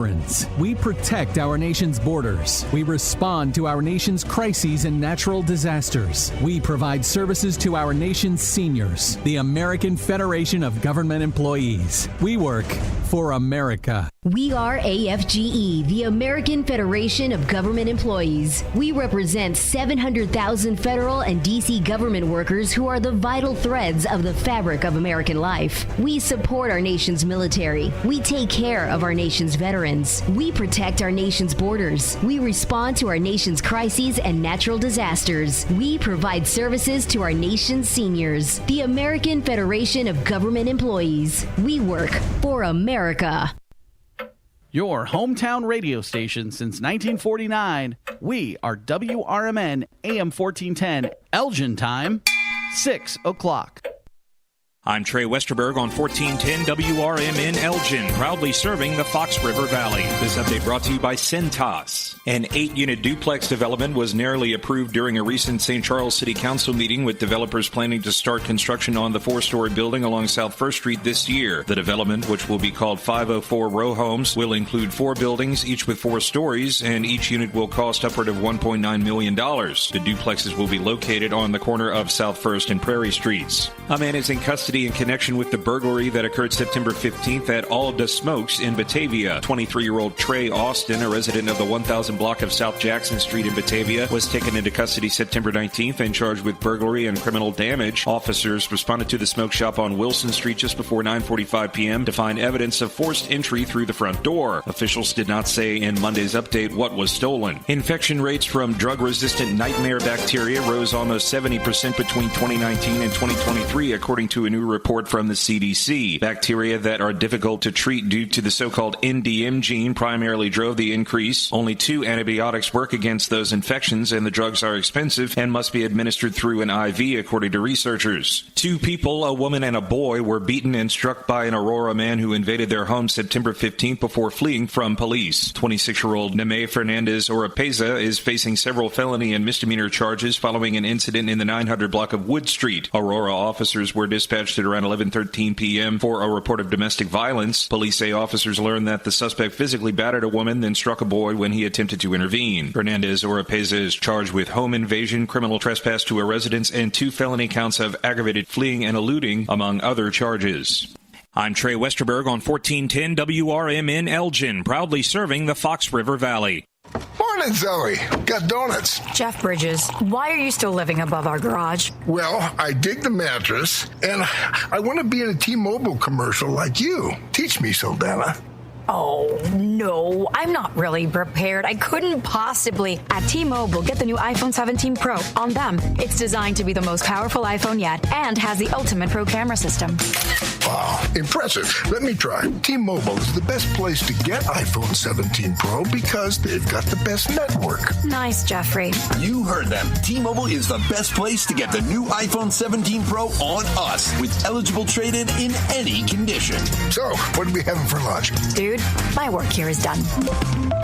We protect our nation's borders. We respond to our nation's crises and natural disasters. We provide services to our nation's seniors. The American Federation of Government Employees. We work for America. We are AFGE, the American Federation of Government Employees. We represent 700,000 federal and D.C. government workers who are the vital threads of the fabric of American life. We support our nation's military. We take care of our nation's veterans. We protect our nation's borders. We respond to our nation's crises and natural disasters. We provide services to our nation's seniors. The American Federation of Government Employees. We work for America. Your hometown radio station since 1949. We are WRMN AM 1410, Elgin time, 6 o'clock. I'm Trey Westerberg on 1410 WRMN Elgin, proudly serving the Fox River Valley. This update brought to you by Cintas. An 8-unit duplex development was narrowly approved during a recent St. Charles City Council meeting, with developers planning to start construction on the 4-story building along South First Street this year. The development, which will be called 504 Row Homes, will include 4 buildings, each with 4 stories, and each unit will cost upward of $1.9 million. The duplexes will be located on the corner of South First and Prairie Streets. A man is in custody in connection with the burglary that occurred September 15th at All the Smokes in Batavia. 23-year-old Trey Austin, a resident of the 1000 block of South Jackson Street in Batavia, was taken into custody September 19th and charged with burglary and criminal damage. Officers responded to the smoke shop on Wilson Street just before 9:45 p.m. to find evidence of forced entry through the front door. Officials did not say in Monday's update what was stolen. Infection rates from drug-resistant nightmare bacteria rose almost 70% between 2019 and 2023, according to a new report from the CDC. Bacteria that are difficult to treat due to the so-called NDM gene primarily drove the increase. Only 2 antibiotics work against those infections, and the drugs are expensive and must be administered through an IV, according to researchers. 2 people, a woman and a boy, were beaten and struck by an Aurora man who invaded their home September 15th before fleeing from police. 26-year-old Neme Fernandez Oropeza is facing several felony and misdemeanor charges following an incident in the 900 block of Wood Street. Aurora officers were dispatched at around 11:13 p.m. for a report of domestic violence. Police say officers learned that the suspect physically battered a woman, then struck a boy when he attempted to intervene. Fernandez Oropeza is charged with home invasion, criminal trespass to a residence, and 2 felony counts of aggravated fleeing and eluding, among other charges. I'm Trey Westerberg on 1410 WRMN Elgin, proudly serving the Fox River Valley. Morning, Zoe. Got donuts. Jeff Bridges, why are you still living above our garage? Well, I dig the mattress, and I want to be in a T-Mobile commercial like you. Teach me, Saldana. Oh, no, I'm not really prepared. I couldn't possibly. At T-Mobile, get the new iPhone 17 Pro. On them, it's designed to be the most powerful iPhone yet and has the ultimate Pro camera system. Wow, impressive. Let me try. T-Mobile is the best place to get iPhone 17 Pro because they've got the best network. Nice, Jeffrey. You heard them. T-Mobile is the best place to get the new iPhone 17 Pro on us with eligible trade-in in any condition. So, what are we having for lunch? Dude, my work here is done.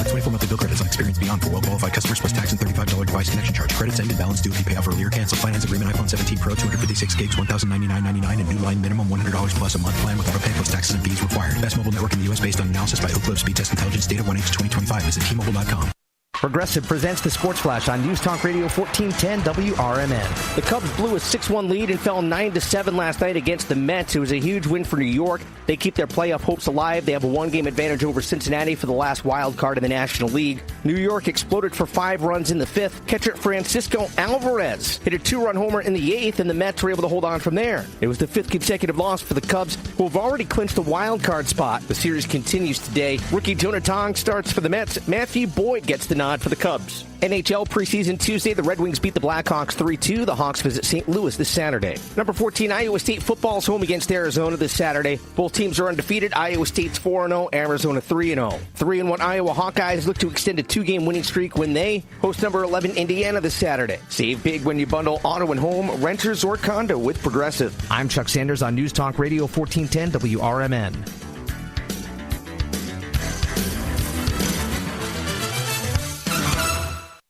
24 monthly bill credits on experience beyond for well-qualified customers plus tax and $35 device connection charge. Credits end and balance due if you pay off earlier. Cancel finance agreement iPhone 17 Pro 256 gigs $1,099.99 and new line minimum $100 plus a month plan with auto pay plus taxes and fees required. Best mobile network in the U.S. based on analysis by Oak Cliff Speed Test Intelligence data 1H2025. Visit T-Mobile.com. Progressive presents the Sports Flash on News Talk Radio 1410 WRMN. The Cubs blew a 6-1 lead and fell 9-7 last night against the Mets. It was a huge win for New York. They keep their playoff hopes alive. They have a 1-game advantage over Cincinnati for the last wild card in the National League. New York exploded for 5 runs in the 5th. Catcher Francisco Alvarez hit a 2-run homer in the 8th, and the Mets were able to hold on from there. It was the 5th consecutive loss for the Cubs, who have already clinched the wild card spot. The series continues today. Rookie Jonah Tong starts for the Mets. Matthew Boyd gets the nod for the Cubs. NHL preseason Tuesday, the Red Wings beat the Blackhawks 3-2. The Hawks visit St. Louis this Saturday. Number 14, Iowa State football is home against Arizona this Saturday. Both teams are undefeated. Iowa State's 4-0, Arizona 3-0. 3-1 Iowa Hawkeyes look to extend a 2-game winning streak when they host number 11 Indiana this Saturday. Save big when you bundle auto and home, renters, or condo with Progressive. I'm Chuck Sanders on News Talk Radio 1410 WRMN.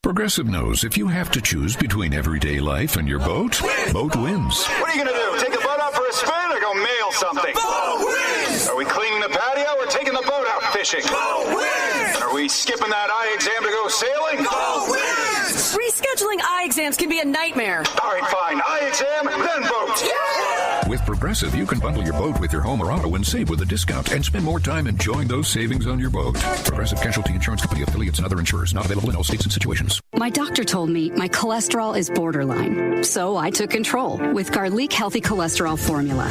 Progressive knows if you have to choose between everyday life and your boat, boat wins. What are you going to do? Take the boat out for a spin or go mail something? Boat wins! Are we cleaning the patio or taking the boat out fishing? Boat wins! Are we skipping that eye exam to go sailing? Boat wins! Rescheduling eye exams can be a nightmare. All right, fine. Eye exam, then boat. Yeah! With Progressive, you can bundle your boat with your home or auto and save with a discount and spend more time enjoying those savings on your boat. Progressive Casualty Insurance Company, affiliates, and other insurers. Not available in all states and situations. My doctor told me my cholesterol is borderline, so I took control with Garlic Healthy Cholesterol Formula.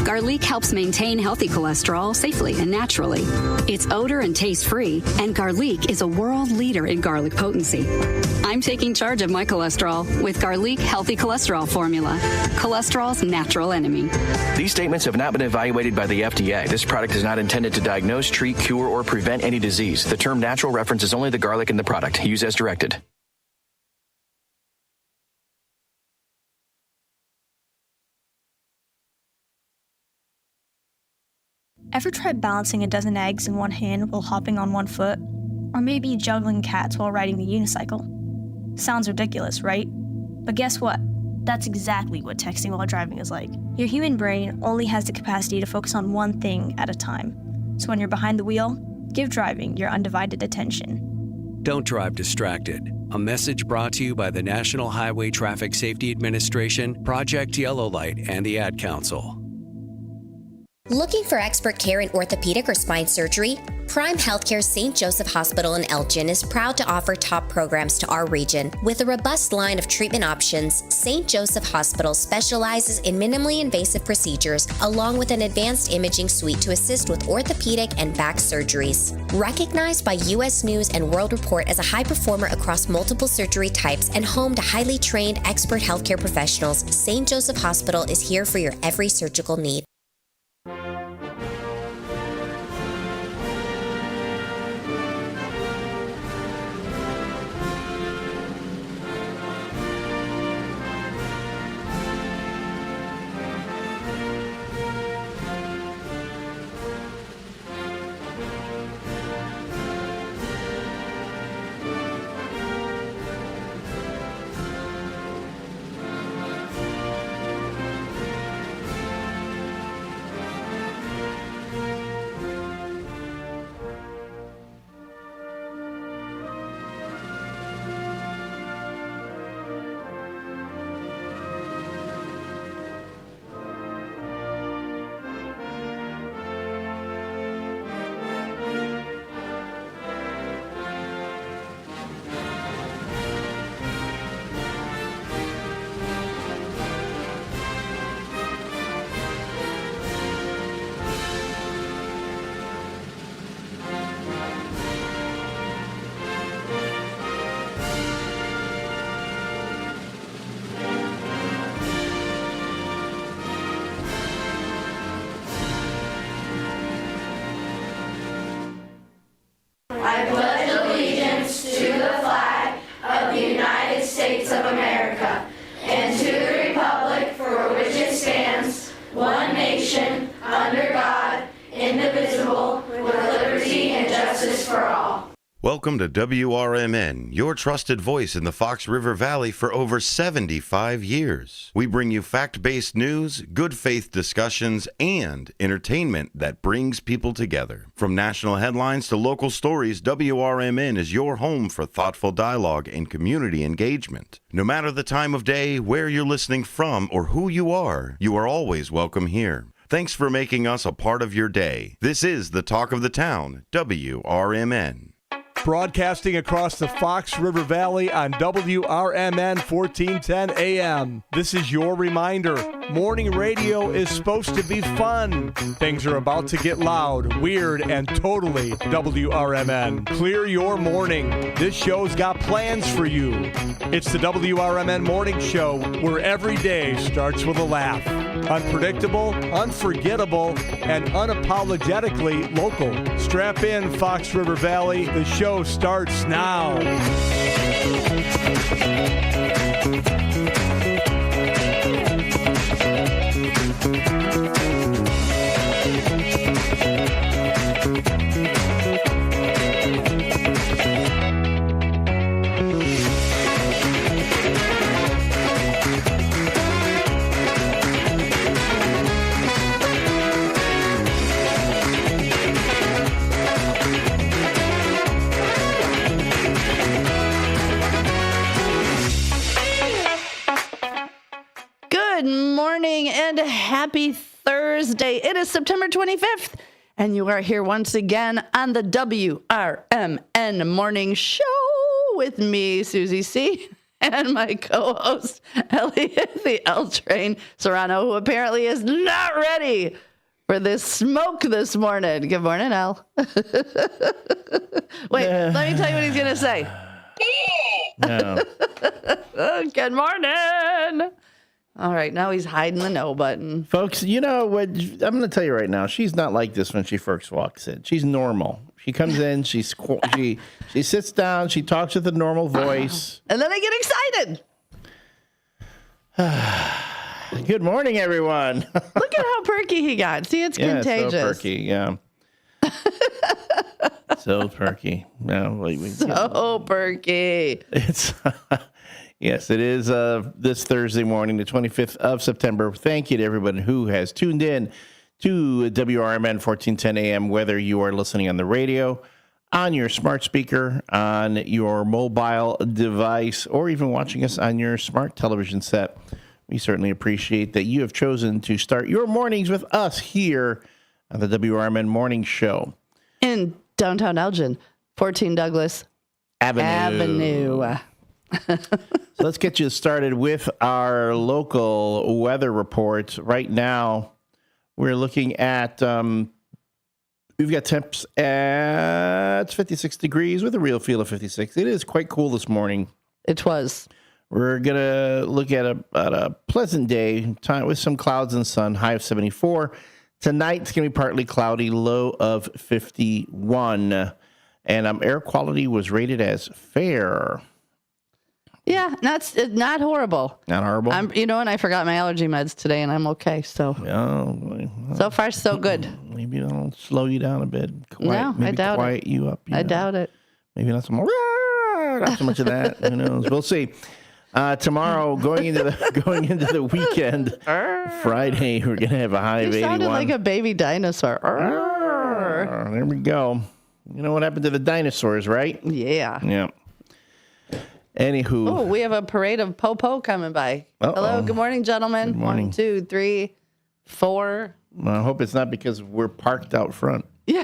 Garlic helps maintain healthy cholesterol safely and naturally. It's odor and taste-free, and Garlic is a world leader in garlic potency. I'm taking charge of my cholesterol with Garlic Healthy Cholesterol Formula, cholesterol's natural enemy. These statements have not been evaluated by the FDA. This product is not intended to diagnose, treat, cure, or prevent any disease. The term natural references only the garlic in the product. Use as directed. Ever tried balancing a dozen eggs in one hand while hopping on one foot? Or maybe juggling cats while riding the unicycle? Sounds ridiculous, right? But guess what? That's exactly what texting while driving is like. Your human brain only has the capacity to focus on one thing at a time. So when you're behind the wheel, give driving your undivided attention. Don't drive distracted. A message brought to you by the National Highway Traffic Safety Administration, Project Yellow Light, and the Ad Council. Looking for expert care in orthopedic or spine surgery? Prime Healthcare's St. Joseph Hospital in Elgin is proud to offer top programs to our region. With a robust line of treatment options, St. Joseph Hospital specializes in minimally invasive procedures along with an advanced imaging suite to assist with orthopedic and back surgeries. Recognized by U.S. News and World Report as a high performer across multiple surgery types and home to highly trained expert healthcare professionals, St. Joseph Hospital is here for your every surgical need. I pledge allegiance to the flag of the United States of America and to the republic for which it stands, one nation, under God, indivisible, with liberty and justice for all. Welcome to WRMN, your trusted voice in the Fox River Valley for over 75 years. We bring you fact-based news, good faith discussions, and entertainment that brings people together. From national headlines to local stories, WRMN is your home for thoughtful dialogue and community engagement. No matter the time of day, where you're listening from, or who you are always welcome here. Thanks for making us a part of your day. This is the Talk of the Town, WRMN. Broadcasting across the Fox River Valley on WRMN 1410 AM. This is your reminder. Morning radio is supposed to be fun. Things are about to get loud, weird, and totally WRMN. Clear your morning. This show's got plans for you. It's the WRMN Morning Show, where every day starts with a laugh. Unpredictable, unforgettable, and unapologetically local. Strap in, Fox River Valley. The show starts now. happy Thursday. It is September 25th, and you are here once again on the WRMN Morning Show with me, Susie C., and my co-host, Elliot the L-Train Serrano, who apparently is not ready for this smoke this morning. Good morning, El. Wait, let me tell you what he's going to say. No. Good morning. All right, now he's hiding the no button. Folks, you know what? I'm going to tell you right now, she's not like this when she first walks in. She's normal. She comes in, she sits down, she talks with a normal voice. And then I get excited. Good morning, everyone. Look at how perky he got. See, it's contagious. So perky, yeah. So perky. No, so perky. It's yes, it is this Thursday morning, the 25th of September. Thank you to everybody who has tuned in to WRMN 1410 AM, whether you are listening on the radio, on your smart speaker, on your mobile device, or even watching us on your smart television set. We certainly appreciate that you have chosen to start your mornings with us here on the WRMN Morning Show. In downtown Elgin, 14 Douglas Avenue. So let's get you started with our local weather report. Right now, we're looking at, we've got temps at 56 degrees with a real feel of 56. It is quite cool this morning. It was. We're going to look at a pleasant day time with some clouds and sun, high of 74. Tonight, it's going to be partly cloudy, low of 51. And air quality was rated as fair. Yeah, not horrible. Not horrible? And I forgot my allergy meds today, and I'm okay. So, so far, so good. Maybe that'll slow you down a bit. I doubt quiet you up. I doubt it. Maybe not so much of that. Who knows? We'll see. Tomorrow, going into the weekend, Friday, we're gonna have a high of 81. You sounded like a baby dinosaur. There we go. You know what happened to the dinosaurs, right? Yeah. Yeah. Anywho. Oh, we have a parade of po-po coming by. Uh-oh. Hello, good morning, gentlemen. Good morning. 1, 2, 3, 4. Well, I hope it's not because we're parked out front. Yeah.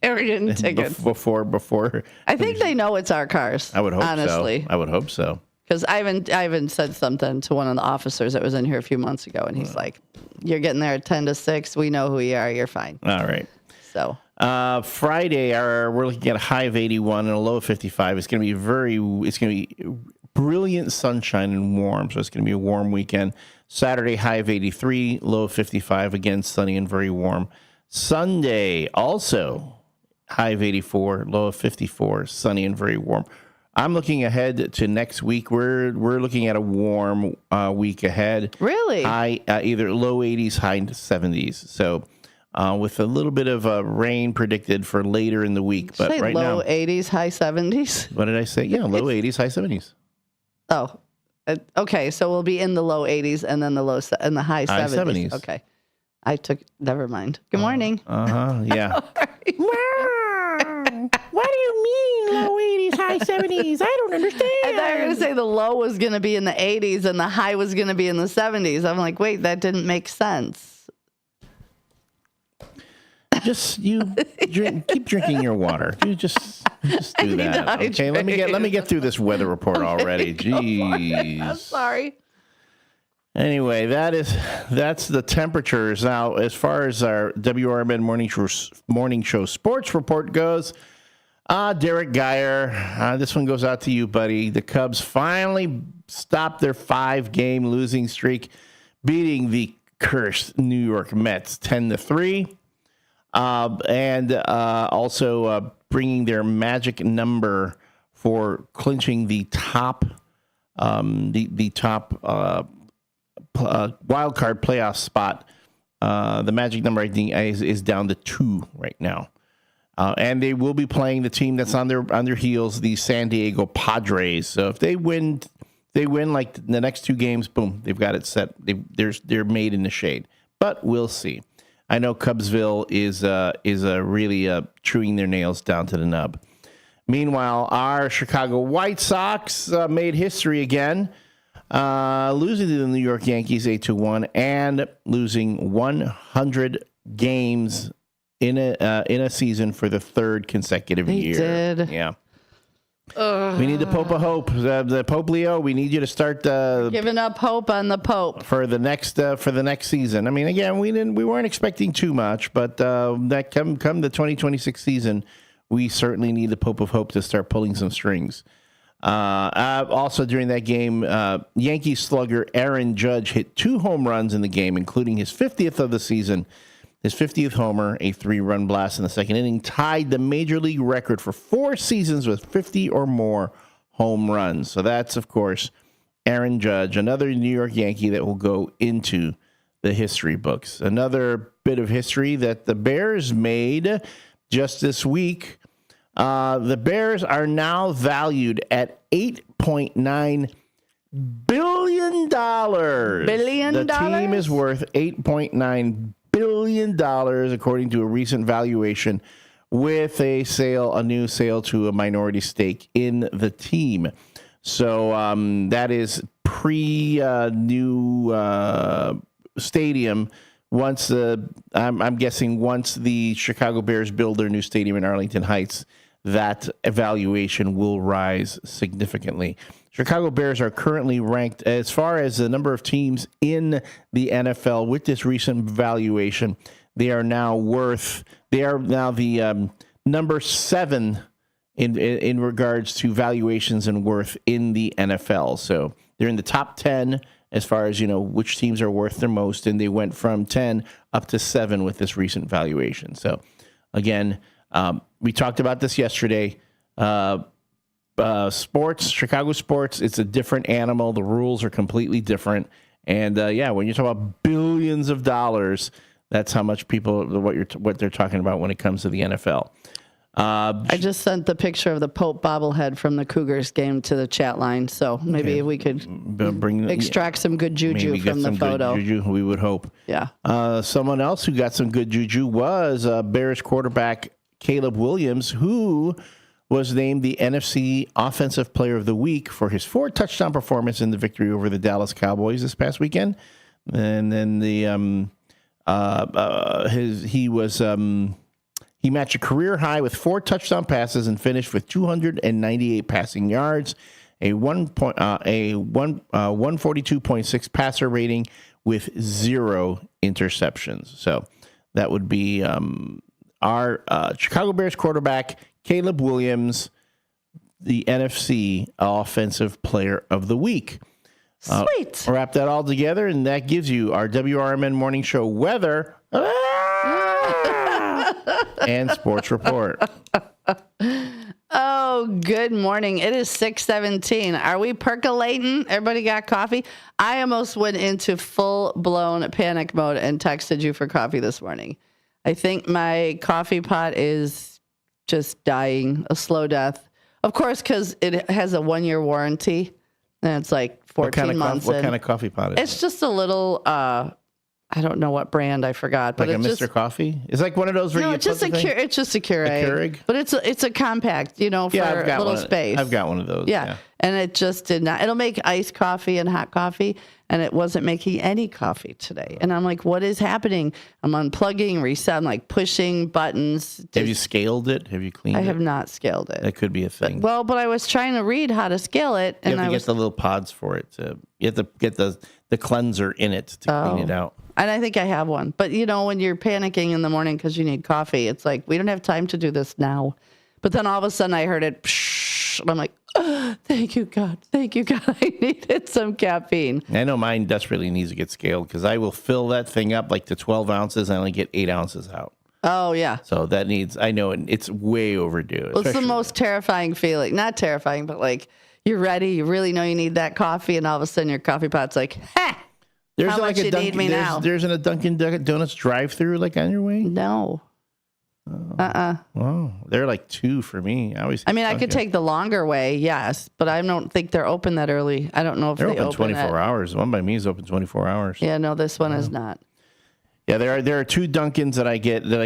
We're getting tickets. Before. I think they know it's our cars. I would hope honestly. so. I would hope so. Because Ivan said something to one of the officers that was in here a few months ago, and he's like, "You're getting there at 10 to 6. We know who you are. You're fine." All right. So Friday, we're looking at a high of 81 and a low of 55. It's going to be brilliant sunshine and warm, so it's going to be a warm weekend. Saturday, high of 83, low of 55. Again, sunny and very warm. Sunday, also high of 84, low of 54, sunny and very warm. I'm looking ahead to next week. We're looking at a warm week ahead. Really? High, either low 80s, high 70s. So with a little bit of rain predicted for later in the week. But right now, low 80s, high 70s. What did I say? Yeah, low 80s, high 70s. Oh, okay. So we'll be in the low 80s and then the high 70s. Okay. Never mind. Good morning. Yeah. What do you mean low 80s, high 70s? I don't understand. I thought you were going to say the low was going to be in the 80s and the high was going to be in the 70s. I'm like, wait, that didn't make sense. Just keep drinking your water. You just do that. Okay, let me get through this weather report already. Jeez. I'm sorry. Anyway, that's the temperatures. Now, as far as our WRMN morning show sports report goes, Derek Geyer, this one goes out to you, buddy. The Cubs finally stopped their 5-game losing streak, beating the cursed New York Mets 10-3, and also bringing their magic number for clinching the top wild card playoff spot. The magic number, I think, is down to 2 right now. And they will be playing the team that's on their heels, the San Diego Padres. So if they win like the next 2 games, boom, they've got it set. They're made in the shade. But we'll see. I know Cubsville is really chewing their nails down to the nub. Meanwhile, our Chicago White Sox made history again. losing to the New York Yankees 8-1, and losing 100 games in a season for the third consecutive year. They did. Yeah. We need the Pope of Hope, the Pope Leo. We need you to start giving up hope on the Pope for the next season. I mean, again, we weren't expecting too much, but that come the 2026 season, we certainly need the Pope of Hope to start pulling some strings. Also during that game, Yankees slugger Aaron Judge hit 2 home runs in the game, including his 50th of the season. His 50th homer, a 3-run blast in the second inning, tied the major league record for 4 seasons with 50 or more home runs. So that's, of course, Aaron Judge, another New York Yankee that will go into the history books. Another bit of history that the Bears made just this week. The Bears are now valued at $8.9 billion. The team is worth $8.9 billion, according to a recent valuation, with a new sale to a minority stake in the team. So that is pre-new stadium. Once I'm guessing once the Chicago Bears build their new stadium in Arlington Heights, that evaluation will rise significantly. Chicago Bears are currently ranked as far as the number of teams in the NFL with this recent valuation. They are now the number 7 in regards to valuations and worth in the NFL. So they're in the top 10 as far as, which teams are worth their most. And they went from 10 up to 7 with this recent valuation. So again, we talked about this yesterday. Sports, Chicago sports, it's a different animal. The rules are completely different. And when you talk about billions of dollars, that's how much what they're talking about when it comes to the NFL. I just sent the picture of the Pope bobblehead from the Cougars game to the chat line, so maybe we could extract some good juju from the photo. Good juju, we would hope. Yeah. Someone else who got some good juju was Bears quarterback Caleb Williams, who was named the NFC Offensive Player of the Week for his 4-touchdown performance in the victory over the Dallas Cowboys this past weekend. And then he matched a career high with 4 touchdown passes and finished with 298 passing yards, a 142.6 passer rating with 0 interceptions. So that would be our Chicago Bears quarterback, Caleb Williams, the NFC Offensive Player of the Week. Sweet. Wrap that all together, and that gives you our WRMN Morning Show weather and sports report. Oh, good morning. It is 6:17. Are we percolating? Everybody got coffee? I almost went into full-blown panic mode and texted you for coffee this morning. I think my coffee pot is just dying a slow death. Of course, because it has a 1-year warranty, and it's like 14 months. What kind of coffee pot is it? It's just a little, I don't know what brand, I forgot. But like a Mr. Coffee? It's like one of those where no, you it's just a Keurig. It's just a Keurig. But it's a compact, for a little space. I've got one of those. Yeah. And it just did not. It'll make iced coffee and hot coffee, and it wasn't making any coffee today. And I'm like, what is happening? I'm unplugging, reset. I'm like pushing buttons. Have you scaled it? Have you cleaned it? I have not scaled it. That could be a thing. But I was trying to read how to scale it. You have to get the little pods for it. You have to get the cleanser in it to clean it out. And I think I have one. But, when you're panicking in the morning because you need coffee, it's like, we don't have time to do this now. But then all of a sudden I heard it, and I'm like, oh, thank you, God. Thank you, God. I needed some caffeine. I know mine desperately needs to get scaled because I will fill that thing up like to 12 ounces and I only get 8 ounces out. Oh, yeah. So that needs, I know it's way overdue. Well, it's the most terrifying feeling. Not terrifying, but like you're ready. You really know you need that coffee. And all of a sudden your coffee pot's like, ha! There's how like much you need me now? There's a Dunkin' Donuts drive-through like on your way? No. Wow. They're like 2 for me. I could take the longer way, yes, but I don't think they're open that early. I don't know if they're they open 24 hours. The one by me is open 24 hours. Yeah, no, this one is not. Yeah, there are 2 Dunkins that I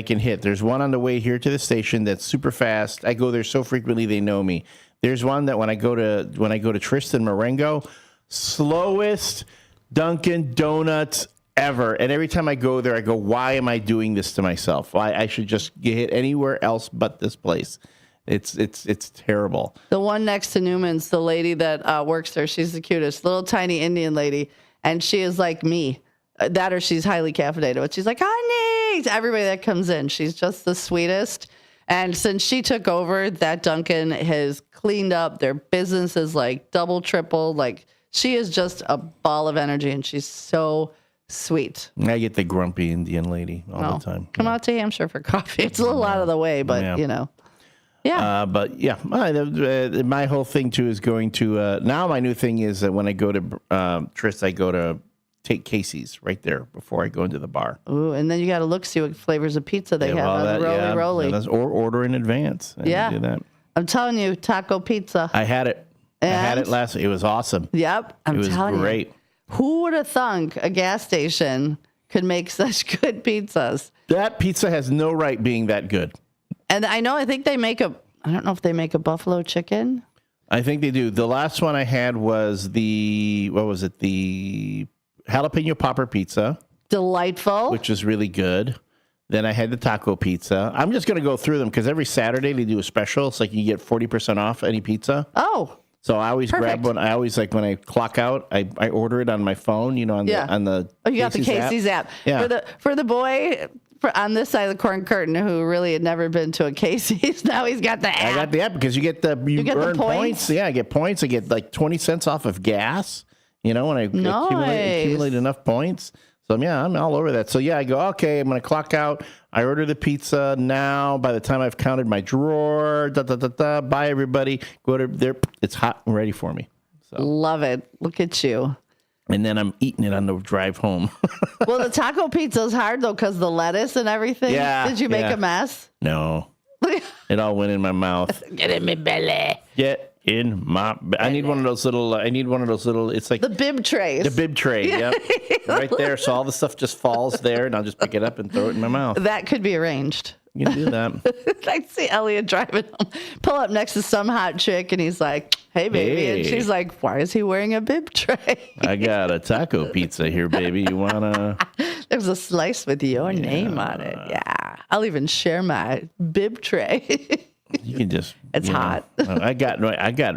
can hit. There's one on the way here to the station that's super fast. I go there so frequently they know me. There's one that when I go to Tristan Marengo, slowest Dunkin' Donuts ever. And every time I go there, I go, why am I doing this to myself? Why I should just get anywhere else but this place. It's terrible. The one next to Newman's, the lady that works there, she's the cutest, little tiny Indian lady, and she is like me. That or she's highly caffeinated. But she's like, honey, to everybody that comes in. She's just the sweetest. And since she took over, that Dunkin' has cleaned up. Their business is like double, triple. Like she is just a ball of energy, and she's so sweet. I get the grumpy Indian lady all the time. Come out to Hampshire for coffee. It's a little out of the way, but you know. Yeah. But yeah, my whole thing too is going to, now my new thing is that when I go to Tris, I go to take Casey's right there before I go into the bar. Ooh, and then you got to look, see what flavors of pizza they have on the roly. Or order in advance. Yeah. Do that. I'm telling you, taco pizza. I had it. And? I had it last week. It was awesome. Yep. It was great. Who would have thunk a gas station could make such good pizzas? That pizza has no right being that good. And I think they make I don't know if they make a buffalo chicken. I think they do. The last one I had was the jalapeno popper pizza. Delightful. Which is really good. Then I had the taco pizza. I'm just going to go through them because every Saturday they do a special. It's like you get 40% off any pizza. Oh. So I always grab one. I always like when I clock out, I order it on my phone, on the Oh, you got the Casey's app. Yeah. For the boy on this side of the corn curtain who really had never been to a Casey's, now he's got the app. I got the app because you earn points. Yeah, I get points. I get like 20 cents off of gas, when I accumulate enough points. So I'm all over that. So I go, okay, I'm going to clock out. I order the pizza now. By the time I've counted my drawer, bye everybody. Go to there. It's hot and ready for me. So love it. Look at you. And then I'm eating it on the drive home. Well, the taco pizza is hard though because the lettuce and everything. Yeah. Did you make a mess? No. It all went in my mouth. Get in my belly. Get in my. I need one of those little. It's like the bib trays. The bib tray. Yep. Right there. So all the stuff just falls there, and I'll just pick it up and throw it in my mouth. That could be arranged. You can do that. I see Elliot driving home, pull up next to some hot chick, and he's like, "Hey, baby," and she's like, "Why is he wearing a bib tray?" I got a taco pizza here, baby. You wanna? There's a slice with your name on it. Yeah, I'll even share my bib tray. You can just. It's hot. I got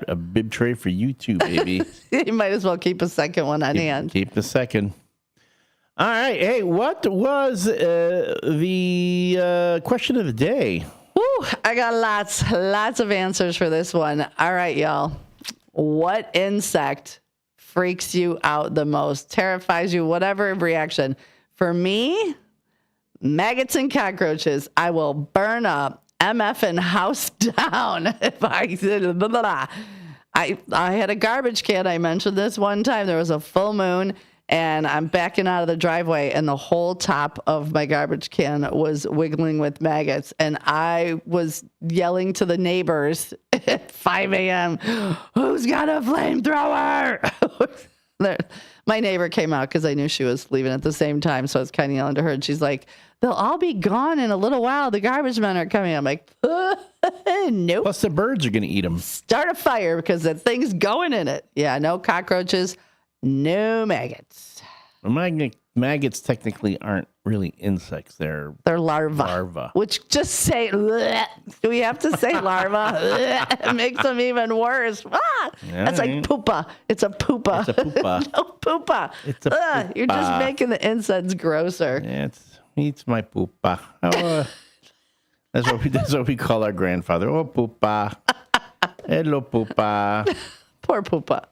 a bib tray for you too, baby. You might as well keep a second one on hand. Keep the second. All right. Hey, what was the question of the day? Woo, I got lots of answers for this one. All right, y'all. What insect freaks you out the most? Terrifies you? Whatever reaction. For me, maggots and cockroaches. I will burn up MFing house down if I had a garbage can. I mentioned this one time. There was a full moon. And I'm backing out of the driveway, and the whole top of my garbage can was wiggling with maggots. And I was yelling to the neighbors at 5 a.m., "Who's got a flamethrower?" My neighbor came out because I knew she was leaving at the same time, so I was kind of yelling to her. And she's like, "They'll all be gone in a little while. The garbage men are coming." I'm like, nope. Plus the birds are going to eat them. Start a fire because the thing's going in it. Yeah, no cockroaches. No maggots. Maggots technically aren't really insects. They're larvae. Which just say, bleh. Do we have to say larva? It makes them even worse. That's like poopa. It's a poopa. It's a poopa. No poopa. It's a poopa. You're just making the insects grosser. Yeah, it's my poopa. Oh, that's what we call our grandfather. Oh, poopa. Hello, poopa. Poor poopa.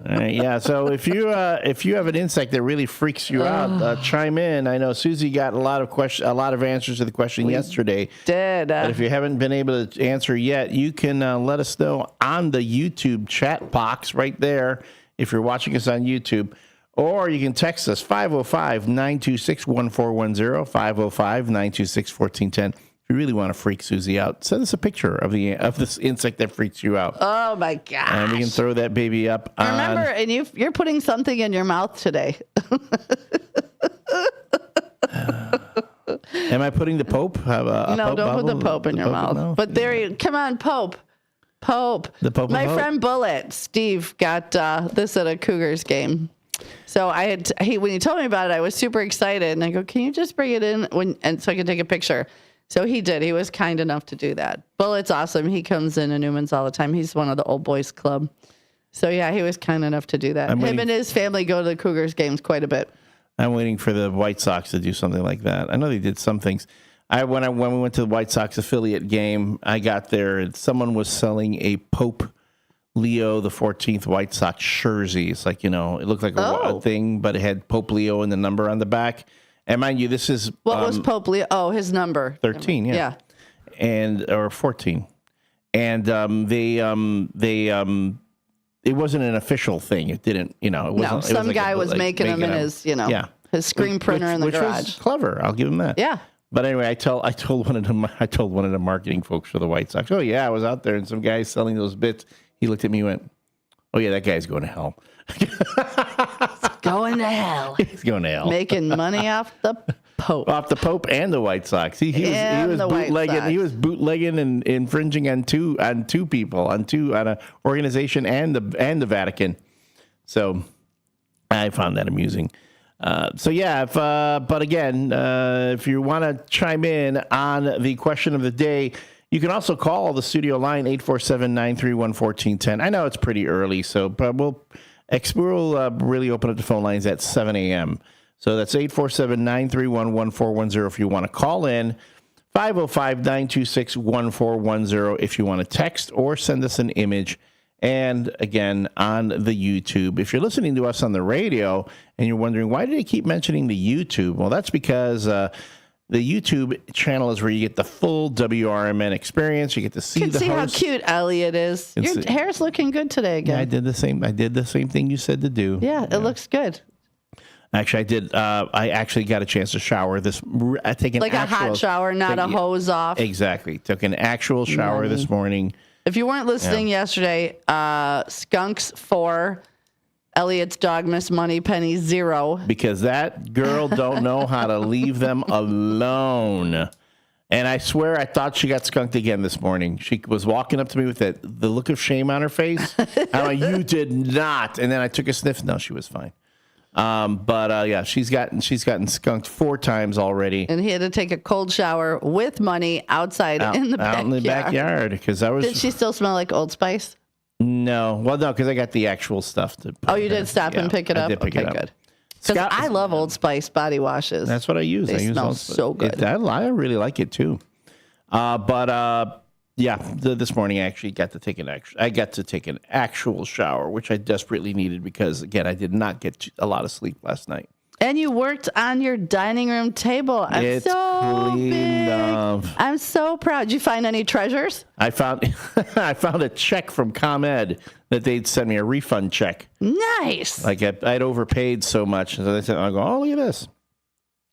Yeah, so if you have an insect that really freaks you out, chime in. I know Susie got a lot of answers to the question yesterday. Did but if you haven't been able to answer yet, you can let us know on the YouTube chat box right there if you're watching us on YouTube, or you can text us 505-926-1410, 505-926-1410. If you really want to freak Susie out, send us a picture of this insect that freaks you out. Oh my gosh! And we can throw that baby up. Remember, and you're putting something in your mouth today. Am I putting the Pope? No, don't put the Pope in your mouth. No? But come on, Pope. Pope. The Pope. My friend Bullet, Steve, got this at a Cougars game. So when he told me about it, I was super excited, and I go, "Can you just bring it in so I can take a picture?" So he did. He was kind enough to do that. Bullet's awesome. He comes in Newman's all the time. He's one of the old boys club. So yeah, he was kind enough to do that. Him and his family go to the Cougars games quite a bit. I'm waiting for the White Sox to do something like that. I know they did some things. When we went to the White Sox affiliate game, I got there and someone was selling a Pope Leo the 14th White Sox jersey. It's like, it looked like a thing, but it had Pope Leo and the number on the back. And mind you, this is what was Pope Leo? Oh, his number 13, yeah, or 14, and it wasn't an official thing. It didn't, it wasn't. No, some guy was making them in his, his screen printer in the garage. Was clever. I'll give him that. Yeah. But anyway, I told one of the marketing folks for the White Sox, oh yeah, I was out there and some guy selling those bits. He looked at me and went, oh yeah, that guy's going to hell. Going to hell. He's going to hell. Making money off the Pope. Off the Pope and the White Sox. He was bootlegging. He was bootlegging and infringing on two people, on an organization and the Vatican. So I found that amusing. But again, if you want to chime in on the question of the day, you can also call the studio line 847-931-1410. I know it's pretty early, but we'll really open up the phone lines at 7 a.m. So that's 847-931-1410 if you want to call in, 505-926-1410 if you want to text or send us an image. And again, on the YouTube. If you're listening to us on the radio and you're wondering, why do they keep mentioning the YouTube? Well, that's because the YouTube channel is where you get the full WRMN experience. You get to see the host. How cute Elliot is. Your hair's looking good today again. Yeah, I did the same thing you said to do. Yeah, it looks good. Actually, I did. I actually got a chance to shower a hot shower, not a hose off. Exactly. Took an actual shower this morning. If you weren't listening yesterday, Skunks 4, Elliot's dog Miss Money Penny 0. Because that girl don't know how to leave them alone. And I swear I thought she got skunked again this morning. She was walking up to me with the look of shame on her face. I'm like, you did not. And then I took a sniff. No, she was fine. She's gotten skunked 4 times already. And he had to take a cold shower with Money outside in the backyard. Out in the backyard because Did she still smell like Old Spice? No, because I got the actual stuff to. You did stop and pick it up. I did pick it up. Good. Because I love Old Spice body washes. That's what I use. They smell so good. I really like it too. This morning I actually got to take an actual shower, which I desperately needed because, again, I did not get a lot of sleep last night. And you worked on your dining room table. It's so cleaned up. I'm so proud. Did you find any treasures? I found a check from ComEd that they'd send me a refund check. Nice. Like I'd overpaid so much. So they said, I go, oh, look at this.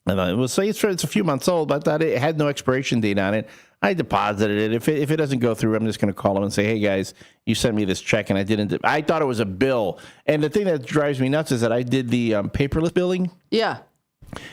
And I will say it's a few months old, but it had no expiration date on it. I deposited it. If it doesn't go through, I'm just going to call them and say, hey, guys, you sent me this check, and I didn't. I thought it was a bill. And the thing that drives me nuts is that I did the paperless billing. Yeah.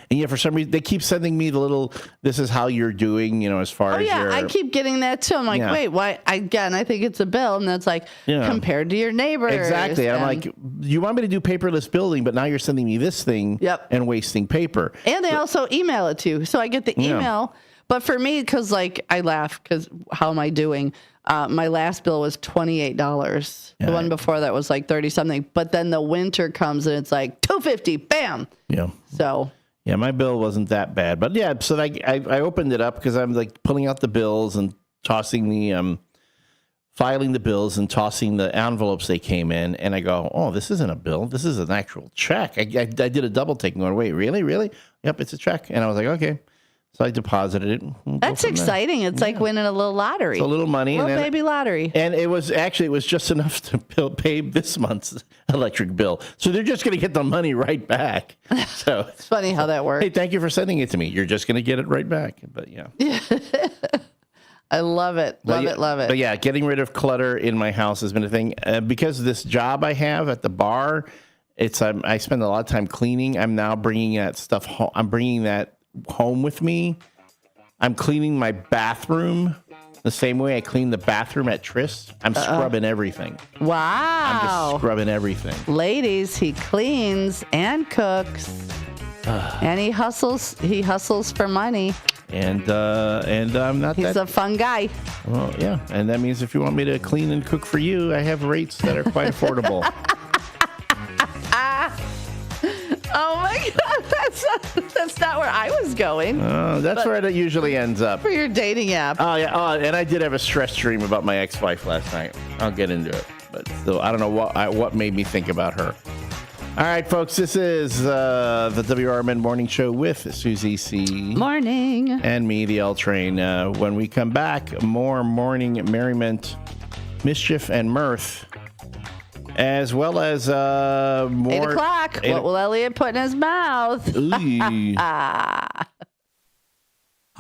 And for some reason, they keep sending me the little, this is how you're doing, as far as your... I keep getting that, too. I'm like, wait, why? Again, I think it's a bill, and that's like, compared to your neighbors. Exactly. And I'm like, you want me to do paperless billing, but now you're sending me this thing and wasting paper. And they also email it to you. So I get the email... But for me, because I laugh because how am I doing? My last bill was $28. The one before that was like 30 something. But then the winter comes and it's like $250. Bam. Yeah. So. Yeah, my bill wasn't that bad. But yeah, so I opened it up because I'm like pulling out the bills and tossing the filing the bills and tossing the envelopes they came in. And I go, oh, this isn't a bill. This is an actual check. I did a double take going, wait, really? Yep, it's a check. And I was like, okay. So I deposited it. That's exciting. It's like winning a little lottery. It's a little money. Little baby lottery. And it was just enough to pay this month's electric bill. So they're just going to get the money right back. So it's funny how that works. Hey, thank you for sending it to me. You're just going to get it right back. But yeah. I love it. Love it. But yeah, getting rid of clutter in my house has been a thing. Because of this job I have at the bar, I spend a lot of time cleaning. I'm now bringing that stuff home. I'm bringing that home with me. I'm cleaning my bathroom The same way I clean the bathroom at Tris, I'm scrubbing everything. Wow. I'm just scrubbing everything. Ladies, he cleans and cooks. And he hustles for money. And I'm not He's a fun guy. Well, yeah. And that means if you want me to clean and cook for you, I have rates that are quite affordable. Oh my God, that's not where I was going. That's where it usually ends up. For your dating app. Oh, yeah. Oh, and I did have a stress dream about my ex-wife last night. I'll get into it. But still, I don't know what made me think about her. All right, folks, this is the WRMN Morning Show with Susie C. Morning. And me, the L Train. When we come back, more morning merriment, mischief, and mirth. As well as more... 8 o'clock. What will Elliot put in his mouth?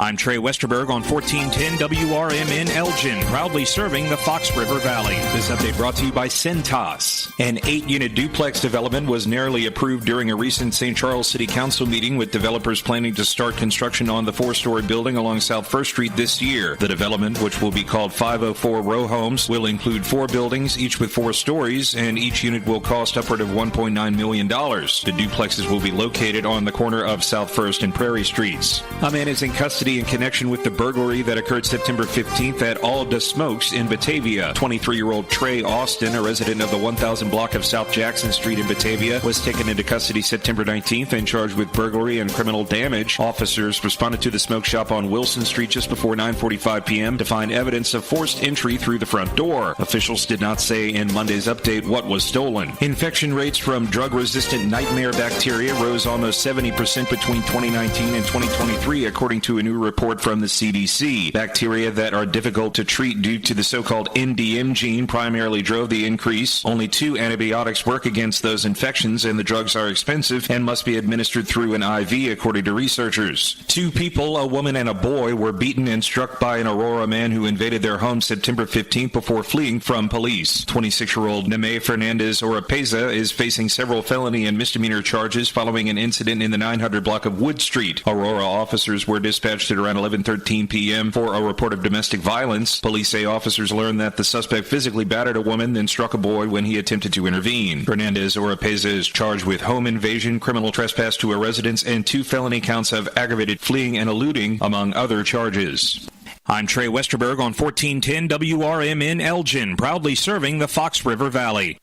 I'm Trey Westerberg on 1410 WRMN Elgin, proudly serving the Fox River Valley. This update brought to you by Centos. An 8-unit duplex development was narrowly approved during a recent St. Charles City Council meeting, with developers planning to start construction on the 4-story building along South 1st Street this year. The development, which will be called 504 Row Homes, will include 4 buildings, each with 4 stories, and each unit will cost upward of $1.9 million. The duplexes will be located on the corner of South 1st and Prairie Streets. A man is in custody in connection with the burglary that occurred September 15th at All the Smokes in Batavia. 23-year-old Trey Austin, a resident of the 1000 block of South Jackson Street in Batavia, was taken into custody September 19th and charged with burglary and criminal damage. Officers responded to the smoke shop on Wilson Street just before 9:45 p.m. to find evidence of forced entry through the front door. Officials did not say in Monday's update what was stolen. Infection rates from drug-resistant nightmare bacteria rose almost 70% between 2019 and 2023, according to a new report from the CDC. Bacteria that are difficult to treat due to the so-called NDM gene primarily drove the increase. Only 2 antibiotics work against those infections, and the drugs are expensive and must be administered through an IV, according to researchers. 2 people, a woman and a boy, were beaten and struck by an Aurora man who invaded their home September 15th before fleeing from police. 26-year-old Neme Fernandez Oropeza is facing several felony and misdemeanor charges following an incident in the 900 block of Wood Street. Aurora officers were dispatched at around 11:13 p.m. for a report of domestic violence. Police say officers learned that the suspect physically battered a woman, then struck a boy when he attempted to intervene. Fernandez Oropeza is charged with home invasion, criminal trespass to a residence, and 2 felony counts of aggravated fleeing and eluding, among other charges. I'm Trey Westerberg on 1410 WRMN Elgin, proudly serving the Fox River Valley.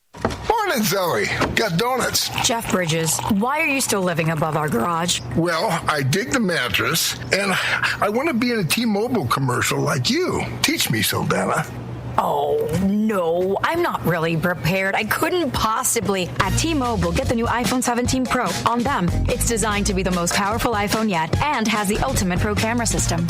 Morning, Zoe. Got donuts. Jeff Bridges, why are you still living above our garage? Well, I dig the mattress, and I want to be in a T-Mobile commercial like you. Teach me, Sildana. Oh, no, I'm not really prepared. I couldn't possibly. At T-Mobile, get the new iPhone 17 Pro. On them, it's designed to be the most powerful iPhone yet and has the ultimate pro camera system.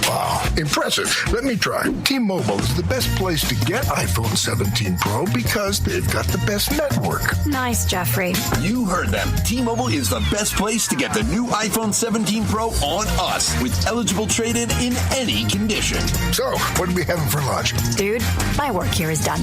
Wow, impressive. Let me try. T-Mobile is the best place to get iPhone 17 Pro because they've got the best network. Nice, Jeffrey. You heard them. T-Mobile is the best place to get the new iPhone 17 Pro on us with eligible trade-in in any condition. So, what are we having for lunch? Dude, my work here is done.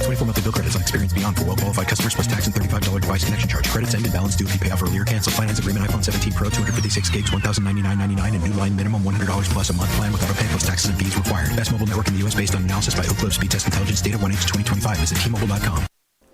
24 monthly bill credits on experience beyond for well-qualified customers plus tax and $35 device connection charge. Credits end and balance due if you pay off earlier. Cancel finance agreement iPhone 17 Pro 256 gigs $1,099.99 and new line minimum $100 plus a month plan with auto pay plus taxes and fees required. Best mobile network in the U.S. based on analysis by Oak Grove Speed Test Intelligence data 1H2025. Visit T-Mobile.com.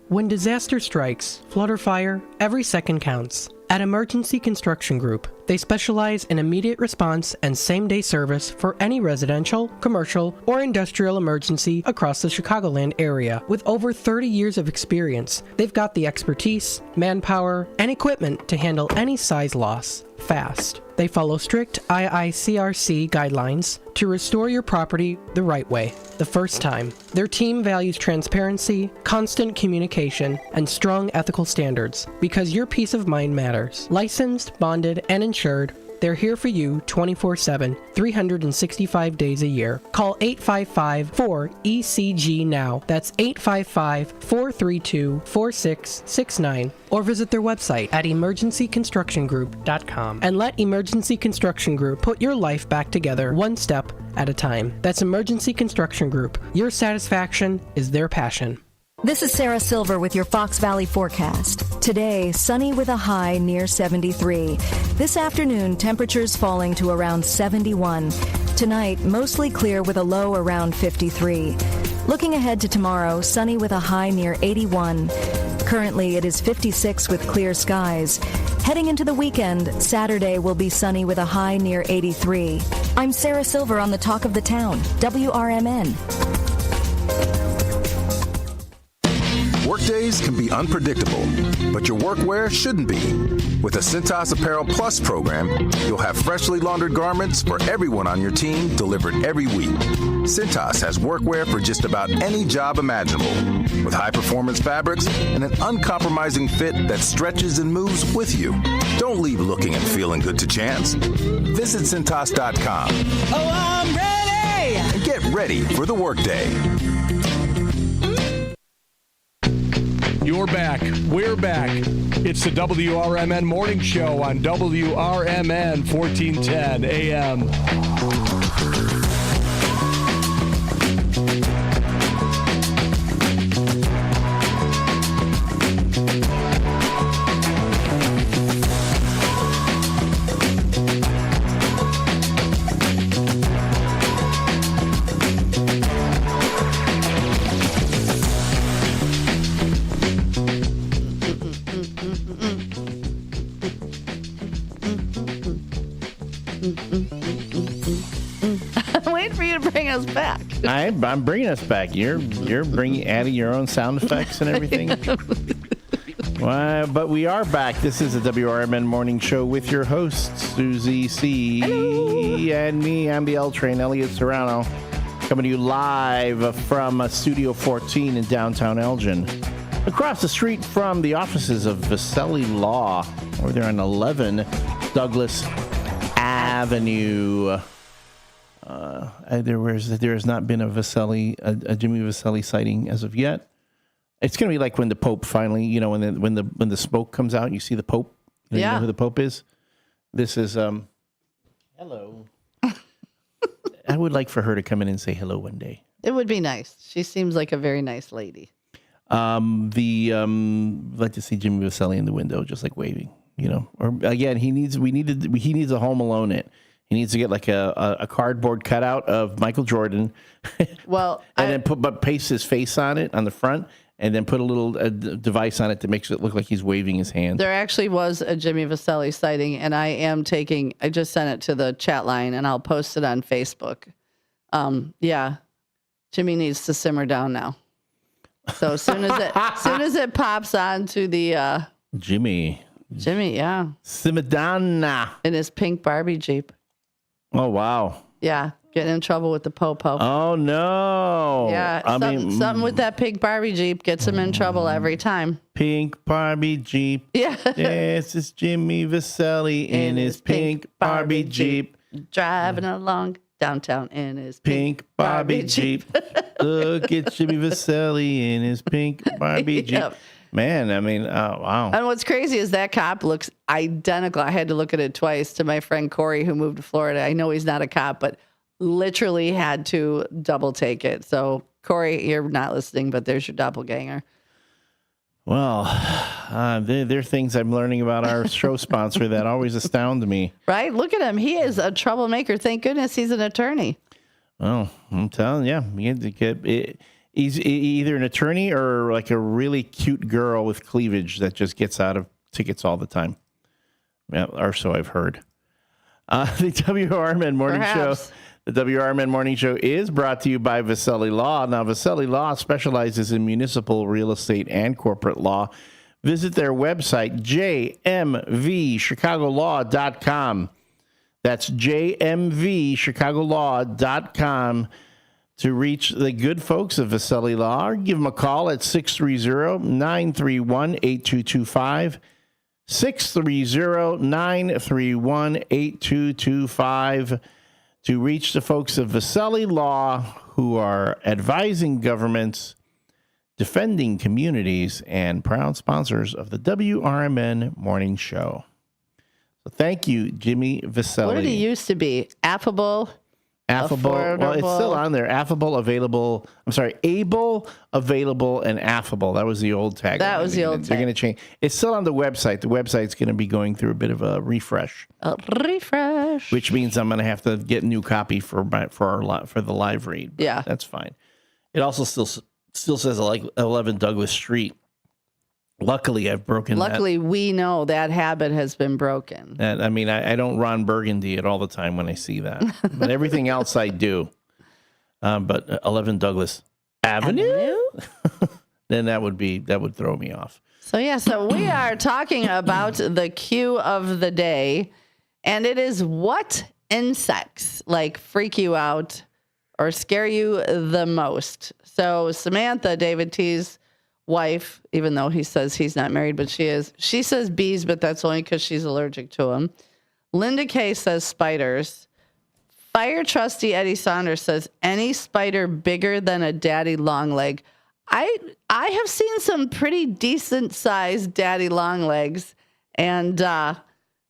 When disaster strikes, flood or fire, every second counts. At Emergency Construction Group, they specialize in immediate response and same-day service for any residential, commercial, or industrial emergency across the Chicagoland area. With over 30 years of experience, they've got the expertise, manpower, and equipment to handle any size loss fast. They follow strict IICRC guidelines to restore your property the right way, the first time. Their team values transparency, constant communication, and strong ethical standards because your peace of mind matters. Licensed, bonded, and insured, they're here for you 24/7, 365 days a year. Call 855-4ECG now. That's 855-432-4669. Or visit their website at emergencyconstructiongroup.com. And let Emergency Construction Group put your life back together one step at a time. That's Emergency Construction Group. Your satisfaction is their passion. This is Sarah Silver with your Fox Valley forecast. Today, sunny with a high near 73. This afternoon, temperatures falling to around 71. Tonight, mostly clear with a low around 53. Looking ahead to tomorrow, sunny with a high near 81. Currently, it is 56 with clear skies. Heading into the weekend, Saturday will be sunny with a high near 83. I'm Sarah Silver on the Talk of the Town, WRMN. Workdays can be unpredictable, but your workwear shouldn't be. With the Cintas Apparel Plus program, you'll have freshly laundered garments for everyone on your team delivered every week. Cintas has workwear for just about any job imaginable, with high-performance fabrics and an uncompromising fit that stretches and moves with you. Don't leave looking and feeling good to chance. Visit Cintas.com. Oh, I'm ready! And get ready for the workday. You're back. We're back. It's the WRMN Morning Show on WRMN 1410 AM. Us back. I'm bringing us back. You're adding your own sound effects and everything. Well, but we are back. This is the WRMN Morning Show with your hosts, Susie C. Hello. And me. I'm the L Train, Elliot Serrano, coming to you live from Studio 14 in downtown Elgin. Across the street from the offices of Vaselli Law, over there on 11 Douglas Avenue. There has not been a Jimmy Vaselli sighting as of yet. It's going to be like when the Pope finally, when the smoke comes out, and you see the Pope. You know who the Pope is? This is hello. I would like for her to come in and say hello one day. It would be nice. She seems like a very nice lady. Like to see Jimmy Vaselli in the window, just like waving. Or again, he needs a Home Alone it. He needs to get like a cardboard cutout of Michael Jordan. Well, then paste his face on it on the front, and then put a little device on it that makes it look like he's waving his hand. There actually was a Jimmy Vaselli sighting, and I just sent it to the chat line, and I'll post it on Facebook. Yeah, Jimmy needs to simmer down now. So as soon as it pops onto the Jimmy, yeah, simmer down now in his pink Barbie Jeep. Oh, wow. Yeah, getting in trouble with the po-po. Oh, no. Yeah, something with that pink Barbie Jeep gets him in trouble every time. Pink Barbie Jeep. Yeah. This is Jimmy Vaselli in his pink Barbie Jeep. Driving along downtown in his pink Barbie Jeep. Look at Jimmy Vaselli in his pink Barbie Jeep. Yep. Man, I mean, wow. And what's crazy is that cop looks identical. I had to look at it twice to my friend Corey, who moved to Florida. I know he's not a cop, but literally had to double take it. So, Corey, you're not listening, but there's your doppelganger. Well, there are things I'm learning about our show sponsor that always astound me. Right? Look at him. He is a troublemaker. Thank goodness he's an attorney. Well, I'm telling you, he's either an attorney or like a really cute girl with cleavage that just gets out of tickets all the time. Yeah, or so I've heard. The WRMN Morning Show. The WRMN Morning Show is brought to you by Vaselli Law. Now, Vaselli Law specializes in municipal real estate and corporate law. Visit their website, jmvchicagolaw.com. That's jmvchicagolaw.com. to reach the good folks of Vaselli Law, or give them a call at 630-931-8225, 630-931-8225, to reach the folks of Vaselli Law, who are advising governments, defending communities, and proud sponsors of the WRMN Morning Show. So thank you, Jimmy Vaselli. What did he used to be? Affable? Affable. Well, it's still on there. Affable, available. I'm sorry, able, available, and affable. That was the old tag. That was the old tag. They're going to change. It's still on the website. The website's going to be going through a bit of a refresh. Which means I'm going to have to get a new copy for the live read. Yeah. That's fine. It also still says like 11 Douglas Street. Luckily, I've broken that. Luckily, we know that habit has been broken. I mean, I don't Ron Burgundy it all the time when I see that. But everything else I do. But 11 Douglas Avenue? Then that would throw me off. So we are talking about the cue of the day. And it is what insects like freak you out or scare you the most. So Samantha, David T's wife, even though he says he's not married, but she is. She says bees, but that's only because she's allergic to them. Linda Kay says spiders. Fire trustee Eddie Saunders says any spider bigger than a daddy long leg. I have seen some pretty decent sized daddy long legs, and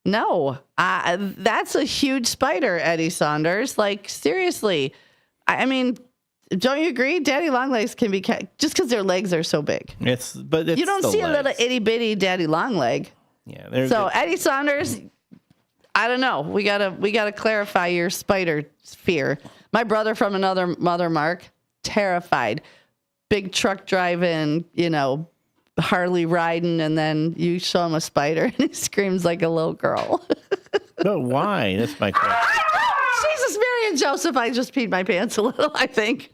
no, that's a huge spider, Eddie Saunders. Like seriously, I mean. Don't you agree? Daddy long legs can be just because their legs are so big. But you don't see a little itty bitty daddy long leg. Yeah. So Eddie Saunders, I don't know. We gotta clarify your spider fear. My brother from another mother, Mark, terrified. Big truck driving, Harley riding, and then you show him a spider and he screams like a little girl. But why? That's my question. Jesus, Mary and Joseph, I just peed my pants a little, I think.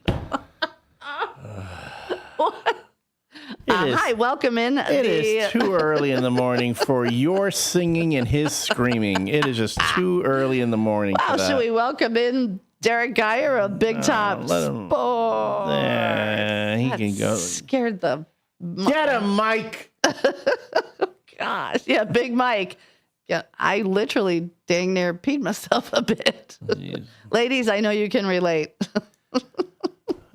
Hi, welcome in. It is too early in the morning for your singing and his screaming. It is just too early in the morning. Wow, should we welcome in Derek Geyer of Big Top Sports? He can go. Scared the... Get him, Mike. Gosh, yeah, Big Mike. Yeah, I literally dang near peed myself a bit. Ladies, I know you can relate.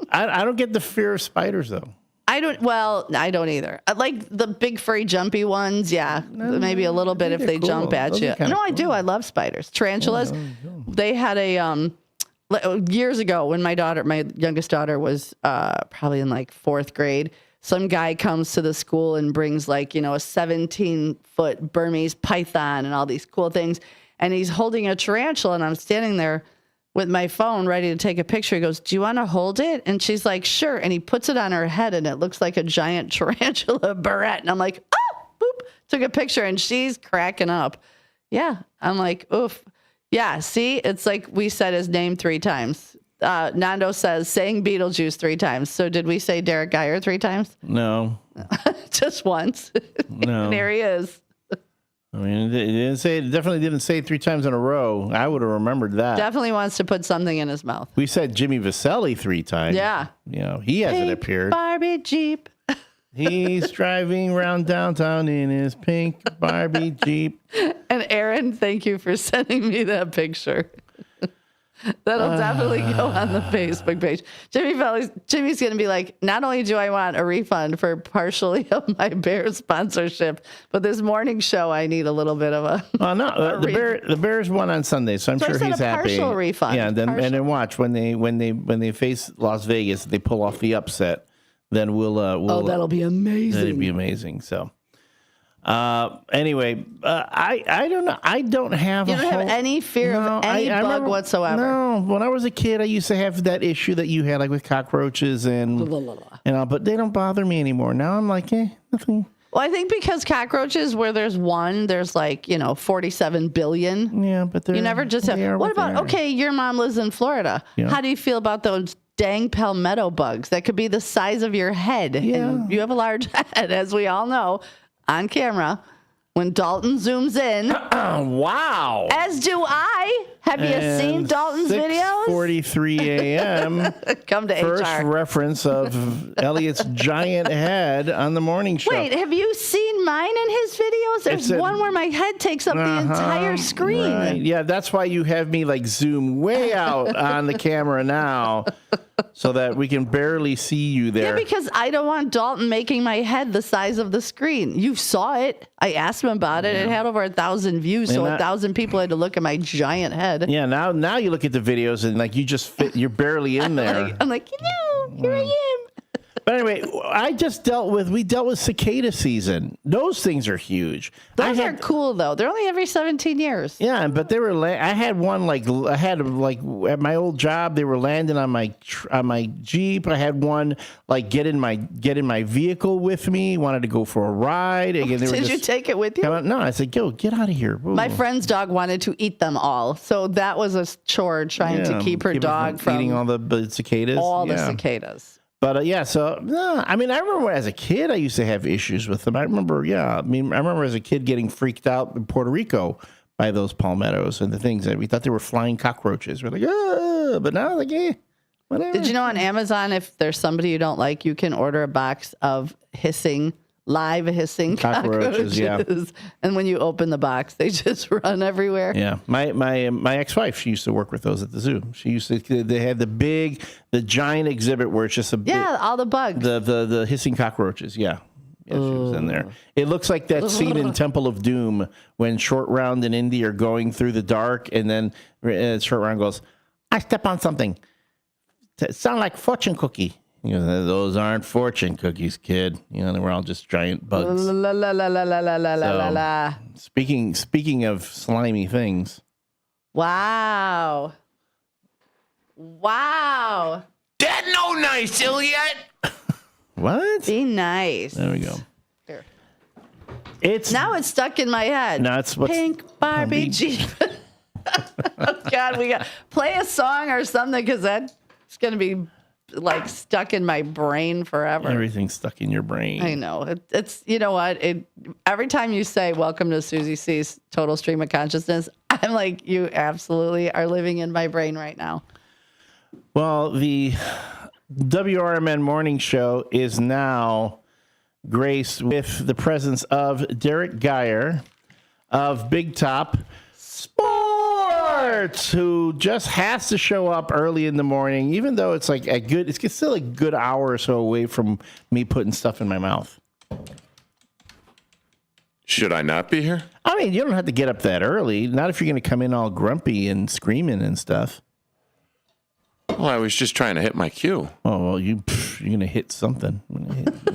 I don't get the fear of spiders, though. I don't either. I like the big furry jumpy ones. Yeah, maybe a little bit if they jump at you. No, I do. I love spiders. Tarantulas. They had a years ago when my youngest daughter was probably in like 4th grade. Some guy comes to the school and brings a 17-foot Burmese python and all these cool things. And he's holding a tarantula, and I'm standing there with my phone ready to take a picture. He goes, "Do you want to hold it?" And she's like, "Sure." And he puts it on her head, and it looks like a giant tarantula barrette. And I'm like, "Oh!" Boop. Took a picture, and she's cracking up. Yeah. I'm like, oof. Yeah, see? It's like we said his name 3 times. Nando says saying Beetlejuice 3 times. So did we say Derek Geyer 3 times? No. Just once. No. And there he is. I mean, it definitely didn't say it 3 times in a row. I would have remembered that. Definitely wants to put something in his mouth. We said Jimmy Vaselli 3 times. Yeah. He hasn't appeared. Barbie Jeep. He's driving around downtown in his pink Barbie Jeep. And Aaron, thank you for sending me that picture. That'll definitely go on the Facebook page. Jimmy's going to be like, not only do I want a refund for partially of my Bears sponsorship, but this morning show, I need a little bit of a. Oh no, the Bears won on Sunday, so I'm sure he's happy. Partial refund. Yeah, and then watch when they face Las Vegas, they pull off the upset. Then we'll that'll be amazing. That'll be amazing. So. Anyway, I don't know. I don't have. You don't have any fear of any bug whatsoever. No, when I was a kid, I used to have that issue that you had, like with cockroaches and all, but they don't bother me anymore. Now I'm like, nothing. Well, I think because cockroaches, where there's one, there's 47 billion. Yeah, but you never just have. What about your mom lives in Florida? Yeah. How do you feel about those dang palmetto bugs that could be the size of your head? Yeah, and you have a large head, as we all know. On camera, when Dalton zooms in. Wow. As do I. Have you seen Dalton's videos? 6:43 a.m. Come to First HR. reference of Elliot's giant head on the morning show. Wait, have you seen mine in his videos? There's one where my head takes up the entire screen. Right. Yeah, that's why you have me zoom way out on the camera now. so that we can barely see you there. Yeah, because I don't want Dalton making my head the size of the screen. You saw it. I asked him about it. It had over 1,000 views, so 1,000 people had to look at my giant head. Yeah, now you look at the videos and like you just fit. You're barely in there. I'm like, here I am. But anyway, we dealt with cicada season. Those things are huge. Those are cool though. They're only every 17 years. Yeah, but they were. I had one like at my old job. They were landing on my Jeep. I had one like get in my vehicle with me. Wanted to go for a ride. Again, Did you take it with you? No, I said, "Go, get out of here." Ooh. My friend's dog wanted to eat them all, so that was a chore trying to keep her dog from eating all the cicadas. The cicadas. But I remember as a kid, I used to have issues with them. I remember as a kid getting freaked out in Puerto Rico by those palmettos and the things that we thought they were flying cockroaches. We're like, but now like, whatever. Did you know on Amazon, if there's somebody you don't like, you can order a box of live hissing cockroaches. Yeah. And when you open the box, they just run everywhere. Yeah. My ex-wife, she used to work with those at the zoo. They had the giant exhibit where it's just all the bugs. The hissing cockroaches. Yeah. Yeah, she was in there. It looks like that scene in Temple of Doom when Short Round and Indy are going through the dark, and then Short Round goes, "I step on something. It sounds like fortune cookie." You know, those aren't fortune cookies, kid. You know, they were all just giant bugs. Speaking of slimy things. Wow. That no nice, Elliot. What? Be nice. There we go. Here. It's stuck in my head. No, it's Pink Barbie Jeep. Oh God, we got play a song or something because that's gonna be like stuck in my brain forever. Everything's stuck in your brain. I know. It's you know what? Every time you say welcome to Susie C's Total Stream of Consciousness, I'm like, you absolutely are living in my brain right now. Well, the WRMN morning show is now graced with the presence of Derek Geyer of Big Top Sports, who just has to show up early in the morning, even though it's like it's still a good hour or so away from me putting stuff in my mouth. Should I not be here? I mean, you don't have to get up that early. Not if you're going to come in all grumpy and screaming and stuff. Well, I was just trying to hit my cue. Oh, well, you're going to hit something. I'm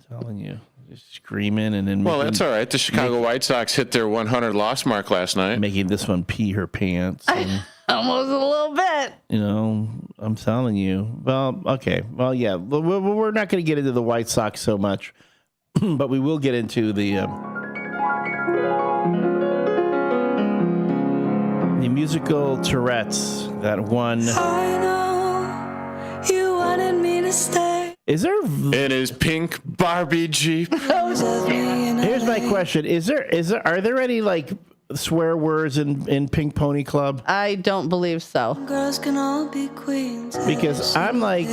telling you. Just screaming and then that's all right. The Chicago White Sox hit their 100 loss mark last night. Making this one pee her pants. And, almost a little bit. You know, I'm telling you. Well, okay. Well, yeah. We're not going to get into the White Sox so much, but we will get into the musical Tourette's that one. I know you wanted me to stay. Is there in his pink Barbie Jeep? Here's my question: are there any like swear words in Pink Pony Club? I don't believe so. Girls can all be queens. Because I'm like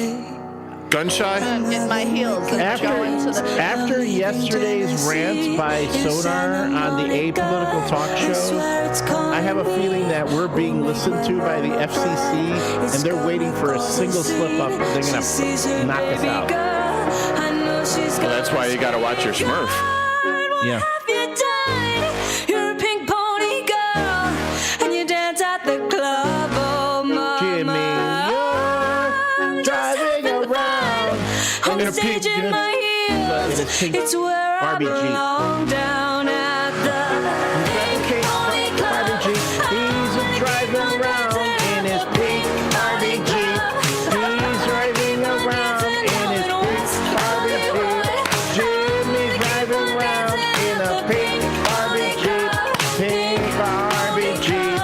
gun shy. Get my heels after yesterday's rant by Sonar on the Apolitical Talk Show, I have a feeling that we're being listened to by the FCC, and they're waiting for a single slip up. They're going to knock us out. Well, that's why you got to watch your Smurf. Yeah. You're a pink pony girl, and you dance at the club. Oh, mama. Jimmy, you're driving around on the stage in my heels. It's where Barbie I belong down at the pink pony club. Barbie Jeep. He's driving around in his pink Barbie Jeep. He's driving around in his pink Barbie Jeep. Jimmy's driving around in a pink Barbie Jeep. Pink Barbie Jeep.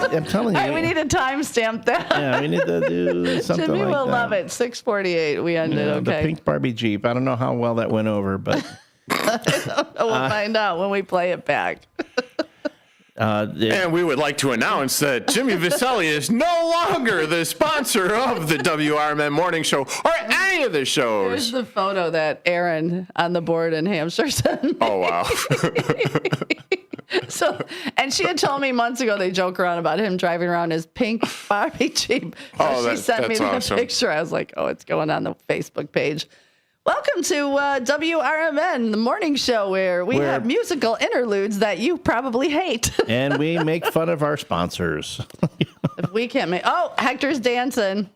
Okay, I'm telling you. All right, we need to timestamp that. Yeah, we need to do something Jimmy like that. will love it. 6:48. We ended. Yeah, Okay. The pink Barbie Jeep. I don't know how well that went over, but we'll find out when we play it back. And we would like to announce that Jimmy Viselli is no longer the sponsor of the WRMN Morning Show or any of the shows. Here's the photo that Aaron on the board in Hampshire sent me. Oh, wow. So, and she had told me months ago they joke around about him driving around his pink Barbie Jeep. So she sent me the awesome. picture. I was like, oh, it's going on the Facebook page. Welcome to WRMN, the morning show where we have musical interludes that you probably hate. And we make fun of our sponsors. If we can't make... Oh, Hector's dancing.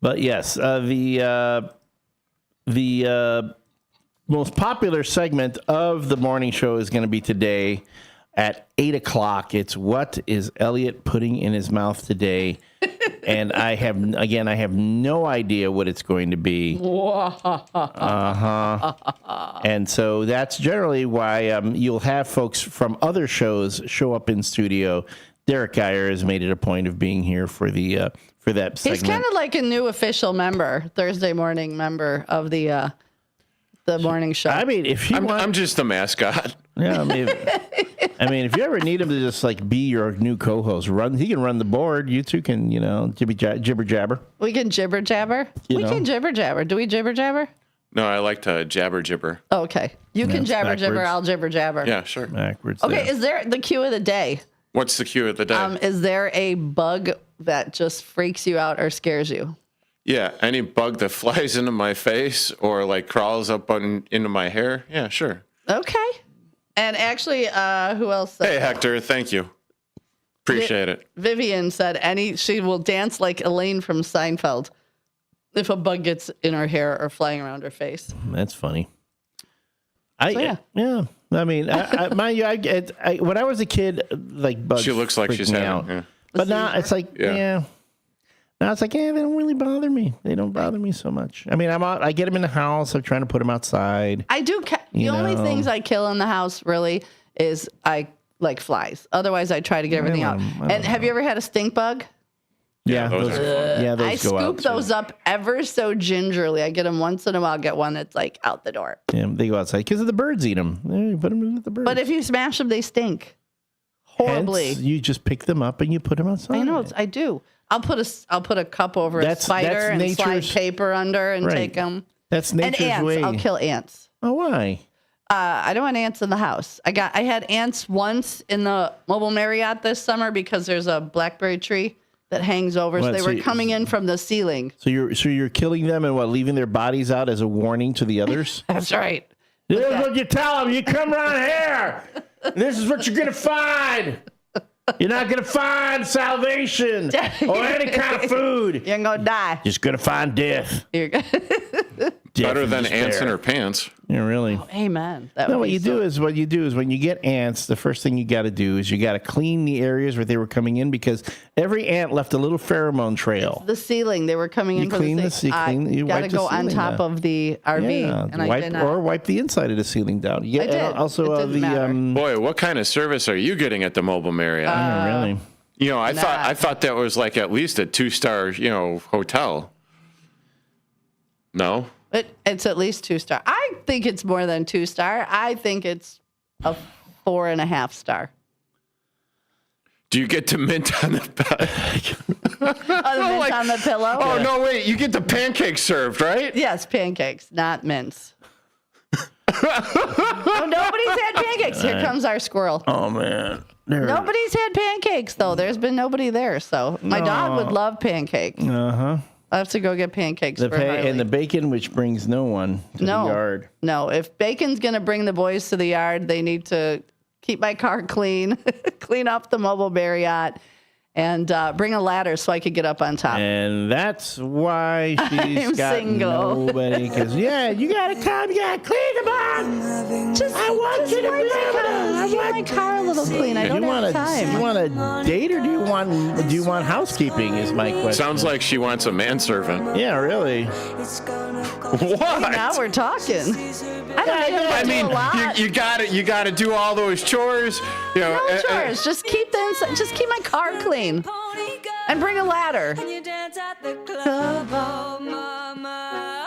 But yes, the most popular segment of the morning show is going to be today at 8 o'clock. It's what is Elliot putting in his mouth today? And I have no idea what it's going to be. And so that's generally why you'll have folks from other shows show up in studio. Derek Geyer has made it a point of being here for the for that segment. He's kind of like a new official member, Thursday morning member of the morning show. I mean, if I'm just the mascot. Yeah, I mean, if you ever need him to just like be your new co-host, he can run the board. You two can, jibber jabber. We can jibber jabber. Can jibber jabber. Do we jibber jabber? No, I like to jabber jibber. Okay, you can jabber jibber. I'll jibber jabber. Yeah, sure. Backwards. Okay, is there the cue of the day? What's the cue of the day? Is there a bug that just freaks you out or scares you? Yeah, any bug that flies into my face or like crawls up into my hair. Yeah, sure. Okay. And actually, who else said Hey, Hector, thank you. Appreciate it. Vivian said she will dance like Elaine from Seinfeld if a bug gets in her hair or flying around her face. That's funny. Yeah. I mean, when I was a kid, like bugs. She looks like she's me having. out. Yeah. But now it's like, Now it's like, they don't really bother me. They don't bother me so much. I mean, I get them in the house. I'm trying to put them outside. I do. The only things I kill in the house really is I like flies. Otherwise, I try to get everything out. And have you ever had a stink bug? Yeah, those I go out. scoop those up ever so gingerly. I get them once in a while. Get one that's like out the door. Yeah, they go outside because the birds eat them. You put them with the birds. But if you smash them, they stink horribly. Hence, you just pick them up and you put them outside. I know. I do. I'll put a cup over a spider and slide paper under and take them. That's nature's and ants. way. I'll kill ants. Oh, why? I don't want ants in the house. I had ants once in the Mobile Marriott this summer because there's a blackberry tree that hangs over. So they were coming in from the ceiling. So you're killing them and leaving their bodies out as a warning to the others? That's right. This is what you tell them. You come around here. This is what you're going to find. You're not going to find salvation or any kind of food. You're going to die. Just going to find death. Better than ants in her pants. Yeah, really. Oh, amen. What you do is when you get ants, the first thing you got to do is you got to clean the areas where they were coming in because every ant left a little pheromone trail. The ceiling, they were coming in from the ceiling. You got to go on top of the RV, and I did not. Or wipe the inside of the ceiling down. Yeah, I did. Also, boy, what kind of service are you getting at the Mobile Marriott? Really? I thought that was like at least a 2-star, hotel. No. It's at least 2-star. I think it's more than 2-star. I think it's a 4.5-star. Do you get to mint on the mint on the pillow? Oh, no, wait. You get the pancakes served, right? Yes, pancakes, not mints. Oh, nobody's had pancakes. Here comes our squirrel. Oh, man. Nobody's had pancakes, though. There's been nobody there. So my dog would love pancakes. Uh-huh. I have to go get pancakes for Harley. And the bacon, which brings no one to the yard. No, if bacon's going to bring the boys to the yard, they need to keep my car clean, clean up the Mobile Marriott, and bring a ladder so I could get up on top. And that's why she's got single. Nobody. Because, you got to come, you got to clean the barn. I want you to be able to. Keep my car a little clean. I don't have time. You want a date or do you want housekeeping is my question. Sounds like she wants a manservant. Yeah, really. What? Now we're talking. I mean, you got to do all those chores. No chores. Just keep my car clean. And bring a ladder.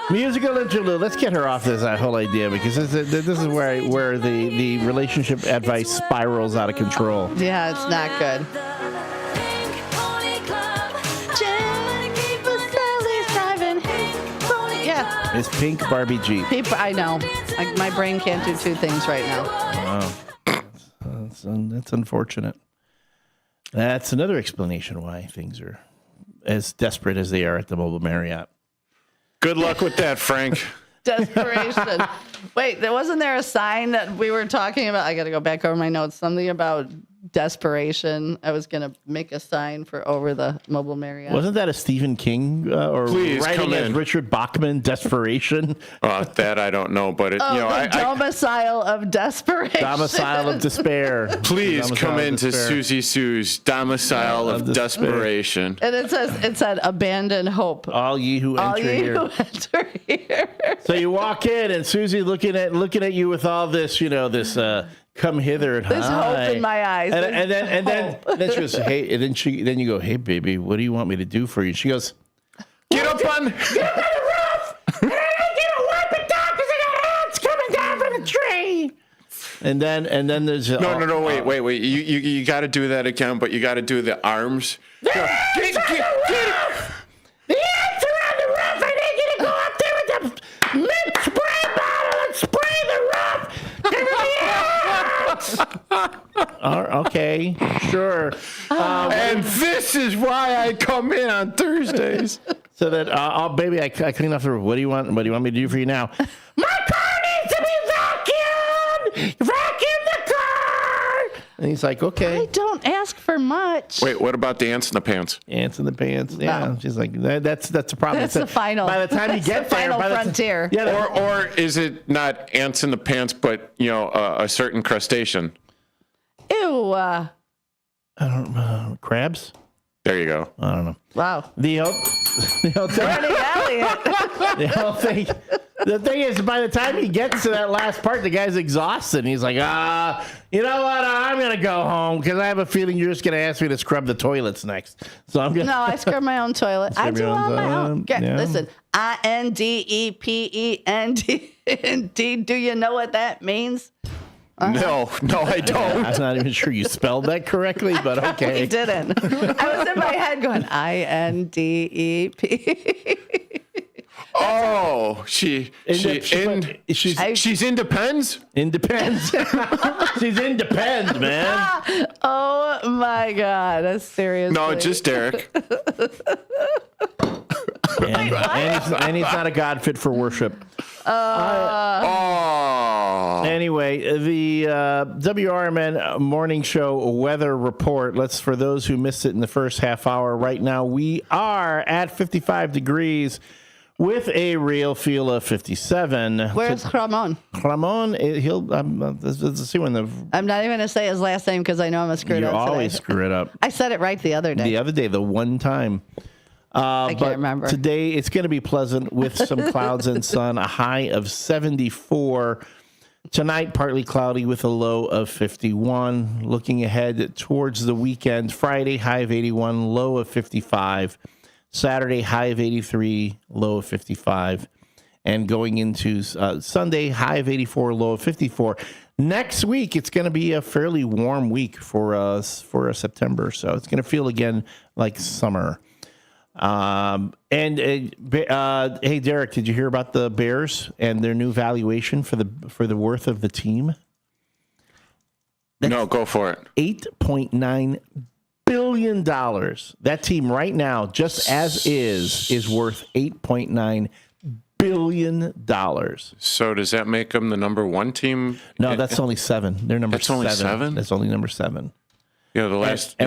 Musical interlude. Let's get her off this whole idea because this is where the relationship advice spirals out of control. Yeah, it's not good. Yeah. It's Pink Barbie Jeep. I know. My brain can't do two things right now. Wow. That's unfortunate. That's another explanation why things are as desperate as they are at the Mobile Marriott. Good luck with that, Frank. Desperation. Wait, wasn't there a sign that we were talking about? I got to go back over my notes. Something about desperation. I was going to make a sign for over the Mobile Marriott. Wasn't that a Stephen King or Please, writing come as in. Richard Bachman, Desperation? That I don't know, but Domicile of desperation. Domicile of Despair. Please Domicile come of into Despair. Susie Sue's Domicile of Desperation. And it said abandon hope. All ye who enter here. So you walk in and Susie looking at you with all this, this come hither and There's hi. hope in my eyes. And then she goes, hey, and then you go, hey baby, what do you want me to do for you? She goes, get up on the roof! And I get a wipe it down because I got ants coming down from the tree! and then there's No, wait. You got to do that again, but you got to do the arms. The ants are on the roof! I need you to go up there with the mint spray bottle and spray the roof! Okay, sure. And this is why I come in on Thursdays. So that, baby, I clean off the roof. What do you want? What do you want me to do for you now? My car needs to be vacuumed! Vacuum the car! And he's like, okay. I don't ask for much. Wait, what about the ants in the pants? Ants in the pants. Yeah, No. she's like, that's the problem. That's the final. By the time you that's get the there, final frontier. Or is it not ants in the pants, but a certain crustacean? Ew. I don't know. Crabs? There you go. I don't know. Wow. The whole thing. The thing is, by the time he gets to that last part, the guy's exhausted. And he's like, you know what? I'm going to go home because I have a feeling you're just going to ask me to scrub the toilets next. So I'm going to. No, I scrub my own toilet. I Scrub do your own on my own. toilet, Okay, yeah. listen. INDEPEND. Do you know what that means? No, I don't. I'm not even sure you spelled that correctly, but okay. I didn't. I was in my head going INDEP. Oh, she's independent. Independent. She's independent, man. Oh my God! Seriously. No, just Derek. And he's not a god fit for worship. Anyway, the WRMN morning show weather report. For those who missed it in the first half hour, right now we are at 55 degrees with a real feel of 57. Where's Ramon? Ramon, let's see when the. I'm not even going to say his last name because I know I'm going to screw it You up. always today. screw it up. I said it right the other day. The one time. I can't remember. Today it's going to be pleasant with some clouds and sun, a high of 74. Tonight, partly cloudy with a low of 51. Looking ahead towards the weekend, Friday, high of 81, low of 55. Saturday, high of 83, low of 55. And going into Sunday, high of 84, low of 54. Next week, it's going to be a fairly warm week for September. So it's going to feel again like summer. Hey Derek, did you hear about the Bears and their new valuation for the worth of the team? No, go for it. $8.9 billion. That team right now, just as is worth $8.9 billion. So does that make them the number one team? No, that's only 7. They're number 7. That's only 7? That's only number 7. Yeah, the last.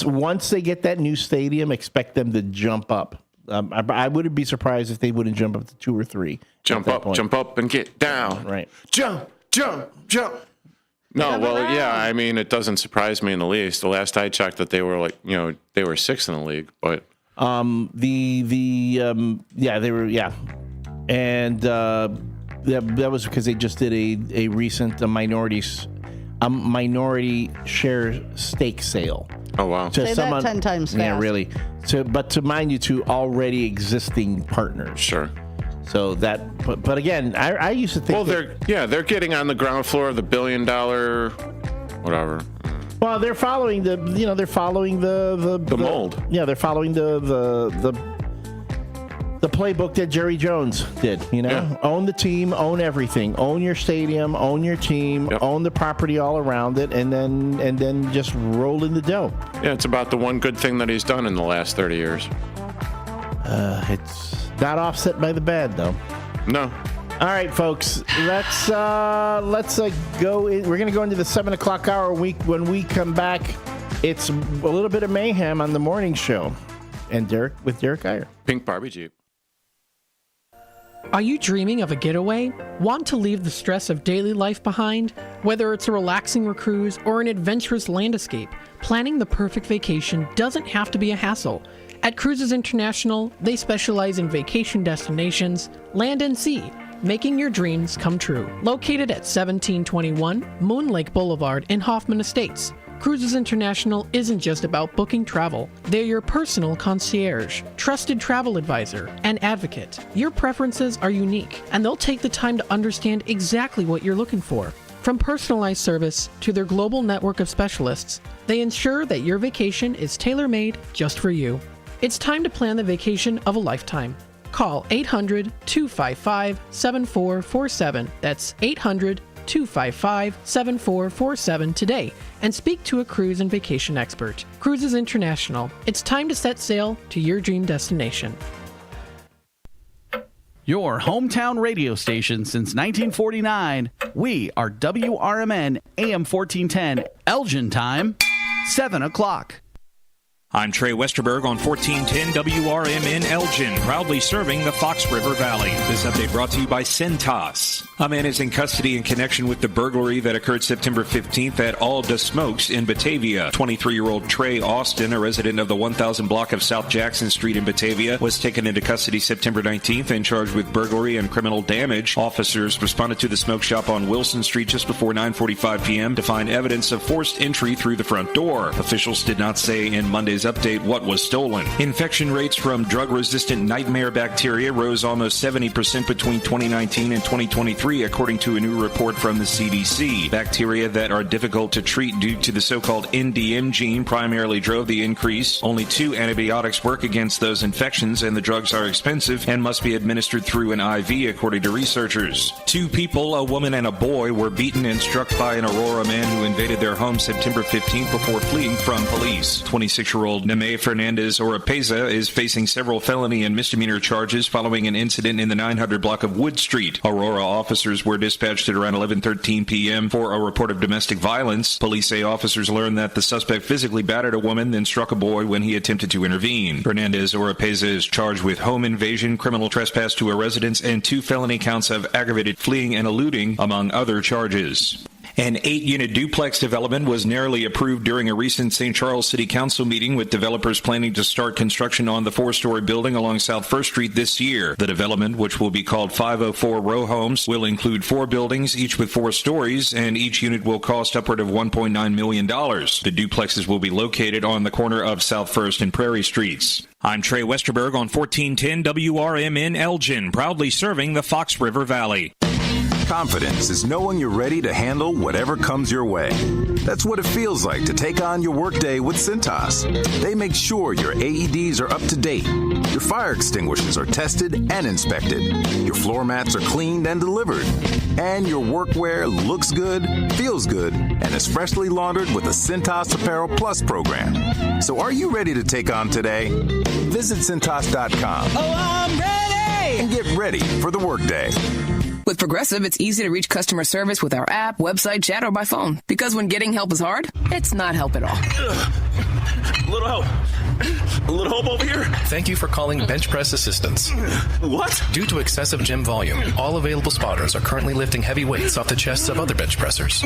Once they get that new stadium, expect them to jump up. I wouldn't be surprised if they wouldn't jump up to 2 or 3. Jump up, and get down. Right. Jump. No, well, yeah. I mean, it doesn't surprise me in the least. The last I checked, that they were they were 6th in the league, but they were, and that was because they just did a recent minority share stake sale. Oh wow! Say that 10 times fast. Yeah, really. But to mind you, to already existing partners. Sure. So that, but again, I used to think. Well, they're getting on the ground floor of the $1 billion, whatever. Well, they're following the mold. Yeah, they're following the playbook that Jerry Jones did. Own the team, own everything, own your stadium, own your team, own the property all around it, and then just roll in the dough. Yeah, it's about the one good thing that he's done in the last 30 years. It's not offset by the bad, though. No. All right, folks. Let's go. We're going to go into the 7 o'clock hour week. When we come back, it's a little bit of mayhem on the morning show, and Derek Geyer. Pink Barbie Jeep. Are you dreaming of a getaway? Want to leave the stress of daily life behind? Whether it's a relaxing cruise or an adventurous land escape, planning the perfect vacation doesn't have to be a hassle. At Cruises International, they specialize in vacation destinations, land and sea, making your dreams come true. Located at 1721 Moon Lake Boulevard in Hoffman Estates, Cruises International isn't just about booking travel. They're your personal concierge, trusted travel advisor, and advocate. Your preferences are unique, and they'll take the time to understand exactly what you're looking for. From personalized service to their global network of specialists, they ensure that your vacation is tailor-made just for you. It's time to plan the vacation of a lifetime. Call 800-255-7447. That's 800-255-7447 today and speak to a cruise and vacation expert. Cruises International. It's time to set sail to your dream destination. Your hometown radio station since 1949. We are WRMN AM 1410, Elgin time, 7 o'clock. I'm Trey Westerberg on 1410 WRMN Elgin, proudly serving the Fox River Valley. This update brought to you by Centos. A man is in custody in connection with the burglary that occurred September 15th at All the Smokes in Batavia. 23-year-old Trey Austin, a resident of the 1000 block of South Jackson Street in Batavia, was taken into custody September 19th and charged with burglary and criminal damage. Officers responded to the smoke shop on Wilson Street just before 9:45 p.m. to find evidence of forced entry through the front door. Officials did not say in Monday's update what was stolen. Infection rates from drug-resistant nightmare bacteria rose almost 70% between 2019 and 2023, according to a new report from the CDC. Bacteria that are difficult to treat due to the so-called NDM gene primarily drove the increase. Only 2 antibiotics work against those infections, and the drugs are expensive and must be administered through an IV, according to researchers. 2 people, a woman and a boy, were beaten and struck by an Aurora man who invaded their home September 15th before fleeing from police. 26-year-old Neme Fernandez Oropeza is facing several felony and misdemeanor charges following an incident in the 900 block of Wood Street. Aurora officers were dispatched at around 11:13 p.m. for a report of domestic violence. Police say officers learned that the suspect physically battered a woman, then struck a boy when he attempted to intervene. Fernandez Oropeza is charged with home invasion, criminal trespass to a residence, and 2 felony counts of aggravated fleeing and eluding, among other charges. An 8-unit duplex development was narrowly approved during a recent St. Charles City Council meeting, with developers planning to start construction on the 4-story building along South First Street this year. The development, which will be called 504 Row Homes, will include 4 buildings, each with 4 stories, and each unit will cost upward of $1.9 million. The duplexes will be located on the corner of South First and Prairie Streets. I'm Trey Westerberg on 1410 WRMN Elgin, proudly serving the Fox River Valley. Confidence is knowing you're ready to handle whatever comes your way. That's what it feels like to take on your workday with Centos. They make sure your AEDs are up to date, your fire extinguishers are tested and inspected, your floor mats are cleaned and delivered, and your workwear looks good, feels good, and is freshly laundered with the Centos Apparel Plus program. So are you ready to take on today? Visit Centos.com. Oh, I'm ready! And get ready for the workday. With Progressive, it's easy to reach customer service with our app, website, chat, or by phone. Because when getting help is hard, it's not help at all. A little help. A little help over here. Thank you for calling Bench Press Assistance. What? Due to excessive gym volume, all available spotters are currently lifting heavy weights off the chests of other bench pressers.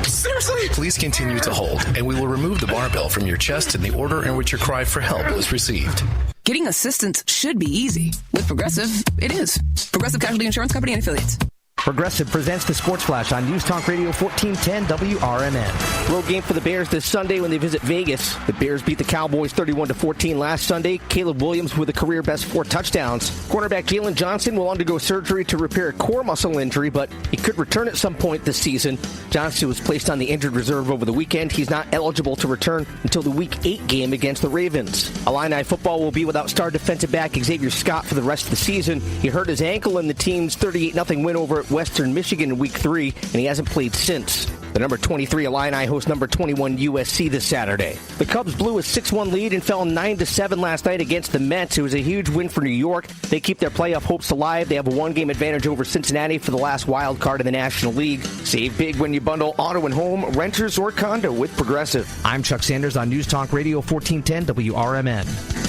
Seriously? Please continue to hold, and we will remove the barbell from your chest in the order in which your cry for help was received. Getting assistance should be easy. With Progressive, it is. Progressive Casualty Insurance Company and Affiliates. Progressive presents the Sports Flash on News Talk Radio 1410 WRMN. Road game for the Bears this Sunday when they visit Vegas. The Bears beat the Cowboys 31-14 last Sunday. Caleb Williams with a career-best 4 touchdowns. Cornerback Jalen Johnson will undergo surgery to repair a core muscle injury, but he could return at some point this season. Johnson was placed on the injured reserve over the weekend. He's not eligible to return until the Week 8 game against the Ravens. Illini football will be without star defensive back Xavier Scott for the rest of the season. He hurt his ankle in the team's 38-0 win over Western Michigan in Week 3, and he hasn't played since. The number 23 Illini host number 21 USC this Saturday. The Cubs blew a 6-1 lead and fell 9-7 last night against the Mets. It was a huge win for New York. They keep their playoff hopes alive. They have a 1-game advantage over Cincinnati for the last wild card in the National League. Save big when you bundle auto and home, renters, or condo with Progressive. I'm Chuck Sanders on News Talk Radio 1410 WRMN.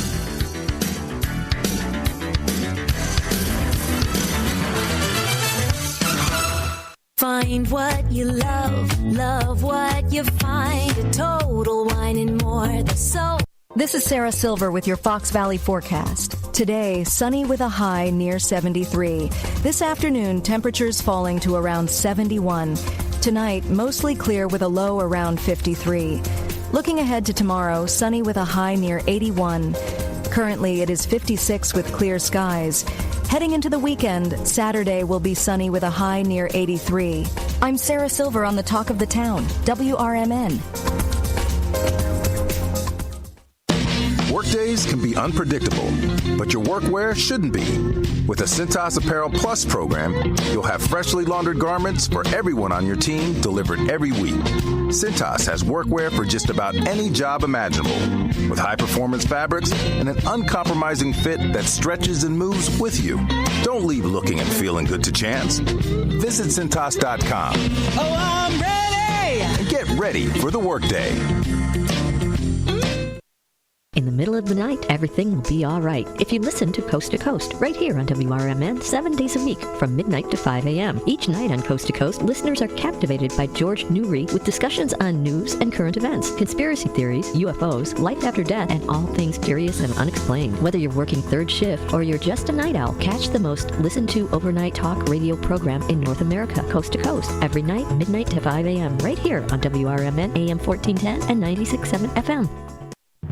Find what you love what you find. A Total Wine and More, the soul. This is Sarah Silver with your Fox Valley forecast. Today, sunny with a high near 73. This afternoon, temperatures falling to around 71. Tonight, mostly clear with a low around 53. Looking ahead to tomorrow, sunny with a high near 81. Currently, it is 56 with clear skies. Heading into the weekend, Saturday will be sunny with a high near 83. I'm Sarah Silver on the Talk of the Town, WRMN. Workdays can be unpredictable, but your workwear shouldn't be. With the Cintas Apparel Plus program, you'll have freshly laundered garments for everyone on your team delivered every week. Cintas has workwear for just about any job imaginable, with high-performance fabrics and an uncompromising fit that stretches and moves with you. Don't leave looking and feeling good to chance. Visit Cintas.com. Oh, I'm ready! And get ready for the workday. In the middle of the night, everything will be all right if you listen to Coast to Coast right here on WRMN 7 days a week from midnight to 5 a.m. Each night on Coast to Coast, listeners are captivated by George Newry with discussions on news and current events, conspiracy theories, UFOs, life after death, and all things curious and unexplained. Whether you're working third shift or you're just a night owl, catch the most listened to overnight talk radio program in North America, Coast to Coast, every night, midnight to 5 a.m. right here on WRMN AM 1410 and 96.7 FM.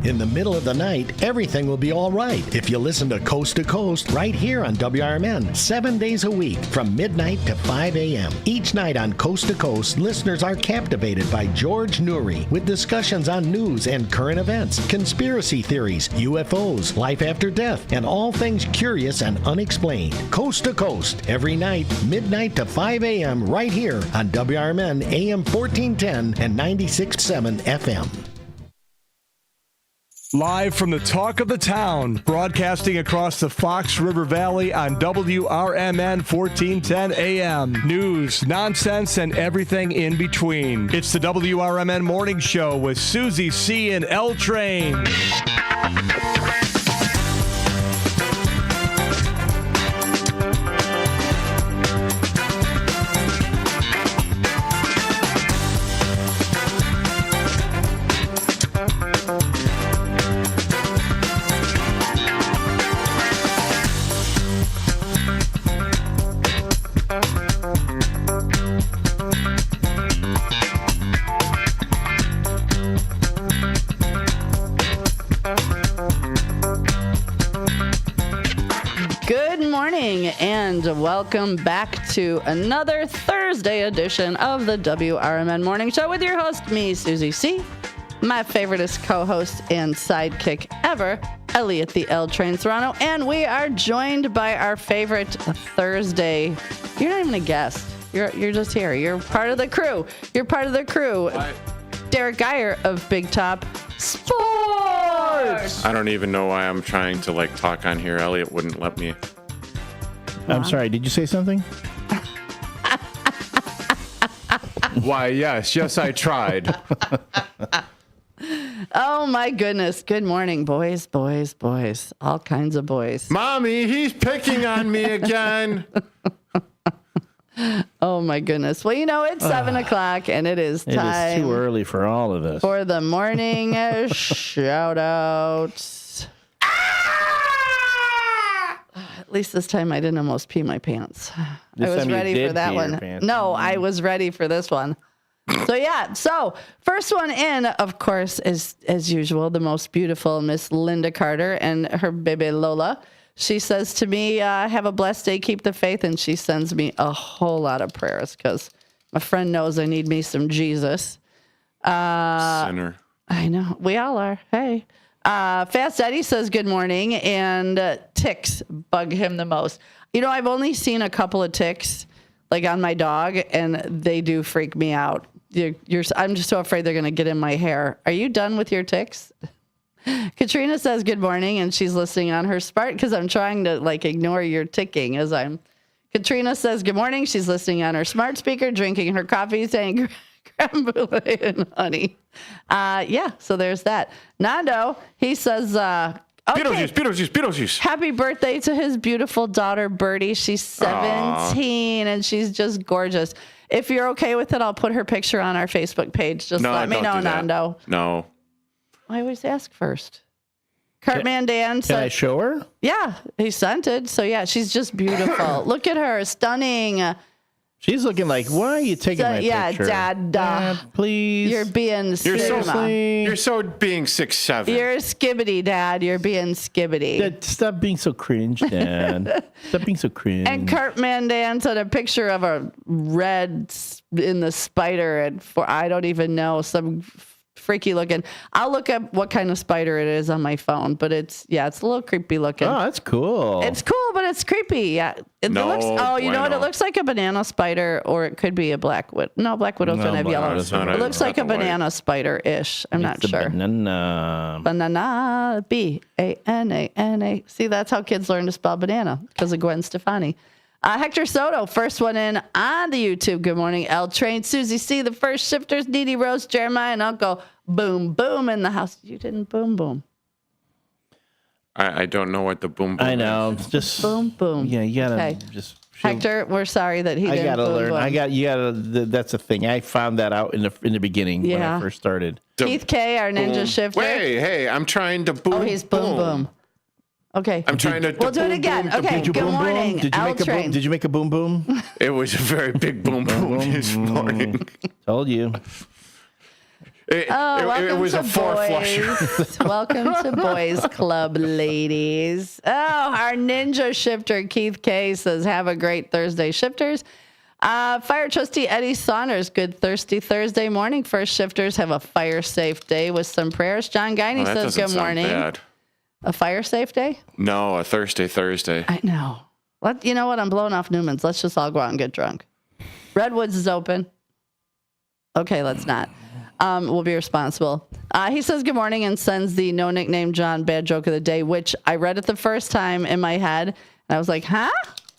In the middle of the night, everything will be all right if you listen to Coast right here on WRMN 7 days a week from midnight to 5 a.m. Each night on Coast to Coast, listeners are captivated by George Newry with discussions on news and current events, conspiracy theories, UFOs, life after death, and all things curious and unexplained. Coast to Coast every night, midnight to 5 a.m. right here on WRMN AM 1410 and 96.7 FM. Live from the Talk of the Town, broadcasting across the Fox River Valley on WRMN 1410 AM. News, nonsense, and everything in between. It's the WRMN Morning Show with Susie C. and L Train. And welcome back to another Thursday edition of the WRMN Morning Show with your host, me, Susie C., my favoriteest co-host and sidekick ever, Elliot the L Train Serrano, and we are joined by our favorite Thursday. You're not even a guest. You're just here. You're part of the crew. You're part of the crew. What? Derek Geyer of Big Top Sports. I don't even know why I'm trying to talk on here. Elliot wouldn't let me. I'm sorry, did you say something? Why, yes, I tried. Oh, my goodness. Good morning, boys. All kinds of boys. Mommy, he's picking on me again. Oh, my goodness. Well, it's 7 o'clock, and it is time. It is too early for all of this. For the morning shout-outs. At least this time I didn't almost pee my pants. This I was time you ready did for that pee your one. pants. No, I was ready for this one. So first one in, of course, is as usual, the most beautiful Miss Linda Carter and her baby Lola. She says to me, have a blessed day, keep the faith. And she sends me a whole lot of prayers because my friend knows I need me some Jesus. Sinner. I know. We all are. Hey. Fast Eddie says good morning, and ticks bug him the most. You know, I've only seen a couple of ticks, like on my dog, and they do freak me out. I'm just so afraid they're going to get in my hair. Are you done with your ticks? Katrina says good morning, and she's listening on her smart because I'm trying to ignore your ticking as I'm. Katrina says good morning. She's listening on her smart speaker, drinking her coffee, saying creme brulee and honey. So there's that. Nando, he says, Beetlejuice. Happy birthday to his beautiful daughter, Birdie. She's 17, and she's just gorgeous. If you're okay with it, I'll put her picture on our Facebook page. Just let me know, Nando. No. I always ask first. Cartman Dan said, Can I show her? Yeah, he sent it. So, yeah, she's just beautiful. Look at her. Stunning. She's looking like, why are you taking my picture? Dad, please. You're being You're so being 6'7". You're skibbity, Dad. You're being skibbity. Dad, stop being so cringe, Dad. Stop being so cringe. And Cartman Dan sent a picture of a red in the spider I don't even know, some freaky looking. I'll look up what kind of spider it is on my phone, but it's a little creepy looking. Oh, that's cool. It's cool, but it's creepy. Yeah. You know what? It looks like a banana spider, or it could be a black widow. No, black widows don't have yellow. It looks like a banana spider-ish. I'm not sure. Banana. B-A-N-A-N-A. See, that's how kids learn to spell banana, because of Gwen Stefani. Hector Soto, first one in on the YouTube. Good morning, L Train, Susie C, the first shifters, Dee Dee Rose, Jeremiah, and Uncle Boom Boom in the house. You didn't boom boom. I don't know what the boom boom. I know, is. just boom boom. Yeah, you gotta just. Hector, we're sorry that he didn't. I gotta boom, learn. Boom. You gotta. That's the thing. I found that out in the beginning when I first started. Keith K, our ninja shifter. Hey, I'm trying to boom. Oh, he's boom boom. Okay. I'm trying to. We'll do it again. Okay. Good morning. Did you make a boom? Did you make a boom boom? It was a very big boom boom this morning. Told you. It was a four-flusher. Welcome to Boys Club, ladies. Oh, our ninja shifter, Keith K, says, have a great Thursday, shifters. Fire trustee Eddie Saunders, good thirsty Thursday morning. First shifters, have a fire safe day with some prayers. John Guiney says, good morning. Bad. A fire safe day? No, a Thursday. I know. You know what? I'm blowing off Newman's. Let's just all go out and get drunk. Redwoods is open. Okay, let's not. We'll be responsible. He says good morning and sends the no nickname John bad joke of the day, which I read it the first time in my head. And I was like, huh?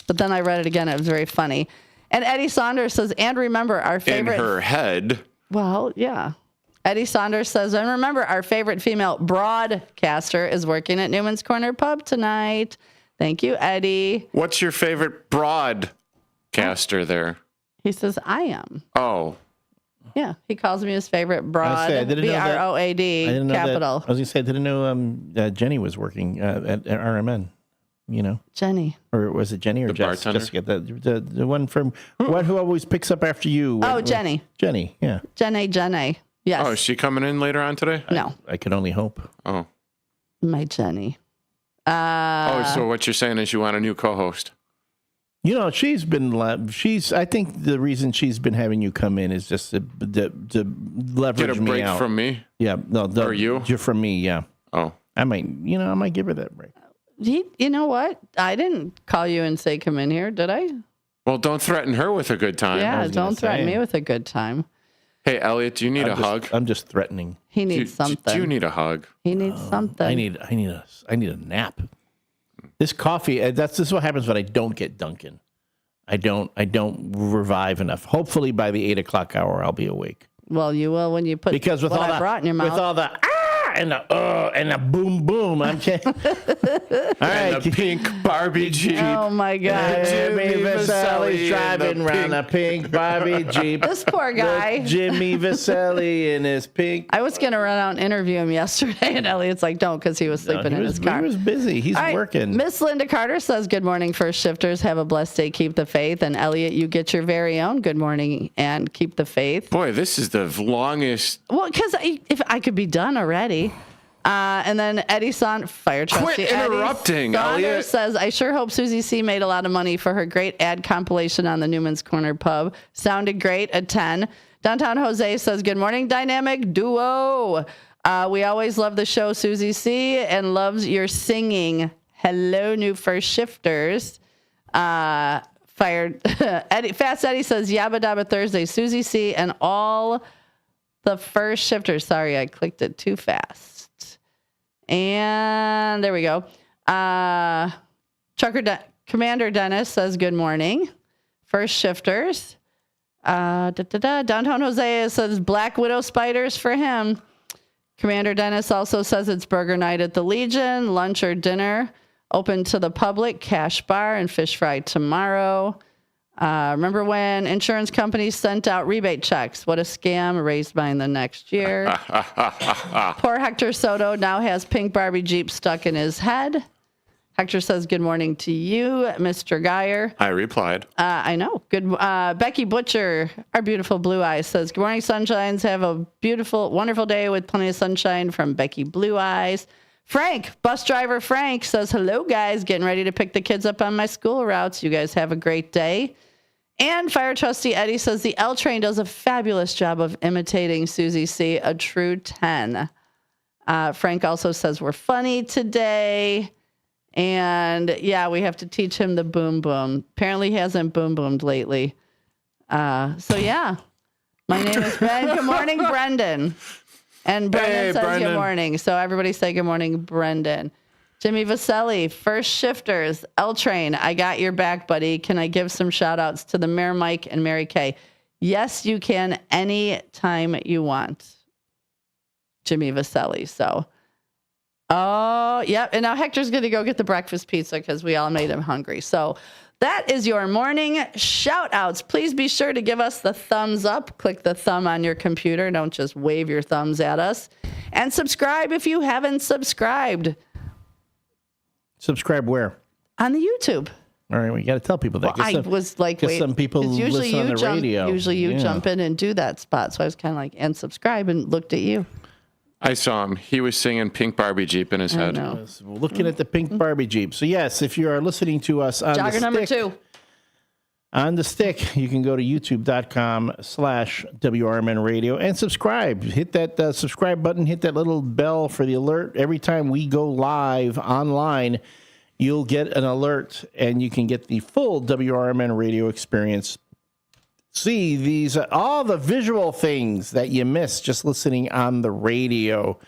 But then I read it again. It was very funny. And Eddie Saunders says, and remember our favorite. In her head. Well, yeah. Eddie Saunders says, and remember our favorite female broadcaster is working at Newman's Corner Pub tonight. Thank you, Eddie. What's your favorite broadcaster there? He says, I am. Oh. Yeah, he calls me his favorite broad, B-R-O-A-D, capital. I was going to say, I didn't know Jenny was working at RMN, you know. Jenny. Or was it Jenny or the bartender? Jessica? The one from, who always picks up after you. Jenny. Jenny, yeah. Jenny. Yes. Oh, is she coming in later on today? No. I can only hope. Oh. My Jenny. So what you're saying is you want a new co-host? You know, I think the reason she's been having you come in is just to leverage get a me break out. From me? Yeah. No, or you? You're from me, yeah. Oh. I might give her that break. You know what? I didn't call you and say come in here, did I? Well, don't threaten her with a good time. Yeah, don't threaten me with a good time. Hey, Elliot, do you need a hug? I'm just threatening. He needs something. Do you need a hug? He needs something. I need a nap. This coffee, this is what happens when I don't get Dunkin'. I don't revive enough. Hopefully by the 8 o'clock hour, I'll be awake. Well, you will when you put because with what all I brought in your mouth. With all the and a boom boom. I'm kidding. All right, and a pink Barbie Jeep. Oh my God. Jimmy Vasselli's driving around a pink Barbie Jeep. This poor guy. With Jimmy Vasselli in his pink. I was going to run out and interview him yesterday, and Elliot's like, don't, because he was sleeping in his car. He was busy. He's working. Miss Linda Carter says, good morning, first shifters. Have a blessed day. Keep the faith. And Elliot, you get your very own good morning and keep the faith. Boy, this is the longest. Well, because if I could be done already. And then Eddie Fire Trustee. Quit interrupting, Elliot. Says, I sure hope Susie C made a lot of money for her great ad compilation on the Newman's Corner pub. Sounded great at 10. Downtown Jose says, good morning, dynamic duo. We always love the show, Susie C, and loves your singing. Hello, new first shifters. Fast Eddie says, Yabba Dabba Thursday, Susie C, and all the first shifters. Sorry, I clicked it too fast. And there we go. Commander Dennis says, good morning. First shifters. Downtown Hosea says Black Widow spiders for him. Commander Dennis also says it's burger night at the Legion, lunch or dinner, open to the public, cash bar and fish fry tomorrow. Remember when insurance companies sent out rebate checks? What a scam. Raised mine the next year. Poor Hector Soto now has pink Barbie Jeep stuck in his head. Hector says, good morning to you, Mr. Geyer. I replied. I know. Good. Becky Butcher, our beautiful blue eyes, says, good morning, sunshines. Have a beautiful, wonderful day with plenty of sunshine from Becky Blue Eyes. Frank, bus driver Frank, says, hello, guys. Getting ready to pick the kids up on my school routes. You guys have a great day. And Fire Trustee Eddie says, the L Train does a fabulous job of imitating Susie C, a true 10. Frank also says, we're funny today. And yeah, we have to teach him the boom boom. Apparently he hasn't boom boomed lately. So yeah, my name is Ben. Good morning, Brendan. And Brendan says good morning. So everybody say good morning, Brendan. Jimmy Vasselli, first shifters, L Train. I got your back, buddy. Can I give some shout outs to the Mayor Mike and Mary Kay? Yes, you can anytime you want. Jimmy Vasselli. So. Oh, yep. And now Hector's going to go get the breakfast pizza because we all made him hungry. So that is your morning shout outs. Please be sure to give us the thumbs up. Click the thumb on your computer. Don't just wave your thumbs at us. And subscribe if you haven't subscribed. Subscribe where? On the YouTube. All right, we got to tell people that. Well, I was like, wait, some people listen on the radio. Usually you jump in and do that spot. So I was kind of like, and subscribe, and looked at you. I saw him. He was singing Pink Barbie Jeep in his head. Looking at the Pink Barbie Jeep. So, yes, if you are listening to us on Jogger number 2. On the stick, you can go to youtube.com/WRMN radio and subscribe. Hit that subscribe button. Hit that little bell for the alert. Every time we go live online, you'll get an alert and you can get the full WRMN radio experience. See these all the visual things that you miss just listening on the radio,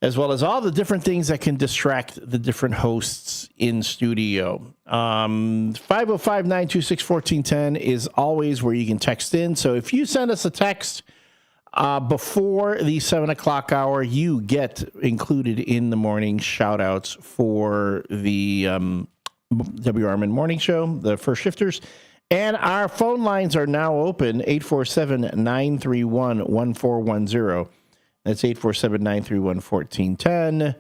as well as all the different things that can distract the different hosts in studio. 505-926-1410 is always where you can text in. So if you send us a text before the 7 o'clock hour, you get included in the morning shout outs for the WRMN morning show, the first shifters. And our phone lines are now open, 847-931-1410. That's 847-931-1410,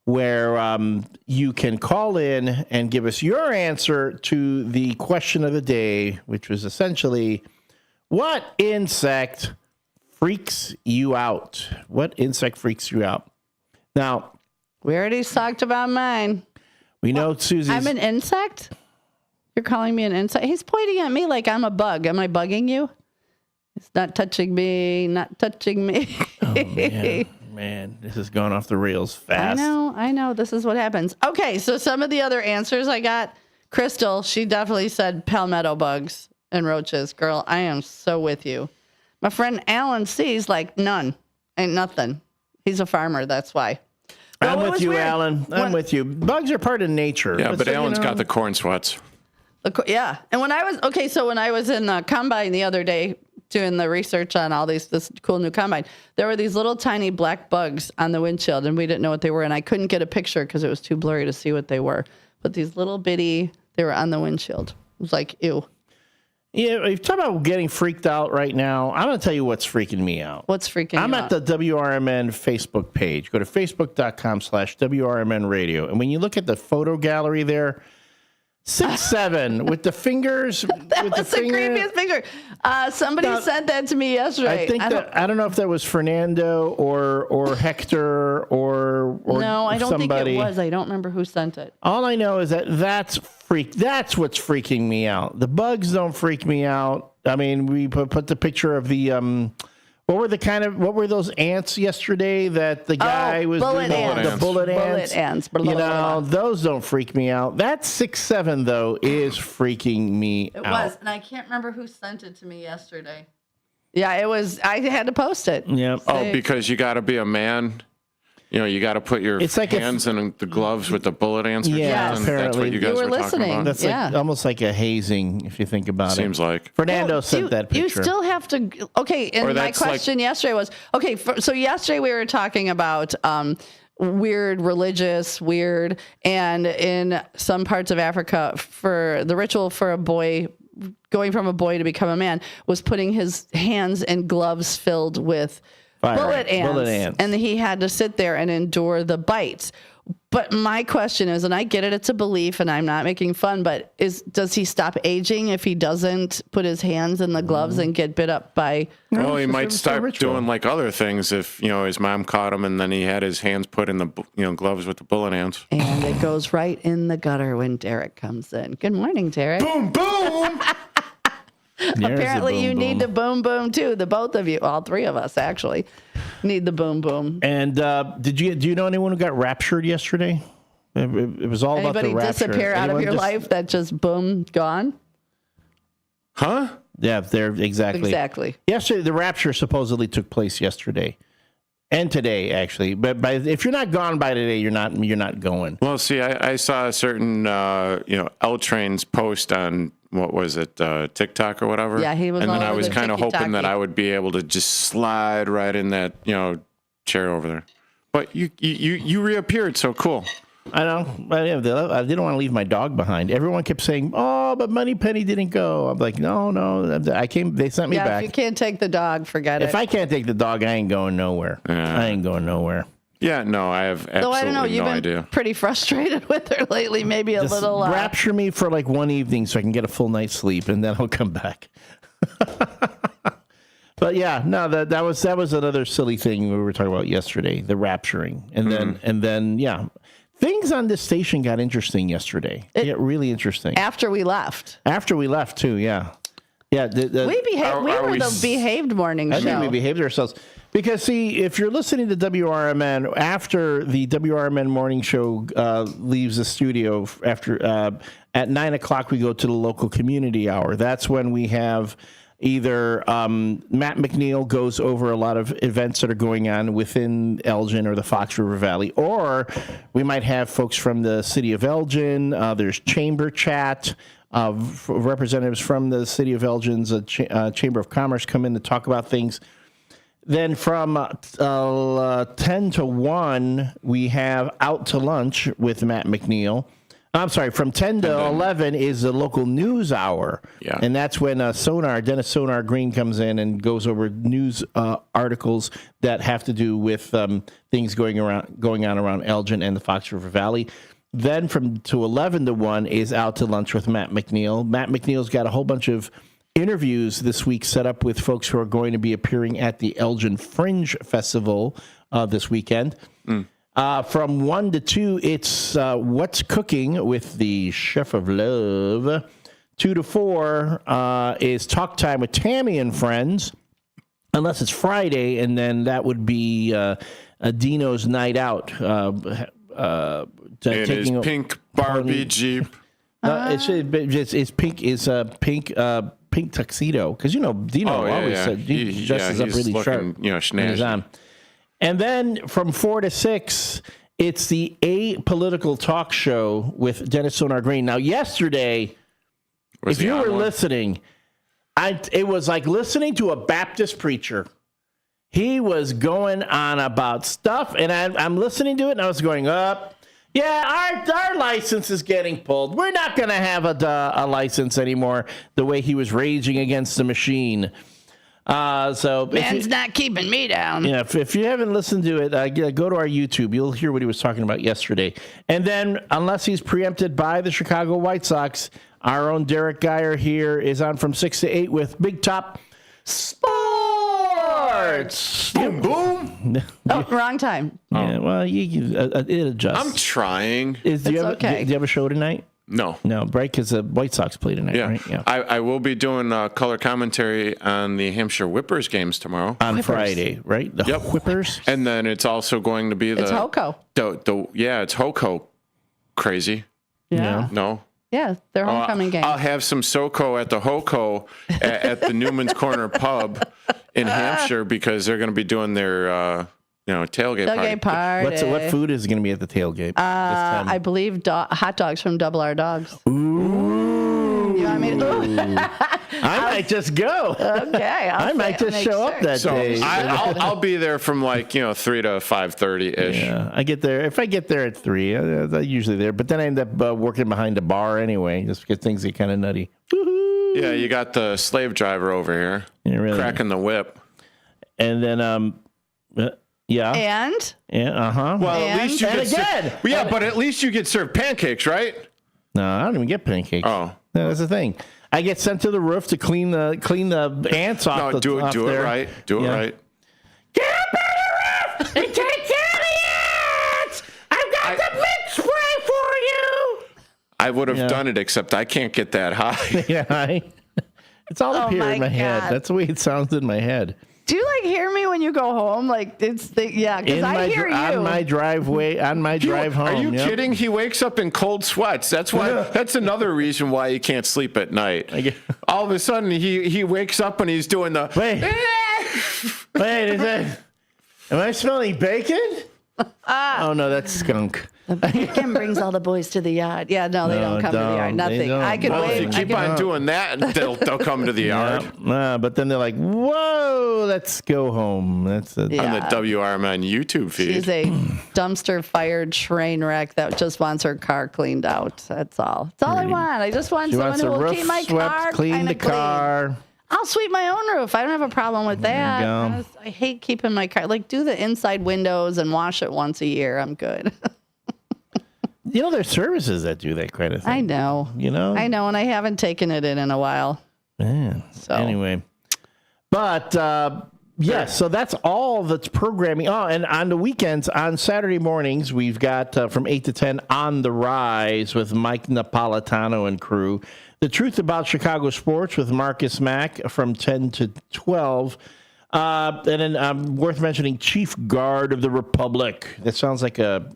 where you can call in and give us your answer to the question of the day, which was essentially, what insect freaks you out? What insect freaks you out? Now, we already talked about mine. We know Susie's... I'm an insect? You're calling me an insect? He's pointing at me like I'm a bug. Am I bugging you? It's not touching me, not touching me. Oh, man, this is going off the rails fast. I know. This is what happens. Okay, so some of the other answers I got. Crystal, she definitely said palmetto bugs and roaches. Girl, I am so with you. My friend Alan C's like, none. Ain't nothing. He's a farmer, that's why. I'm with you, Alan. I'm with you. Bugs are part of nature. Yeah, but Alan's got the corn sweats. Yeah. And when I was in the combine the other day doing the research on all this cool new combine, there were these little tiny black bugs on the windshield, and we didn't know what they were, and I couldn't get a picture because it was too blurry to see what they were. But these little bitty, they were on the windshield. It was like, ew. Yeah, if you talk about getting freaked out right now, I'm going to tell you what's freaking me out. What's freaking you out? I'm at the WRMN Facebook page. Go to facebook.com/WRMN radio. And when you look at the photo gallery there, 6'7" with the fingers. That was the creepiest picture. Somebody sent that to me yesterday. I don't know if that was Fernando or Hector or no, I don't somebody. think it was. I don't remember who sent it. All I know is that's what's freaking me out. The bugs don't freak me out. I mean, we put the picture of the what were those ants yesterday that the guy was bullet doing? Ants. The bullet ants. Bullet ants. You know, those don't freak me out. That 6'7" though is freaking me out. It was, and I can't remember who sent it to me yesterday. Yeah, it was. I had to post it. Yeah. Oh, because you got to be a man. You know, you got to put your hands in the gloves with the bullet ants. Yeah, and apparently. that's what you guys were listening. talking about. That's like almost like a hazing, if you think about it. Seems like. Fernando sent that picture. You still have to. Okay, and my question yesterday was, okay, so yesterday we were talking about weird, and in some parts of Africa, for the ritual for a boy, going from a boy to become a man, was putting his hands in gloves filled with bullet ants, and he had to sit there and endure the bites. But my question is, and I get it, it's a belief, and I'm not making fun, but does he stop aging if he doesn't put his hands in the gloves and get bit up by? Well, he might start doing like other things if his mom caught him and then he had his hands put in the gloves with the bullet ants. And it goes right in the gutter when Derek comes in. Good morning, Derek. Boom, boom. Apparently you need the boom boom too. The both of you, all three of us actually, need the boom boom. And do you know anyone who got raptured yesterday? It was all about the rapture. Anybody disappear out of your life that just boom gone? Huh? Yeah, they're exactly. Yesterday, the rapture supposedly took place yesterday. And today, actually, but if you're not gone by today, you're not going. Well, see, I saw a certain L Train's post on what was it, TikTok or whatever. Yeah, he was. And all then I over was the kind of hoping TikTok-y. that I would be able to just slide right in that chair over there. But you reappeared, so cool. I know. I didn't want to leave my dog behind. Everyone kept saying, "Oh, but Moneypenny didn't go." I'm like, no. I came. They sent me back. If you can't take the dog, forget it. If I can't take the dog, I ain't going nowhere. Yeah. I ain't going nowhere. Yeah, no, I have absolutely I don't know. You've no been idea. pretty frustrated with her lately. Maybe a Just little. rapture me for like one evening so I can get a full night's sleep, and then I'll come back. But yeah, no, that was another silly thing we were talking about yesterday, the rapturing, and then yeah. Things on this station got interesting yesterday. They got really interesting. After we left. After we left, too, yeah. Yeah. We behaved. We were the behaved morning show. I think we behaved ourselves. Because, see, if you're listening to WRMN, after the WRMN morning show leaves the studio, at 9 o'clock, we go to the local community hour. That's when we have either Matt McNeil goes over a lot of events that are going on within Elgin or the Fox River Valley, or we might have folks from the city of Elgin. There's chamber chat. Representatives from the city of Elgin's Chamber of Commerce come in to talk about things. Then from 10 to 1, we have Out to Lunch with Matt McNeil. I'm sorry, from 10 to 11 is the local news hour. Yeah. And that's when Dennis Sonar Green comes in and goes over news articles that have to do with things going on around Elgin and the Fox River Valley. Then from 11 to 1 is Out to Lunch with Matt McNeil. Matt McNeil's got a whole bunch of interviews this week set up with folks who are going to be appearing at the Elgin Fringe Festival this weekend. From 1 to 2, it's What's Cooking with the Chef of Love. 2 to 4 is Talk Time with Tammy and Friends, unless it's Friday, and then that would be Dino's Night Out. It is Pink Barbie Jeep. It's Pink is Pink Tuxedo, because Dino always he dresses up really sharp. When he's on. And then from 4 to 6, it's the Apolitical Talk Show with Dennis Sonar Green. Now, yesterday, if you were listening, It was like listening to a Baptist preacher. He was going on about stuff, and I'm listening to it, and I was going up. Yeah, our license is getting pulled. We're not going to have a license anymore. The way he was raging against the machine. So man's not keeping me down. Yeah, if you haven't listened to it, go to our YouTube. You'll hear what he was talking about yesterday. And then, unless he's preempted by the Chicago White Sox, our own Derek Geyer here is on from 6 to 8 with Big Top Sports. Boom, boom. Oh, wrong time. Yeah, well, it adjusts. I'm trying. Do you have a show tonight? No, right? Because the White Sox play tonight, right? Yeah. I will be doing color commentary on the Hampshire Whippers games tomorrow. On Friday, right? The Whippers. And then it's also going to be It's Hoco. It's Hoco. Crazy. Yeah. No. Yeah, their homecoming game. I'll have some SoCo at the Hoco at the Newman's Corner Pub in Hampshire because they're going to be doing their tailgate party. What food is going to be at the tailgate? I believe hot dogs from WR Dogs. Ooh. You want me to? I might just go. Okay. I might just show up that day. I'll be there from 3 to 5:30-ish. Yeah, I get there. If I get there at 3, I'm usually there. But then I end up working behind the bar anyway, just because things get kind of nutty. Woo-hoo. Yeah, you got the slave driver over here cracking the whip. And then, yeah. And? Yeah, uh-huh. Well, at least you get again. But at least you get served pancakes, right? No, I don't even get pancakes. Oh. No, that's the thing. I get sent to the roof to clean the ants off. No, do it right. Do it right. Get up on the roof and take care of the ants. I've got the bleach spray for you. I would have done it, except I can't get that high. It's all up here in my head. That's the way it sounds in my head. Do you hear me when you go home? Because I hear you on my driveway, on my drive home. Are you kidding? He wakes up in cold sweats. That's why. That's another reason why he can't sleep at night. All of a sudden, he wakes up and he's doing the. Wait, am I smelling bacon? Oh no, that's skunk. The bacon brings all the boys to the yard. Yeah, no, they don't come to the yard. Nothing. I can wait. If you keep on doing that, they'll come to the yard. But then they're like, "Whoa, let's go home." That's on the WRMN YouTube feed. She's a dumpster-fired train wreck that just wants her car cleaned out. That's all. That's all I want. I just want someone who will keep my car clean the car. I'll sweep my own roof. I don't have a problem with that. I hate keeping my car. Do the inside windows and wash it once a year. I'm good. There's services that do that kind of thing. I know. I know, and I haven't taken it in a while. Man. So. Anyway. But, yes, so that's all that's programming. Oh, and on the weekends, on Saturday mornings, we've got from 8 to 10 On the Rise with Mike Napolitano and crew. The Truth About Chicago Sports with Marcus Mack from 10 to 12. And then worth mentioning, Chief Guard of the Republic. It sounds like a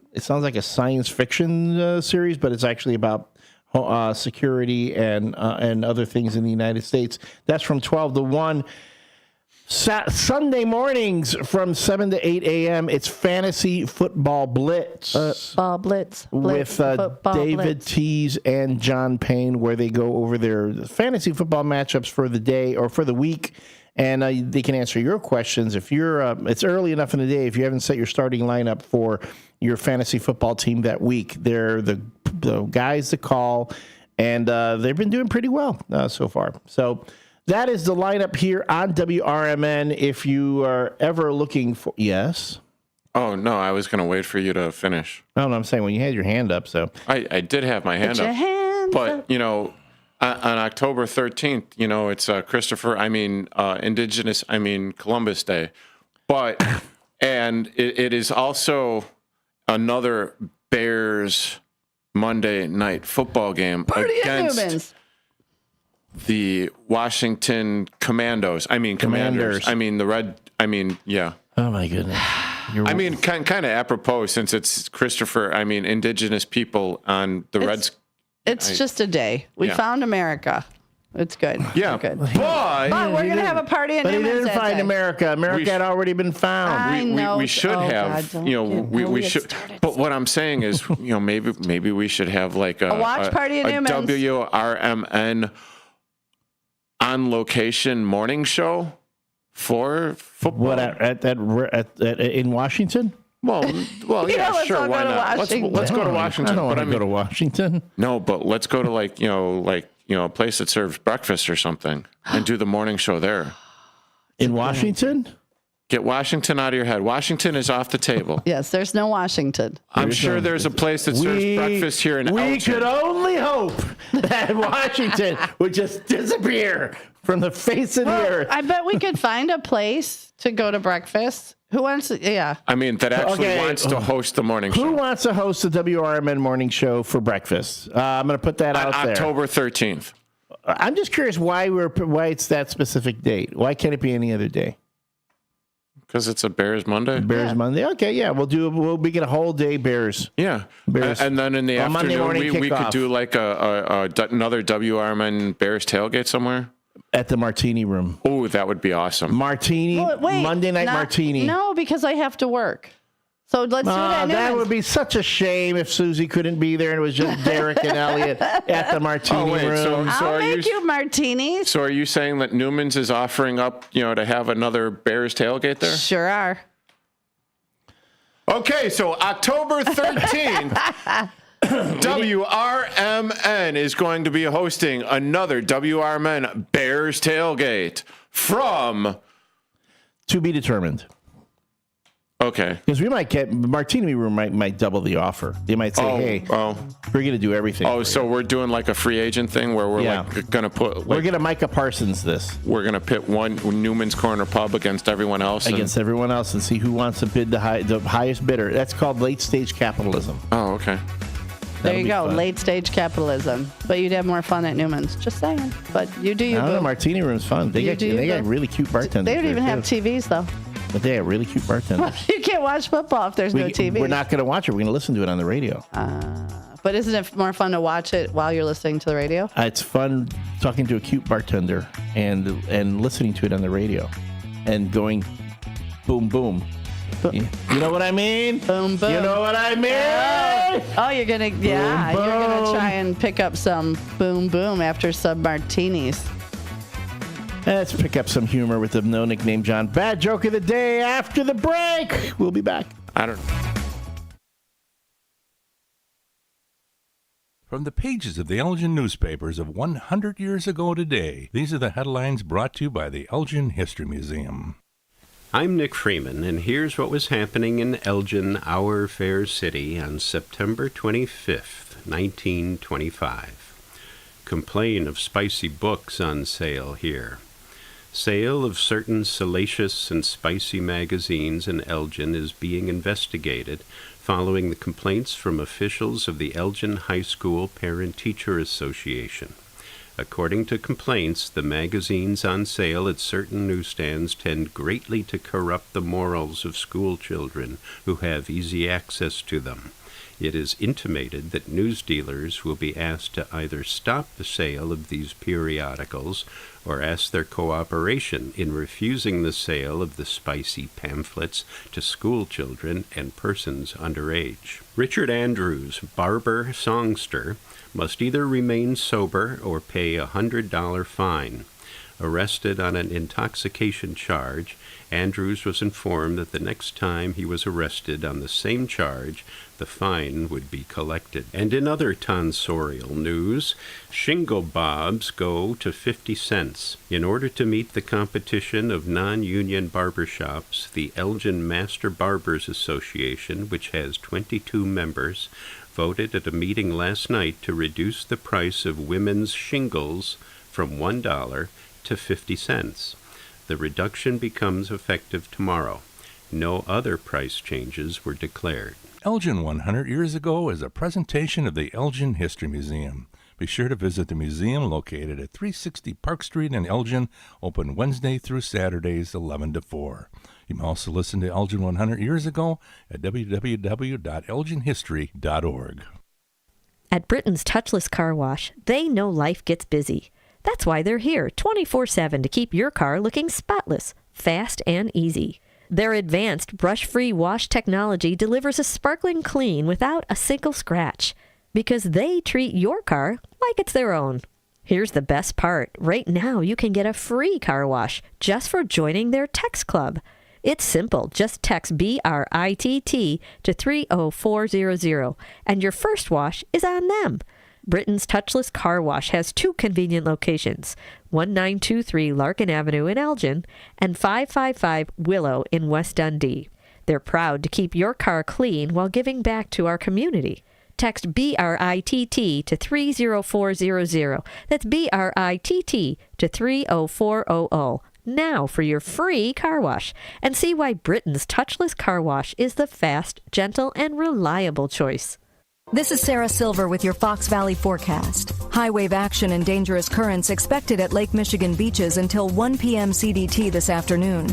science fiction series, but it's actually about security and other things in the United States. That's from 12 to 1. Sunday mornings from 7 to 8 a.m. It's Fantasy Football Blitz. Ball Blitz. With David Tease and John Payne, where they go over their fantasy football matchups for the day or for the week. And they can answer your questions. If you're, it's early enough in the day. If you haven't set your starting lineup for your fantasy football team that week, they're the guys to call, and they've been doing pretty well so far. So that is the lineup here on WRMN. If you are ever looking for, yes. Oh no, I was going to wait for you to finish. No, I'm saying when you had your hand up. So I did have my hand up, but on October 13th, it's Columbus Day. And it is also another Bears Monday night football game against the Washington Commandos. Commanders. Yeah. Oh, my goodness. Kind of apropos since it's indigenous people on the Reds. It's just a day. We found America. It's good. Yeah. Good. But we're going to have a party in Newman's. But he didn't find America. America had already been found. I know. We should have. We should. But what I'm saying is, maybe we should have a watch party in Newman's. WRMN on location morning show for football. What in Washington? Well, yeah, let's sure. all Why go to not? Washington. Let's go to Washington. I don't want to go to Washington. No, but let's go to a place that serves breakfast or something and do the morning show there. In Washington? Get Washington out of your head. Washington is off the table. Yes, there's no Washington. I'm sure there's a place that serves breakfast here in Elgin. We could only hope that Washington would just disappear from the face of the earth. I bet we could find a place to go to breakfast. Who wants to, yeah. I mean, that actually wants to host the morning show. Who wants to host the WRMN morning show for breakfast? I'm going to put that out there. October 13th. I'm just curious why it's that specific date. Why can't it be any other day? Because it's a Bears Monday. Monday. Okay, yeah, we'll get a whole day Bears. Yeah, Bears. And then in the afternoon we could kickoff. do like another WRMN Bears tailgate somewhere at the Martini Room. Oh, that would be awesome. Monday night martini. No, because I have to work. So let's do it at That Newman's. would be such a shame if Susie couldn't be there and it was just Derek and Elliot at the Martini Room. I'll make you martinis. So are you saying that Newman's is offering up, to have another Bears tailgate there? Sure are. Okay, so October 13th, WRMN is going to be hosting another WRMN Bears tailgate from... To be determined. Okay. Because we might get Martini Room might double the offer. They might say, we're going to do everything. Oh, so we're doing like a free agent thing where we're going to put... we're going to Micah Parsons this. We're going to pit one Newman's Corner Pub against everyone else. Everyone else and see who wants to bid the highest bidder. That's called late stage capitalism. Oh, okay. There you go, late stage capitalism. But you'd have more fun at Newman's. Just saying. But you do your I don't know, Martini Room's fun. They got really cute bartenders. They don't even have TVs, though. But they have really cute bartenders. You can't watch football if there's no TV. We're not going to watch it. We're going to listen to it on the radio. But isn't it more fun to watch it while you're listening to the radio? It's fun talking to a cute bartender and listening to it on the radio and going boom, boom. You know what I mean? Boom, boom. You know what I mean? Oh, you're going to, you're going to try and pick up some boom, boom after some martinis. Let's pick up some humor with the no nickname John. Bad joke of the day after the break. We'll be back. I don't know. From the pages of the Elgin newspapers of 100 years ago today, these are the headlines brought to you by the Elgin History Museum. I'm Nick Freeman, and here's what was happening in Elgin, our fair city, on September 25th, 1925. Complain of spicy books on sale here. Sale of certain salacious and spicy magazines in Elgin is being investigated following the complaints from officials of the Elgin High School Parent-Teacher Association. According to complaints, the magazines on sale at certain newsstands tend greatly to corrupt the morals of school children who have easy access to them. It is intimated that news dealers will be asked to either stop the sale of these periodicals or ask their cooperation in refusing the sale of the spicy pamphlets to school children and persons underage. Richard Andrews, barber songster, must either remain sober or pay a $100 fine. Arrested on an intoxication charge, Andrews was informed that the next time he was arrested on the same charge, the fine would be collected. And in other tonsorial news, shingle bobs go to 50 cents. In order to meet the competition of non-union barbershops, the Elgin Master Barbers Association, which has 22 members, voted at a meeting last night to reduce the price of women's shingles from $1 to 50 cents. The reduction becomes effective tomorrow. No other price changes were declared. Elgin 100 Years Ago is a presentation of the Elgin History Museum. Be sure to visit the museum located at 360 Park Street in Elgin, open Wednesday through Saturdays 11 to 4. You can also listen to Elgin 100 Years Ago at www.elginhistory.org. At Britain's Touchless Car Wash, they know life gets busy. That's why they're here 24/7 to keep your car looking spotless, fast, and easy. Their advanced brush-free wash technology delivers a sparkling clean without a single scratch, because they treat your car like it's their own. Here's the best part. Right now, you can get a free car wash just for joining their text club. It's simple. Just text BRITT to 30400, and your first wash is on them. Britain's Touchless Car Wash has 2 convenient locations, 1923 Larkin Avenue in Elgin and 555 Willow in West Dundee. They're proud to keep your car clean while giving back to our community. Text BRITT to 30400. That's BRITT to 30400. Now for your free car wash. And see why Britain's Touchless Car Wash is the fast, gentle, and reliable choice. This is Sarah Silver with your Fox Valley forecast. High wave action and dangerous currents expected at Lake Michigan beaches until 1 p.m. CDT this afternoon.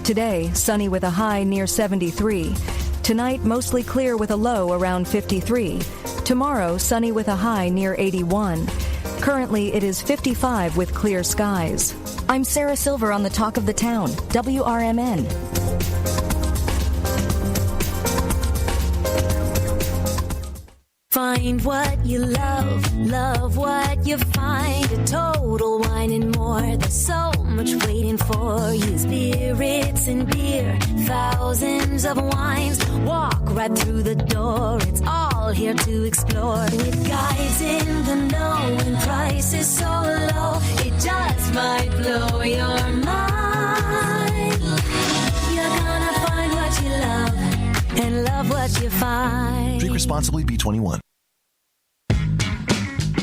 Today, sunny with a high near 73. Tonight, mostly clear with a low around 53. Tomorrow, sunny with a high near 81. Currently, it is 55 with clear skies. I'm Sarah Silver on the Talk of the Town, WRMN. Find what you love, love what you find. A total wine and more. There's so much waiting for you. Spirits and beer, thousands of wines. Walk right through the door. It's all here to explore. With guys in the know and prices so low, it just might blow your mind. You're gonna find what you love and love what you find. Drink responsibly, B21.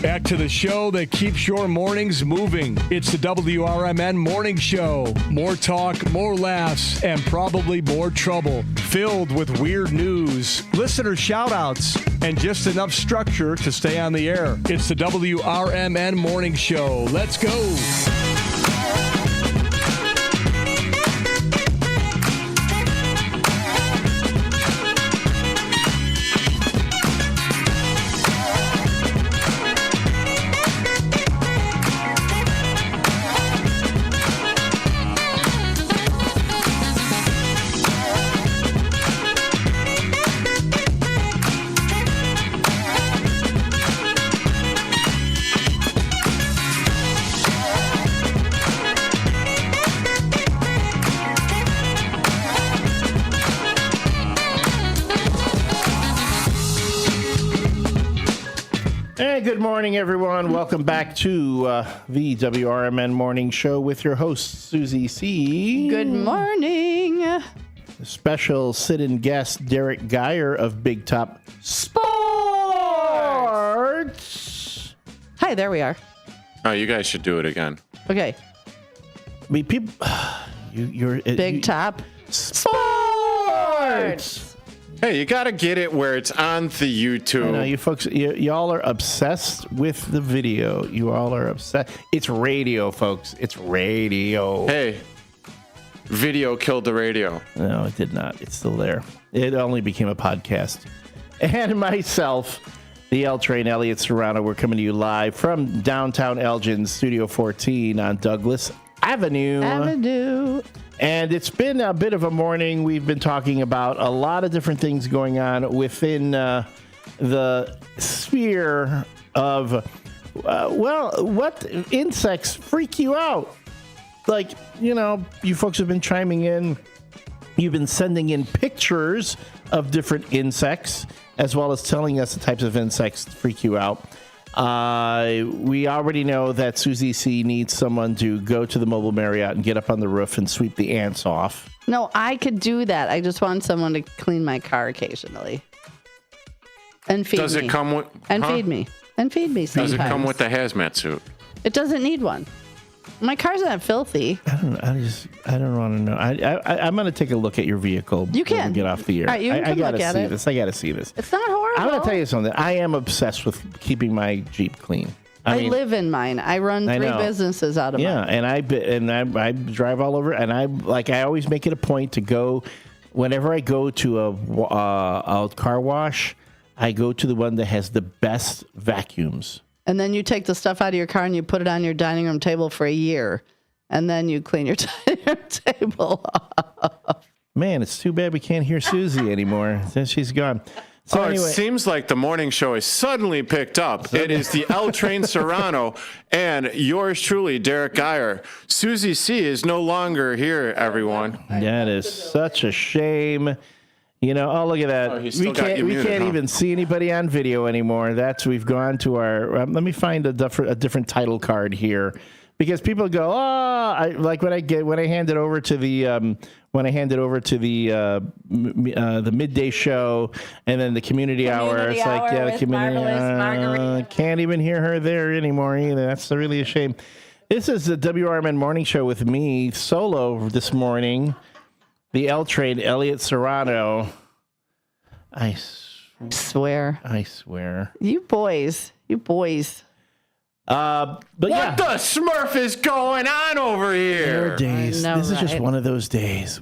Back to the show that keeps your mornings moving. It's the WRMN Morning Show. More talk, more laughs, and probably more trouble. Filled with weird news, listener shout-outs, and just enough structure to stay on the air. It's the WRMN Morning Show. Let's go. Good morning, everyone. Welcome back to the WRMN Morning Show with your host, Susie C. Good morning. Special sit-in guest, Derek Geyer of Big Top Sports. Hi, there we are. Oh, you guys should do it again. Okay. I mean, people, you're Big Top Sports. Hey, you got to get it where it's on the YouTube. I know, you folks, y'all are obsessed with the video. You all are obsessed. It's radio, folks. It's radio. Hey, video killed the radio. No, it did not. It's still there. It only became a podcast. And myself, the L Train, Elliot Serrano, we're coming to you live from downtown Elgin, Studio 14 on Douglas Avenue. And it's been a bit of a morning. We've been talking about a lot of different things going on within the sphere of, what insects freak you out? Like, you folks have been chiming in. You've been sending in pictures of different insects, as well as telling us the types of insects that freak you out. We already know that Susie C needs someone to go to the Mobile Marriott and get up on the roof and sweep the ants off. No, I could do that. I just want someone to clean my car occasionally. And feed me. Does it come with... feed me. And feed me sometimes. Does it come with the hazmat suit? It doesn't need one. My car's not filthy. I don't want to know. I'm going to take a look at your vehicle. You can. When we get off the air. All right, you can I gotta look at see it. this. I got to see this. It's not horrible. I'm going to tell you something. I am obsessed with keeping my Jeep clean. I live in mine. I run 3 businesses out of mine. Yeah, and I drive all over, and I always make it a point to go whenever I go to a car wash. I go to the one that has the best vacuums. And then you take the stuff out of your car and you put it on your dining room table for a year, and then you clean your dining room table off. Man, it's too bad we can't hear Susie anymore since she's gone. So It anyway, seems like the morning show is suddenly picked up. It is the L Train Serrano and yours truly, Derek Geyer. Susie C is no longer here, everyone. That is such a shame. You know, oh, look at that. We can't even see anybody on video anymore. We've gone to our, let me find a different title card here. Because people go, like when I hand it over to the the midday show and then the community hour, it's like the community can't even hear her there anymore either. That's really a shame. This is the WRMN morning show with me solo this morning. The L Train, Elliot Serrano. I swear. You boys. But what the Smurf is going on over here? Days. This is just one of those days.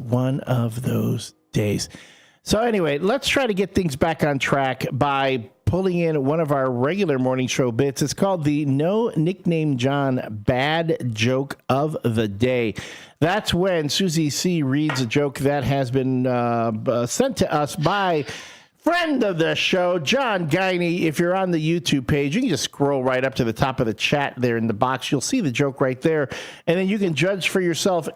So anyway, let's try to get things back on track by pulling in one of our regular morning show bits. It's called the No Nickname John Bad Joke of the Day. That's when Susie C reads a joke that has been sent to us by friend of the show, John Guiney. If you're on the YouTube page, you can just scroll right up to the top of the chat there in the box. You'll see the joke right there. And then you can judge for yourself,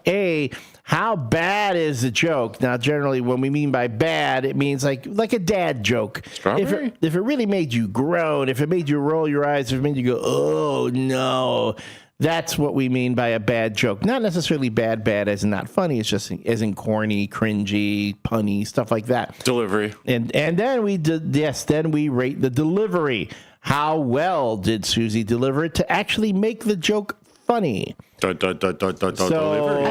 how bad is the joke? Now, generally, when we mean by bad, it means like a dad joke. Strawberry? If it really made you groan, if it made you roll your eyes, if it made you go, oh, no. That's what we mean by a bad joke. Not necessarily bad as in not funny. It's just as in corny, cringy, punny, stuff like that. Delivery. And then we rate the delivery. How well did Susie deliver it to actually make the joke funny? I'm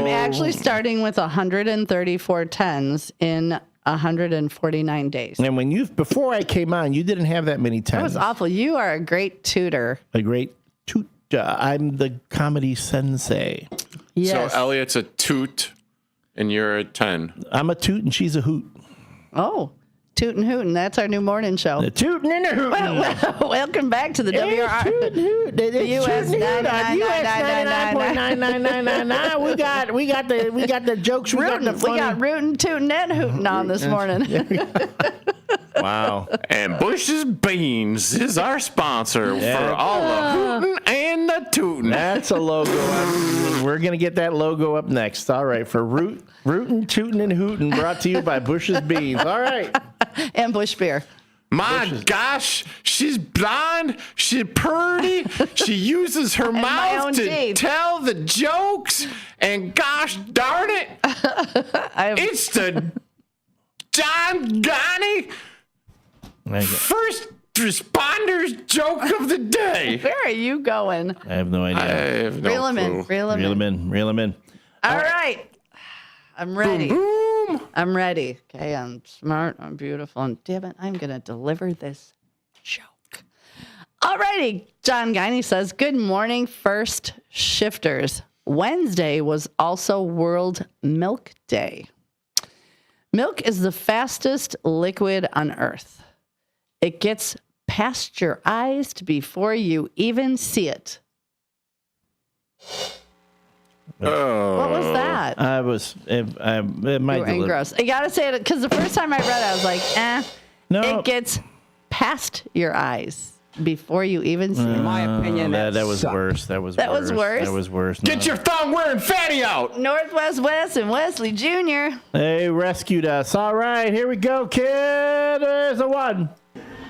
actually starting with 134 tens in 149 days. And before I came on, you didn't have that many tens. That was awful. You are a great tutor. A great tutor. I'm the comedy sensei. Yes. So Elliot's a toot and you're a 10. I'm a toot and she's a hoot. Oh, Tootin' Hootin'. That's our new morning show. The Tootin' and the Hootin'. Welcome back to the US 99.99999. We got the jokes. We got rootin', tootin', and hootin' on this morning. Wow. And Bush's Beans is our sponsor for all the hootin' and the tootin'. That's a logo. We're going to get that logo up next. All right. For Rootin', Tootin', and Hootin', brought to you by Bush's Beans. All right. And Bush Beer. My gosh, she's blonde, she's pretty, she uses her mouth to tell the jokes, and gosh darn it, it's the John Gotti first responders joke of the day. Where are you going? I have no idea. I have no Reel him in. Reel him in. All right. I'm ready. Boom, boom. I'm ready. Okay, I'm smart. I'm beautiful. And damn it, I'm going to deliver this joke. All righty. John Guiney says, good morning, first shifters. Wednesday was also World Milk Day. Milk is the fastest liquid on Earth. It gets pasteurized before you even see it. Oh. What was that? It might be gross. I gotta say it because the first time I read it, I was like, No. It gets past your eyes before you even see it. In my opinion, that was worse. That was worse. Get your thong wearing fatty out. Northwest West and Wesley Jr. They rescued us. All right, here we go, kid. There's a one.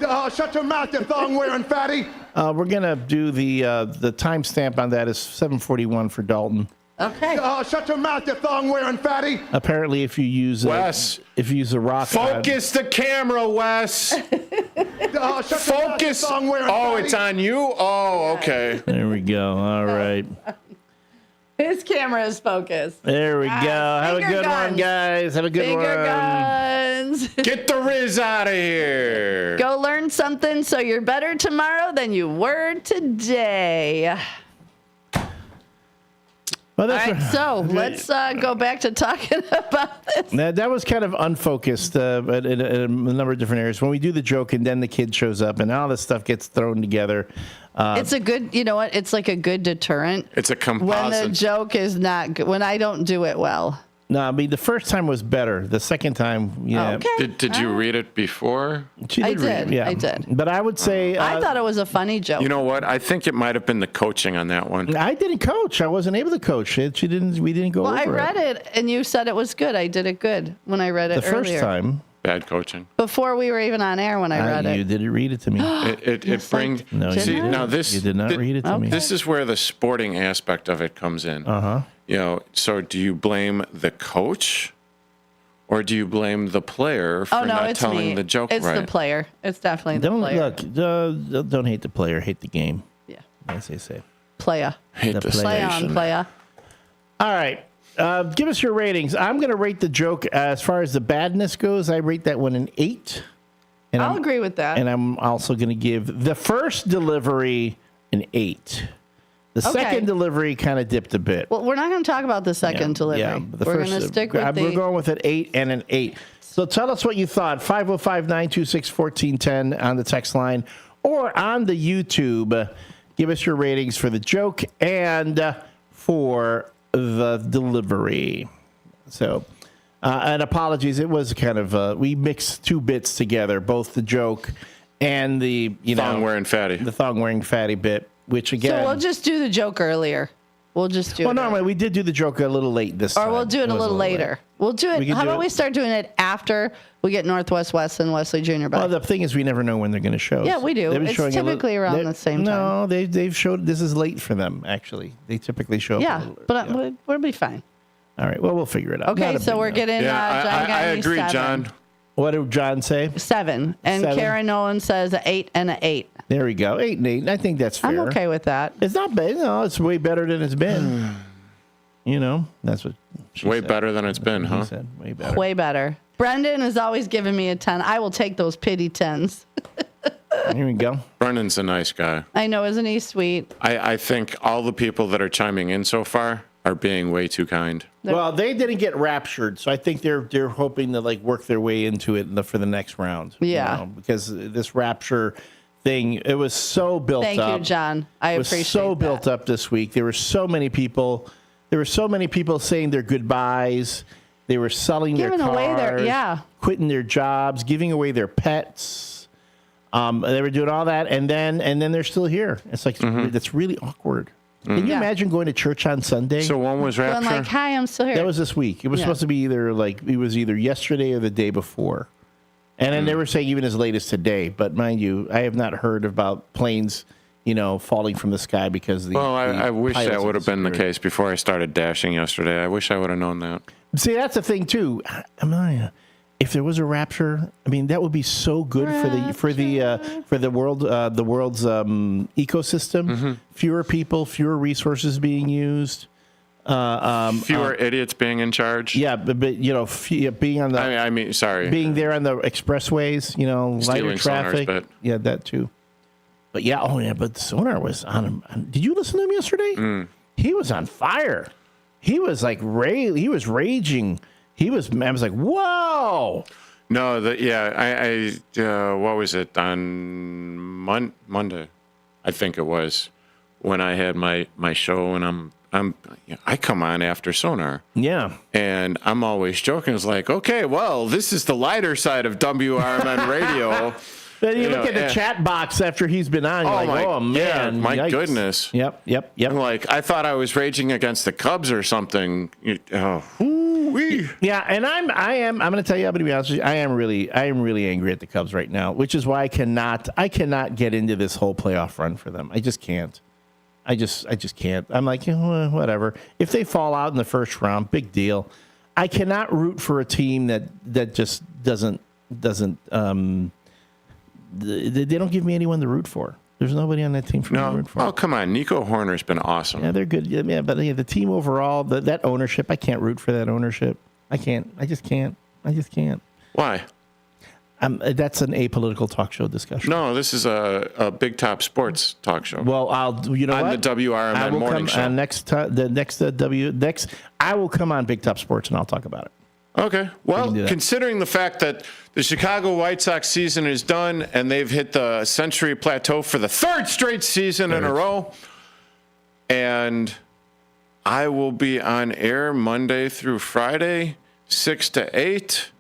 Shut your mouth, you thong wearing fatty. We're gonna do the timestamp on that is 7:41 for Dalton. Okay. Shut your mouth, you thong-wearing fatty. Apparently, if you use Wes, a rock, focus the camera, Wes. Focus. It's on you. Oh, okay. There we go. All right. His camera is focused. There we go. Have a good one, guys. Have a good one. Finger guns. Get the Riz out of here. Go learn something so you're better tomorrow than you were today. Well, all right, so let's go back to talking about this. That was kind of unfocused in a number of different areas. When we do the joke and then the kid shows up and all this stuff gets thrown together. It's a good, you know what? It's like a good deterrent. It's a composite. When the joke is not good, when I don't do it well. No, I mean, the first time was better. The second time, yeah. Okay. Did you read it before? I did. But I would say... I thought it was a funny joke. You know what? I think it might have been the coaching on that one. I didn't coach. I wasn't able to coach it. We didn't go over it. Well, I read it, and you said it was good. I did it good when I read it the earlier. first time. Bad coaching. Before we were even on air when I read it. You didn't read it to me. It brings... No, see, now this... You did not read it to me. This is where the sporting aspect of it comes in. Uh-huh. You know, so do you blame the coach? Or do you blame the player for not telling the joke right? It's the player. It's definitely the player. Look, don't hate the player, hate the game. Yeah. As they say. Playa. Hate the Play on, playa. All right. Give us your ratings. I'm going to rate the joke as far as the badness goes. I rate that one an 8. And I'll agree with that. And I'm also going to give the first delivery an 8. The second delivery kind of dipped a bit. Well, we're not going to talk about the second delivery. Yeah, we're going to stick with We're going with an 8 and an 8. So tell us what you thought. 505-926-1410 on the text line or on the YouTube. Give us your ratings for the joke and for the delivery. So, and apologies. It was kind of, we mixed two bits together, both the joke and the, thong-wearing fatty. The thong-wearing fatty bit. Which again, so we'll just do the joke earlier. We'll just do it. Well, normally we did do the joke a little late this time. Or we'll do it a little later. Late. We'll do it. How about we start doing it after we get Northwest West and Wesley Junior back? Well, the thing is, we never know when they're going to show. Yeah, we do. It's typically around the same time. No, they've showed. This is late for them. Actually, they typically show. Yeah, but we'll be fine. All right. Well, we'll figure it out. Okay, so we're getting. John I agree, 7. John. What did John say? 7, and 7. Karen Nolan says 8 and an 8. There we go. 8 and 8. I think that's fair. I'm okay with that. It's not bad. No, it's way better than it's been. That's what she way said. better than it's been, huh? Said. Way better. Way better. Brendan is always giving me a 10. I will take those pity 10s. Here we go. Brendan's a nice guy. I know, isn't he sweet? I think all the people that are chiming in so far are being way too kind. Well, they didn't get raptured, so I think they're hoping to work their way into it for the next round. Yeah, because this rapture thing, it was so built up. Thank you, John. I appreciate it. Was so built up this week. There were so many people. There were so many people saying their goodbyes. They were selling giving their cars, away quitting their jobs, giving away their pets. They were doing all that, and then they're still here. It's like that's really awkward. Can you imagine going to church on Sunday? So when was rapture? I'm like, hi, I'm still here. That was this week. It was supposed to be either yesterday or the day before. And then they were saying even as late as today. But mind you, I have not heard about planes, falling from the sky because I wish that would have been the case before I started dashing yesterday. I wish I would have known that. See, that's the thing too. If there was a rapture, that would be so good for the world's ecosystem. Fewer people, fewer resources being used. Fewer idiots being in charge. Yeah, but being on the. Being there on the expressways, lighter traffic. Yeah, that too. But but Sonar was on. Did you listen to him yesterday? He was on fire. He was he was raging. I was like, whoa. No, what was it on Monday? I think it was when I had my show, and I come on after Sonar. Yeah. And I'm always joking. It's like, okay, well, this is the lighter side of WRMN radio. Then you look at the chat box after he's been on. Oh man, my yikes. goodness. Yep. I'm like, I thought I was raging against the Cubs or something. Yeah, and I'm going to tell you, I'm going to be honest with you, I am really angry at the Cubs right now, which is why I cannot get into this whole playoff run for them. I just can't. I just can't. I'm like, whatever. If they fall out in the first round, big deal. I cannot root for a team that just doesn't. They don't give me anyone to root for. There's nobody on that team for me to root for. Oh, come on. Nico Horner's been awesome. Yeah, they're good. Yeah, but the team overall, that ownership, I can't root for that ownership. I can't. I just can't. Why? That's an apolitical talk show discussion. No, this is a Big Top Sports talk show. Well, on the WRMN morning show. I will come on Big Top Sports and I'll talk about it. Okay. Well, considering the fact that the Chicago White Sox season is done and they've hit the century plateau for the third straight season in a row, and I will be on air Monday through Friday, 6 to 8,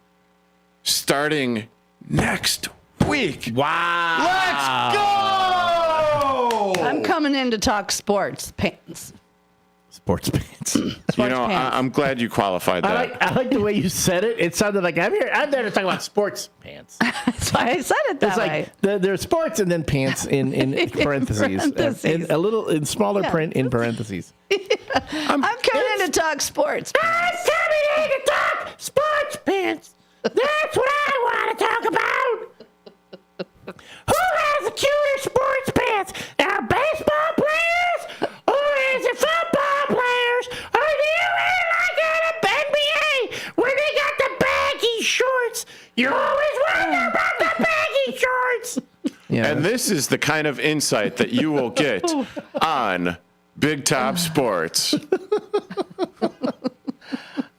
starting next week. Wow. Let's go! I'm coming in to talk sports pants. Sports pants. I'm glad you qualified that. I like the way you said it. It sounded like I'm there to talk about sports pants. That's why I said it that It's way. like there's sports and then pants in parentheses. And a little in smaller print in parentheses. I'm coming in to talk sports. I'm coming in to talk sports pants. That's what I want to talk about. Who has the cuter sports pants? Are baseball players? Or is it football players? Or do you really like it at the NBA when they got the baggy shorts? You always wonder about the baggy shorts. And this is the kind of insight that you will get on Big Top Sports.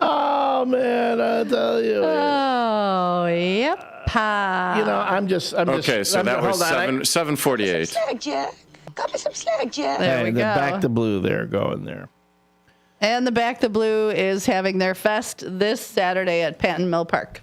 Oh, man, I tell you. Oh, yep. I'm just. Okay, so that was 7:48. Slack, Jack. Got me some slack, Jack. There we go. Back to blue there, going there. And the Back to Blue is having their fest this Saturday at Panton Mill Park.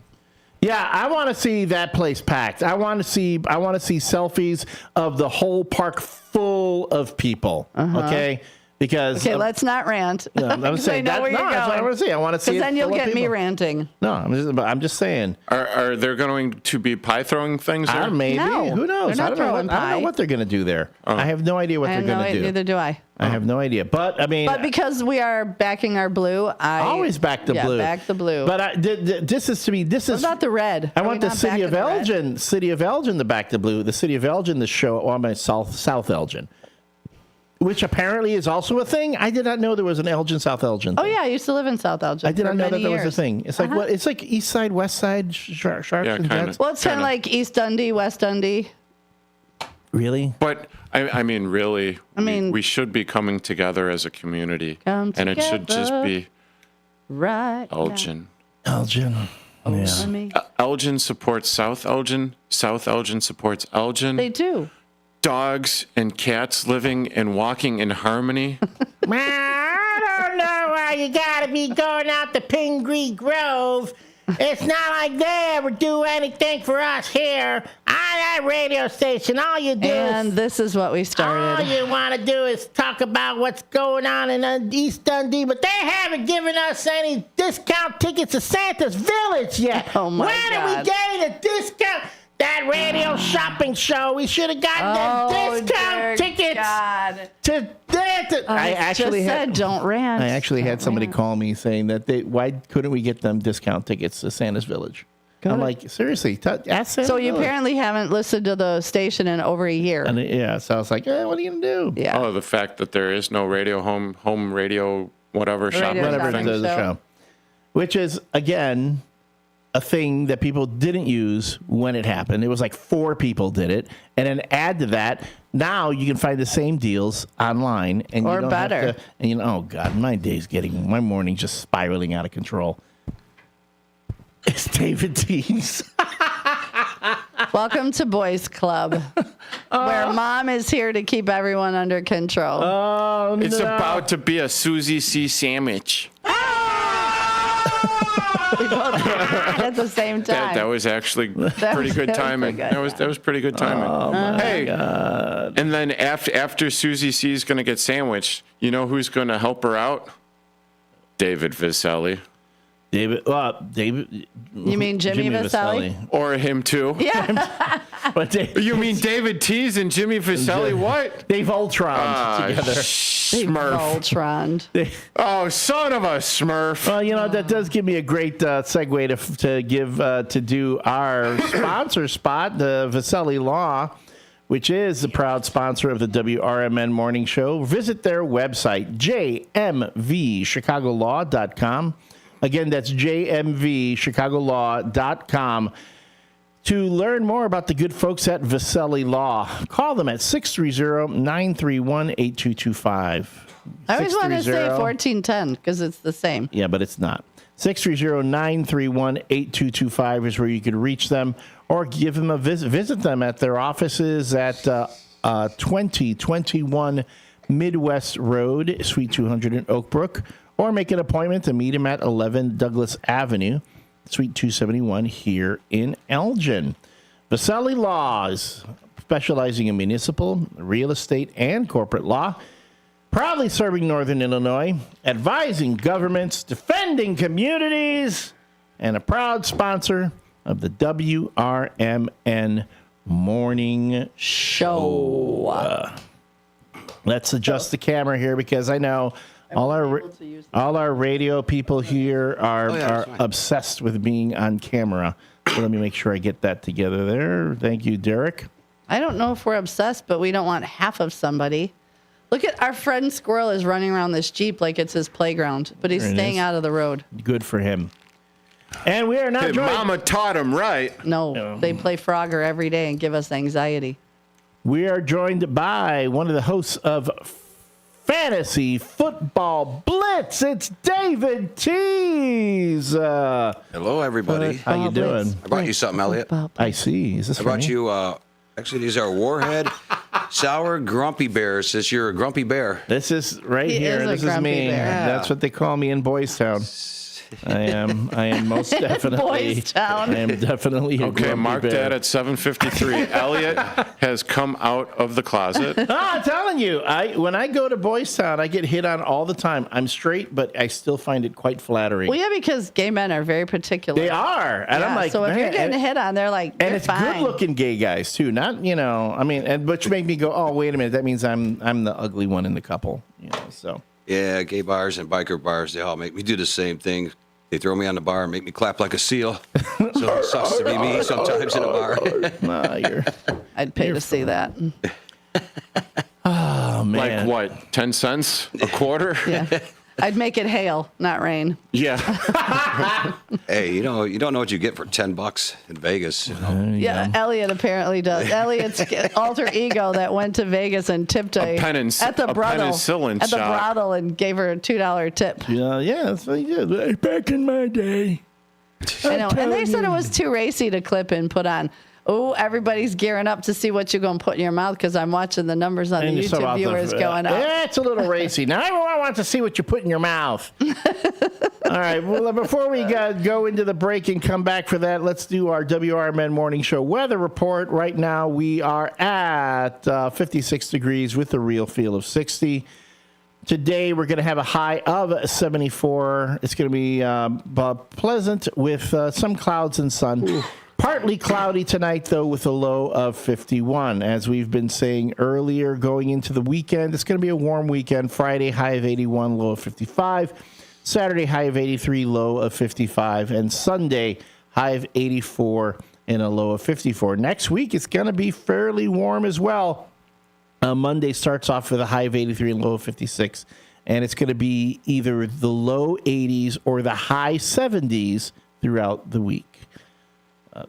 Yeah, I want to see that place packed. I want to see selfies of the whole park full of people. Okay, because let's not rant. No, I'm saying that's what I want to see. I want to see. Because then you'll get me ranting. No, I'm just saying. Are there going to be pie throwing things there? Maybe. No, Who knows? they're not throwing I don't know pie. what they're going to do there. I have no idea what they're going to do. Neither do I. I have no idea. But I mean, But because we are backing our blue, I always back the blue. back the blue. But this is what about the red? I want the city of Elgin, to back the blue. The city of Elgin, the show on South Elgin, which apparently is also a thing. I did not know there was an Elgin, South Elgin thing. Oh yeah, I used to live in South Elgin. I did not know that years. was a thing. It's like what? It's like East Side, West Side, Sharks and Jets. Well, it's kind of like East Dundee, West Dundee. Really? But I mean, really, we should be coming together as a community, and it should just be right. Elgin. Elgin. Yeah. Elgin supports South Elgin. South Elgin supports Elgin. They do. Dogs and cats living and walking in harmony. I don't know why you gotta be going out to Pingree Grove. It's not like they ever do anything for us here on that radio station. All you do And this is what we started. All you want to do is talk about what's going on in East Dundee, but they haven't given us any discount tickets to Santa's Village yet. Oh my When God. are we getting a discount? That radio shopping show, we should have gotten the discount tickets to that. I actually said don't rant. I actually had somebody call me saying that why couldn't we get them discount tickets to Santa's Village? I'm like, seriously, ask Santa's So you Village. apparently haven't listened to the station in over a year. And so I was like, what are you gonna do? Yeah. Oh, the fact that there is no radio home radio whatever shopping thing. The show, which is again a thing that people didn't use when it happened. It was like 4 people did it, and then add to that, now you can find the same deals online, and Or you don't better. have to. And oh god, my morning's just spiraling out of control. It's David Tees. Welcome to Boys Club, where mom is here to keep everyone under control. Oh, It's about to be a Susie C sandwich. We both at the same time. That was actually pretty good timing. That was pretty good timing. Oh, hey, God. And then after Susie C is going to get sandwiched, you know who's going to help her out? David Viselli. David. You mean Jimmy Viselli? Or him too. Yeah. You mean David Tees and Jimmy Viselli? What? They've Ultroned together. Smurf. Ultroned. Oh, son of a Smurf. Well, that does give me a great segue to give to do our sponsor spot, the Viselli Law, which is the proud sponsor of the WRMN Morning Show. Visit their website, jmvchicagolaw.com. Again, that's jmvchicagolaw.com. To learn more about the good folks at Viselli Law, call them at 630-931-8225. I always want to say 1410 because it's the same. Yeah, but it's not. 630-931-8225 is where you can reach them or give them a visit. Visit them at their offices at 2021 Midwest Road, Suite 200 in Oak Brook, or make an appointment to meet him at 11 Douglas Avenue, Suite 271 here in Elgin. Vasselli Laws, specializing in municipal, real estate, and corporate law. Proudly serving Northern Illinois, advising governments, defending communities, and a proud sponsor of the WRMN Morning Show. Let's adjust the camera here because I know all our radio people here are obsessed with being on camera. So let me make sure I get that together there. Thank you, Derek. I don't know if we're obsessed, but we don't want half of somebody. Look at our friend Squirrel is running around this Jeep like it's his playground, but he's staying out of the road. Good for him. And we are not joined. Mama taught him right. No, they play Frogger every day and give us anxiety. We are joined by one of the hosts of Fantasy Football Blitz. It's David Tees. Hello, everybody. How you doing? I brought you something, Elliot. I see. Is this I for brought me? you, actually, these are Warhead Sour Grumpy Bears. This you're a grumpy bear. This is right He here. is a This is grumpy me. bear. That's what they call me in Boys Town. I am most definitely. Boys Town. I am definitely a Okay, grumpy mark bear. that at 7:53. Elliot has come out of the closet. I'm telling you, when I go to Boys Town, I get hit on all the time. I'm straight, but I still find it quite flattering. Well, yeah, because gay men are very particular. They are, and Yeah, I'm like, so if you're getting hit on, they're like, and you're it's fine. good-looking gay guys too. Not, and which make me go, oh, wait a minute, that means I'm the ugly one in the couple. So Yeah, gay bars and biker bars, they all make me do the same thing. They throw me on the bar and make me clap like a seal. So it sucks to be me sometimes in a bar. I'd pay to see that. Oh, man. Like what? 10 cents? A quarter? Yeah. I'd make it hail, not rain. Yeah. Hey, you don't know what you get for $10 in Vegas. Yeah, Elliot apparently does. Elliot's alter ego that went to Vegas and tipped at the penicillin at the shop. brothel and gave her a $2 tip. Yeah, that's what he did. Back in my day. I know, and they said it was too racy to clip and put on. Oh, everybody's gearing up to see what you're going to put in your mouth because I'm watching the numbers on the YouTube viewers going up. Yeah, it's a little racy. Now everyone wants to see what you put in your mouth. All right. Well, before we go into the break and come back for that, let's do our WRMN Morning Show weather report. Right now, we are at 56 degrees with a real feel of 60. Today, we're going to have a high of 74. It's going to be pleasant with some clouds and sun. Ooh. Partly cloudy tonight, though, with a low of 51. As we've been saying earlier, going into the weekend, it's going to be a warm weekend. Friday, high of 81, low of 55. Saturday, high of 83, low of 55. And Sunday, high of 84 and a low of 54. Next week, it's going to be fairly warm as well. Monday starts off with a high of 83 and low of 56. And it's going to be either the low 80s or the high 70s throughout the week.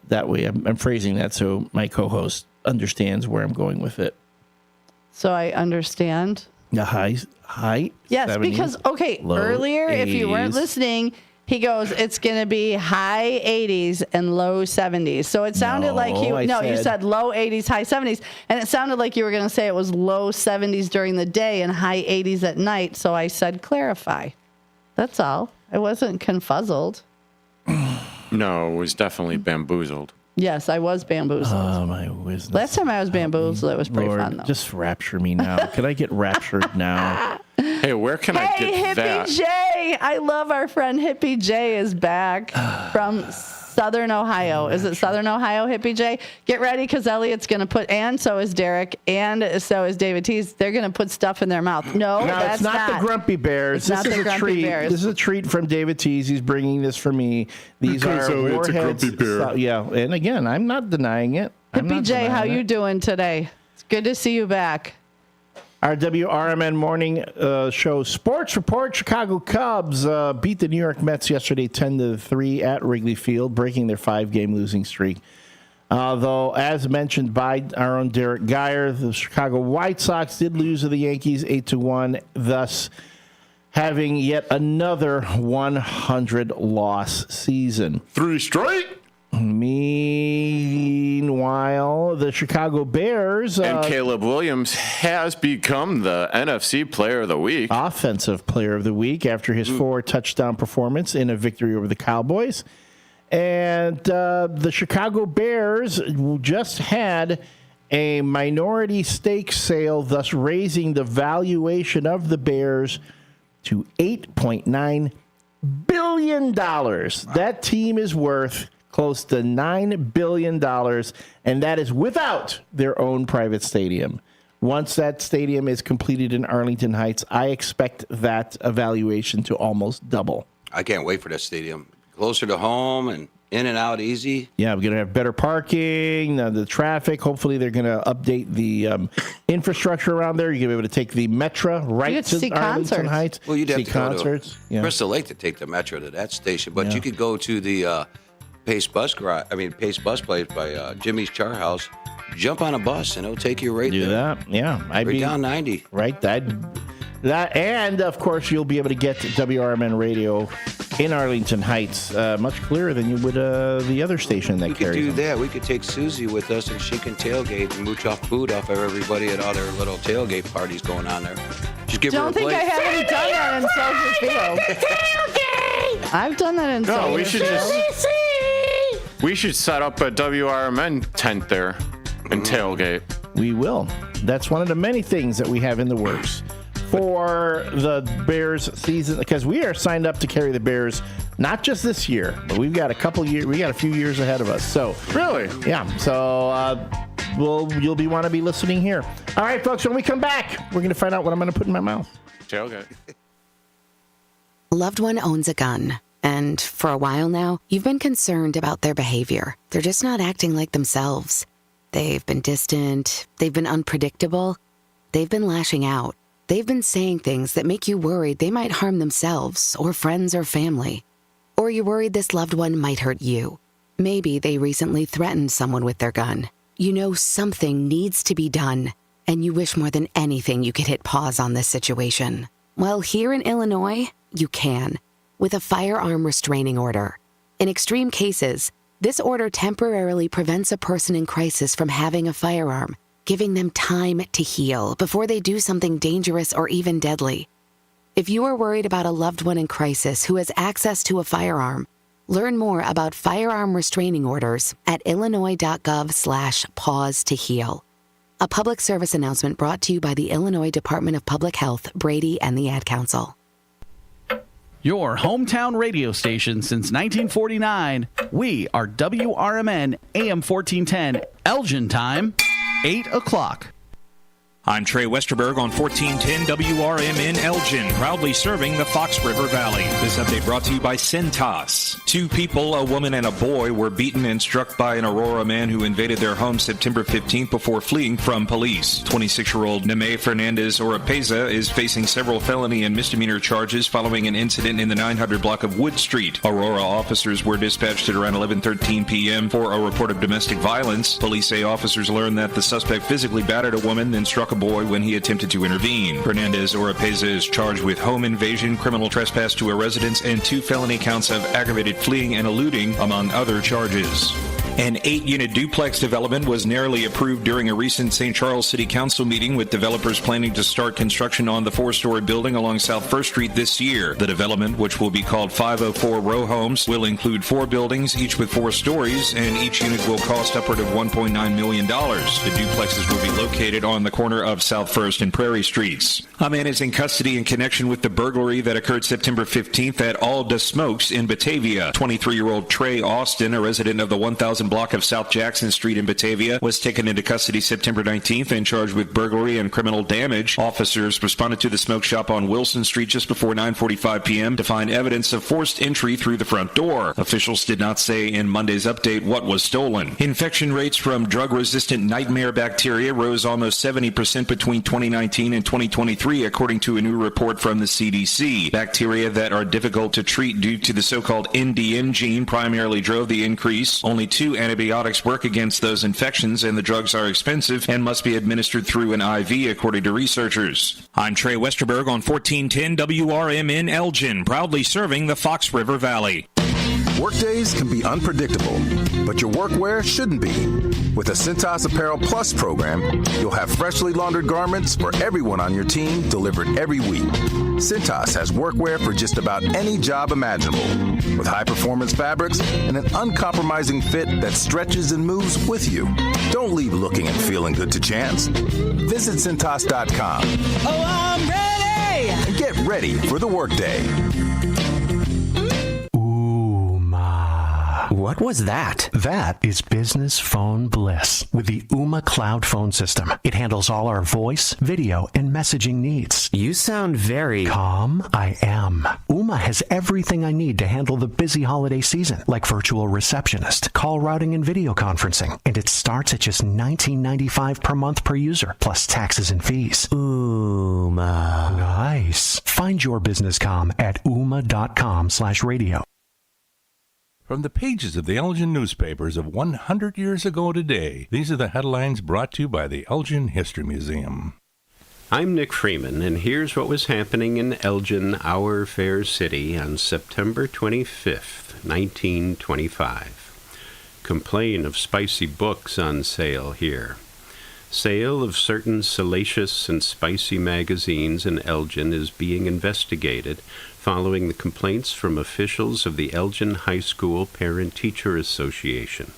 That way, I'm phrasing that so my co-host understands where I'm going with it. So I understand. The high. Yes, 70s, because, earlier, 80s. if you weren't listening, he goes, it's going to be high 80s and low 70s. So it sounded you said low 80s, high 70s. And it sounded like you were going to say it was low 70s during the day and high 80s at night. So I said, clarify. That's all. I wasn't confuzzled. No, it was definitely bamboozled. Yes, I was bamboozled. Oh, my wisdom. Last time I was bamboozled, it was pretty fun, though. Just rapture me now. Can I get raptured now? Hey, where can I get that? Hippie J! I love our friend Hippie J is back from Southern Ohio. Is it Southern Ohio, Hippie J? Get ready because Elliot's going to put, and so is Derek, and so is David Tees. They're going to put stuff in their mouth. No, that's it's not the Grumpy Bears. This is a treat. This is a treat from David Tees. He's bringing this for me. These because are it's a Grumpy Bear. Yeah, and again, I'm not denying it. Hippie J, how you doing today? It's good to see you back. Our WRMN Morning Show Sports Report. Chicago Cubs beat the New York Mets yesterday 10-3 at Wrigley Field, breaking their 5-game losing streak. Though, as mentioned by our own Derek Geyer, the Chicago White Sox did lose to the Yankees 8-1, thus having yet another 100-loss season. 3 straight? Meanwhile, the Chicago Bears... and Caleb Williams has become the NFC Player of the Week. Offensive Player of the Week after his 4-touchdown performance in a victory over the Cowboys. And the Chicago Bears just had a minority stake sale, thus raising the valuation of the Bears to $8.9 billion. That team is worth close to $9 billion, and that is without their own private stadium. Once that stadium is completed in Arlington Heights, I expect that evaluation to almost double. I can't wait for that stadium. Closer to home and in and out easy. Yeah, we're going to have better parking, the traffic. Hopefully, they're going to update the infrastructure around there. You're going to be able to take the Metro right to Arlington Heights. Well, you'd have to concerts. Go to Crystal Lake to take the Metro to that station, but you could go to the Pace Bus Place by Jimmy's Char House. Jump on a bus and it'll take you right there. Do that, yeah. Right down 90. Right, that, and of course you'll be able to get WRMN radio in Arlington Heights much clearer than you would the other station that carries. We could do them. that. We could take Susie with us and she can tailgate and mooch off food off of everybody at all their little tailgate parties going on there. Just give her a plate. I haven't done that in Soldier Field. I've done that in Soldier We should set up a WRMN tent there and tailgate. We will. That's one of the many things that we have in the works for the Bears season, because we are signed up to carry the Bears not just this year, but we've got a few years ahead of us. So really, yeah. So you'll want to be listening here. All right, folks. When we come back, we're going to find out what I'm going to put in my mouth. Tailgate. A loved one owns a gun, and for a while now, you've been concerned about their behavior. They're just not acting like themselves. They've been distant. They've been unpredictable. They've been lashing out. They've been saying things that make you worried they might harm themselves or friends or family. Or you're worried this loved one might hurt you. Maybe they recently threatened someone with their gun. You know something needs to be done, and you wish more than anything you could hit pause on this situation. Well, here in Illinois, you can, with a firearm restraining order. In extreme cases, this order temporarily prevents a person in crisis from having a firearm, giving them time to heal before they do something dangerous or even deadly. If you are worried about a loved one in crisis who has access to a firearm, learn more about firearm restraining orders at illinois.gov/pause to heal. A public service announcement brought to you by the Illinois Department of Public Health, Brady, and the Ad Council. Your hometown radio station since 1949. We are WRMN AM 1410, Elgin time, 8 o'clock. I'm Trey Westerberg on 1410 WRMN Elgin, proudly serving the Fox River Valley. This update brought to you by Centos. 2 people, a woman and a boy, were beaten and struck by an Aurora man who invaded their home September 15th before fleeing from police. 26-year-old Neme Fernandez Oropeza is facing several felony and misdemeanor charges following an incident in the 900 block of Wood Street. Aurora officers were dispatched at around 11:13 p.m. for a report of domestic violence. Police say officers learned that the suspect physically battered a woman, then struck a boy when he attempted to intervene. Fernandez Oropeza is charged with home invasion, criminal trespass to a residence, and 2 felony counts of aggravated fleeing and eluding, among other charges. An 8-unit duplex development was narrowly approved during a recent St. Charles City Council meeting, with developers planning to start construction on the 4-story building along South 1st Street this year. The development, which will be called 504 Row Homes, will include 4 buildings, each with 4 stories, and each unit will cost upward of $1.9 million. The duplexes will be located on the corner of South 1st and Prairie Streets. A man is in custody in connection with the burglary that occurred September 15th at All Da Smokes in Batavia. 23-year-old Trey Austin, a resident of the 1000 block of South Jackson Street in Batavia, was taken into custody September 19th and charged with burglary and criminal damage. Officers responded to the smoke shop on Wilson Street just before 9:45 p.m. to find evidence of forced entry through the front door. Officials did not say in Monday's update what was stolen. Infection rates from drug-resistant nightmare bacteria rose almost 70% between 2019 and 2023, according to a new report from the CDC. Bacteria that are difficult to treat due to the so-called NDN gene primarily drove the increase. Only 2 antibiotics work against those infections, and the drugs are expensive and must be administered through an IV, according to researchers. I'm Trey Westerberg on 1410 WRMN Elgin, proudly serving the Fox River Valley. Workdays can be unpredictable, but your workwear shouldn't be. With a Cintas Apparel Plus program, you'll have freshly laundered garments for everyone on your team delivered every week. Cintas has workwear for just about any job imaginable, with high-performance fabrics and an uncompromising fit that stretches and moves with you. Don't leave looking and feeling good to chance. Visit Cintas.com. Oh, I'm ready! And get ready for the workday. What was that? That is business phone bliss with the Ooma Cloud Phone System. It handles all our voice, video, and messaging needs. You sound very calm. I am. Ooma has everything I need to handle the busy holiday season, like virtual receptionist, call routing, and video conferencing. And it starts at just $19.95 per month per user, plus taxes and fees. Ooma. Nice. Find your business comm at ooma.com/radio. From the pages of the Elgin newspapers of 100 years ago today, these are the headlines brought to you by the Elgin History Museum. I'm Nick Freeman, and here's what was happening in Elgin, our fair city, on September 25th, 1925. Complain of spicy books on sale here. Sale of certain salacious and spicy magazines in Elgin is being investigated following the complaints from officials of the Elgin High School Parent-Teacher Association.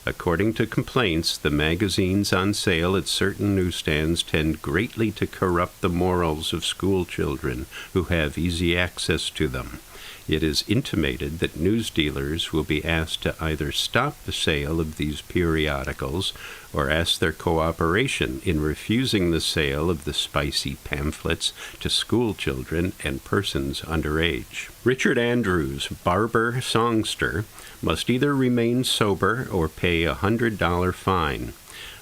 According to complaints, the magazines on sale at certain newsstands tend greatly to corrupt the morals of school children who have easy access to them. It is intimated that news dealers will be asked to either stop the sale of these periodicals or ask their cooperation in refusing the sale of the spicy pamphlets to school children and persons underage. Richard Andrews, barber songster, must either remain sober or pay a $100 fine.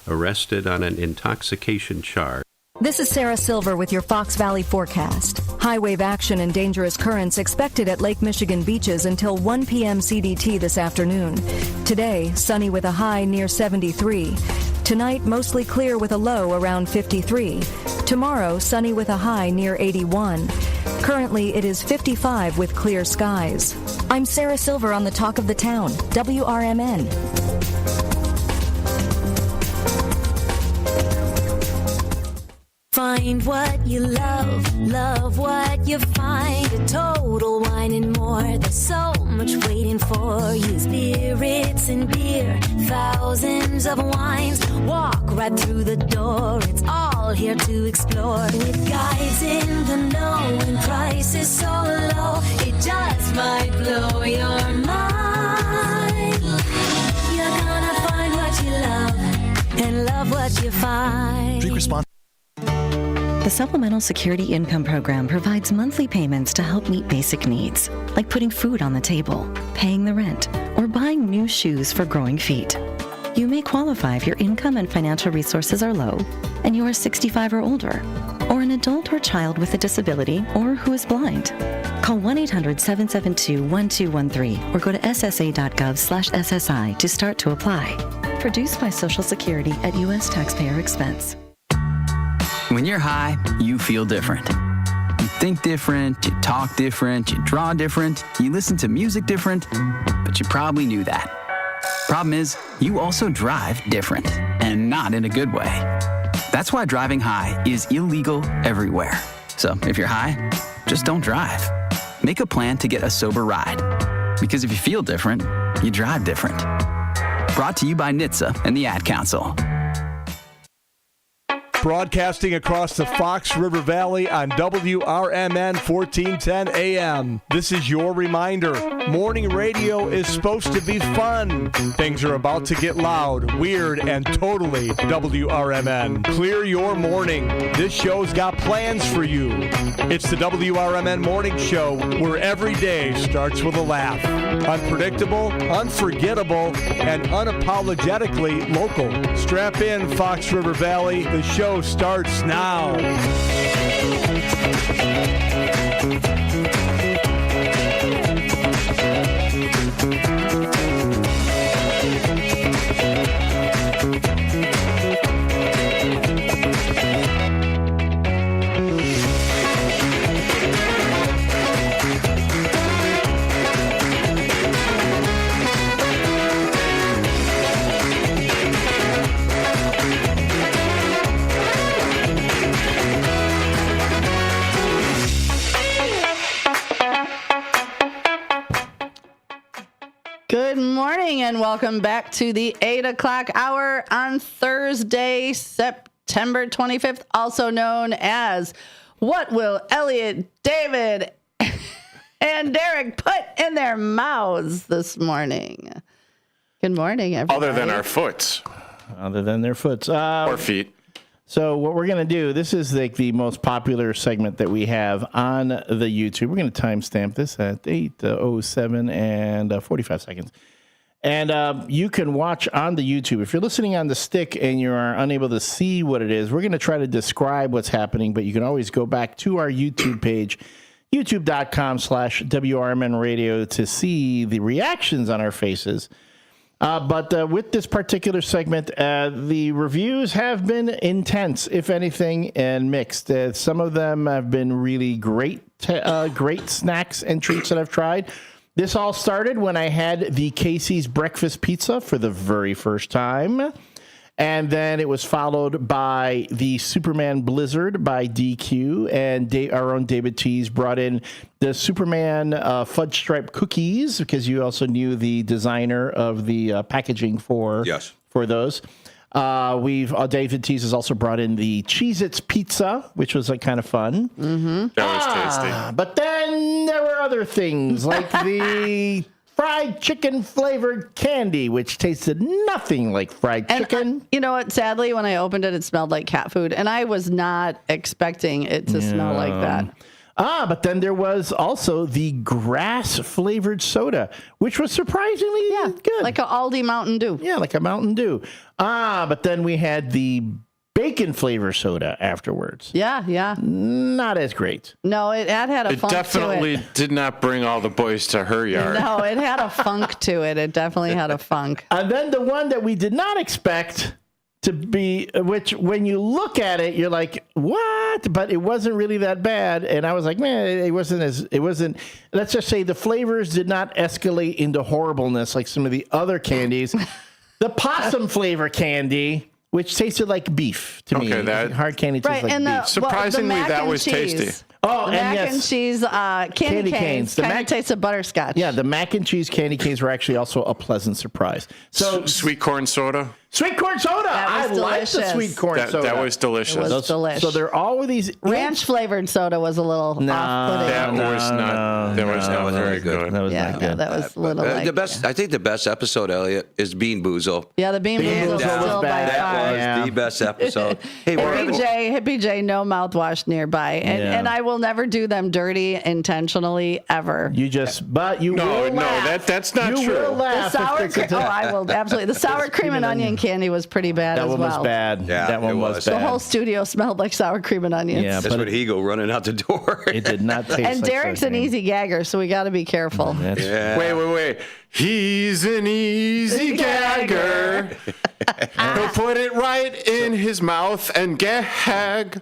Arrested on an intoxication charge. This is Sarah Silver with your Fox Valley forecast. High wave action and dangerous currents expected at Lake Michigan beaches until 1 p.m. CDT this afternoon. Today, sunny with a high near 73. Tonight, mostly clear with a low around 53. Tomorrow, sunny with a high near 81. Currently, it is 55 with clear skies. I'm Sarah Silver on the Talk of the Town, WRMN. Find what you love, love what you find. A total wine and more. There's so much waiting for you. Spirits and beer, thousands of wines. Walk right through the door. It's all here to explore. With guides in the know and prices so low, it just might blow your mind. You're gonna find what you love and love what you find. Drink responsibly. The Supplemental Security Income Program provides monthly payments to help meet basic needs, like putting food on the table, paying the rent, or buying new shoes for growing feet. You may qualify if your income and financial resources are low, and you are 65 or older, or an adult or child with a disability, or who is blind. Call 1-800-772-1213 or go to ssa.gov/SSI to start to apply. Produced by Social Security at U.S. taxpayer expense. When you're high, you feel different. You think different, you talk different, you draw different, you listen to music different, but you probably knew that. Problem is, you also drive different, and not in a good way. That's why driving high is illegal everywhere. So if you're high, just don't drive. Make a plan to get a sober ride. Because if you feel different, you drive different. Brought to you by NHTSA and the Ad Council. Broadcasting across the Fox River Valley on WRMN 1410 AM. This is your reminder. Morning radio is supposed to be fun. Things are about to get loud, weird, and totally WRMN. Clear your morning. This show's got plans for you. It's the WRMN Morning Show, where every day starts with a laugh. Unpredictable, unforgettable, and unapologetically local. Strap in, Fox River Valley. The show starts now. Good morning and welcome back to the 8 o'clock hour on Thursday, September 25th, also known as What Will Elliot, David, and Derek put in their mouths this morning? Good morning, everybody. Other than our foots. Other than their foots. Or feet. So what we're going to do, this is like the most popular segment that we have on the YouTube. We're going to timestamp this at 8:07 and 45 seconds. And you can watch on the YouTube. If you're listening on the stick and you are unable to see what it is, we're going to try to describe what's happening, but you can always go back to our YouTube page, youtube.com/WRMN radio, to see the reactions on our faces. But with this particular segment, the reviews have been intense, if anything, and mixed. Some of them have been really great snacks and treats that I've tried. This all started when I had the Casey's breakfast pizza for the very first time. And then it was followed by the Superman Blizzard by DQ, and our own David Tees brought in the Superman fudge stripe cookies, because you also knew the designer of the packaging for those. David Tees has also brought in the Cheez-Its pizza, which was like kind of fun. Mm-hmm. That was tasty. But then there were other things like the fried chicken flavored candy, which tasted nothing like fried chicken. You know what? Sadly, when I opened it, it smelled like cat food, and I was not expecting it to smell like that. But then there was also the grass flavored soda, which was surprisingly good. Like a Aldi Mountain Dew. Yeah, like a Mountain Dew. But then we had the bacon flavor soda afterwards. Yeah. Not as great. No, it had a funk to it. It definitely did not bring all the boys to her yard. No, it had a funk to it. It definitely had a funk. And then the one that we did not expect to be, which when you look at it, you're like, what? But it wasn't really that bad. And I was like, man, it wasn't, let's just say the flavors did not escalate into horribleness like some of the other candies. The possum flavor candy, which tasted like beef to me. That hard candy tastes like beef. Surprisingly, that was tasty. Oh, the mac and cheese candy canes. Kind of tastes of butterscotch. Yeah, the mac and cheese candy canes were actually also a pleasant surprise. So sweet corn soda. Sweet corn soda. I like the sweet corn soda. That was delicious. It was delicious. So there are all these ranch flavored soda was a little off-putting. That was not very good. That was not good. That was a little the best. I think the best episode, Elliot, is Bean Boozle. Yeah, the Bean Boozle still by far. That was the best episode. Hey, Hippie J, no mouthwash nearby, and I will never do them dirty intentionally ever. You will laugh. That's not true. You will laugh. The sour cream. Oh, I will absolutely. The sour cream and onion candy was pretty bad as well. That one was bad. Yeah, that one was bad. The whole studio smelled like sour cream and onions. Yeah, that's when he go running out the door. It did not taste. And like Derek's an easy gagger, so we got to be careful. Yeah. Wait. He's an easy gagger. He'll put it right in his mouth and gag.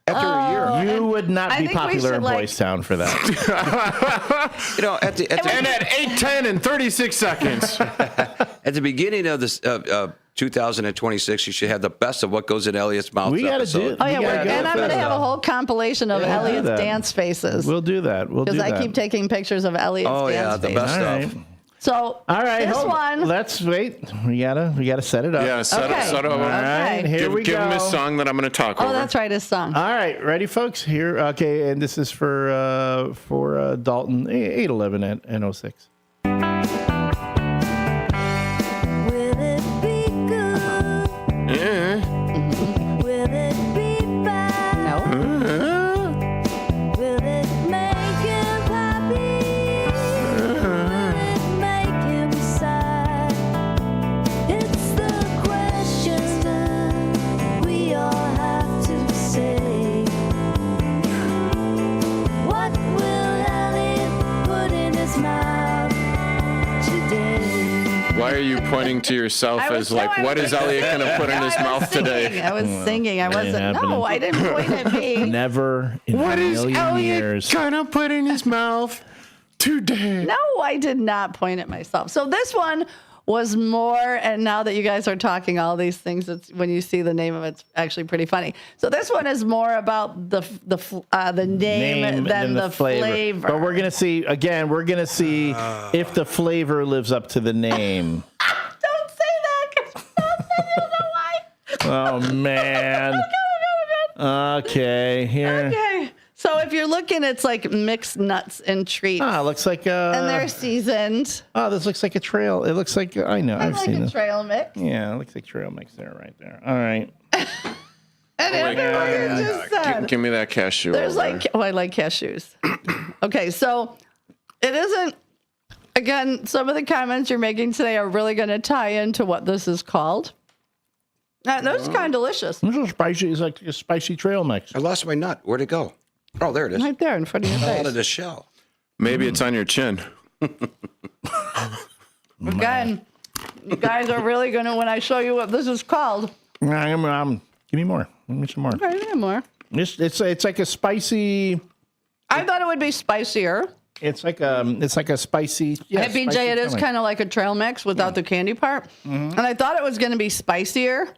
After a year, you would not be popular in Boys Town for that. And at 8:10 and 36 seconds. At the beginning of this 2026, you should have the best of what goes in Elliot's mouth. We got to do. Oh yeah, and I'm going to have a whole compilation of Elliot's dance faces. We'll do that. Because I keep taking pictures of Elliot's dance faces. The best stuff. So all right, this one. Let's wait. We gotta set it up. Yeah, set up. All right, here we go. Give him his song that I'm going to talk over. Oh, that's right, his song. All right, ready, folks? Here, okay, and this is for Dalton 811 and 06. Will it be good? Yeah. Will it be bad? No. Will it make him happy? Will it make him sad? It's the question we all have to say. What will Elliot put in his mouth today? Why are you pointing to yourself as like, what is Elliot going to put in his mouth today? I was singing. I wasn't. No, I didn't point at me. Never in a million years. What is Elliot going to put in his mouth today? No, I did not point at myself. So this one was more, and now that you guys are talking all these things, it's, when you see the name of it, it's actually pretty funny. So this one is more about the name than the flavor. But we're gonna see again. We're gonna see if the flavor lives up to the name. Don't say that, 'cause I don't know why. Oh man. Okay, here. Okay. So if you're looking, it's like mixed nuts and treats. Ah, looks like and they're seasoned. Oh, this looks like a trail. It looks like I know. I've like seen a this. trail mix. Yeah, it looks like trail mix there, right there. All right. And everyone just said. Give me that cashew. There's over like, I like cashews. Okay, so it isn't, again, some of the comments you're making today are really going to tie into what this is called. That was kind of delicious. This is spicy. It's like a spicy trail mix. I lost my nut. Where'd it go? Oh, there it is. Right there in front of your Fell out face. of the shell. Maybe it's on your chin. Again, you guys are really going to, when I show you what this is called. Give me more. Give me some more. Okay, give me more. It's like a spicy. I thought it would be spicier. It's like a spicy. Yeah, At BJ, spicy it is trail mix. kind of like a trail mix without the candy part. And I thought it was going to be spicier.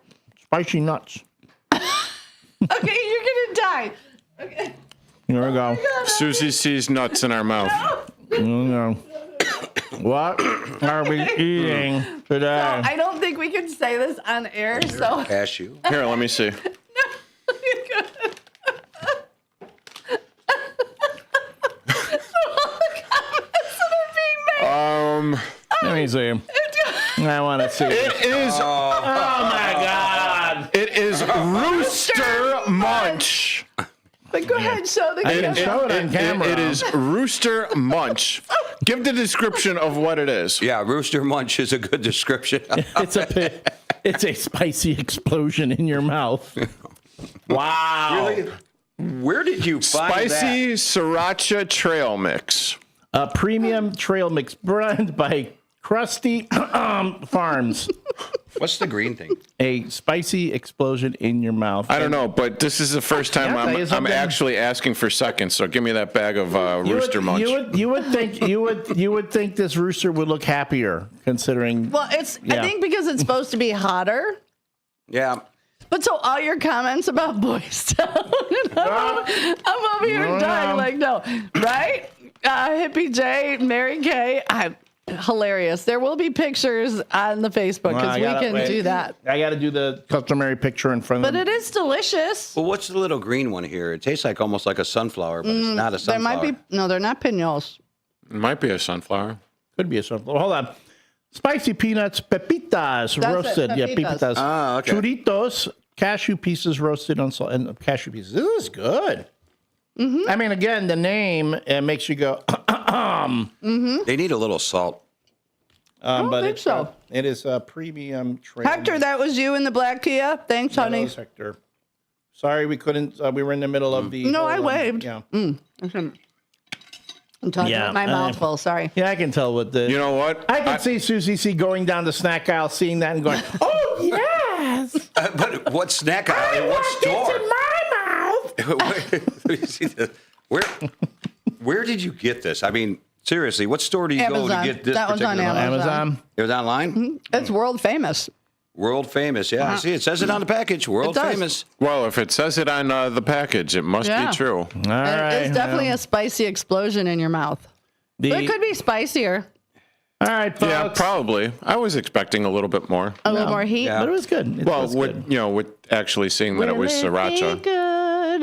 Spicy nuts. Okay, you're going to die. Okay. Here we go. Susie sees nuts in our mouth. Here we go. What are we eating today? I don't think we can say this on air, so. Cashew. Here, let me see. Let me see. I want to see. It is. Oh my God! It is Rooster Munch. But go ahead, show the I can show it on camera. It is Rooster Munch. Give the description of what it is. Yeah, Rooster Munch is a good description. It's a spicy explosion in your mouth. Wow! Really? Where did you find Spicy Sriracha Trail Mix. A premium trail mix brand by Krusty Farms. What's the green thing? A spicy explosion in your mouth. I don't know, but this is the first time I'm actually asking for seconds. So give me that bag of Rooster Munch. You would think this rooster would look happier, considering. Well, I think because it's supposed to be hotter. Yeah. But so all your comments about Boys Town, I'm over here dying like, no, right? Hippie J, Mary Kay, hilarious. There will be pictures on the Facebook because we can do that. I got to do the customary picture in front of But it is delicious. Well, what's the little green one here? It tastes like almost like a sunflower, but it's not a sunflower. There might be, no, they're not pinos. It might be a sunflower. Could be a sunflower. Hold on. Spicy peanuts, pepitas, roasted. Yeah, pepitas. Ah, okay. Churritos, cashew pieces roasted on salt, and cashew pieces. This is good. Mm-hmm. I mean, again, the name makes you go. They need a little salt. I don't think so. It is a premium trail. Hector, that was you in the black Kia. Thanks, honey. Hello, Hector. Sorry, we couldn't. We were in the middle of the. No, whole, I waved. Yeah. I'm talking with my mouth full. Sorry. Yeah, I can tell what the. You know what? I can see Susie C going down the snack aisle, seeing that, and going, "Oh yes!" But what snack aisle? What store? In my mouth. Where did you get this? I mean, seriously, what store do you go to get this? That was on Amazon. It was online? Mm-hmm. It's world famous. World famous, yeah. See, it says it on the package. World famous. Well, if it says it on the package, it must be true. All right. It's definitely a spicy explosion in your mouth. But it could be spicier. All right, folks. Yeah, probably. I was expecting a little bit more. A little more heat. But it was good. Well, with actually seeing that it was sriracha. Be good?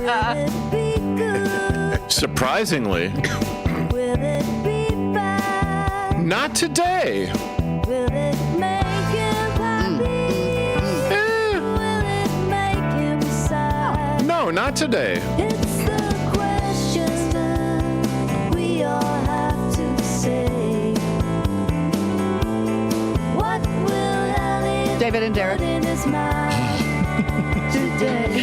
Will it be good? Surprisingly, Will it be bad? not today. Will it make him happy? Will it make him sad? No, not today. It's the question we all have to say. What will Ellie David and Derek. put in his mouth today?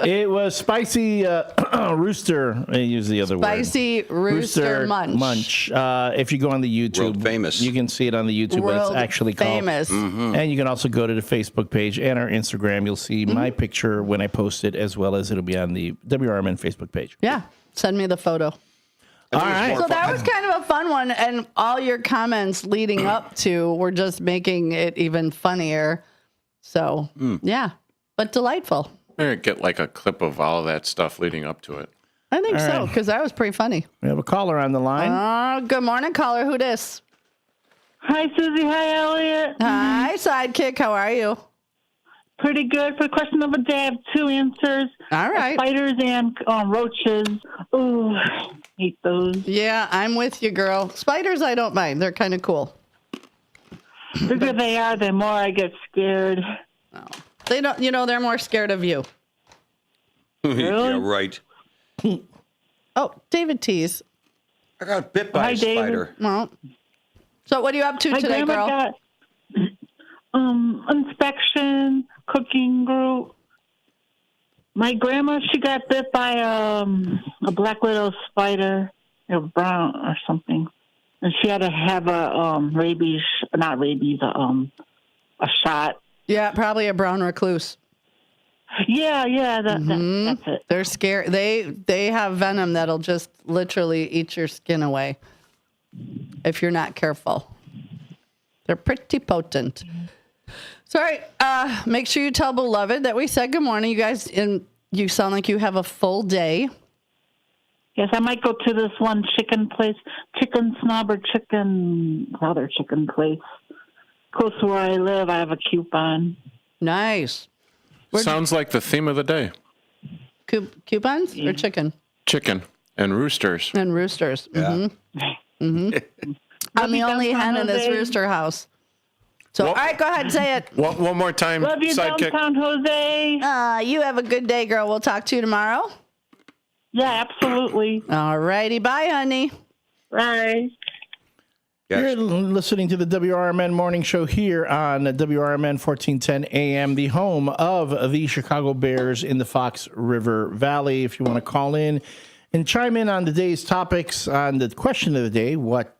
It was spicy rooster. I use the other word. Spicy rooster munch. If you go on the YouTube, World famous. You can see it on the YouTube. But World it's actually famous. called. And you can also go to the Facebook page and our Instagram. You'll see my picture when I post it, as well as it'll be on the WRMN Facebook page. Yeah. Send me the photo. All right. So that was kind of a fun one, and all your comments leading up to were just making it even funnier. So, yeah, but delightful. I'm going to get like a clip of all of that stuff leading up to it. I think All so, right. because that was pretty funny. We have a caller on the line. Good morning, caller. Who dis? Hi, Susie. Hi, Elliot. Hi, sidekick. How are you? Pretty good. For the question of the day, I have two answers. All right. Spiders and roaches. Ooh, hate those. Yeah, I'm with you, girl. Spiders, I don't mind. They're kind of cool. The bigger they are, the more I get scared. They don't, they're more scared of you. Yeah, right. Oh, David Tease. I got bit by a spider. Well, so what are you up to My today, grandma girl? got inspection, cooking group. My grandma, she got bit by a black widow spider, brown or something, and she had to have a a shot. Yeah, probably a brown recluse. Yeah, that's it. They're scared. They have venom that'll just literally eat your skin away if you're not careful. They're pretty potent. So, all right, make sure you tell Beloved that we said good morning. You guys, you sound like you have a full day. Yes, I might go to this one chicken place, Chicken Snob or other chicken place. Close to where I live, I have a coupon. Nice. Sounds like the theme of the day. Coupons or chicken? Chicken and roosters. And roosters. Yeah. Mm-hmm. I'm the only hen in this rooster house. So, all right, go ahead and say it. One more time, Love you, sidekick. downtown Jose. You have a good day, girl. We'll talk to you tomorrow. Yeah, absolutely. All righty. Bye, honey. Bye. You're listening to the WRMN Morning Show here on WRMN 1410 AM, the home of the Chicago Bears in the Fox River Valley. If you want to call in and chime in on today's topics, on the question of the day, what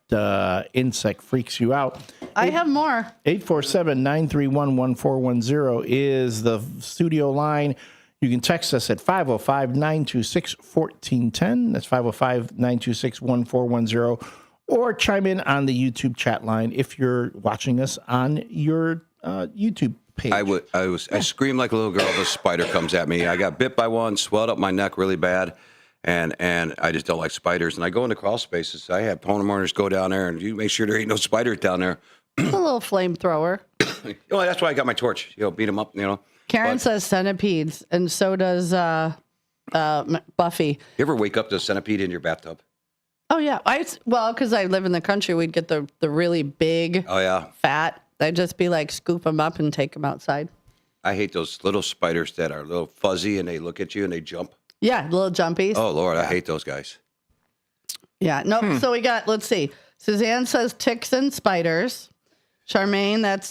insect freaks you out? I have more. 847-931-1410 is the studio line. You can text us at 505-926-1410. That's 505-926-1410. Or chime in on the YouTube chat line if you're watching us on your YouTube page. I scream like a little girl if a spider comes at me. I got bit by one, swelled up my neck really bad, and I just don't like spiders. And I go into crawl spaces. I have homeowners go down there, and you make sure there ain't no spiders down there. It's a little flamethrower. Well, that's why I got my torch. Beat them up, Karen says centipedes, and so does Buffy. You ever wake up to a centipede in your bathtub? Oh, yeah. Because I live in the country, we'd get the really big, fat. I'd just be like, scoop them up and take them outside. I hate those little spiders that are a little fuzzy and they look at you and they jump. Yeah, little jumpies. Oh, Lord, I hate those guys. Yeah, no, so we got, let's see. Suzanne says ticks and spiders. Charmaine, that's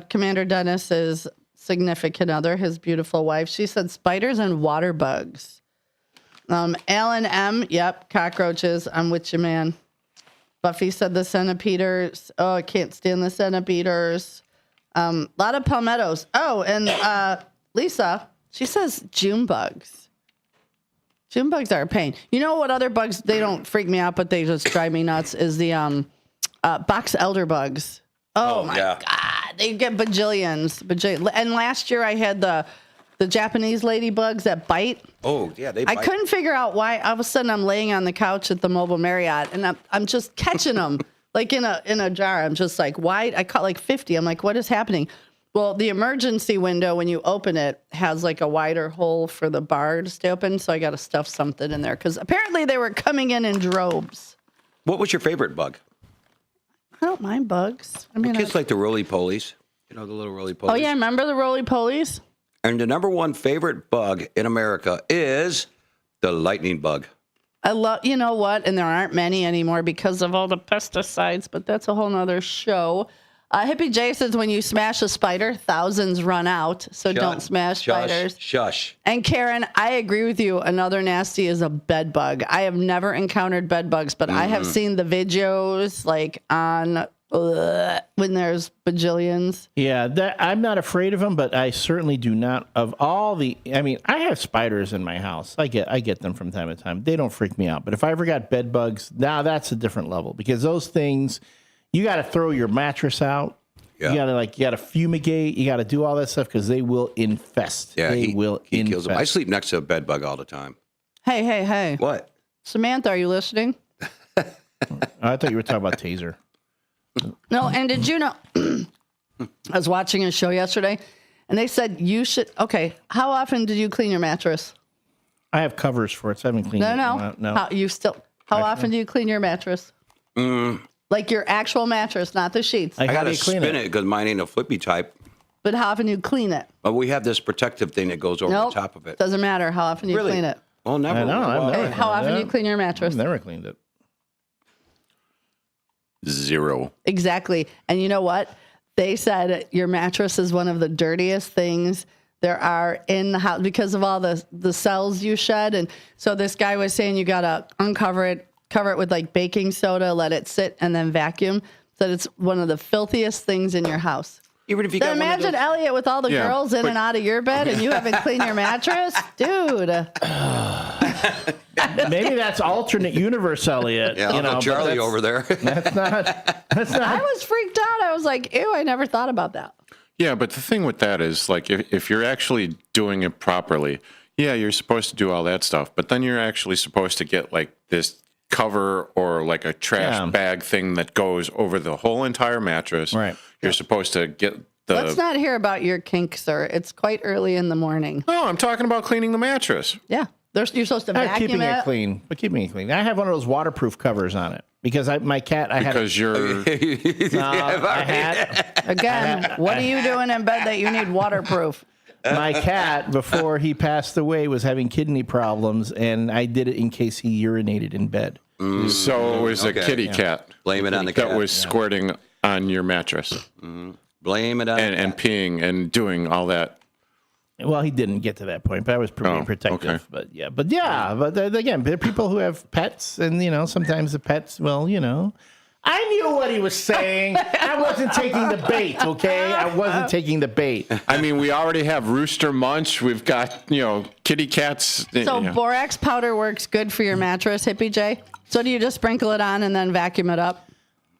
Commander Dennis's significant other, his beautiful wife. She said spiders and water bugs. Alan M, yep, cockroaches. I'm with you, man. Buffy said the centipeders. Oh, I can't stand the centipeders. A lot of palmettos. Oh, and Lisa, she says June bugs. June bugs are a pain. You know what other bugs, they don't freak me out, but they just drive me nuts, is the box elder bugs. Oh my God. They get bajillions. And last year I had the Japanese ladybugs that bite. Oh, yeah, they bite. I couldn't figure out why. All of a sudden, I'm laying on the couch at the Mobile Marriott, and I'm just catching them like in a jar. I'm just like, why? I caught like 50. I'm like, what is happening? Well, the emergency window, when you open it, has like a wider hole for the bar to stay open. So I got to stuff something in there because apparently they were coming in droves. What was your favorite bug? I don't mind bugs. I mean, kids like the roly-polies. The little roly-polies. Oh, yeah. Remember the roly-polies? And the number one favorite bug in America is the lightning bug. I love, you know what? And there aren't many anymore because of all the pesticides, but that's a whole nother show. Hippie J says when you smash a spider, thousands run out. So don't smash spiders. Shush. And Karen, I agree with you. Another nasty is a bed bug. I have never encountered bed bugs, but I have seen the videos like on when there's bajillions. Yeah, I'm not afraid of them, but I certainly do not. Of all the, I mean, I have spiders in my house. I get them from time to time. They don't freak me out. But if I ever got bed bugs, now that's a different level because those things, you got to throw your mattress out. Yeah. You got to fumigate. You got to do all that stuff because they will infest. Yeah, he kills them. I sleep next to a bed bug all the time. Hey. What? Samantha, are you listening? I thought you were talking about Taser. No, and did you know, I was watching a show yesterday, and they said you should, okay, how often did you clean your mattress? I have covers for it, so I haven't cleaned it. No. How often do you clean your mattress? Like your actual mattress, not the sheets. I got to spin it because mine ain't a flippy type. But how often do you clean it? But we have this protective thing that goes over the top of it. Doesn't matter how often you clean it. Well, never. I know. Okay, how often do you clean your mattress? I've never cleaned it. 0. Exactly. And you know what? They said your mattress is one of the dirtiest things there are in the house because of all the cells you shed. And so this guy was saying you got to uncover it, cover it with like baking soda, let it sit, and then vacuum. So it's one of the filthiest things in your house. Even if you then imagine Elliot with all the girls in and out of your bed and you haven't cleaned your mattress. Dude. Maybe that's alternate universe, Elliot. Yeah, Uncle Charlie over there. That's not. I was freaked out. I was like, ew, I never thought about that. Yeah, but the thing with that is, like, if you're actually doing it properly, yeah, you're supposed to do all that stuff. But then you're actually supposed to get, like, this cover or, like, a trash bag thing that goes over the whole entire mattress. Right. You're supposed to get the... Let's not hear about your kink, sir. It's quite early in the morning. No, I'm talking about cleaning the mattress. Yeah. You're supposed to vacuum keeping it clean, but keeping it clean. I have one of those waterproof covers on it because my cat. You're. Again, what are you doing in bed that you need waterproof? My cat, before he passed away, was having kidney problems, and I did it in case he urinated in bed. So it was a kitty cat. Blame it on the cat. That was squirting on your mattress. Blame it on and peeing and doing all that. Well, he didn't get to that point, but I was pretty protective. Okay. But again, there are people who have pets, and sometimes the pets. Well, I knew what he was saying. I wasn't taking the bait. Okay, I wasn't taking the bait. I mean, we already have Rooster Munch. We've got kitty cats. So borax powder works good for your mattress, Hippie J. So do you just sprinkle it on and then vacuum it up?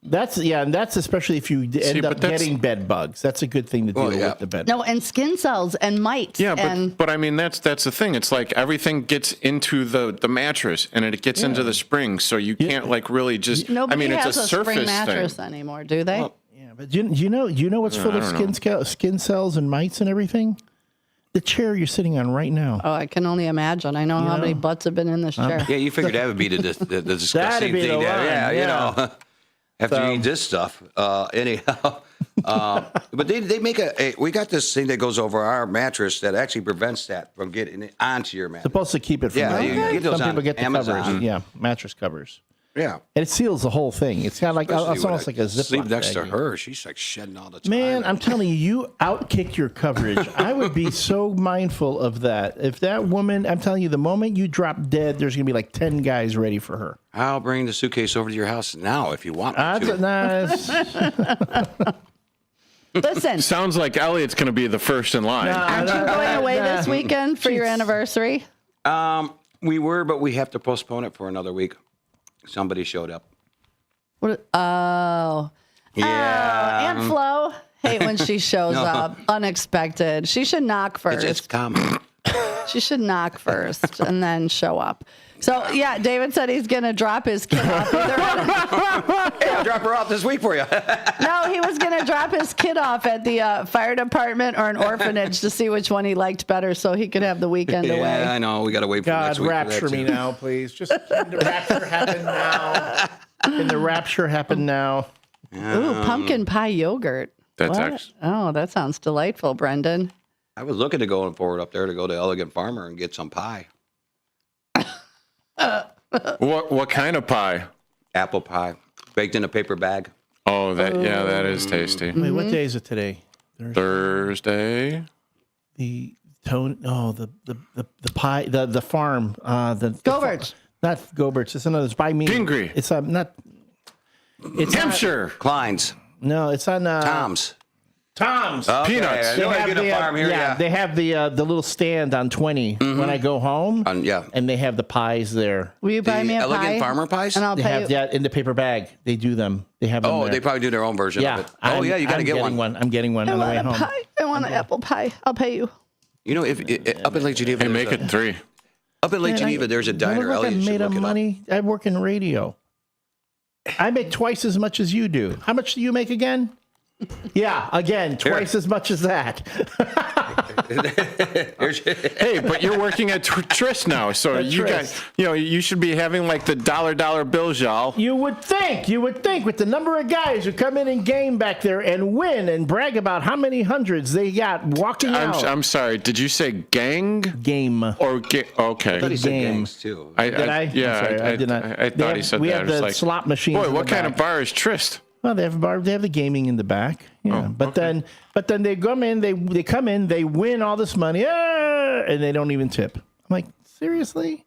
And that's especially if you end up getting bed bugs. That's a good thing to deal with the bed. No, and skin cells and mites. Yeah, but I mean that's the thing. It's like everything gets into the mattress and it gets into the spring, so you can't like really just. Nobody it's has a surface spring mattress thing anymore, do they? Well, yeah, but you know what's full of skin cells and mites and everything? The chair you're sitting on right now. Oh, I can only imagine. I know how many butts have been in this chair. Yeah, you figured that would be the disgusting That'd be thing. the one, After you eat this stuff, anyhow. But they make we got this thing that goes over our mattress that actually prevents that from getting it onto your mattress. Supposed to keep it from. Yeah, you get those some people on get the Amazon. covers. Yeah, mattress covers. Yeah, and it seals the whole thing. It's kind of like it's almost like a Ziploc sleep next to bag. her. She's like shedding all the time. Man, I'm telling you, you outkick your coverage. I would be so mindful of that. If that woman, I'm telling you, the moment you drop dead, there's going to be like 10 guys ready for her. I'll bring the suitcase over to your house now if you want me to. Listen. Sounds like Elliot's going to be the first in line. Aren't you going away this weekend for your anniversary? We were, but we have to postpone it for another week. Somebody showed up. What? Oh. Yeah. Aunt Flo. Hate when she shows up. Unexpected. She should knock first. It's common. She should knock first and then show up. So, yeah, David said he's going to drop his kid off. Hey, I'll drop her off this week for you. No, he was going to drop his kid off at the fire department or an orphanage to see which one he liked better so he could have the weekend away. Yeah, I know. We got to wait for next God, week. rapture me now, please. Just can the rapture happen now? Can the rapture happen now? Ooh, pumpkin pie yogurt. That's what? Oh, that sounds delightful, Brendan. I was looking to go forward up there to go to Elgin Farmer and get some pie. What kind of pie? Apple pie, baked in a paper bag. Oh, that is tasty. Wait, what day is it today? Thursday. The pie, the farm, Gobert's. Not Gobert's. It's another. It's by me. Gingrey. It's not. It's Hampshire. Klein's. No, it's on Tom's. Tom's. Okay, Peanuts. I know I get a farm here. Yeah. They have the little stand on 20 when I go home. And they have the pies there. Will you buy me a Elegant pie? Farmer pies? And I'll They pay have you. that in the paper bag. They do them. They have them there. They probably do their own version of it. Oh, yeah, you got to get one. I'm getting one I on the want way a home. pie. I want an apple pie. I'll pay you. You know, if up in Lake Geneva, Hey, make it 3. Up in Lake Geneva, there's a diner. Look like I Elliot should made look up it up. money. I work in radio. I make twice as much as you do. How much do you make again? Yeah, again, twice as much as that. Hey, but you're working at Tryst now, so you Tryst. got, you should be having like the dollar bills, y'all. You would think with the number of guys who come in and game back there and win and brag about how many hundreds they got walking out. I'm sorry. Did you say gang? Game. Or okay. I thought he said gangs too. Did I? Yeah, I'm sorry, I did not. I thought he said we that. have the Like, slot machines. boy, in what the kind back. of bar is Tryst? Well, they have a bar. They have the gaming in the back. Yeah, but then they come in. They come in. They win all this money, and they don't even tip. I'm like, seriously?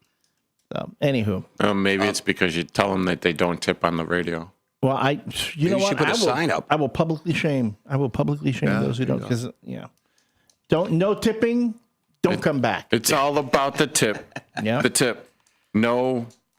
So, anywho, Maybe it's because you tell them that they don't tip on the radio. well, you know you what? should put a sign up. I will publicly shame. those who don't. Because no tipping. Don't come back. It's all about the tip. Yeah, The tip.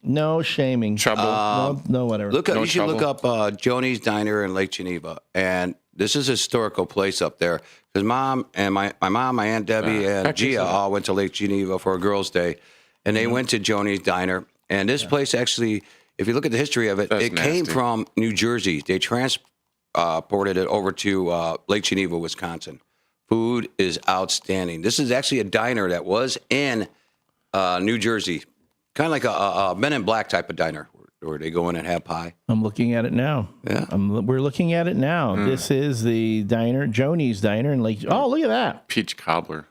No shaming. trouble. No, whatever. You should look up Joni's Diner in Lake Geneva, and this is a historical place up there. Because mom and my mom, my Aunt Debbie, and Gia all went to Lake Geneva for a girls' day, and they went to Joni's Diner. And this place actually, if you look at the history of it, it came from New Jersey. They transported it over to Lake Geneva, Wisconsin. Food is outstanding. This is actually a diner that was in New Jersey. Kind of like a Men in Black type of diner where they go in and have pie. I'm looking at it now. Yeah. We're looking at it now. This is the diner, Joni's Diner in Lake. Oh, look at that. Peach cobbler.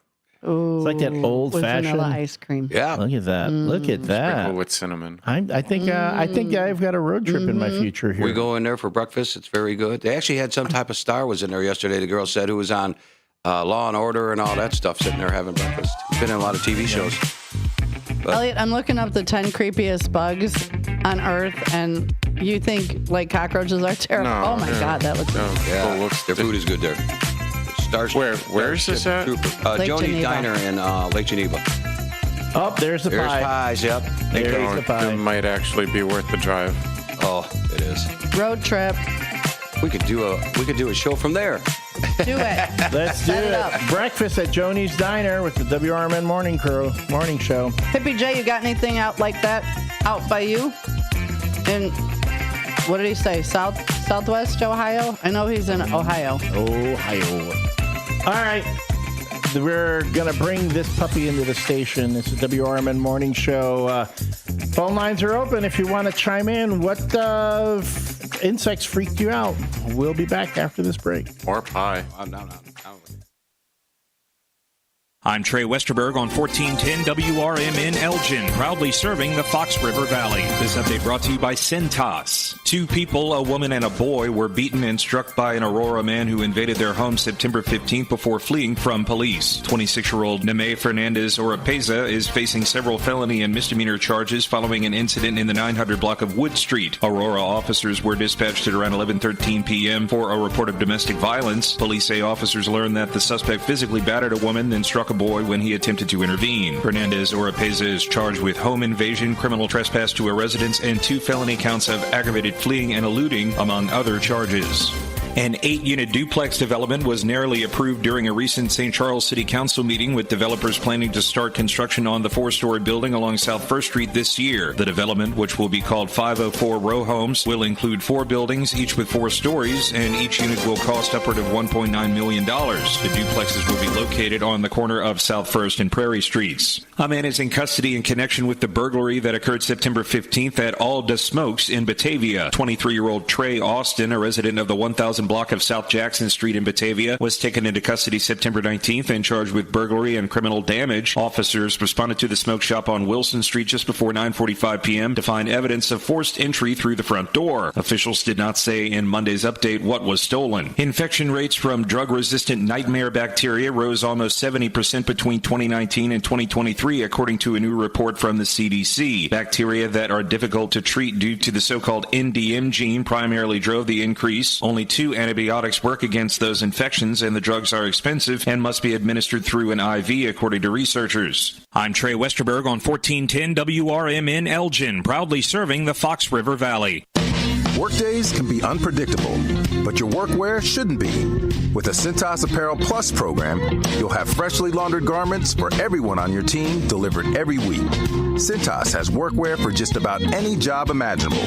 Ooh, It's like that old with fashioned vanilla ice cream. Yeah. Look at that. Look at that. Sprinkle with cinnamon. I think I've got a road trip in my future here. We go in there for breakfast. It's very good. They actually had some type of star was in there yesterday. The girl said who was on Law and Order and all that stuff sitting there having breakfast. He's been in a lot of TV shows. But Elliot, I'm looking up the 10 creepiest bugs on Earth, and you think like cockroaches are terrible. No, oh my God, that looks yeah, their food is good there. Stars. Where is this at? Lake Joni's Geneva. Diner in Lake Geneva. Oh, there's the There's pie. pies. Yep. There's the pie. It might actually be worth the drive. Oh, it is. road trip. We could do a show from there. Do it. Let's do Set it it. up. Breakfast at Joni's Diner with the WRMN morning show. Hippie J, you got anything out like that out by you? In what did he say? Southwest Ohio? I know he's in Ohio. Ohio. All right. We're going to bring this puppy into the station. It's the WRMN morning show. Phone lines are open if you want to chime in. What insects freaked you out? We'll be back after this break. Or pie. No. I'm Trey Westerberg on 1410 WRMN Elgin, proudly serving the Fox River Valley. This update brought to you by Centos. 2 people, a woman and a boy, were beaten and struck by an Aurora man who invaded their home September 15th before fleeing from police. 26-year-old Neme Fernandez Oropeza is facing several felony and misdemeanor charges following an incident in the 900 block of Wood Street. Aurora officers were dispatched at around 11:13 p.m. for a report of domestic violence. Police say officers learned that the suspect physically battered a woman, then struck a boy when he attempted to intervene. Fernandez Oropeza is charged with home invasion, criminal trespass to a residence, and 2 felony counts of aggravated fleeing and eluding, among other charges. An 8-unit duplex development was narrowly approved during a recent St. Charles City Council meeting, with developers planning to start construction on the 4-story building along South First Street this year. The development, which will be called 504 Row Homes, will include 4 buildings, each with 4 stories, and each unit will cost upward of $1.9 million. The duplexes will be located on the corner of South First and Prairie Streets. A man is in custody in connection with the burglary that occurred September 15th at Alda Smokes in Batavia. 23-year-old Trey Austin, a resident of the 1000 block of South Jackson Street in Batavia, was taken into custody September 19th and charged with burglary and criminal damage. Officers responded to the smoke shop on Wilson Street just before 9:45 p.m. to find evidence of forced entry through the front door. Officials did not say in Monday's update what was stolen. Infection rates from drug-resistant nightmare bacteria rose almost 70% between 2019 and 2023, 3, according to a new report from the CDC. Bacteria that are difficult to treat due to the so-called NDM gene primarily drove the increase. Only 2 antibiotics work against those infections, and the drugs are expensive and must be administered through an IV, according to researchers. I'm Trey Westerberg on 1410 WRMN Elgin, proudly serving the Fox River Valley. Workdays can be unpredictable, but your workwear shouldn't be. With the Cintas Apparel Plus program, you'll have freshly laundered garments for everyone on your team delivered every week. Cintas has workwear for just about any job imaginable,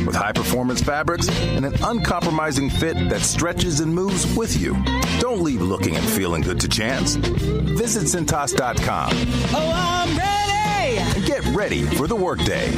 with high-performance fabrics and an uncompromising fit that stretches and moves with you. Don't leave looking and feeling good to chance. Visit Cintas.com. Oh, I'm ready! And get ready for the workday.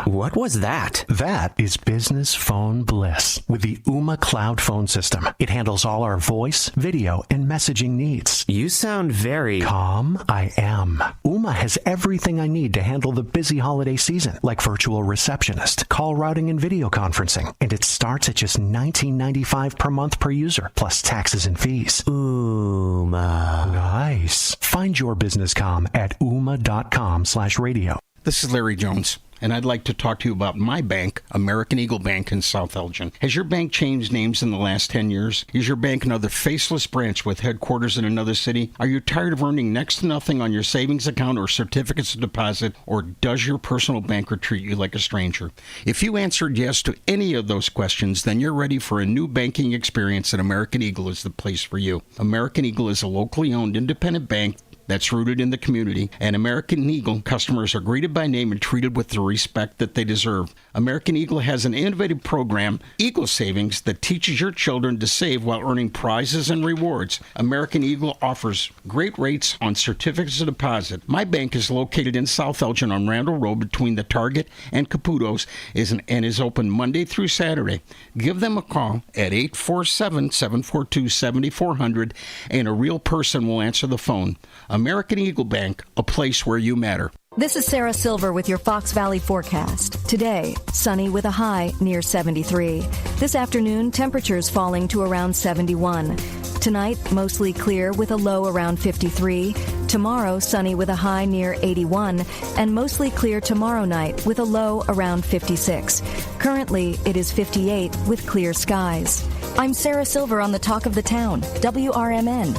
What was that? That is business phone bliss with the Ooma Cloud Phone System. It handles all our voice, video, and messaging needs. You sound very calm. I am. Ooma has everything I need to handle the busy holiday season, like virtual receptionist, call routing, and video conferencing. And it starts at just $19.95 per month per user, plus taxes and fees. Ooma. Nice. Find your business comm at ooma.com/radio. This is Larry Jones, and I'd like to talk to you about my bank, American Eagle Bank in South Elgin. Has your bank changed names in the last 10 years? Is your bank another faceless branch with headquarters in another city? Are you tired of earning next to nothing on your savings account or certificates of deposit, or does your personal banker treat you like a stranger? If you answered yes to any of those questions, then you're ready for a new banking experience, and American Eagle is the place for you. American Eagle is a locally owned independent bank that's rooted in the community, and American Eagle customers are greeted by name and treated with the respect that they deserve. American Eagle has an innovative program, Eagle Savings, that teaches your children to save while earning prizes and rewards. American Eagle offers great rates on certificates of deposit. My bank is located in South Elgin on Randall Road between the Target and Caputo's and is open Monday through Saturday. Give them a call at 847-742-7400, and a real person will answer the phone. American Eagle Bank, a place where you matter. This is Sarah Silver with your Fox Valley forecast. Today, sunny with a high near 73. This afternoon, temperatures falling to around 71. Tonight, mostly clear with a low around 53. Tomorrow, sunny with a high near 81. And mostly clear tomorrow night with a low around 56. Currently, it is 58 with clear skies. I'm Sarah Silver on the Talk of the Town, WRMN.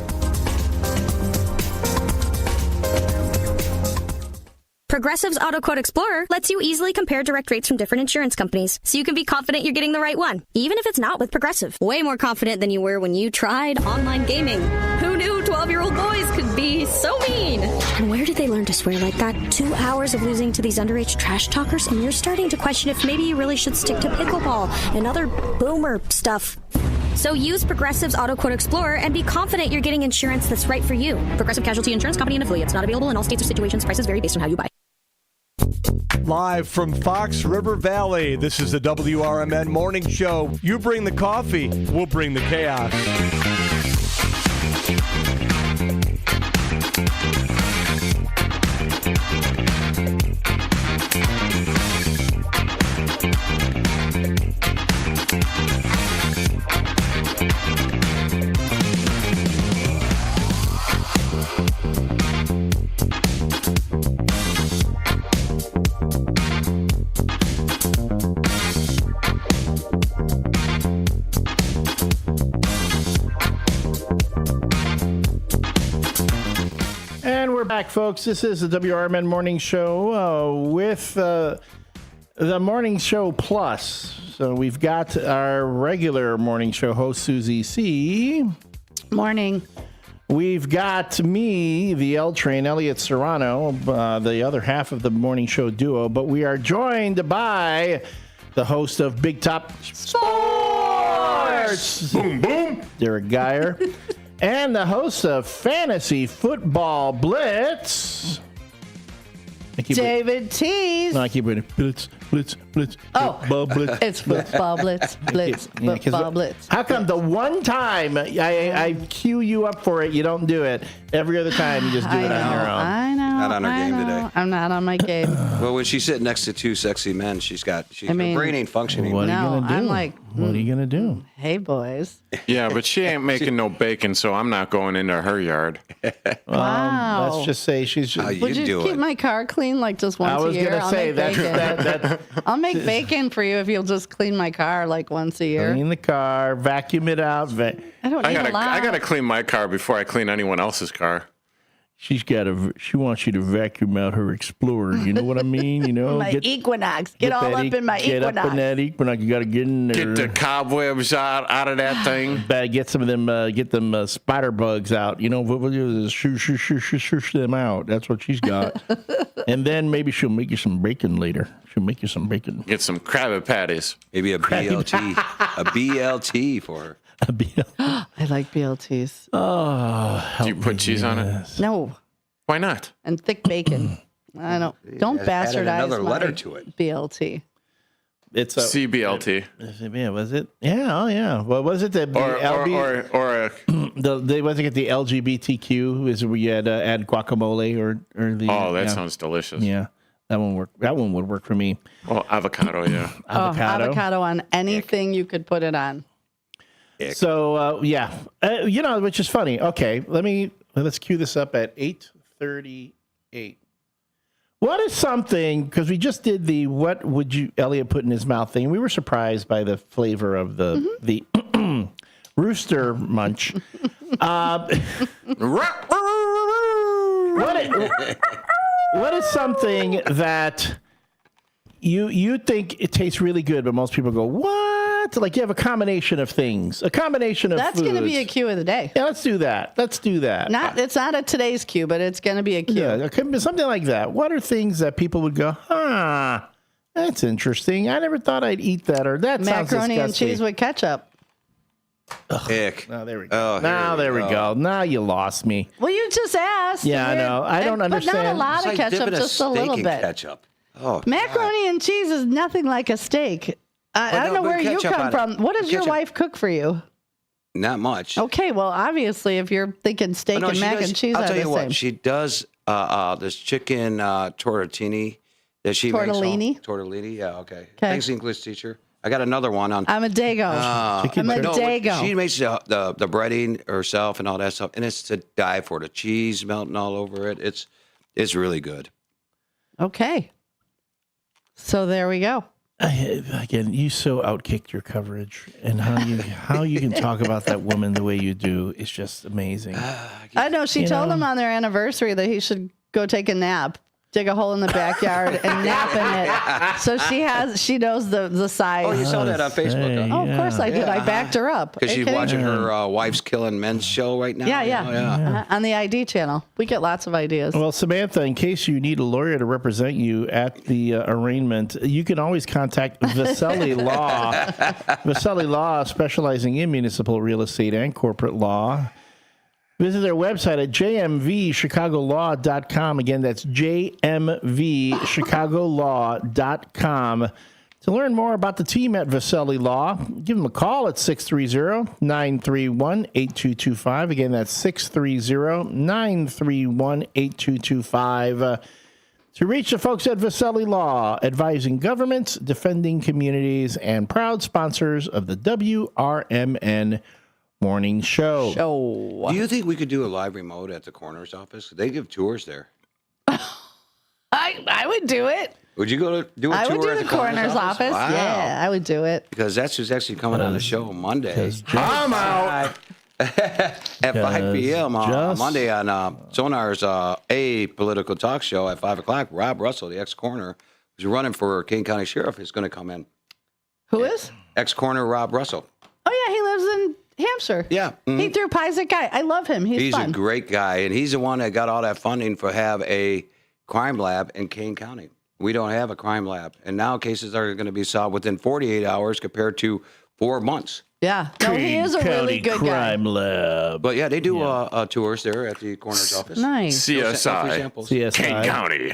Progressive's Auto Quote Explorer lets you easily compare direct rates from different insurance companies, so you can be confident you're getting the right one, even if it's not with Progressive. Way more confident than you were when you tried online gaming. Who knew 12-year-old boys could be so mean? And where did they learn to swear like that? 2 hours of losing to these underage trash talkers, and you're starting to question if maybe you really should stick to pickleball and other boomer stuff. So use Progressive's Auto Quote Explorer and be confident you're getting insurance that's right for you. Progressive Casualty Insurance Company and affiliates. Not available in all states or situations. Prices vary based on how you buy. Live from Fox River Valley, this is the WRMN Morning Show. You bring the coffee, we'll bring the chaos. And we're back, folks. This is the WRMN Morning Show with the Morning Show Plus. So we've got our regular morning show host, Susie C. Morning. We've got me, the L Train, Elliot Serrano, the other half of the morning show duo. But we are joined by the host of Big Top Sports. Boom, boom. Derek Geyer. And the host of Fantasy Football Blitz, David Tees. No, I keep reading Blitz. Oh, football blitz. It's football blitz, football blitz. How come the one time I cue you up for it, you don't do it? Every other time you just do it on your own. I know. Not on her game today. I'm not on my game. Well, when she's sitting next to two sexy men, her brain ain't functioning. What are you No, gonna do? I'm like, what are you gonna do? Hey, boys. Yeah, but she ain't making no bacon, so I'm not going into her yard. Wow. Let's just say she's. Would you keep my car clean like just once I was a year? gonna I'll say make bacon. that. I'll make bacon for you if you'll just clean my car like once a year. Clean the car, vacuum it out. I don't need a lot. I gotta clean my car before I clean anyone else's car. She wants you to vacuum out her Explorer. You know what I mean? You know, my Equinox. Get all up in my Equinox. Get up in that Equinox. You got to get in there. Get the cobwebs out of that thing. Get some of them. Get them spider bugs out. You know, what we'll do is shush them out. That's what she's got. And then maybe she'll make you some bacon later. She'll make you some bacon. Get some Krabby Patties. Maybe a BLT. A BLT for her. I like BLTs. Oh, do you put cheese on it? No. Why not? And thick bacon. I don't bastardize another my letter to it. BLT. It's a CBLT. Yeah, was it? Yeah, oh yeah. Well, was it the they wasn't it the LGBTQ? Is where you had add guacamole or the? Oh, that sounds delicious. Yeah, that one work. That one would work for me. Well, avocado, yeah. Avocado on anything you could put it on. So which is funny. Okay, let's cue this up at 8:38. What is something, because we just did the what would you Elliot put in his mouth thing. We were surprised by the flavor of the rooster munch. What is something that you think it tastes really good, but most people go, what? Like you have a combination of things, a combination of That's going to be a foods. cue of the day. Yeah, let's do that. It's not a today's cue, but it's going to be a cue. Yeah, it could be something like that. What are things that people would go, that's interesting. I never thought I'd eat that, or that sounds Macaroni and disgusting. cheese with ketchup. Ick. Oh, there we go. There we go. Now you lost me. Well, you just asked. Yeah, I know. I don't understand. But not a lot It's of like ketchup, dipping just a little steak in bit. ketchup. Oh, Macaroni and cheese is nothing like a steak. I don't know where you come from. What does your wife cook for you? Not much. Okay, well, obviously, if you're thinking steak and mac and cheese I'll are tell the you same. what. She does this chicken tortellini that she Tortellini? makes. Tortellini? Yeah, okay. Thanks, English teacher. I got another one on. I'm a Dago. I'm a Dago. She makes the breading herself and all that stuff, and it's to die for. The cheese melting all over it. It's really good. Okay. So there we go. Again, you so outkicked your coverage, and how you can talk about that woman the way you do is just amazing. I know. She told him on their anniversary that he should go take a nap, dig a hole in the backyard, and nap in it. So she knows the size. Oh, you saw that on Facebook. Huh? Oh, of course I did. I backed her up. Because she's watching her Wife's Killing Men's show right now. Yeah. On the ID channel. We get lots of ideas. Well, Samantha, in case you need a lawyer to represent you at the arraignment, you can always contact Vaselli Law. Vaselli Law, specializing in municipal real estate and corporate law. Visit their website at jmvchicagolaw.com. Again, that's jmvchicagolaw.com. To learn more about the team at Vaselli Law, give them a call at 630-931-8225. Again, that's 630-931-8225. To reach the folks at Vaselli Law, advising governments, defending communities, and proud sponsors of the WRMN Morning Show. Do you think we could do a live remote at the coroner's office? They give tours there. I would do it. Would you go to do a I tour would do at the coroner's office. Wow. Yeah, I would do it. Because that's who's actually coming on the show Monday. I'm out. At 5 p.m. on Monday on Sonar's political talk show at 5 o'clock. Rob Russell, the ex-coroner, who's running for King County Sheriff, is going to come in. Who is? Ex-coroner Rob Russell. Oh, yeah, he lives in Hampshire. Yeah. He threw pies at guy. I love him. He's fun. a great guy, and he's the one that got all that funding for have a crime lab in Kane County. We don't have a crime lab, and now cases are going to be solved within 48 hours compared to 4 months. Yeah. No, he is a really good crime lab. But yeah, they do tours there at the coroner's office. Nice. CSI. Kane County.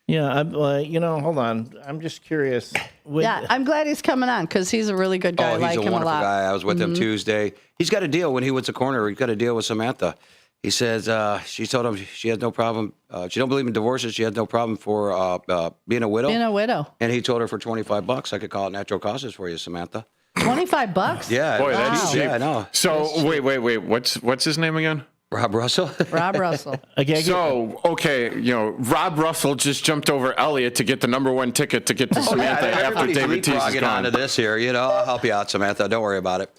Yeah, I'm hold on. I'm just curious. Yeah, I'm glad he's coming on because he's a really good guy. I He's like a him a wonderful lot. guy. I was with him Tuesday. He's got a deal when he was a coroner. He's got a deal with Samantha. He says she told him she has no problem. She don't believe in divorces. She has no problem for being a widow. Being a widow. And he told her for $25, I could call it natural causes for you, Samantha. $25? Yeah. Boy, that's cheap. Yeah, I know. So wait. What's his name again? Rob Russell. Rob Russell. So, okay, Rob Russell just jumped over Elliot to get the #1 ticket to get to Samantha after David Tease is gone. Onto this here. I'll help you out, Samantha. Don't worry about it.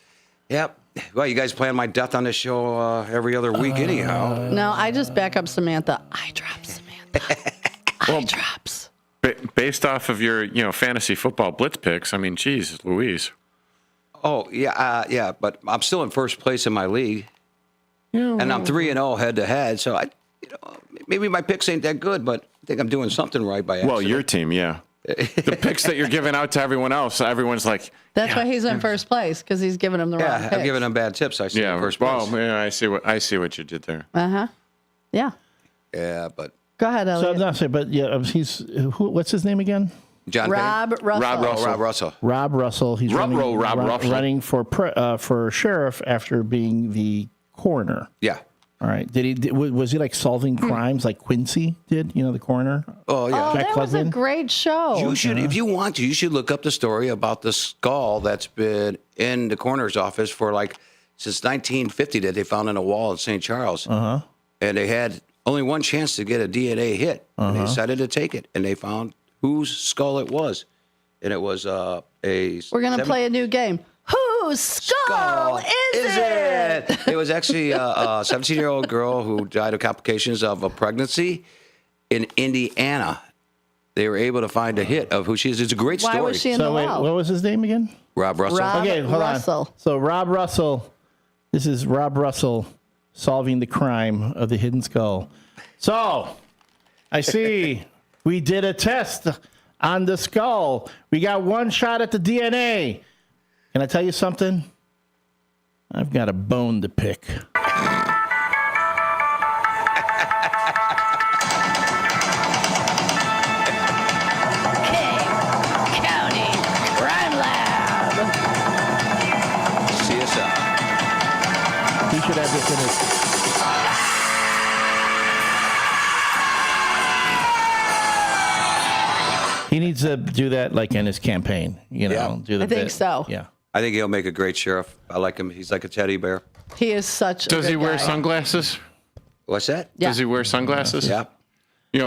Yep. Well, you guys plan my death on this show every other week anyhow. No, I just back up Samantha. Eye drops, Samantha. Eye drops. Based off of your, fantasy football blitz picks, I mean, geez, Louise. Oh, yeah, but I'm still in first place in my league. Yeah, and I'm 3-0 head-to-head, so maybe my picks ain't that good, but I think I'm doing something right by accident. Well, your team, yeah. The picks that you're giving out to everyone else, everyone's like, That's why he's in first place, because he's giving them the wrong picks. I'm giving them bad tips. I see in first place. Well, yeah, I see what you did there. Uh-huh. Yeah. Yeah, but Go ahead, So Elliot. I'm not saying, but yeah, what's his name again? John Rob Payne? Russell. Rob Russell. Rob Russell. He's Ruh-roh, Rob Russell. running for sheriff after being the coroner. Yeah. All right. Was he like solving crimes like Quincy did? The coroner. Oh yeah. Oh, that was a great show. You should, if you want to, you should look up the story about the skull that's been in the coroner's office for since 1950 that they found in a wall in St. Charles. Uh-huh. And they had only one chance to get a DNA hit, and they decided to take it, and they found whose skull it was, and it was We're gonna play a new game. Whose skull is it? It was actually a 17-year-old girl who died of complications of a pregnancy in Indiana. They were able to find a hit of who she is. It's a great story. Why was she in the Wait, well? what was his name again? Rob Russell. Rob Okay, hold Russell. on. So Rob Russell, this is Rob Russell solving the crime of the hidden skull. So I see we did a test on the skull. We got one shot at the DNA. Can I tell you something? I've got a bone to pick. County Crime Lab. CSI. He should have this in his. He needs to do that like in his campaign, Do the I think bit. so. Yeah. I think he'll make a great sheriff. I like him. He's like a teddy bear. He is such. Does a he good wear guy. sunglasses? What's that? Yeah. Does he wear sunglasses? Yeah.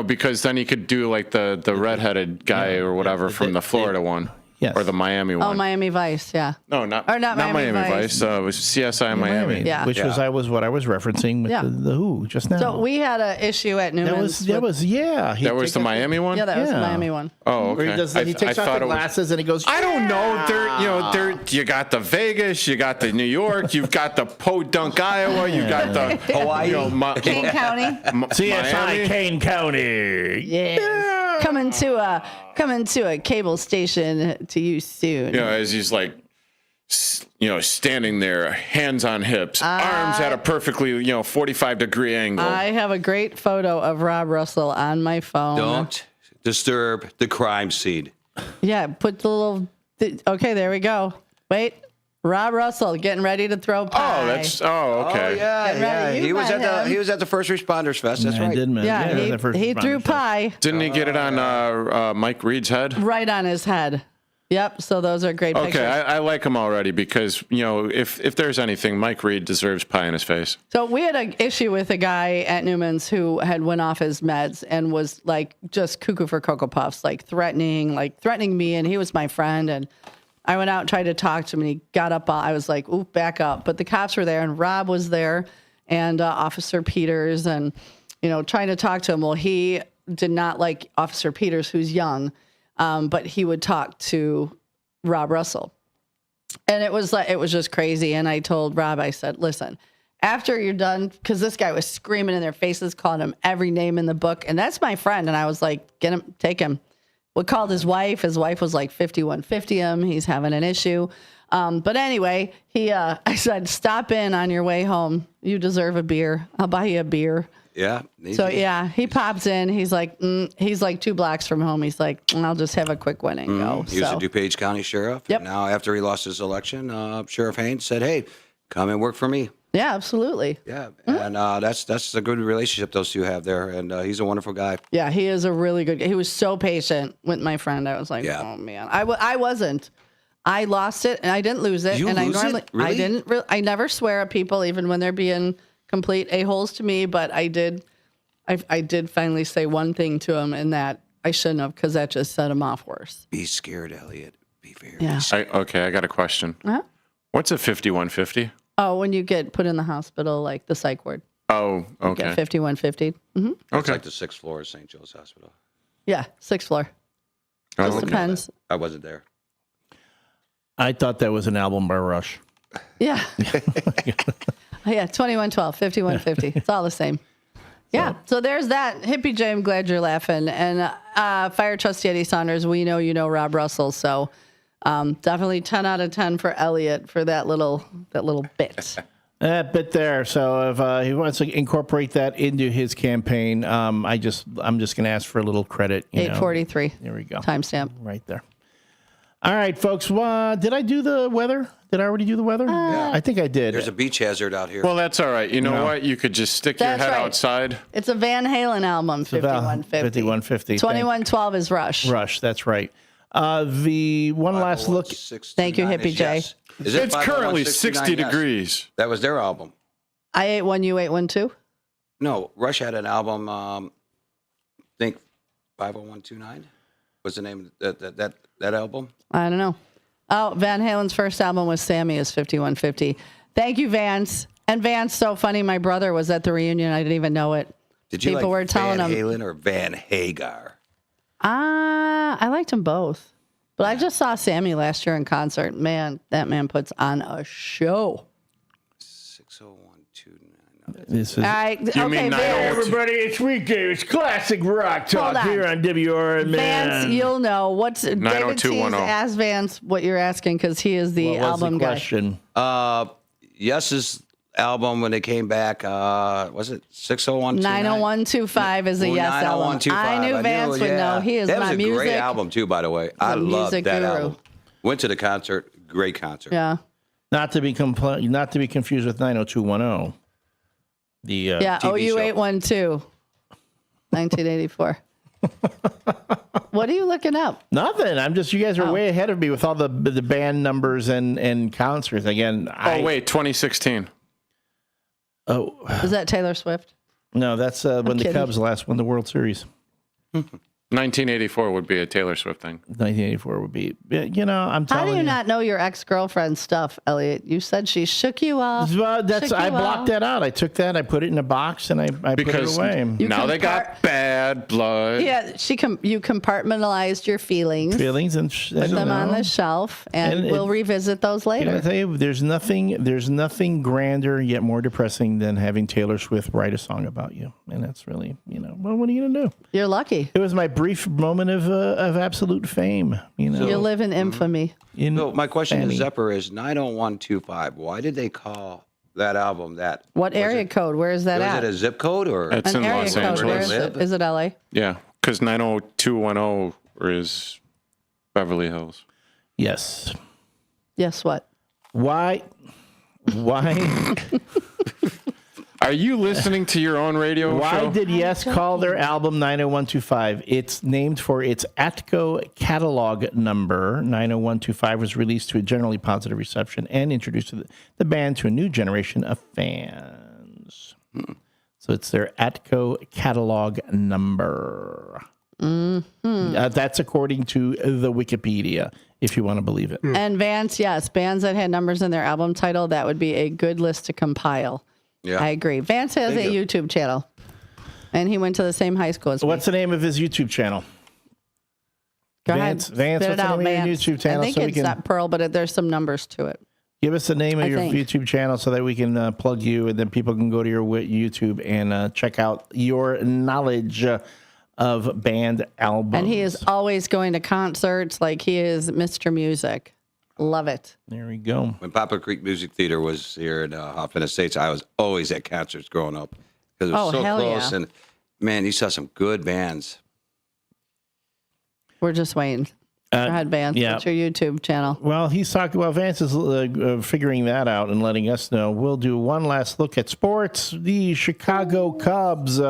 Because then he could do like the redheaded guy or whatever from the Florida one. Yes. Or the Miami one. Oh, Miami Vice. Yeah. No, not Miami Vice. It was CSI Miami. Yeah. Which was what I was referencing with Yeah. the Who just now. So we had an issue at Newman's. that was That was the Miami one? Yeah, that was the Yeah. Miami one. Oh, Where okay. he takes off the glasses and he goes, I don't know. You got the Vegas, you got the New York, you've got the Podunk, Iowa, you got the Hawaii. Kane County. CSI Miami. Kane County. Yes. Coming to a cable station to you soon. As he's like, standing there, hands on hips, arms at a perfectly, 45-degree angle. I have a great photo of Rob Russell on my phone. Don't disturb the crime scene. Yeah, put the little. Okay, there we go. Wait, Rob Russell getting ready to throw pie. Okay. Oh yeah, Get ready. yeah. You He was met at him. He was at the First Responders Fest. That's right. He threw pie Didn't he get it on Mike Reed's head? right on his head. Yep. So those are great Okay, pictures. I like him already because, if there's anything, Mike Reed deserves pie in his face. So we had an issue with a guy at Newman's who had went off his meds and was like just cuckoo for Cocoa Puffs, like threatening me, and he was my friend. And I went out and tried to talk to him, and he got up. I was like, "Ooh, back up!" But the cops were there, and Rob was there, and Officer Peters, and trying to talk to him. Well, he did not like Officer Peters, who's young, but he would talk to Rob Russell. And it was just crazy. And I told Rob, I said, listen, after you're done, because this guy was screaming in their faces, calling him every name in the book. And that's my friend. And I was like, get him, take him. We called his wife. His wife was like 5150 him. He's having an issue. But anyway, I said, stop in on your way home. You deserve a beer. I'll buy you a beer. Yeah. So yeah, he pops in. He's like 2 blocks from home. He's like, I'll just have a quick one and go. He was a DuPage County sheriff. Yep. And now after he lost his election, Sheriff Haynes said, hey, come and work for me. Yeah, absolutely. Yeah, and that's a good relationship those two have there, and he's a wonderful guy. Yeah, he is a really good guy. He was so patient with my friend. I was like, oh, man. I wasn't. I lost it, and I didn't lose it. You and lose I normally, it? Really? I didn't. I never swear at people, even when they're being complete a-holes to me, but I did. I did finally say one thing to him, and that I shouldn't have, because that just set him off worse. Be scared, Elliot. Be very scared. I got a question. Huh? What's a 5150? Oh, when you get put in the hospital, like the psych ward. Oh, You okay. get 5150. Mm-hmm. It's like the 6th floor of St. Joe's Hospital. Yeah, 6th floor. Just depends. I wasn't there. I thought that was an album by Rush. Yeah. Yeah, 2112, 5150. It's all the same. Yeah, so there's that. Hippie J, I'm glad you're laughing. And Fire Trustee Eddie Saunders, we know you know Rob Russell, so definitely 10 out of 10 for Elliot for that little bit. That bit there. So if he wants to incorporate that into his campaign, I'm just going to ask for a little credit. 8:43. There we go. Timestamp. Right there. All right, folks. Did I do the weather? Did I already do the weather? Yeah. I think I did. There's a beach hazard out here. Well, that's all right. You know what? You could just stick your That's head right. outside. It's a Van Halen album, 5150. 5150. 2112 is Rush. Rush, that's right. The one last look. Thank you, Hippie J. It's currently 60 degrees. That was their album. I ate one, you ate one too? No, Rush had an album, I think 50129 was the name of that album. I don't know. Oh, Van Halen's first album was Sammy is 5150. Thank you, Vance. And Vance, so funny. My brother was at the reunion. I didn't even know it. Did you People like were telling Van him. Halen or Van Hagar? I liked them both. But I just saw Sammy last year in concert. Man, that man puts on a show. 60129. This is. All right. Okay, Vance. Everybody, it's weekday. It's classic rock Hold talk on. here on WRMN. Vance, you'll know. What's David T's 90210. ask Vance what you're asking because he is the What was album the guy. question? Yes's album when they came back, was it 60129? 90125 is a Yes album. 90125. I knew Vance would know. He is that my was a music. great album too, by the way. I love music that guru. album. Went to the concert. Great concert. Yeah. Not to be confused with 90210. The Yeah, TV show. OU812, 1984. What are you looking up? Nothing. I'm just. You guys are Oh. way ahead of me with all the band numbers and concerts. Again. Oh, wait, 2016. Oh Is that Taylor Swift? no, that's when the kidding. Cubs last won the World Series. 1984 would be a Taylor Swift thing. 1984 would be. I'm How telling do you not know your ex-girlfriend's stuff, Elliot? You said she shook you off. Well, Shook I you blocked off. that out. I took that. I put it in a box and I put it Because away. now they got bad blood. Yeah, you compartmentalized your feelings. Feelings and Put them on the shelf, and And we'll revisit those I later. tell you, there's nothing grander yet more depressing than having Taylor Swift write a song about you, and that's really, well, what are you gonna do? You're lucky. It was my brief moment of absolute fame. You live in infamy. So my question Fanny. to Zepper is 90125. Why did they call that album that? What area code? Where is that Was at? it a zip code or? It's An in area Los code. Where Angeles. is it? Is it LA? Yeah, because 90210 is Beverly Hills. Yes. Yes, what? Why? Are you listening to your own radio Why show? did Yes call their album 90125? It's named for its ATCO catalog number. 90125 was released to a generally positive reception and introduced the band to a new generation of fans. So it's their ATCO catalog number. That's according to the Wikipedia, if you want to believe it. And Vance, yes, bands that had numbers in their album title, that would be a good list to compile. Yeah. I agree. Vance has Thank a you. YouTube channel, and he went to the same high school as me. What's the name of his YouTube channel? Go Vance, ahead. Vance, Spit what's it the out, name of your Vance. YouTube channel I think so we it's can- not Pearl, but there's some numbers to it. Give us the name of I your think. YouTube channel so that we can plug you, and then people can go to your YouTube and check out your knowledge of band albums. And he is always going to concerts like he is Mr. Music. Love it. There we go. When Poplar Creek Music Theater was here in Hoffman Estates, I was always at concerts growing up because it was Oh, so hell close. yeah. And man, you saw some good bands. We're just waiting. Go ahead, Vance. yeah. What's your YouTube channel? Well, he's talking. Well, Vance is figuring that out and letting us know. We'll do one last look at sports. The Chicago Cubs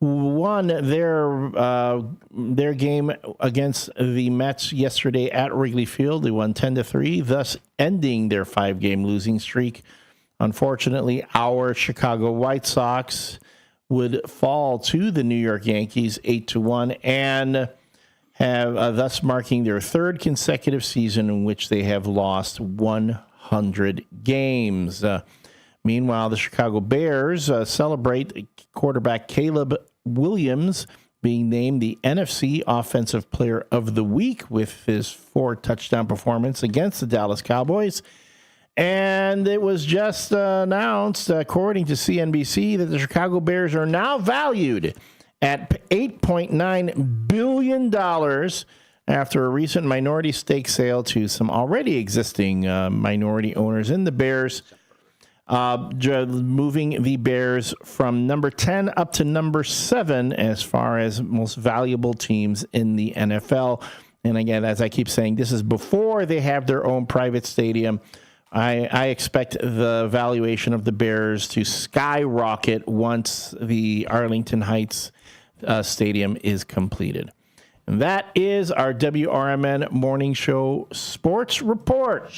won their game against the Mets yesterday at Wrigley Field. They won 10-3, thus ending their 5-game losing streak. Unfortunately, our Chicago White Sox would fall to the New York Yankees 8-1 and have thus marking their third consecutive season in which they have lost 100 games. Meanwhile, the Chicago Bears celebrate quarterback Caleb Williams being named the NFC Offensive Player of the Week with his 4-touchdown performance against the Dallas Cowboys. And it was just announced, according to CNBC, that the Chicago Bears are now valued at $8.9 billion after a recent minority stake sale to some already existing minority owners in the Bears, moving the Bears from number 10 up to number 7 as far as most valuable teams in the NFL. And again, as I keep saying, this is before they have their own private stadium. I expect the valuation of the Bears to skyrocket once the Arlington Heights stadium is completed. And that is our WRMN Morning Show Sports Report.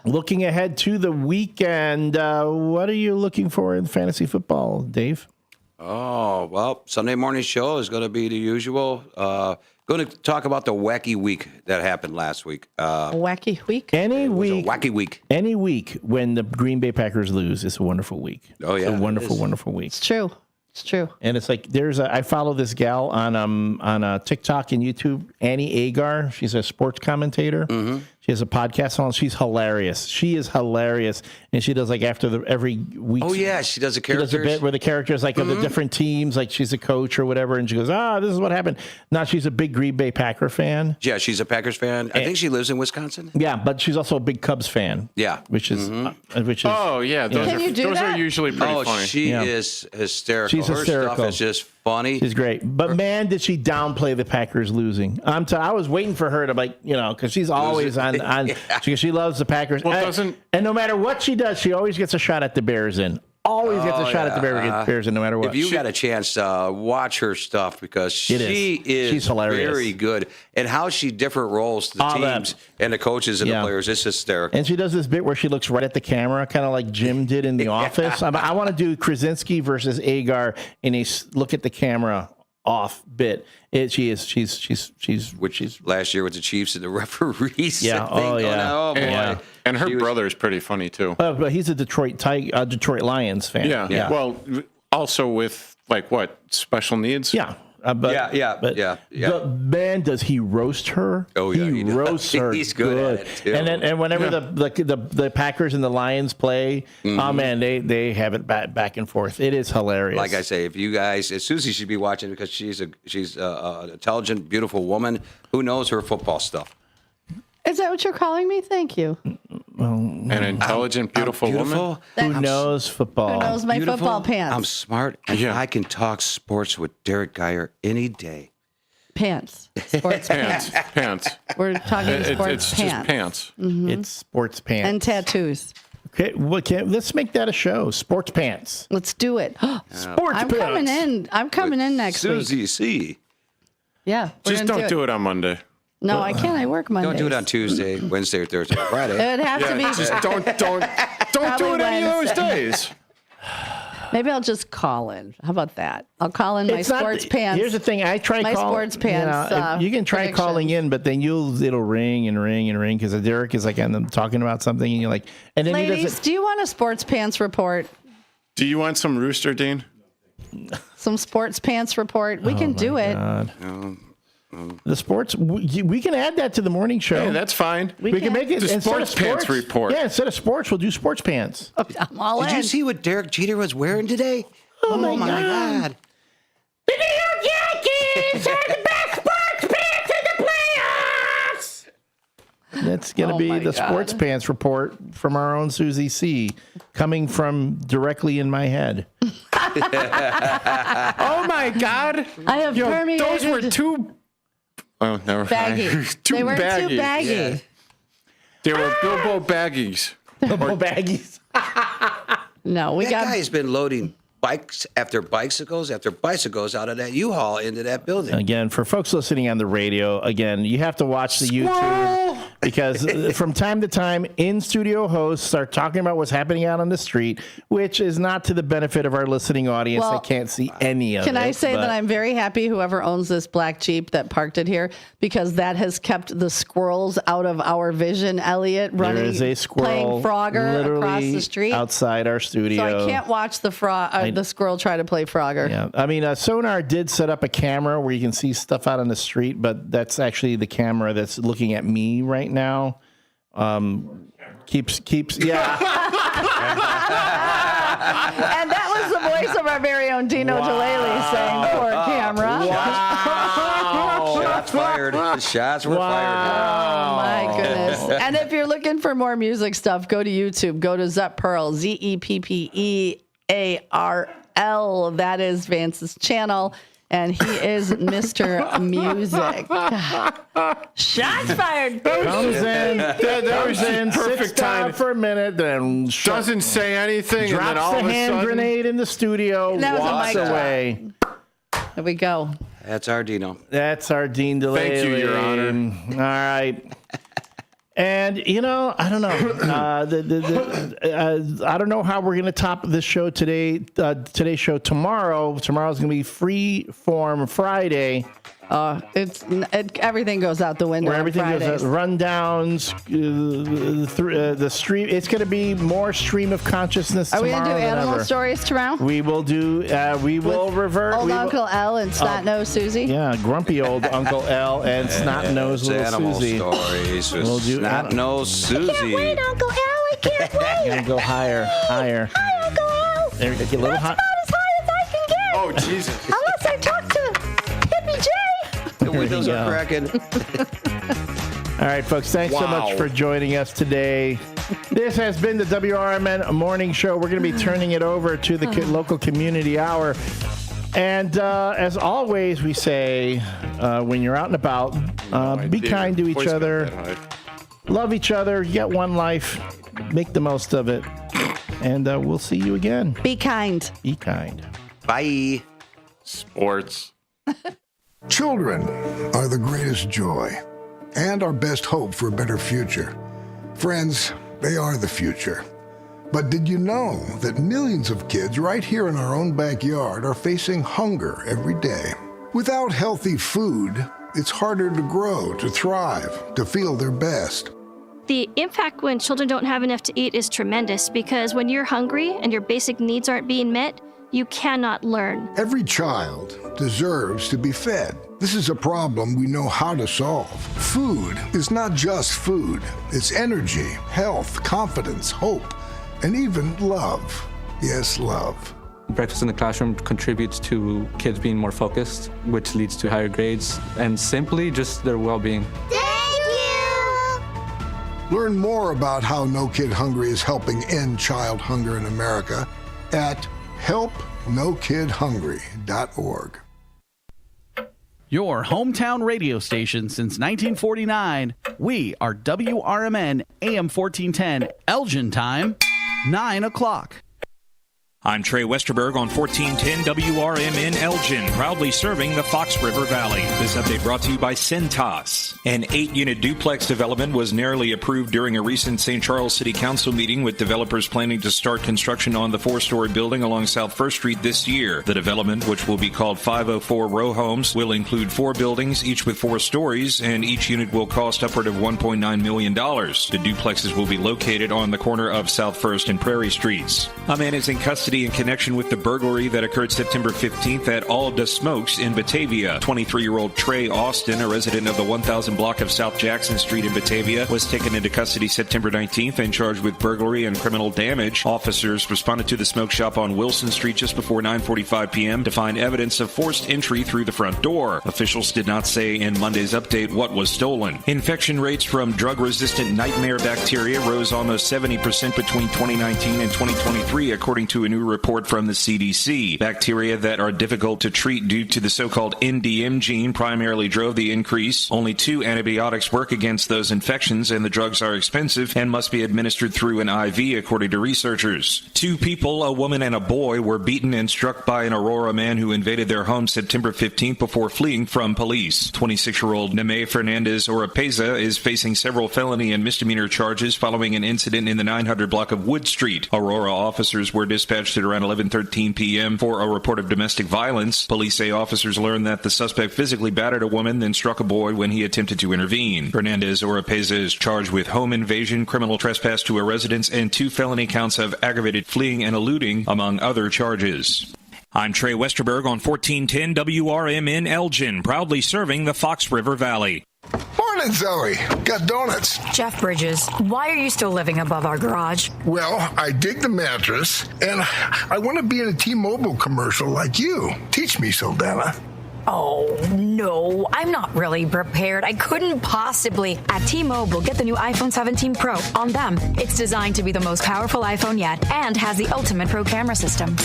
Looking ahead to the weekend, what are you looking for in fantasy football, Dave? Oh, well, Sunday morning show is going to be the usual. Going to talk about the wacky week that happened last week. Wacky week? Wacky week. Any week when the Green Bay Packers lose is a wonderful week. Oh, yeah. It's a wonderful, wonderful week. It's true. It's true. And it's like I follow this gal on TikTok and YouTube, Annie Agar. She's a sports commentator. Mm-hmm. She has a podcast on. She's hilarious. She is hilarious, and she does like every week. Oh yeah, she does a character. She does a bit where the characters like of the different teams, like she's a coach or whatever, and she goes, this is what happened. Now she's a big Green Bay Packer fan. Yeah, she's a Packers fan. I think she lives in Wisconsin. Yeah, but she's also a big Cubs fan. Yeah, which is Oh yeah, those are usually pretty funny. She is hysterical. She's Her hysterical. stuff is just funny. She's great. But man, did she downplay the Packers losing. I was waiting for her to because she's always on because she loves the Packers. Well, and no matter what she does, she always gets a shot at the Bears in. Always gets a shot at the Bears in no matter what. If you got a chance, watch her stuff because she's hilarious. Very good. And how she different roles to the teams and the coaches and the players. It's hysterical. And she does this bit where she looks right at the camera, kind of like Jim did in The Office. I want to do Krasinski versus Agar in a look at the camera off bit. She's last year with the Chiefs and the referees. Yeah. Boy. And her brother is pretty funny too. But he's a Detroit Lions fan. Yeah. Well, also with special needs. Yeah. But man, does he roast her? Oh yeah, he roasts her. He's good at it too. And whenever the Packers and the Lions play, oh man, they have it back and forth. It is hilarious. Like I say, if you guys, Susie should be watching because she's an intelligent, beautiful woman who knows her football stuff. Is that what you're calling me? Thank you. An intelligent, beautiful woman who knows football. Who knows my football pants. I'm smart, and I can talk sports with Derek Geyer any day. Pants. Sports pants. Pants. We're talking sports it's pants. Just pants. Mm-hmm. It's sports pants. And tattoos. Okay, let's make that a show. Sports pants. Let's do it. Sports I'm pants. coming in next Susie week. C. Yeah. Just don't do it on Monday. No, I can't. I work Mondays. Don't do it on Tuesday, Wednesday, or Thursday, or Friday. It would have to be. Just don't do it any of those days. Maybe I'll just call in. How about that? I'll call in my sports pants. Here's the thing: I try my sports pants. You can try calling in, but then it'll ring and ring and ring because Derek is talking about something, and you're like, and then ladies, do you want a sports pants report? Do you want some Rooster, Dean? Some sports pants report. We can do it. The sports, we can add that to the morning show. Yeah, that's fine. We can make it the sports pants report. Yeah, instead of sports, we'll do sports pants. I'm all in. Did you see what Derek Jeter was wearing today? Oh my God. The New York Yankees are the best sports pants in the playoffs. That's going to be the sports pants report from our own Susie C. coming from directly in my head. Oh my God. I have permeated. Those were two Oh, never Baggy. mind. They were too baggy. Yeah. They were Bilbo baggies. Bilbo baggies. No, That guy's been loading bikes after bicycles after bicycles out of that U-Haul into that building. Again, for folks listening on the radio, again, you have to watch the YouTube because from time to time, in-studio hosts are talking about what's happening out on the street, which is not to the benefit of our listening audience Well, that can't see any of it. Can I say that I'm very happy whoever owns this black Jeep that parked it here, because that has kept the squirrels out of our vision. Elliot running, there is a squirrel playing Frogger across literally the street outside our studio. So I can't watch the squirrel try to play Frogger. Yeah, I mean, Sonar did set up a camera where you can see stuff out on the street, but that's actually the camera that's looking at me right now. Keeps, yeah. And that was the voice of our very own Dino Delele saying, "Poor camera." Wow. Shots fired. The shots were fired. Oh my goodness. And if you're looking for more music stuff, go to YouTube. Go to Zepp Pearl, Zeppearl. That is Vance's channel. And he is Mr. Music. Shots fired. Comes in, sits down for a minute, then doesn't say anything, drops and then all the of a hand sudden, grenade in the studio, That was a walks mic drop. away. There we go. That's our Dino. That's our Dean DeLay. Thank you, Your Honor. All right. And, I don't know. I don't know how we're going to top this show today. Today's show tomorrow. Tomorrow's going to be Free Form Friday. Everything goes out the window. Where everything on goes out, Fridays. rundowns, the stream. It's going to be more stream of consciousness Are we tomorrow going to do than animal ever. stories tomorrow? We will do. We will revert. Old we will- Uncle L and Snot-Nosed Susie? Yeah, grumpy old Uncle L and snot-nosed little Animal Susie. stories with We'll do Snot-Nosed Susie. Uncle L. I can't wait. Gonna go higher. Hi, Uncle L. There we go. Get a little hot. As high as I can get. Oh, Jesus. Unless I talk to Hippie J. The windows are cracking. All right, folks, thanks so much for joining us today. This has been the WRMN Morning Show. We're going to be turning it over to the local community hour. And as always, we say, when you're out and about, be kind to each other. Love each other. You get one life. Make the most of it. And we'll see you again. Be kind. Be kind. Bye. Sports. Children are the greatest joy and our best hope for a better future. Friends, they are the future. But did you know that millions of kids right here in our own backyard are facing hunger every day? Without healthy food, it's harder to grow, to thrive, to feel their best. The impact when children don't have enough to eat is tremendous because when you're hungry and your basic needs aren't being met, you cannot learn. Every child deserves to be fed. This is a problem we know how to solve. Food is not just food. It's energy, health, confidence, hope, and even love. Yes, love. Breakfast in the classroom contributes to kids being more focused, which leads to higher grades, and simply just their well-being. Learn more about how No Kid Hungry is helping end child hunger in America at helpnokidhungry.org. Your hometown radio station since 1949. We are WRMN AM 1410, Elgin time, 9 o'clock. I'm Trey Westerberg on 1410 WRMN Elgin, proudly serving the Fox River Valley. This update brought to you by Cintas. An 8-unit duplex development was narrowly approved during a recent St. Charles City Council meeting with developers planning to start construction on the 4-story building along South 1st Street this year. The development, which will be called 504 Row Homes, will include 4 buildings, each with 4 stories, and each unit will cost upward of $1.9 million. The duplexes will be located on the corner of South 1st and Prairie Streets. A man is in custody in connection with the burglary that occurred September 15th at All the Smokes in Batavia. 23-year-old Trey Austin, a resident of the 1000 block of South Jackson Street in Batavia, was taken into custody September 19th and charged with burglary and criminal damage. Officers responded to the smoke shop on Wilson Street just before 9:45 p.m. to find evidence of forced entry through the front door. Officials did not say in Monday's update what was stolen. Infection rates from drug-resistant nightmare bacteria rose almost 70% between 2019 and 2023, according to a new report from the CDC. Bacteria that are difficult to treat due to the so-called NDM gene primarily drove the increase. Only 2 antibiotics work against those infections, and the drugs are expensive and must be administered through an IV, according to researchers. 2 people, a woman and a boy, were beaten and struck by an Aurora man who invaded their home September 15th before fleeing from police. 26-year-old Neme Fernandez Oropeza is facing several felony and misdemeanor charges following an incident in the 900 block of Wood Street. Aurora officers were dispatched at around 11:13 p.m. for a report of domestic violence. Police say officers learned that the suspect physically battered a woman, then struck a boy when he attempted to intervene. Fernandez Oropeza is charged with home invasion, criminal trespass to a residence, and 2 felony counts of aggravated fleeing and eluding, among other charges. I'm Trey Westerberg on 1410 WRMN Elgin, proudly serving the Fox River Valley. Morning, Zoe. Got donuts. Jeff Bridges, why are you still living above our garage? Well, I dig the mattress, and I want to be in a T-Mobile commercial like you. Teach me, Saldana. Oh, no, I'm not really prepared. I couldn't possibly. At T-Mobile, get the new iPhone 17 Pro on them. It's designed to be the most powerful iPhone yet and has the ultimate pro camera system.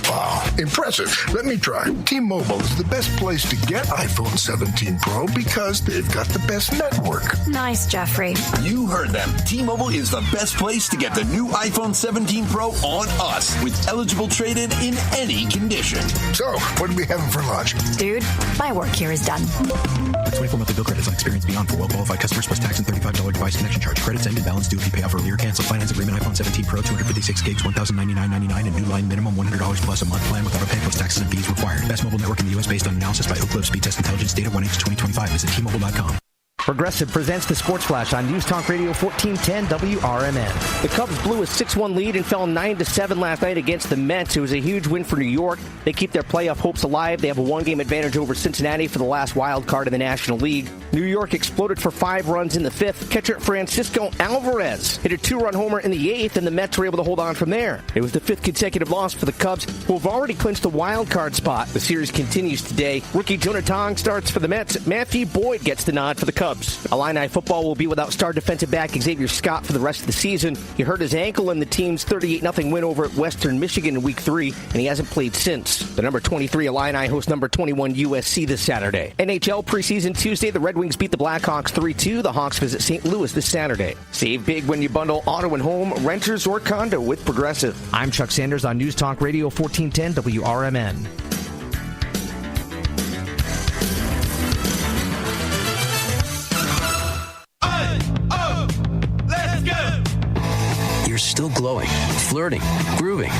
Wow, impressive. Let me try. T-Mobile is the best place to get iPhone 17 Pro because they've got the best network. Nice, Jeffrey. You heard them. T-Mobile is the best place to get the new iPhone 17 Pro on us with eligible trade-in in any condition. So, what are we having for lunch? Dude, my work here is done. 24 monthly bill credits on experience beyond for well-qualified customers plus tax and $35 device connection charge. Credits end and balance due if you pay off earlier. Cancel finance agreement iPhone 17 Pro 256 gigs $1,099.99 and new line minimum $100 plus a month plan with auto pay plus taxes and fees required. Best mobile network in the U.S. based on analysis by Oak Grove Speed Test Intelligence data 1H 2025. Visit T-Mobile.com. Progressive presents the Sports Flash on News Talk Radio 1410 WRMN. The Cubs blew a 6-1 lead and fell 9-7 last night against the Mets. It was a huge win for New York. They keep their playoff hopes alive. They have a 1-game advantage over Cincinnati for the last wild card in the National League. New York exploded for 5 runs in the 5th. Catcher Francisco Alvarez hit a 2-run homer in the 8th, and the Mets were able to hold on from there. It was the 5th consecutive loss for the Cubs, who have already clinched the wild card spot. The series continues today. Rookie Jonah Tong starts for the Mets. Matthew Boyd gets the nod for the Cubs. Illini football will be without star defensive back Xavier Scott for the rest of the season. He hurt his ankle in the team's 38-0 win over at Western Michigan in Week 3, and he hasn't played since. The number 23 Illini host number 21 USC this Saturday. NHL preseason Tuesday, the Red Wings beat the Blackhawks 3-2. The Hawks visit St. Louis this Saturday. Save big when you bundle auto and home, renters, or condo with Progressive. I'm Chuck Sanders on News Talk Radio 1410 WRMN. You're still glowing, flirting, grooving.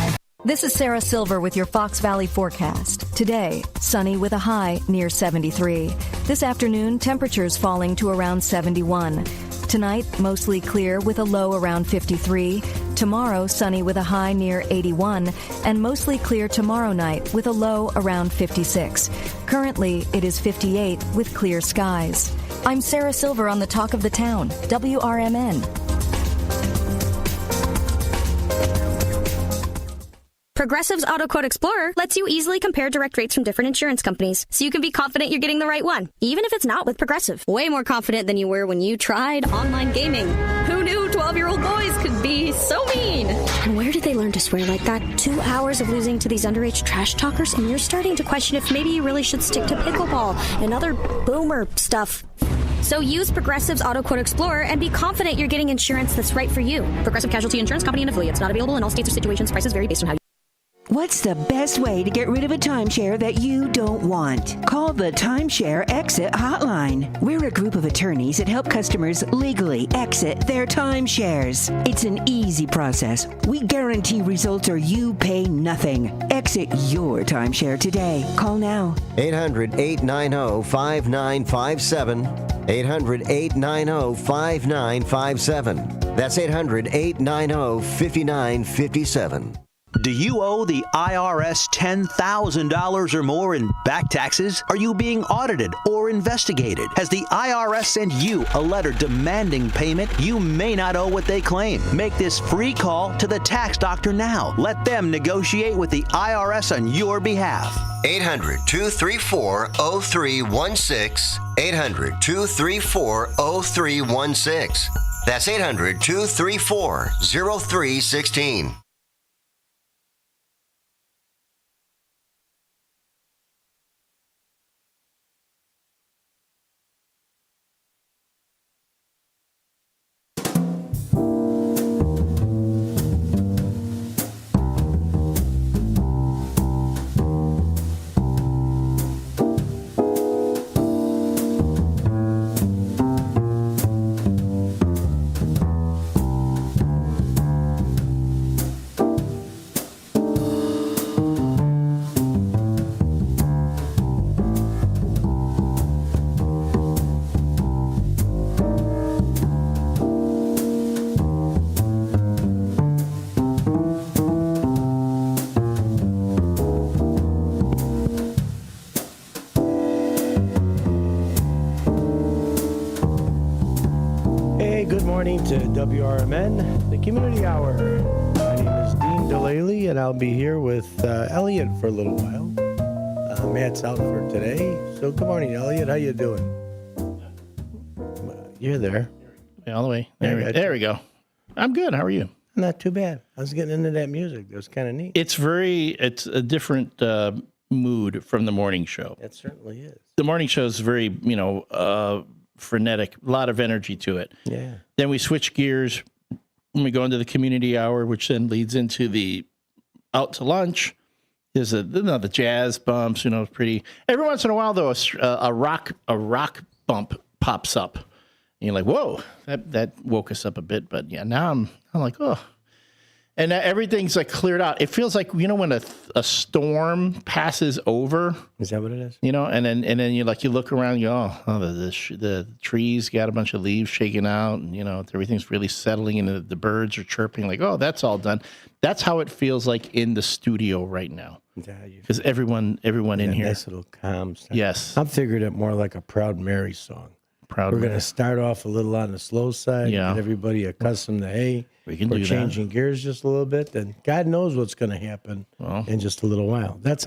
This is Sarah Silver with your Fox Valley forecast. Today, sunny with a high near 73. This afternoon, temperatures falling to around 71. Tonight, mostly clear with a low around 53. Tomorrow, sunny with a high near 81. And mostly clear tomorrow night with a low around 56. Currently, it is 58 with clear skies. I'm Sarah Silver on the Talk of the Town, WRMN. Progressive's Auto Quote Explorer lets you easily compare direct rates from different insurance companies, so you can be confident you're getting the right one, even if it's not with Progressive. Way more confident than you were when you tried online gaming. Who knew 12-year-old boys could be so mean? And where did they learn to swear like that? 2 hours of losing to these underage trash talkers, and you're starting to question if maybe you really should stick to pickleball and other boomer stuff. So use Progressive's Auto Quote Explorer and be confident you're getting insurance that's right for you. Progressive Casualty Insurance Company and affiliates. Not available in all states or situations. Prices vary based on how you... What's the best way to get rid of a timeshare that you don't want? Call the Timeshare Exit Hotline. We're a group of attorneys that help customers legally exit their timeshares. It's an easy process. We guarantee results or you pay nothing. Exit your timeshare today. Call now. 800-890-5957. 800-890-5957. That's 800-890-5957. Do you owe the IRS $10,000 or more in back taxes? Are you being audited or investigated? Has the IRS sent you a letter demanding payment? You may not owe what they claim. Make this free call to the tax doctor now. Let them negotiate with the IRS on your behalf. 800-234-0316. 800-234-0316. That's 800-234-0316. Good morning to WRMN, the Community Hour. My name is Dean Delaley, and I'll be here with Elliot for a little while. Matt's out for today. So good morning, Elliot. How you doing? You're there. All the way. There we go. I'm good. How are you? Not too bad. I was getting into that music. It was kind of neat. It's a different mood from the morning show. It certainly is. The morning show is very, frenetic, a lot of energy to it. Yeah. Then we switch gears when we go into the community hour, which then leads into the out to lunch. There's the jazz bumps, pretty. Every once in a while, though, a rock bump pops up. And you're like, whoa, that woke us up a bit. But yeah, now I'm like, oh. And everything's like cleared out. It feels like, when a storm passes over. Is that what it is? And then you look around, you go, the trees got a bunch of leaves shaking out, and everything's really settling, and the birds are chirping, like, oh, that's all done. That's how it feels like in the studio right now. Because everyone in here. Nice little calm stuff. Yes. I'm figuring it more like a Proud Mary song. We're going to start off a little on the slow side, get everybody accustomed to, hey, we're changing gears just a little bit, and God knows what's going to happen in just a little while. That's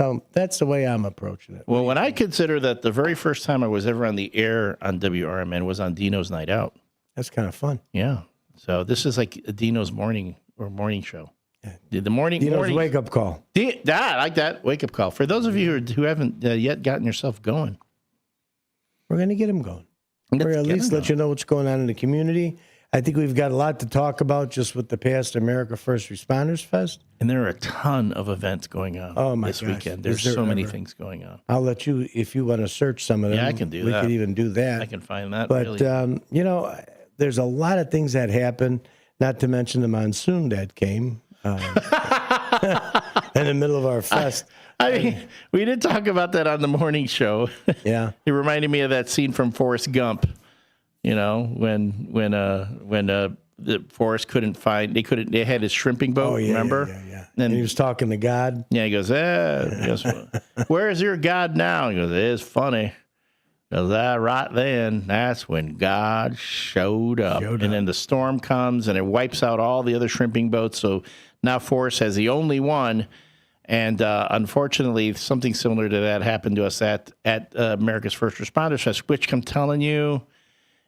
the way I'm approaching it. Well, when I consider that the very first time I was ever on the air on WRMN was on Dino's Night Out. That's kind of fun. Yeah. So this is like a Dino's morning show. Yeah. Dino's wake-up call. I like that wake-up call. For those of you who haven't yet gotten yourself going. We're going to get them going. Or at least let you know what's going on in the community. I think we've got a lot to talk about just with the past America First Responders Fest. And there are a ton of events going on this weekend. There's so many things going on. I'll let you, if you want to search some of them. Yeah, I can do that. We could even do that. I can find that. But, there's a lot of things that happen, not to mention the monsoon that came in the middle of our fest. We did talk about that on the morning show. Yeah. It reminded me of that scene from Forrest Gump, when the Forrest couldn't find, they had his shrimping boat, remember? Yeah. And he was talking to God. Yeah, he goes, where is your God now? He goes, it's funny. Because right then, that's when God showed up. And then the storm comes and it wipes out all the other shrimping boats. So now Forrest has the only one. And unfortunately, something similar to that happened to us at America's First Responders Fest, which I'm telling you,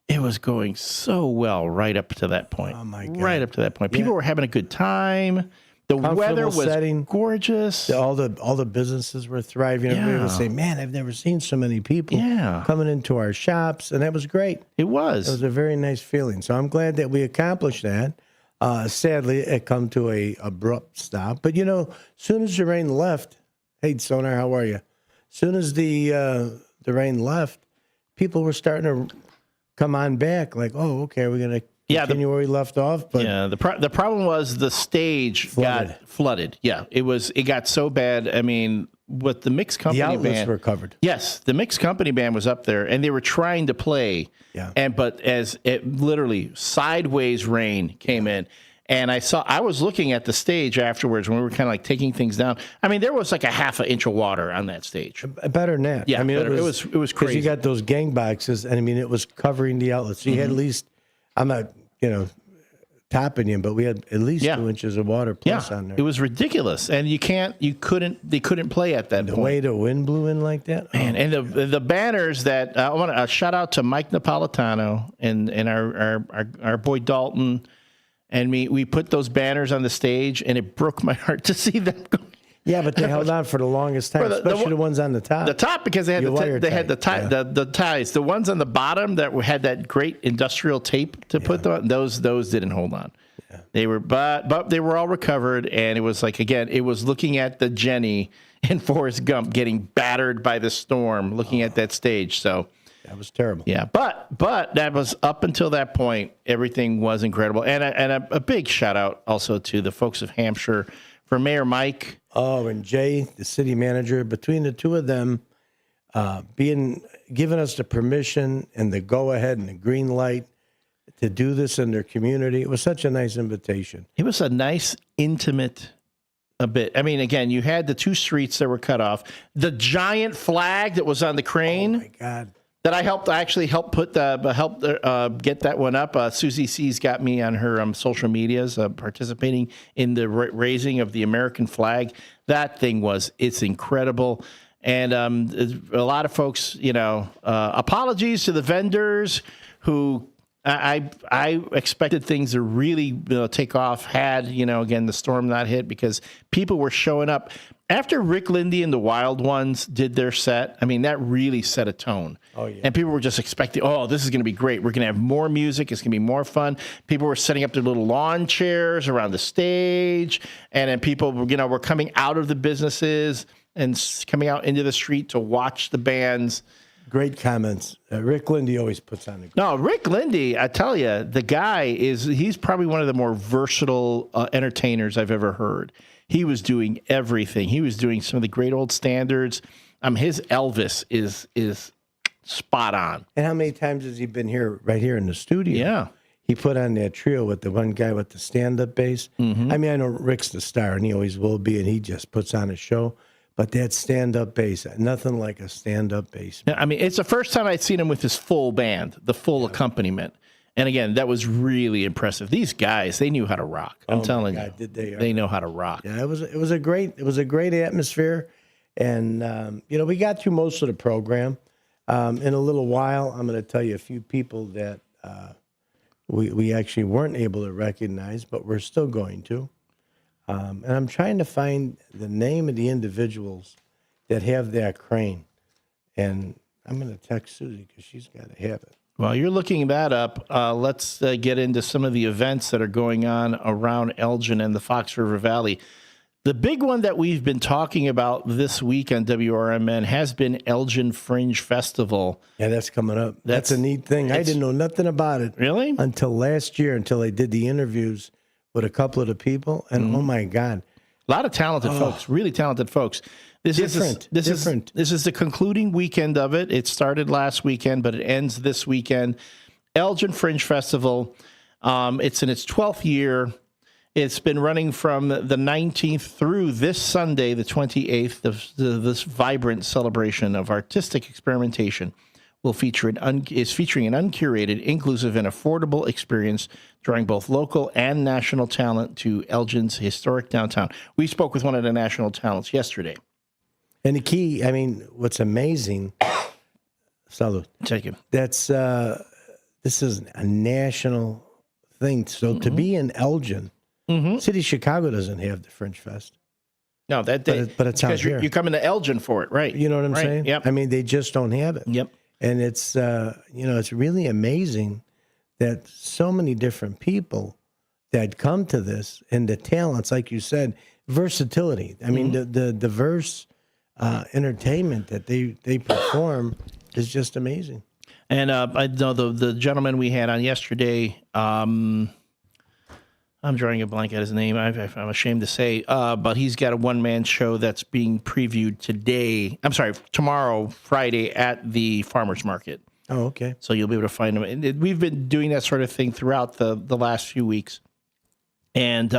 it was going so well right up to that point. Oh, my God. Right up to that point. People were having a good time. The weather was gorgeous. All the businesses were thriving. Everybody was saying, man, I've never seen so many people coming into our shops. And that was great. It was. It was a very nice feeling. So I'm glad that we accomplished that. Sadly, it come to a abrupt stop. But, as soon as the rain left, hey, Sonar, how are you? As soon as the rain left, people were starting to come on back. Like, oh, okay, we're going to continue where we left off. But the problem was the stage got flooded. Yeah, it got so bad. I mean, with the mixed company band. The outlets were covered. Yes, the mixed company band was up there, and they were trying to play. Yeah. But as it literally sideways rain came in, and I was looking at the stage afterwards when we were kind of like taking things down. I mean, there was like a half an inch of water on that stage. Better than that. Yeah, I mean, it was crazy. Because you got those gang boxes, and I mean, it was covering the outlets. So you had at least, I'm not, topping you, but we had at least 2 inches of water plus on there. It was ridiculous, and they couldn't play at that point. The way the wind blew in like that, man. And the banners that I want to shout out to Mike Napolitano and our boy Dalton, and we put those banners on the stage, and it broke my heart to see them go. Yeah, but they held on for the longest time, especially the ones on the top. The top, because they had the ties. The ones on the bottom that had that great industrial tape to put them on, those didn't hold on. Yeah. They were, but they were all recovered, and it was like, again, it was looking at the Jenny and Forrest Gump getting battered by the storm, looking at that stage. So that was terrible. Yeah, but that was up until that point, everything was incredible, and a big shout out also to the folks of Hampshire. For Mayor Mike. Oh, and Jay, the city manager, between the two of them, giving us the permission and the go-ahead and the green light to do this in their community. It was such a nice invitation. It was a nice, intimate bit. I mean, again, you had the two streets that were cut off. The giant flag that was on the crane. Oh, my God. that I actually helped get that one up. Susie C's got me on her social medias participating in the raising of the American flag. That thing it's incredible. And a lot of folks, apologies to the vendors who I expected things to really take off had, again, the storm not hit, because people were showing up. After Rick Lindy and the Wild Ones did their set, I mean, that really set a tone. Oh, yeah. And people were just expecting, this is going to be great. We're going to have more music. It's going to be more fun. People were setting up their little lawn chairs around the stage. And then people, were coming out of the businesses and coming out into the street to watch the bands. Great comments. Rick Lindy always puts on Rick Lindy, I tell you, the guy he's probably one of the more versatile entertainers I've ever heard. He was doing everything. He was doing some of the great old standards. His Elvis is spot on. And how many times has he been here, right here in the studio? Yeah. He put on that trio with the one guy with the stand-up bass. Mm-hmm. I mean, I know Rick's the star, and he always will be, and he just puts on a show. But that stand-up bass, nothing like a stand-up bass. Yeah, I mean, it's the first time I'd seen him with his full band, the full accompaniment. And again, that was really impressive. These guys, they knew how to rock. I'm telling you, they know how to rock. Yeah, it was a great atmosphere, and we got through most of the program. In a little while, I'm going to tell you a few people that we actually weren't able to recognize, but we're still going to. And I'm trying to find the name of the individuals that have that crane, and I'm going to text Susie because she's got to have it. While you're looking that up, let's get into some of the events that are going on around Elgin and the Fox River Valley. The big one that we've been talking about this week on WRMN has been Elgin Fringe Festival. Yeah, that's coming up. That's a neat thing. I didn't know nothing about it. Really? Until last year, until I did the interviews with a couple of the people, and oh my God. A lot of talented folks, really talented folks. This is the concluding weekend of it. It started last weekend, but it ends this weekend. Elgin Fringe Festival. It's in its 12th year. It's been running from the 19th through this Sunday, the 28th. This vibrant celebration of artistic experimentation featuring an uncurated, inclusive, and affordable experience, drawing both local and national talent to Elgin's historic downtown. We spoke with one of the national talents yesterday. And the key, I mean, what's amazing, salud. Thank you. This is a national thing. So to be in Elgin, City of Chicago doesn't have the Fringe Fest. No, but it's out here. You're coming to Elgin for it, right? You know what I'm saying? Yep. I mean, they just don't have it. Yep. And it's it's really amazing that so many different people that come to this, and the talents, like you said, versatility. I mean, the diverse entertainment that they perform is just amazing. And I know the gentleman we had on yesterday, I'm drawing a blank at his name. I'm ashamed to say, but he's got a one-man show that's being previewed tomorrow, Friday, at the Farmers Market. Oh, okay. So you'll be able to find him. And we've been doing that sort of thing throughout the last few weeks. And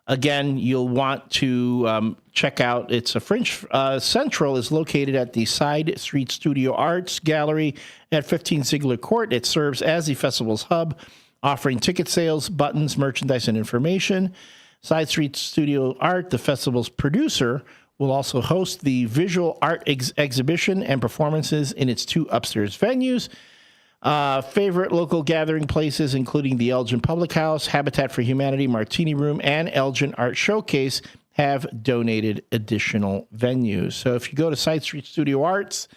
again, you'll want to check out, it's a Fringe Central is located at the Side Street Studio Arts Gallery at 15 Ziegler Court. It serves as the festival's hub, offering ticket sales, buttons, merchandise, and information. Side Street Studio Art, the festival's producer, will also host the visual art exhibition and performances in its two upstairs venues. Favorite local gathering places, including the Elgin Public House, Habitat for Humanity, Martini Room, and Elgin Art Showcase, have donated additional venues. So if you go to Side Street Studio Arts,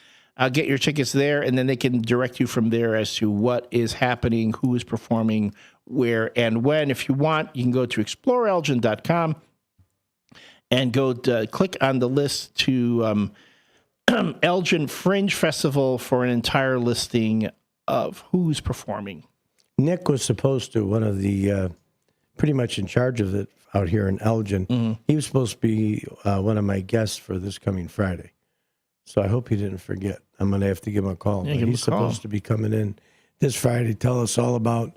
get your tickets there, and then they can direct you from there as to what is happening, who is performing, where, and when. If you want, you can go to exploreelgin.com and go to, click on the list to Elgin Fringe Festival for an entire listing of who's performing. Nick was supposed to, one of the pretty much in charge of it out here in Elgin. He was supposed to be one of my guests for this coming Friday. So I hope he didn't forget. I'm going to have to give him a call. Yeah, he's supposed to be coming in this Friday to tell us all about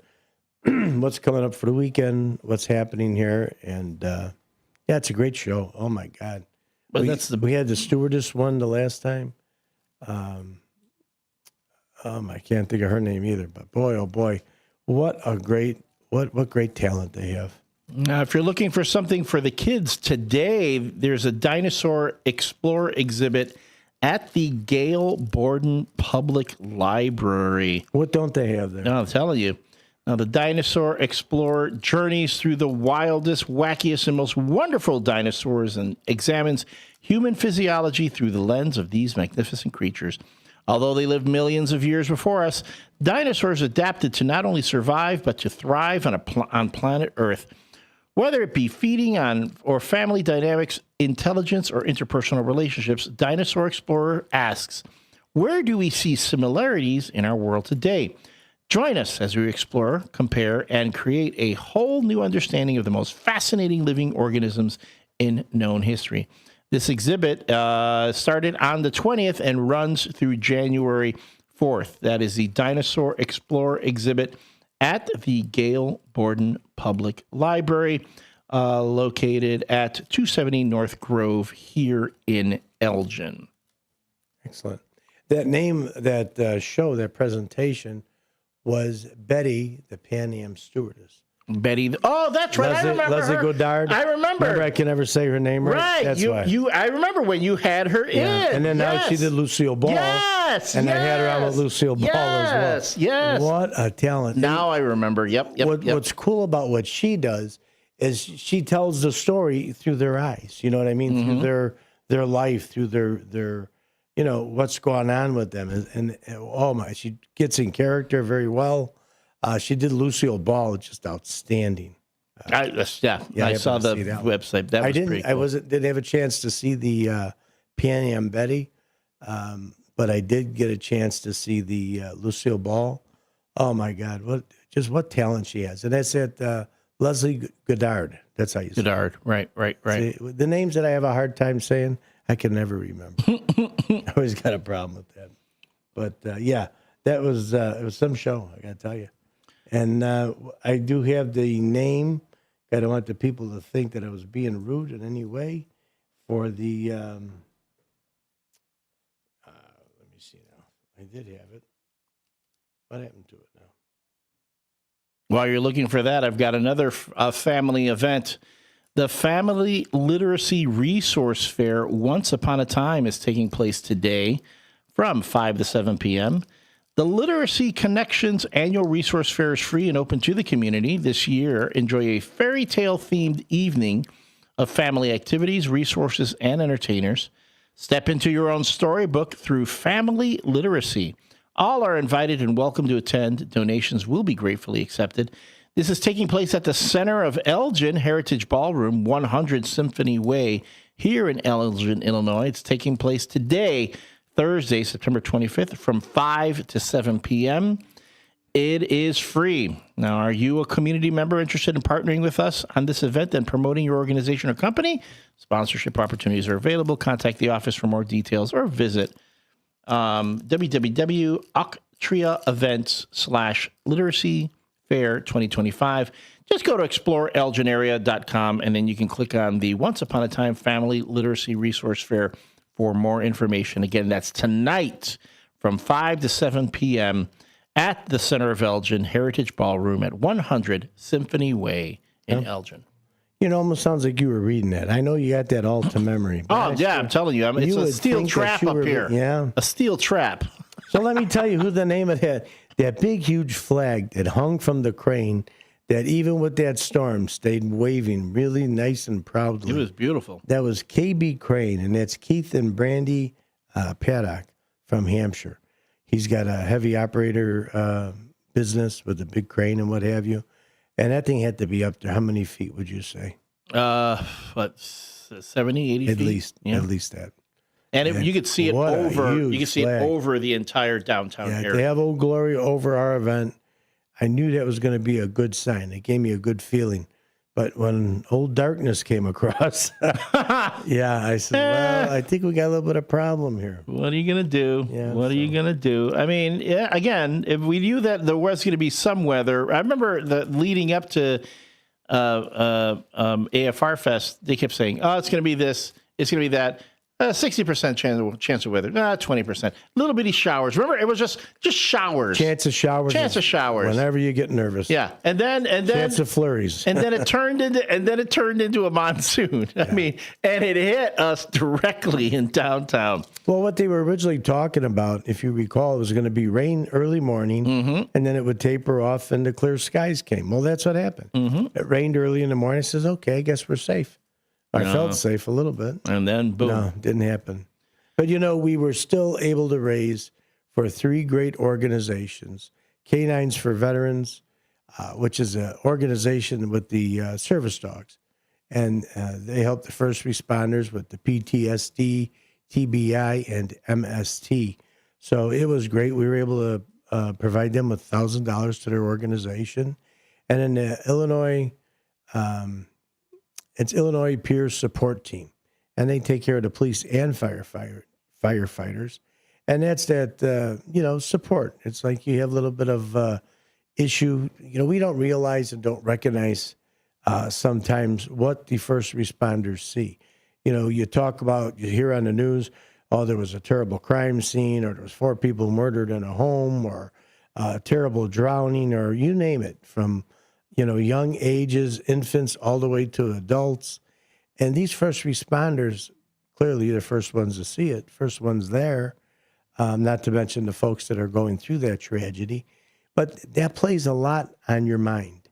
what's coming up for the weekend, what's happening here. And yeah, it's a great show. Oh, my God. But we had the stewardess one the last time. I can't think of her name either. But boy, oh boy, what great talent they have. Now, if you're looking for something for the kids today, there's a Dinosaur Explorer exhibit at the Gail Borden Public Library. What don't they have there? No, I'm telling you. Now, the Dinosaur Explorer journeys through the wildest, wackiest, and most wonderful dinosaurs and examines human physiology through the lens of these magnificent creatures. Although they lived millions of years before us, dinosaurs adapted to not only survive, but to thrive on planet Earth. Whether it be feeding on or family dynamics, intelligence, or interpersonal relationships, Dinosaur Explorer asks, where do we see similarities in our world today? Join us as we explore, compare, and create a whole new understanding of the most fascinating living organisms in known history. This exhibit started on the 20th and runs through January 4th. That is the Dinosaur Explorer exhibit at the Gail Borden Public Library, located at 270 North Grove here in Elgin. Excellent. That name, that show, that presentation was Betty, the Pan Am Stewardess. Betty. Oh, that's right. I remember Leslie her. Goddard. I remember. I can never say her name right. Right. That's why. I remember when you had her in. And then now she did Lucille Ball. Yes. And I had her on with Lucille Ball as well. Yes. What a talent. Now I remember. Yep. What's cool about what she does is she tells the story through their eyes. You know what I mean? Mm-hmm. Through their life, through their what's going on with them. And oh my, she gets in character very well. She did Lucille Ball, just outstanding. I saw the website. That was pretty cool. Didn't have a chance to see the Pan Am Betty, but I did get a chance to see the Lucille Ball. Oh my God, what talent she has! And that's at Leslie Goddard. That's how you say Goddard. Right. See, the names that I have a hard time saying, I can never remember. I always got a problem with that. But yeah, that was it was some show. I got to tell you. And I do have the name. I don't want the people to think that I was being rude in any way for the, let me see now. I did have it. What happened to it now? While you're looking for that, I've got another family event. The Family Literacy Resource Fair, Once Upon a Time, is taking place today from 5 to 7 p.m. The Literacy Connections Annual Resource Fair is free and open to the community. This year, enjoy a fairy tale-themed evening of family activities, resources, and entertainers. Step into your own storybook through family literacy. All are invited and welcome to attend. Donations will be gratefully accepted. This is taking place at the center of Elgin Heritage Ballroom, 100 Symphony Way, here in Elgin, Illinois. It's taking place today, Thursday, September 25th, from 5 to 7 p.m. It is free. Now, are you a community member interested in partnering with us on this event and promoting your organization or company? Sponsorship opportunities are available. Contact the office for more details or visit www.octriaevents/literacy Fair 2025. Just go to exploreelginarea.com and then you can click on the Once Upon a Time Family Literacy Resource Fair for more information. Again, that's tonight from 5 to 7 p.m. at the center of Elgin Heritage Ballroom at 100 Symphony Way in Elgin. You know, almost sounds like you were reading that. I know you got that all to memory. Oh, yeah, I'm telling you. It's a steel trap up here. Yeah. A steel trap. So let me tell you who the name of that big, huge flag that hung from the crane that even with that storm stayed waving really nice and proudly. It was beautiful. That was KB Crane, and that's Keith and Brandy Paddock from Hampshire. He's got a heavy operator business with a big crane and what have you. And that thing had to be up there. How many feet would you say? 70, 80 feet? At least that. And you could see it over. You could see it over the entire downtown area. They have Old Glory over our event. I knew that was going to be a good sign. It gave me a good feeling. But when Old Darkness came across, I said, well, I think we got a little bit of problem here. What are you going to do? What are you going to do? I mean, again, if we knew that there was going to be some weather, I remember leading up to AFR Fest, they kept saying, oh, it's going to be this, it's going to be that. 60% chance of weather. 20%. Little bitty showers. Remember, it was just showers. Chance of showers. Chance of showers. Whenever you get nervous. Yeah, and then chance of flurries. and then it turned into a monsoon. Yeah. I mean, and it hit us directly in downtown. Well, what they were originally talking about, if you recall, it was going to be rain early morning, and then it would taper off, and the clear skies came. Well, that's what happened. It rained early in the morning. I says, okay, I guess we're safe. I felt safe a little bit. And then, boom. No, didn't happen. But, we were still able to raise for 3 great organizations. Canines for Veterans, which is an organization with the service dogs. And they help the first responders with the PTSD, TBI, and MST. So it was great. We were able to provide them with $1,000 to their organization. And then the Illinois... it's Illinois Peer Support Team, and they take care of the police and firefighters, and that's that support. It's like you have a little bit of issue. We don't realize and don't recognize sometimes what the first responders see. You hear on the news, oh, there was a terrible crime scene, or there was 4 people murdered in a home, or a terrible drowning, or you name it, from young ages, infants, all the way to adults. And these first responders, clearly the first ones to see it, first ones there, not to mention the folks that are going through that tragedy. But that plays a lot on your mind.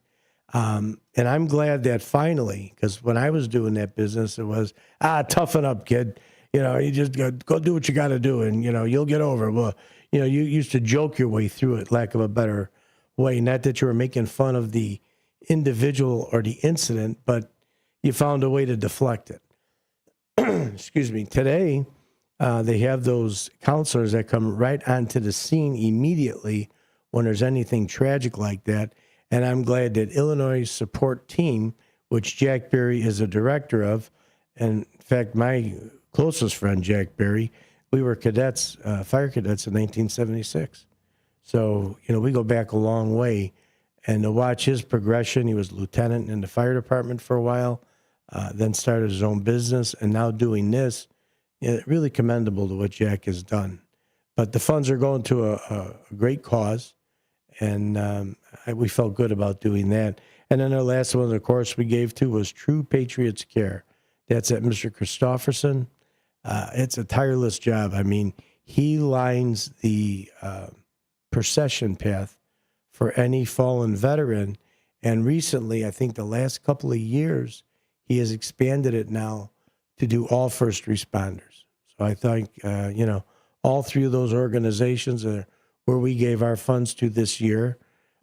And I'm glad that finally, because when I was doing that business, it was, toughen up, kid. You just go do what you got to do, and, you'll get over it. Well, you used to joke your way through it, lack of a better way. Not that you were making fun of the individual or the incident, but you found a way to deflect it. Excuse me. Today, they have those counselors that come right onto the scene immediately when there's anything tragic like that. And I'm glad that Illinois Support Team, which Jack Berry is a director of, and in fact, my closest friend, Jack Berry, we were cadets, fire cadets in 1976. So, we go back a long way. And to watch his progression, he was lieutenant in the fire department for a while, then started his own business, and now doing this, really commendable to what Jack has done. But the funds are going to a great cause, and we felt good about doing that. And then the last one, of course, we gave to was True Patriots Care. That's at Mr. Christofferson. It's a tireless job. I mean, he lines the procession path for any fallen veteran. And recently, I think the last couple of years, he has expanded it now to do all first responders. So I think, all 3 of those organizations are where we gave our funds to this year.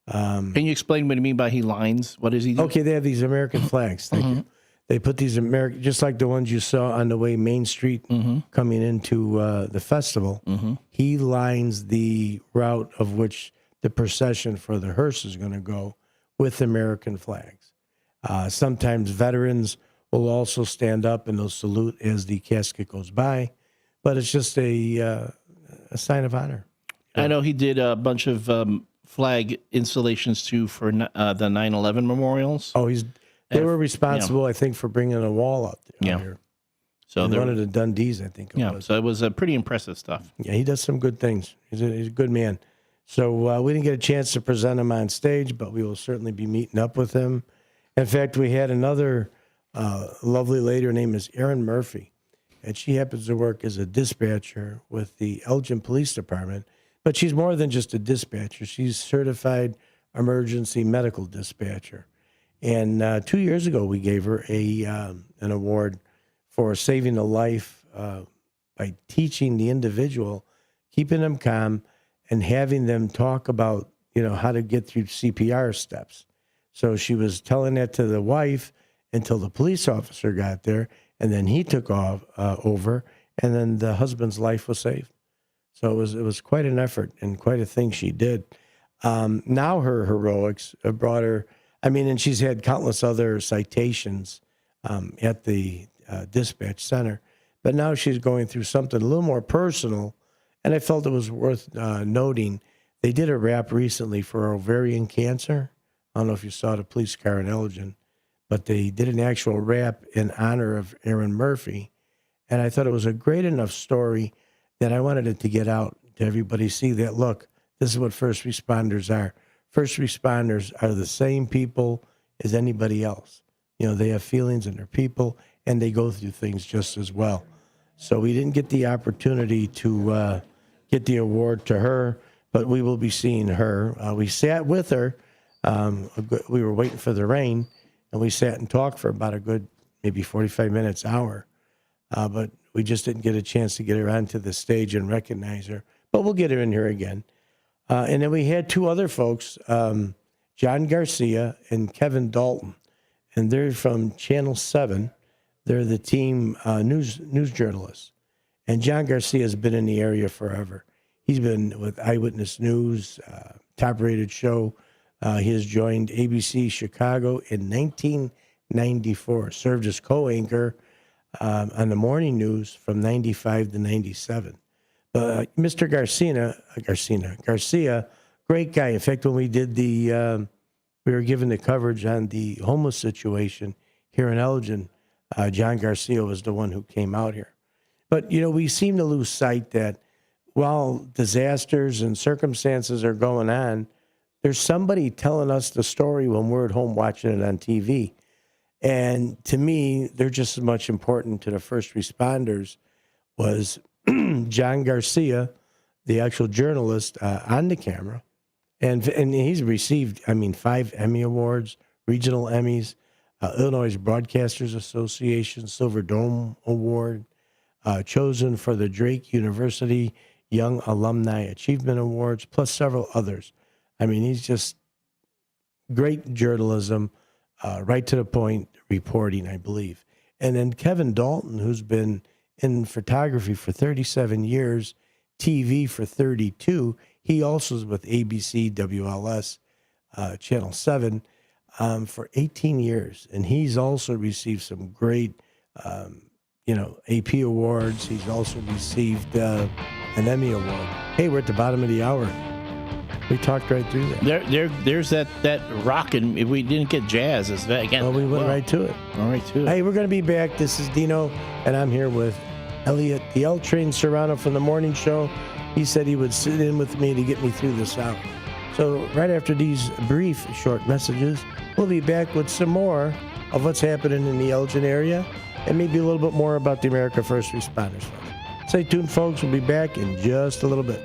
Can you explain what you mean by he lines? What does he do? Okay, they have these American flags. Thank you. They put these just like the ones you saw on the way Main Street coming into the festival. He lines the route of which the procession for the hearse is going to go with American flags. Sometimes veterans will also stand up and they'll salute as the casket goes by, but it's just a sign of honor. I know he did a bunch of flag installations too for the 9/11 memorials. Oh, they were responsible, I think, for bringing a wall up here. So one of the Dundees, I think it was. So it was pretty impressive stuff. Yeah, he does some good things. He's a good man. So we didn't get a chance to present him on stage, but we will certainly be meeting up with him. In fact, we had another lovely lady. Her name is Erin Murphy, and she happens to work as a dispatcher with the Elgin Police Department. But she's more than just a dispatcher. She's certified emergency medical dispatcher. And 2 years ago, we gave her an award for saving a life by teaching the individual, keeping them calm, and having them talk about, how to get through CPR steps. So she was telling that to the wife until the police officer got there, and then he took over, and then the husband's life was saved. So it was quite an effort and quite a thing she did. Now her heroics brought her, and she's had countless other citations at the dispatch center, but now she's going through something a little more personal, and I felt it was worth noting. They did a wrap recently for ovarian cancer. I don't know if you saw the police car in Elgin, but they did an actual wrap in honor of Erin Murphy, And I thought it was a great enough story that I wanted it to get out to everybody, see that, look, this is what first responders are. First responders are the same people as anybody else. You know, they have feelings and they're people, and they go through things just as well. So we didn't get the opportunity to get the award to her, but we will be seeing her. We sat with her. We were waiting for the rain, and we sat and talked for about a good maybe 45 minutes, hour. But we just didn't get a chance to get her onto the stage and recognize her. But we'll get her in here again. And then we had two other folks, John Garcia and Kevin Dalton. And they're from Channel 7. They're the team news journalists. And John Garcia has been in the area forever. He's been with Eyewitness News, top-rated show. He has joined ABC Chicago in 1994, served as co-anchor on the morning news from 95 to 97. Mr. Garcia, great guy. In fact, when we did we were given the coverage on the homeless situation here in Elgin, John Garcia was the one who came out here. But, you know, we seem to lose sight that while disasters and circumstances are going on, there's somebody telling us the story when we're at home watching it on TV. And to me, they're just as much important to the first responders was John Garcia, the actual journalist on the camera. And he's received, 5 Emmy Awards, regional Emmys, Illinois Broadcasters Association Silver Dome Award, chosen for the Drake University Young Alumni Achievement Awards, plus several others. I mean, he's just great journalism, right to the point reporting, I believe. And then Kevin Dalton, who's been in photography for 37 years, TV for 32. He also is with ABC, WLS, Channel 7 for 18 years. And he's also received some great, AP awards. He's also received an Emmy Award. Hey, we're at the bottom of the hour. We talked right through that. There's that rock, and we didn't get jazz. Is that again? Well, we went right to it. All right, to it. Hey, we're going to be back. This is Dino, and I'm here with Elliot, the L Train Serrano from the morning show. He said he would sit in with me to get me through this hour. So right after these brief, short messages, we'll be back with some more of what's happening in the Elgin area and maybe a little bit more about the America First Responders Fund. Stay tuned, folks. We'll be back in just a little bit.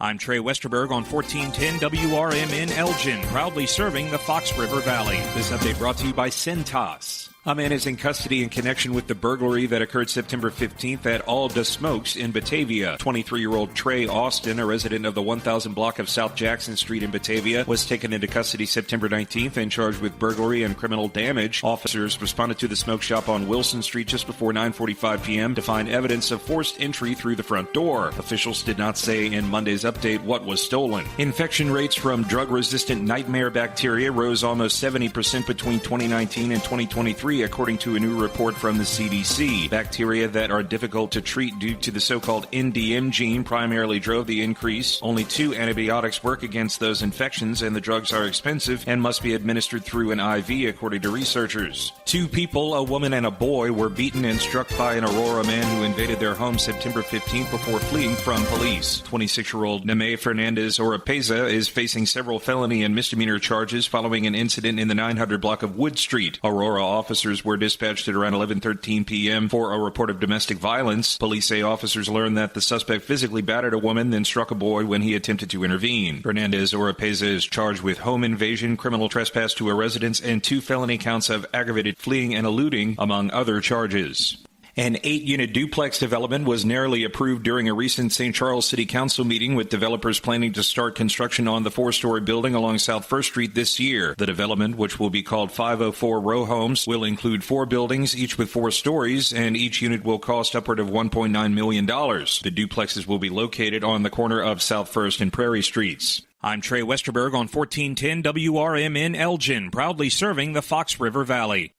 I'm Trey Westerberg on 1410 WRMN Elgin, proudly serving the Fox River Valley. This update brought to you by Centos. A man is in custody in connection with the burglary that occurred September 15th at All the Smokes in Batavia. 23-year-old Trey Austin, a resident of the 1000 block of South Jackson Street in Batavia, was taken into custody September 19th and charged with burglary and criminal damage. Officers responded to the smoke shop on Wilson Street just before 9:45 p.m. to find evidence of forced entry through the front door. Officials did not say in Monday's update what was stolen. Infection rates from drug-resistant nightmare bacteria rose almost 70% between 2019 and 2023. According to a new report from the CDC. Bacteria that are difficult to treat due to the so-called NDM gene primarily drove the increase. Only 2 antibiotics work against those infections, and the drugs are expensive and must be administered through an IV, according to researchers. 2 people, a woman and a boy, were beaten and struck by an Aurora man who invaded their home September 15th before fleeing from police. 26-year-old Neme Fernandez Oropeza is facing several felony and misdemeanor charges following an incident in the 900 block of Wood Street. Aurora officers were dispatched at around 11:13 p.m. for a report of domestic violence. Police say officers learned that the suspect physically battered a woman, then struck a boy when he attempted to intervene. Fernandez Oropeza is charged with home invasion, criminal trespass to a residence, and 2 felony counts of aggravated fleeing and eluding, among other charges. An 8-unit duplex development was narrowly approved during a recent St. Charles City Council meeting, with developers planning to start construction on the 4-story building along South First Street this year. The development, which will be called 504 Row Homes, will include 4 buildings, each with 4 stories, and each unit will cost upward of $1.9 million. The duplexes will be located on the corner of South First and Prairie Streets. I'm Trey Westerberg on 1410 WRMN Elgin, proudly serving the Fox River Valley.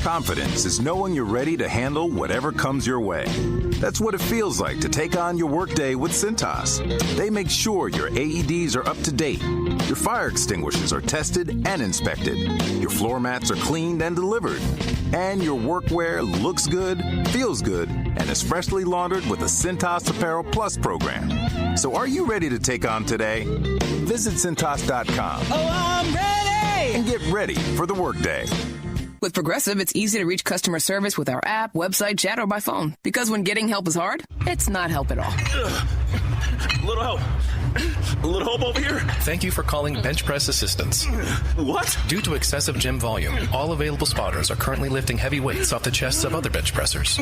Confidence is knowing you're ready to handle whatever comes your way. That's what it feels like to take on your workday with Cintas. They make sure your AEDs are up to date, your fire extinguishers are tested and inspected, your floor mats are cleaned and delivered, and your workwear looks good, feels good, and is freshly laundered with the Cintas Apparel Plus program. So are you ready to take on today? Visit Cintas.com. Oh, I'm ready! And get ready for the workday. With Progressive, it's easy to reach customer service with our app, website, chat, or by phone. Because when getting help is hard, it's not help at all. Little help. A little help over here. Thank you for calling Bench Press Assistance. What? Due to excessive gym volume, all available spotters are currently lifting heavy weights off the chests of other bench pressers.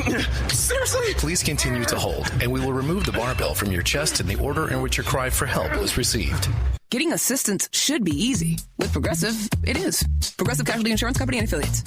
Seriously? Please continue to hold, and we will remove the barbell from your chest in the order in which your cry for help was received. Getting assistance should be easy. With Progressive, it is. Progressive Casualty Insurance Company and Affiliates.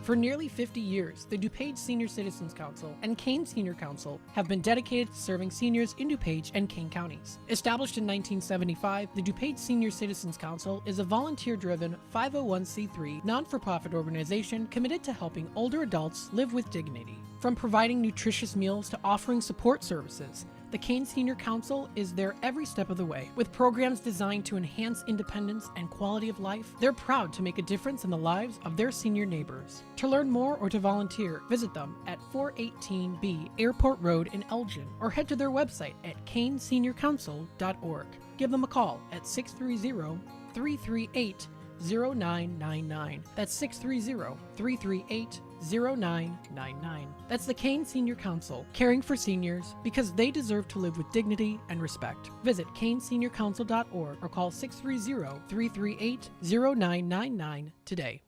For nearly 50 years, the DuPage Senior Citizens Council and Kane Senior Council have been dedicated to serving seniors in DuPage and Kane counties. Established in 1975, the DuPage Senior Citizens Council is a volunteer-driven 501c3 non-for-profit organization committed to helping older adults live with dignity. From providing nutritious meals to offering support services, the Kane Senior Council is there every step of the way. With programs designed to enhance independence and quality of life, they're proud to make a difference in the lives of their senior neighbors. To learn more or to volunteer, visit them at 418B Airport Road in Elgin or head to their website at caneseniorcouncil.org. Give them a call at 630-338-0999. That's 630-338-0999. That's the Kane Senior Council, caring for seniors because they deserve to live with dignity and respect. Visit caneseniorcouncil.org or call 630-338-0999 today.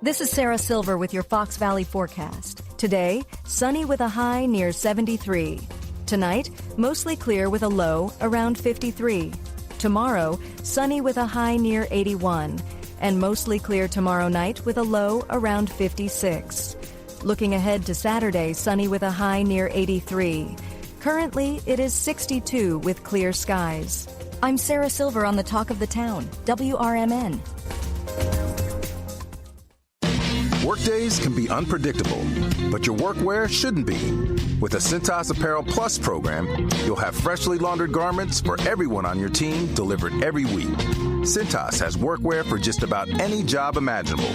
This is Sarah Silver with your Fox Valley forecast. Today, sunny with a high near 73. Tonight, mostly clear with a low around 53. Tomorrow, sunny with a high near 81. And mostly clear tomorrow night with a low around 56. Looking ahead to Saturday, sunny with a high near 83. Currently, it is 62 with clear skies. I'm Sarah Silver on the Talk of the Town, WRMN. Workdays can be unpredictable, but your workwear shouldn't be. With the Cintas Apparel Plus program, you'll have freshly laundered garments for everyone on your team delivered every week. Cintas has workwear for just about any job imaginable,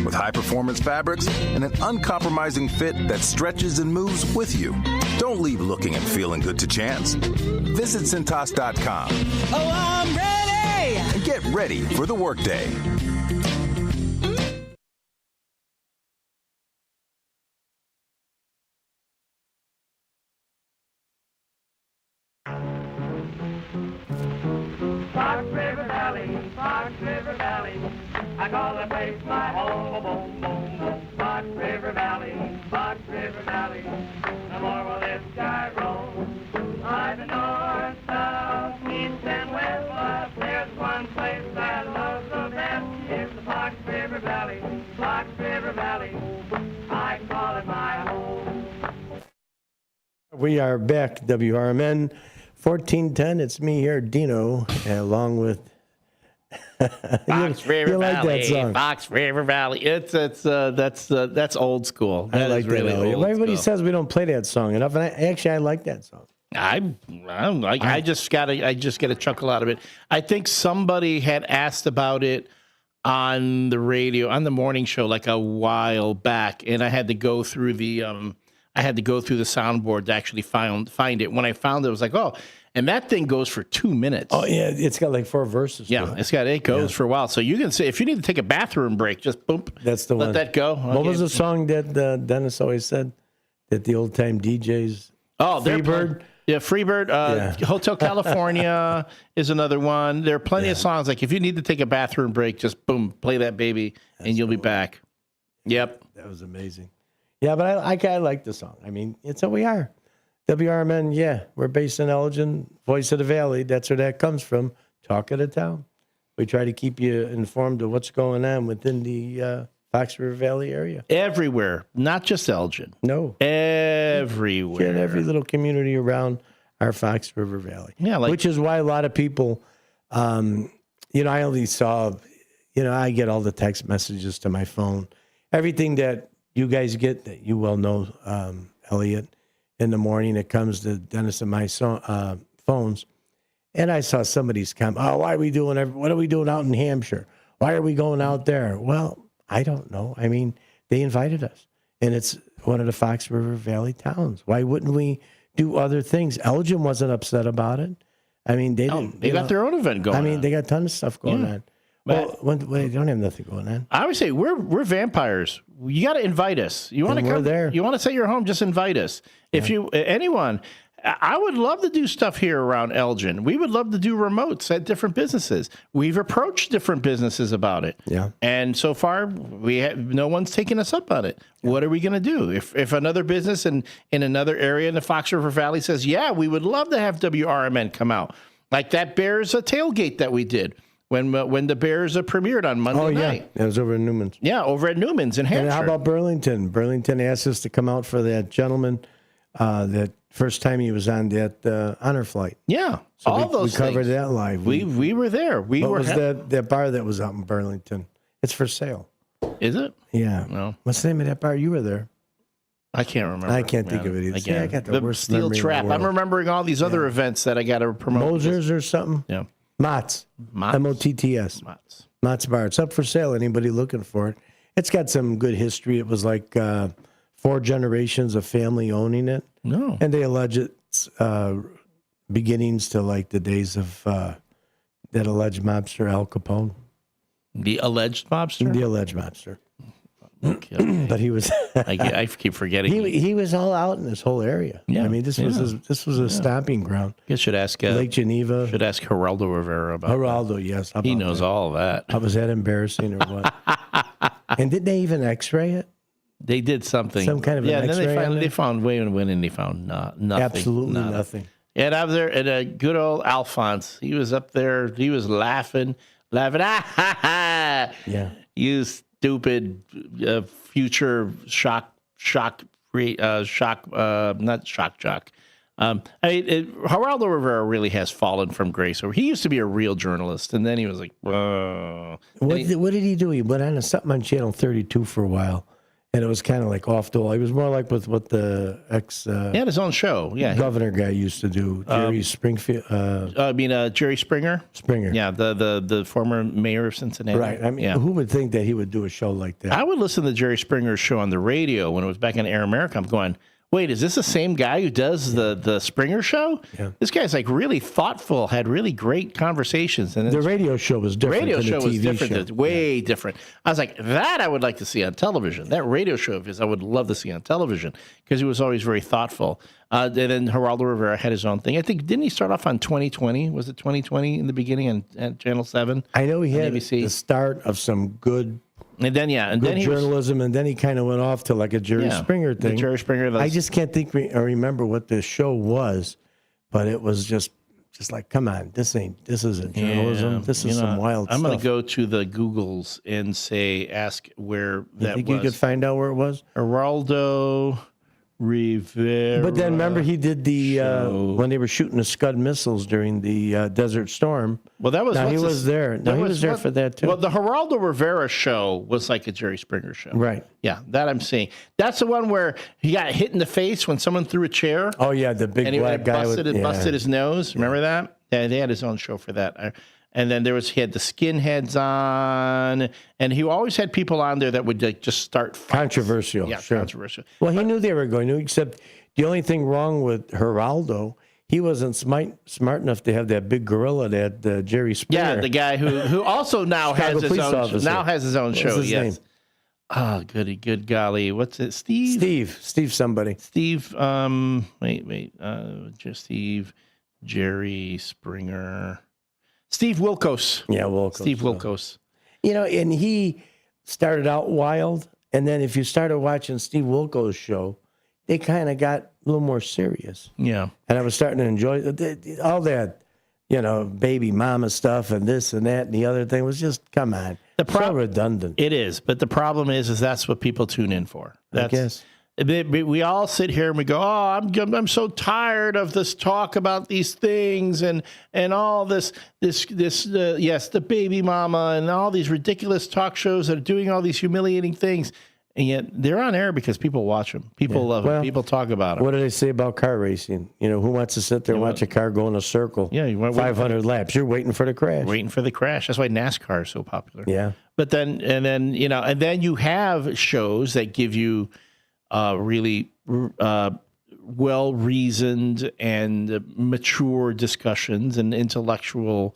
with high-performance fabrics and an uncompromising fit that stretches and moves with you. Don't leave looking and feeling good to chance. Visit Cintas.com. Oh, I'm ready! And get ready for the workday. Fox River Valley, Fox River Valley, I call the place my home, boom, boom, boom. Fox River Valley, Fox River Valley, no more will this sky roll. I've been north, south, east, and west, but there's one place I love the best, it's the Fox River Valley, Fox River Valley, I call it my home. We are back, WRMN 1410. It's me here, Dino, along with Fox River like Valley. that song. Fox River Valley. That's old school. I That like is really that. old Everybody school. says we don't play that song enough, and I like that song. I just got a chuckle out of it. I think somebody had asked about it on the radio, on the morning show, like a while back, and I had to go through the soundboard to actually find it. When I found it, I was like, oh, and that thing goes for 2 minutes. Oh yeah, it's got like 4 verses. Yeah, it goes for a while. So you can say if you need to take a bathroom break, just boom. That's the let one. that go. What was the song that Dennis always said that the old time DJs? Oh, Freebird. Freebird. Hotel California is another one. There are plenty of songs like if you need to take a bathroom break, just boom, play that baby, and you'll be back. Yep, that was amazing. Yeah, but I like the song. I mean, it's what we are. WRMN, yeah, we're based in Elgin, Voice of the Valley. That's where that comes from. Talk of the town. We try to keep you informed of what's going on within the Fox River Valley area. Everywhere, not just Elgin. No. Everywhere. In every little community around our Fox River Valley. Yeah, which is why a lot of people, I only saw, I get all the text messages to my phone. Everything that you guys get, that you well know, Elliot, in the morning, it comes to Dennis and my phones. And I saw somebody's comment, why are we doing, what are we doing out in Hampshire? Why are we going out there? Well, I don't know. I mean, they invited us. And it's one of the Fox River Valley towns. Why wouldn't we do other things? Elgin wasn't upset about it. I mean, they didn't. They got their own event going on. I mean, they got tons of stuff going on. Well, they don't have nothing going on. I always say we're vampires. You got to invite us. You want to come? We're there. You want to set your home? Just invite us. If anyone, I would love to do stuff here around Elgin. We would love to do remotes at different businesses. We've approached different businesses about it. Yeah. And so far, no one's taken us up on it. Yeah. What are we going to do? If another business in another area in the Fox River Valley says, yeah, we would love to have WRMN come out. Like that Bears tailgate that we did when the Bears premiered on Monday night. It was over at Newman's. Yeah, over at Newman's in Hampshire. And how about Burlington? Burlington asked us to come out for that gentleman that first time he was on that honor flight. Yeah, so all those we covered things. that live. We were there. What was that bar that was out in Burlington? It's for sale. Is it? Yeah. No. What's the name of that bar? You were there. I can't remember. I can't think of it either. Again, I got the worst Steel memory in Trap. the world. I'm remembering all these other events that I got to promote. Moser's or something? Yeah. Mott's. M-O-T-T-S. Mott's Bar. It's up for sale. Anybody looking for it? It's got some good history. It was like 4 generations of family owning it. No. And they allege it's beginnings to like the days of that alleged mobster Al Capone. The alleged mobster? The alleged mobster. Okay. But he was. I keep forgetting. He was all out in this whole area. Yeah. I mean, this was a stomping ground. You should ask Lake Geneva. Should ask Geraldo Rivera about Geraldo, yes. He knows all of that. Was that embarrassing or what? And didn't they even X-ray it? They did something. Some kind of an and X-ray then they found way and when, and they found nothing. Absolutely nothing. And I was there, and good old Alphonse, he was up there. He was laughing. Ah, ha, ha. Yeah. You stupid future shock, not shock jock. Geraldo Rivera really has fallen from grace. He used to be a real journalist, and then he was like, What did he do? He went on to something on Channel 32 for a while, and it was kind of like off the wall. He was more like with what the ex he had his own show. Yeah, governor guy used to do. Jerry Springfield. Jerry Springer. Springer. Yeah, the former mayor of Cincinnati. Right. I mean, who would think that he would do a show like that? I would listen to Jerry Springer's show on the radio when it was back in Air America. I'm going, wait, is this the same guy who does the Springer show? Yeah. This guy's like really thoughtful, had really great conversations. And the radio show was different. The radio show was different. Show. Way different. I was like, that I would like to see on television. That radio show of his, I would love to see on television because he was always very thoughtful. And then Geraldo Rivera had his own thing. I think, didn't he start off on 2020? Was it 2020 in the beginning on Channel 7? I know he had the start of some good. And then, then journalism, and then he kind of went off to like a Jerry Springer thing. Jerry Springer. I just can't think or remember what the show was, but it was just like, come on, this isn't journalism. Yeah, this is some wild stuff. I'm going to go to the Googles and ask where that think was. You could find out where it was? Geraldo Rivera. But then remember he did the when they were shooting the Scud missiles during the Desert Storm. Well, that was he was there. No, he was there for that too. Well, the Geraldo Rivera show was like a Jerry Springer show. Right. Yeah, that I'm seeing. That's the one where he got hit in the face when someone threw a chair. Oh yeah, the big black guy busted his nose. Remember that? Yeah, they had his own show for that. And then he had the skinheads on, and he always had people on there that would just start fights. Controversial. Yeah, sure. Controversial. Well, he knew they were going to, except the only thing wrong with Geraldo, he wasn't smart enough to have that big gorilla that Jerry Springer. Yeah, the guy who also now has his own show. What's his name? Oh, good golly. What's it? Steve somebody. Steve, just Steve, Jerry Springer. Steve Wilkos. Yeah, Wilkos. Steve Wilkos. And he started out wild, And then if you started watching Steve Wilko's show, they kind of got a little more serious. Yeah. And I was starting to enjoy all that, baby mama stuff and this and that and the other thing was just, come on. So redundant. It is. But the problem is that's what people tune in for. I guess. We all sit here and we go, oh, I'm so tired of this talk about these things and all this the baby mama and all these ridiculous talk shows that are doing all these humiliating things. And yet they're on air because people watch them. People love them. People talk about them. What do they say about car racing? Who wants to sit there and watch a car go in a circle? Yeah, you want 500 laps. You're waiting for the crash. Waiting for the crash. That's why NASCAR is so popular. Yeah. But then you have shows that give you really well-reasoned and mature discussions and intellectual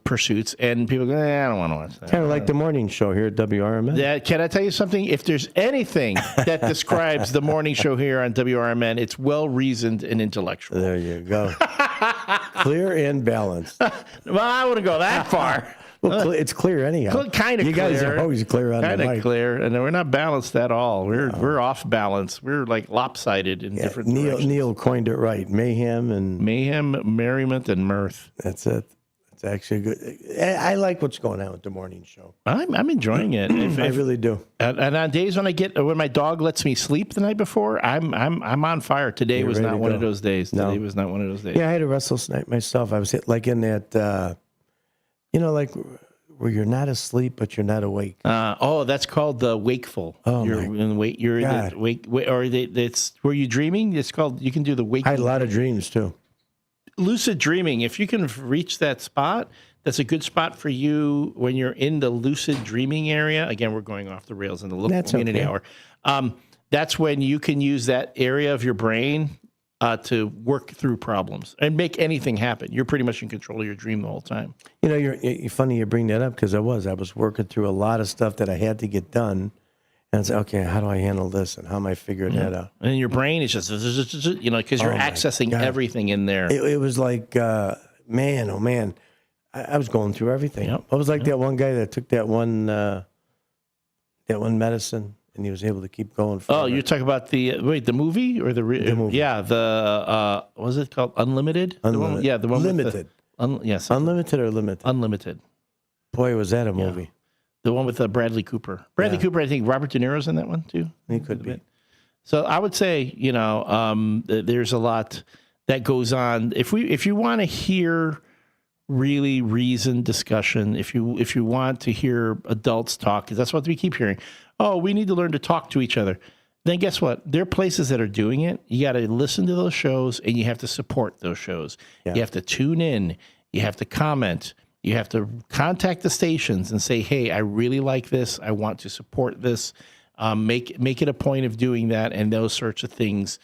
pursuits, and people go, I don't want to watch that. Kind of like the morning show here at WRMN. Yeah, can I tell you something? If there's anything that describes the morning show here on WRMN, it's well-reasoned and intellectual. There you go. Clear and balanced. Well, I wouldn't go that far. Well, it's clear anyhow. Kind of clear. You guys are always clear on the mic. Kind of clear, and we're not balanced at all. We're off balance. We're like lopsided in different directions. Neil coined it right. Mayhem, merriment, and mirth. That's it. It's actually good. I like what's going on with the morning show. I'm enjoying it. I really do. And on days when my dog lets me sleep the night before, I'm on fire. Today was not one of those days. Today was not one of those days. Yeah, I had a restless night myself. I was like in that, like where you're not asleep but you're not awake. That's called the wakeful. Oh, you're in wake. You're in the wake. Or it's were you dreaming? It's called. You can do the wake. I had a lot of dreams too. Lucid dreaming, if you can reach that spot, that's a good spot for you when you're in the lucid dreaming area. Again, we're going off the rails in the little community hour. That's when you can use that area of your brain to work through problems and make anything happen. You're pretty much in control of your dream the whole time. You're funny you bring that up because I was working through a lot of stuff that I had to get done. And it's okay, how do I handle this and how am I figuring that out? And your brain is just, because you're accessing everything in there. It was like, man, oh man, I was going through everything. Yep. I was like that one guy that took that one medicine and he was able to keep going. Oh, you're talking about the movie or the movie? Yeah, what was it called? Unlimited? Unlimited. The one Limited. Yes. Unlimited or limited? Unlimited. Boy, was that a movie. Yeah. The one with Bradley Cooper. Bradley Cooper, I think Robert De Niro's in that one too. He could be. So I would say, there's a lot that goes on. If you want to hear really reasoned discussion, if you want to hear adults talk, because that's what we keep hearing. Oh, we need to learn to talk to each other. Then guess what? There are places that are doing it. You got to listen to those shows and you have to support those shows. Yeah. You have to tune in. You have to comment. You have to contact the stations and say, hey, I really like this. I want to support this. Make it a point of doing that, and those sorts of things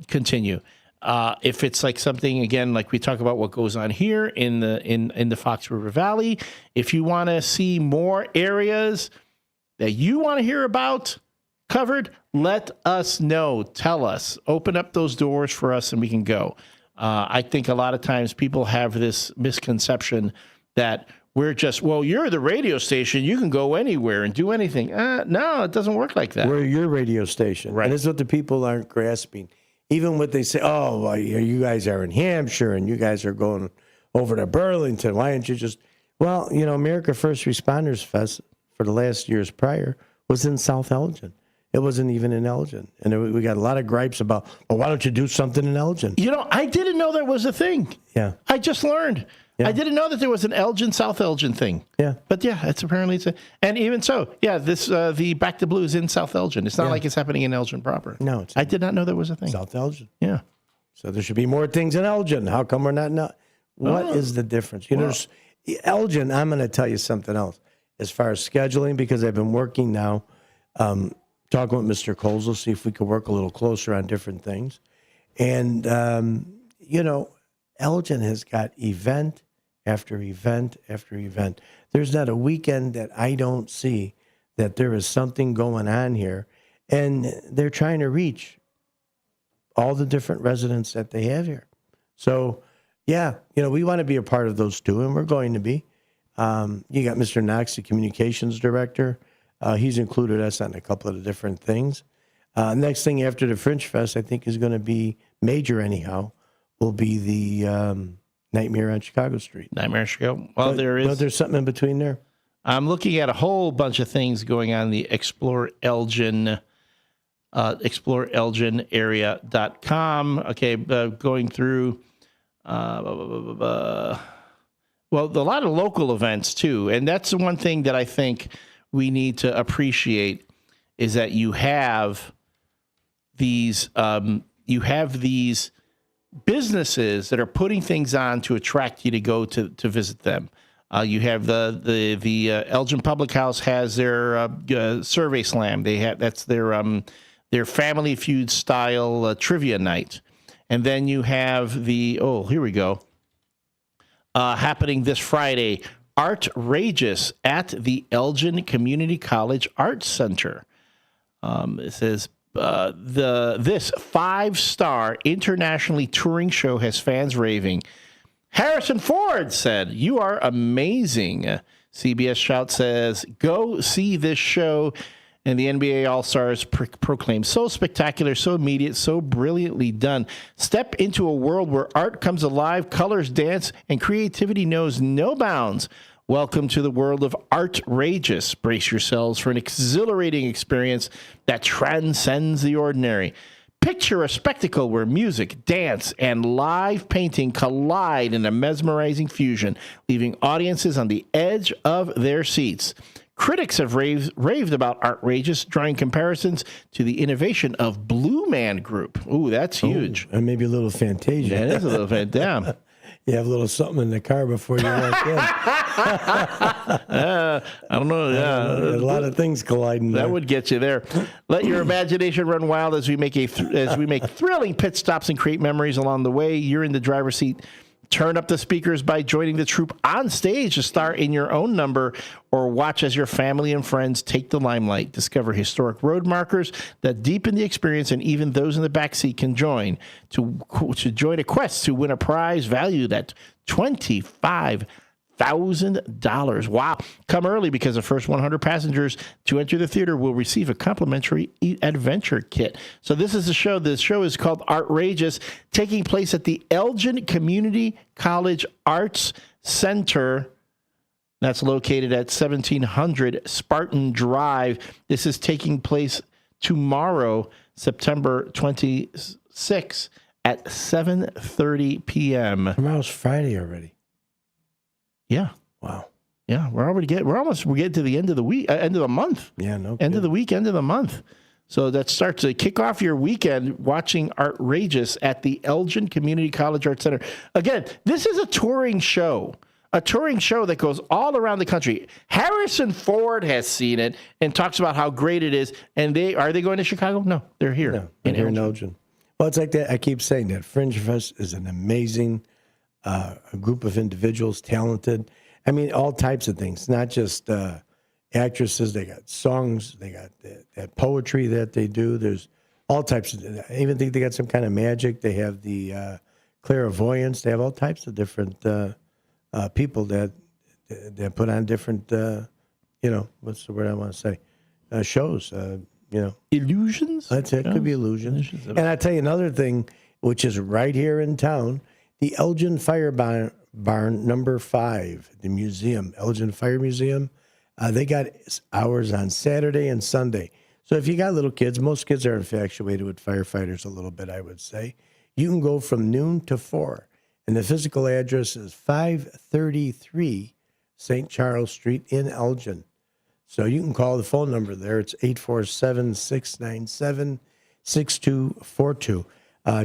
continue. If it's like something, again, like we talk about what goes on here in the Fox River Valley, if you want to see more areas that you want to hear about covered, let us know. Tell us. Open up those doors for us and we can go. I think a lot of times people have this misconception that we're just, you're the radio station. You can go anywhere and do anything. No, it doesn't work like that. We're your radio station. Right. And this is what the people aren't grasping. Even what they say, you guys are in Hampshire and you guys are going over to Burlington. Why don't you just, America First Responders Fest for the last years prior was in South Elgin. It wasn't even in Elgin. And we got a lot of gripes about, why don't you do something in Elgin? I didn't know that was a thing. Yeah. I just learned. Yeah. I didn't know that there was an Elgin, South Elgin thing. Yeah. But yeah, it's and even so, the Back to Blue is in South Elgin. It's not like it's happening in Elgin proper. No. I did not know there was a thing. South Elgin. Yeah. So there should be more things in Elgin. How come we're not? What is the difference? Elgin, I'm going to tell you something else. As far as scheduling, because I've been working now, talking with Mr. Coles, we'll see if we can work a little closer on different things. And, Elgin has got event after event after event. There's not a weekend that I don't see that there is something going on here. And they're trying to reach all the different residents that they have here. So, we want to be a part of those too, and we're going to be. You got Mr. Knox, the communications director. He's included us on a couple of the different things. Next thing after the Fringe Fest, I think is going to be major anyhow, will be the Nightmare on Chicago Street. Nightmare on Chicago. Well, there's something in between there. I'm looking at a whole bunch of things going on the Explore Elgin area.com. Okay, going through well, a lot of local events too, and that's the one thing that I think we need to appreciate is that you have these businesses that are putting things on to attract you to go to visit them. You have the Elgin Public House has their Survey Slam. That's their Family Feud style trivia night, and then you have here we go, happening this Friday, Artrageous at the Elgin Community College Arts Center. It says this 5-star internationally touring show has fans raving. Harrison Ford said, "You are amazing." CBS Shout says, "Go see this show." And the NBA All-Stars proclaim, "So spectacular, so immediate, so brilliantly done. Step into a world where art comes alive, colors dance, and creativity knows no bounds. Welcome to the world of Artrageous. Brace yourselves for an exhilarating experience that transcends the ordinary. Picture a spectacle where music, dance, and live painting collide in a mesmerizing fusion, leaving audiences on the edge of their seats. Critics have raved about Artrageous, drawing comparisons to the innovation of Blue Man Group." Ooh, that's huge. And maybe a little Fantasia. That is a little Fantasia. You have a little something in the car before you walk in. I don't know. Yeah, a lot of things colliding there. That would get you there. Let your imagination run wild as we make thrilling pit stops and create memories along the way. You're in the driver's seat. Turn up the speakers by joining the troupe on stage to star in your own number, or watch as your family and friends take the limelight. Discover historic road markers that deepen the experience, and even those in the backseat can join to join a quest to win a prize valued at $25,000. Wow. Come early because the first 100 passengers to enter the theater will receive a complimentary adventure kit. So this is the show. The show is called Artrageous, taking place at the Elgin Community College Arts Center. That's located at 1700 Spartan Drive. This is taking place tomorrow, September 26th at 7:30 p.m. Tomorrow's Friday already. Yeah. Wow. Yeah, we're getting to the end of the week, end of the month. Yeah, no. End of the week, end of the month. So that starts to kick off your weekend watching Artrageous at the Elgin Community College Arts Center. Again, this is a touring show that goes all around the country. Harrison Ford has seen it and talks about how great it is. And are they going to Chicago? No, they're here. No, they're here in Elgin. Well, it's like that. I keep saying that Fringe Fest is an amazing a group of individuals, talented. I mean, all types of things, not just actresses. They got songs. They got that poetry that they do. There's all types of. I even think they got some kind of magic. They have the clairvoyance. They have all types of different people that put on different, what's the word I want to say, shows. Illusions. That's it. Could be illusions. And I tell you another thing, which is right here in town. The Elgin Fire Barn number 5, the museum, Elgin Fire Museum, they got hours on Saturday and Sunday. So if you got little kids, most kids are infatuated with firefighters a little bit, I would say. You can go from noon to 4. And the physical address is 533 St. Charles Street in Elgin. So you can call the phone number there. It's 847-697-6242.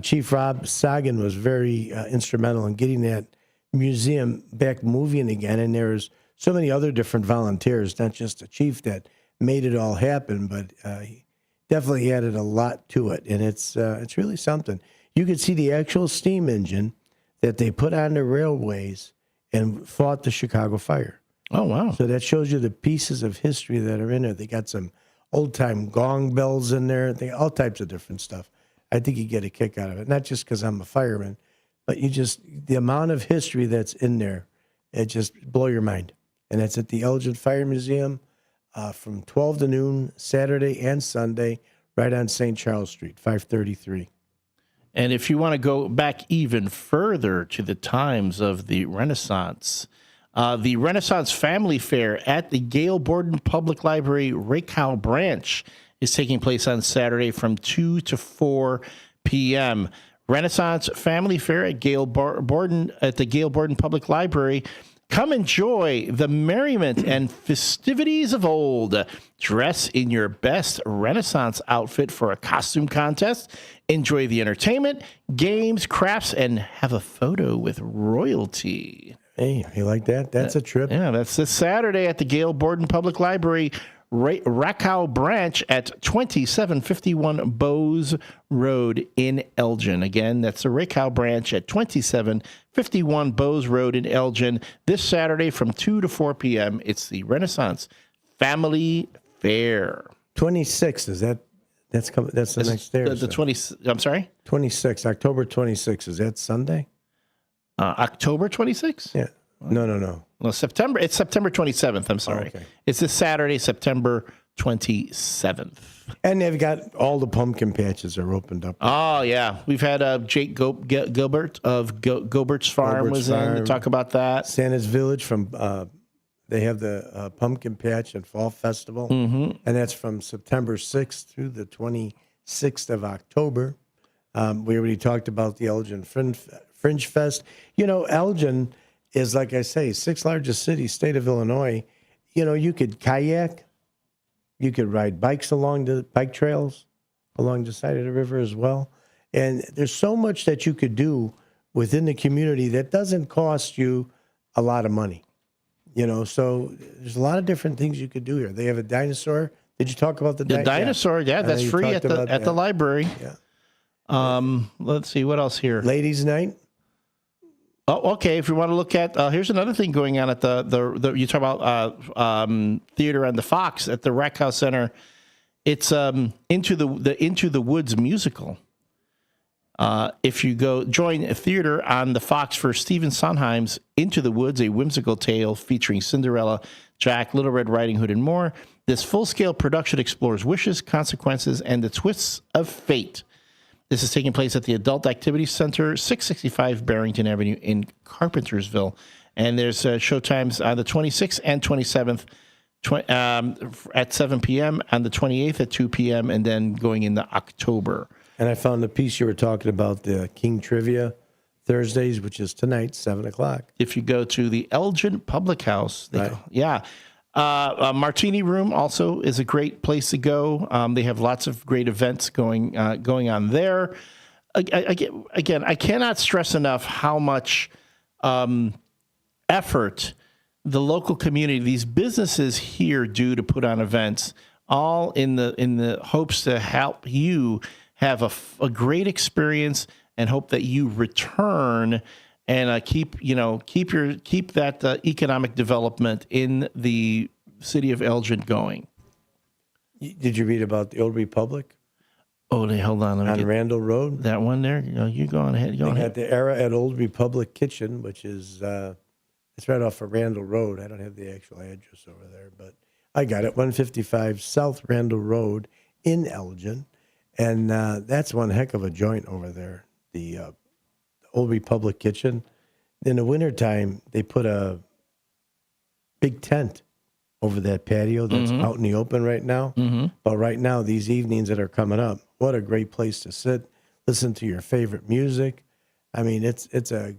Chief Rob Sagan was very instrumental in getting that museum back moving again. And there's so many other different volunteers, not just the chief that made it all happen, but he definitely added a lot to it. And it's really something. You could see the actual steam engine that they put on the railways and fought the Chicago fire. Oh, wow. So that shows you the pieces of history that are in there. They got some old-time gong bells in there. They all types of different stuff. I think you get a kick out of it, not just because I'm a fireman, but the amount of history that's in there, it just blow your mind. And it's at the Elgin Fire Museum. from 12 to noon, Saturday and Sunday, right on St. Charles Street, 533. And if you want to go back even further to the times of the Renaissance Family Fair at the Gail Borden Public Library Rakow branch is taking place on Saturday from 2 to 4 p.m. Renaissance Family Fair at Gail Borden at the Gail Borden Public Library. Come enjoy the merriment and festivities of old. Dress in your best Renaissance outfit for a costume contest. Enjoy the entertainment, games, crafts, and have a photo with royalty. Hey, you like that? That's a trip. Yeah, that's this Saturday at the Gail Borden Public Library, Rakow branch at 2751 Bowes Road in Elgin. Again, that's the Rakow branch at 2751 Bowes Road in Elgin. This Saturday from 2 to 4 p.m. It's the Renaissance Family Fair. 26, is that? That's the next day. The 20. I'm sorry. 26, October 26. Is that Sunday? October 26th? Yeah. No. Well, September. It's September 27th. I'm sorry. Oh, okay. It's this Saturday, September 27th. And they've got all the pumpkin patches are opened up. Oh, yeah. We've had Jake Gilbert of Gobert's Farm was in to talk about that. Santa's Village from, they have the Pumpkin Patch and Fall Festival. Mm-hmm. And that's from September 6th through the 26th of October. We already talked about the Elgin Fringe Fest. You know, Elgin is, like I say, 6th largest city, state of Illinois. You know, you could kayak. You could ride bikes along the bike trails along the side of the river as well. And there's so much that you could do within the community that doesn't cost you a lot of money. You know, so there's a lot of different things you could do here. They have a dinosaur. Did you talk about the dinosaur? Yeah, that's free at the library. Yeah. Let's see what else here. Ladies' night. Oh, okay. If you want to look at, here's another thing going on at the you talk about theater on the Fox at the Rec House Center. It's Into the Woods musical. If you go join a theater on the Fox for Stephen Sondheim's Into the Woods, a whimsical tale featuring Cinderella, Jack, Little Red Riding Hood, and more. This full-scale production explores wishes, consequences, and the twists of fate. This is taking place at the Adult Activity Center, 665 Barrington Avenue in Carpentersville. And there's showtimes on the 26th and 27th at 7 p.m., on the 28th at 2 p.m., and then going into October. And I found the piece you were talking about, the King Trivia Thursdays, which is tonight, 7 o'clock. If you go to the Elgin Public House, Martini Room also is a great place to go. They have lots of great events going on there. Again, I cannot stress enough how much effort the local community, these businesses here, do to put on events, all in the hopes to help you have a great experience and hope that you return and keep that economic development in the city of Elgin going. Did you read about the Old Republic? Oh, hold on. On Randall Road? That one there? You go on ahead. They had the Era at Old Republic Kitchen, which is, it's right off of Randall Road. I don't have the actual address over there, but I got it. 155 South Randall Road in Elgin. And that's one heck of a joint over there, the Old Republic Kitchen. In the wintertime, they put a big tent over that patio that's out in the open right now. Mm-hmm. But right now, these evenings that are coming up, what a great place to sit, listen to your favorite music. I mean, it's a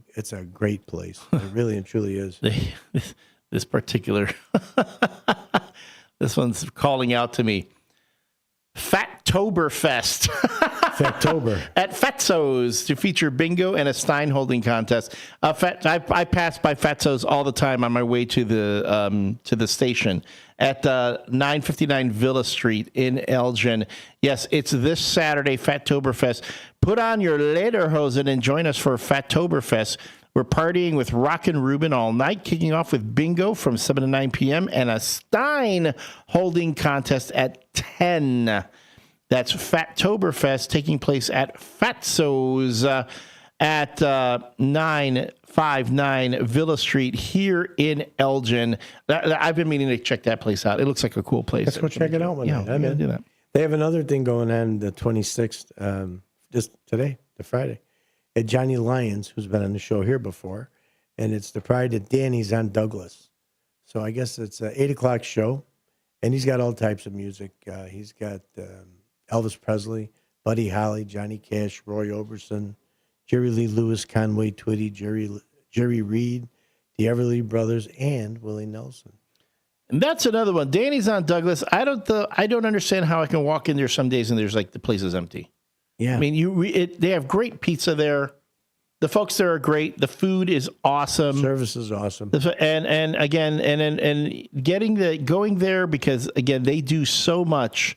great place. It really and truly is. This particular, this one's calling out to me. Fattoberfest. Fattober. At Fatso's to feature bingo and a Stein holding contest. I pass by Fatso's all the time on my way to the station at 959 Villa Street in Elgin. Yes, it's this Saturday, Fattoberfest. Put on your lederhosen and join us for Fattoberfest. We're partying with Rockin' Reuben all night, kicking off with bingo from 7 to 9 p.m. and a Stein holding contest at 10. That's Fattoberfest taking place at Fatso's. at 959 Villa Street here in Elgin. I've been meaning to check that place out. It looks like a cool place. Let's go check it out one night. I'm going to do that. They have another thing going on the 26th, just today, the Friday, at Johnny Lyons, who's been on the show here before, and it's the Pride at Danny's on Douglas. So I guess it's an 8 o'clock show, and he's got all types of music. He's got Elvis Presley, Buddy Holly, Johnny Cash, Roy Orbison, Jerry Lee Lewis, Conway Twitty, Jerry Reed, the Everly Brothers, and Willie Nelson. And that's another one. Danny's on Douglas. I don't understand how I can walk in there some days and there's like the place is empty. Yeah, I mean they have great pizza there. The folks there are great. The food is awesome. Service is awesome. And again going there because again they do so much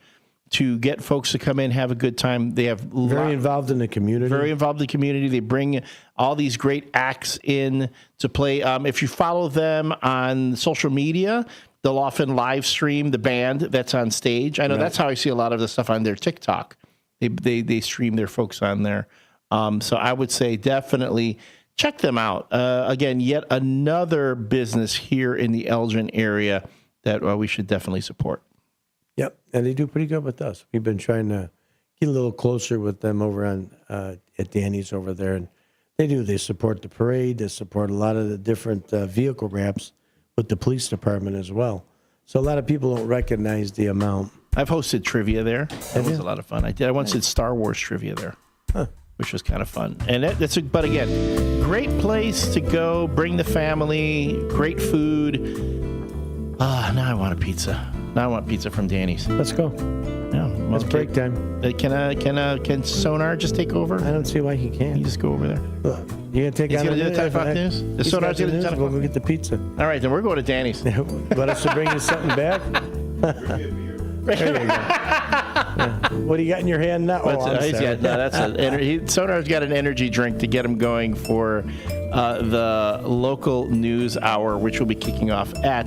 to get folks to come in, have a good time. They have very involved in the community. Very involved in the community. They bring all these great acts in to play. If you follow them on social media, they'll often live stream the band that's on stage. I know that's how I see a lot of the stuff on their TikTok. They stream their folks on there. So I would say definitely check them out. Again, yet another business here in the Elgin area that we should definitely support. Yep, and they do pretty good with us. We've been trying to get a little closer with them over on at Danny's over there, and they do. They support the parade. They support a lot of the different vehicle wraps with the police department as well. So a lot of people don't recognize the amount. I've hosted trivia there. That was a lot of fun. I once did Star Wars trivia there, which was kind of fun. And but again, great place to go. Bring the family. Great food. Now I want a pizza. Now I want pizza from Danny's. Let's go. Yeah, well, it's break time. Can Sonar just take over? I don't see why he can't. You just go over there. Look, you gonna take? He's gonna do the 10 o'clock news. The Sonar's gonna do the 10 o'clock. We'll go get the pizza. All right, then we're going to Danny's. Want us to bring you something back? There you go. Yeah. What do you got in your hand now? Sonar's got an energy drink to get him going for the local news hour, which will be kicking off at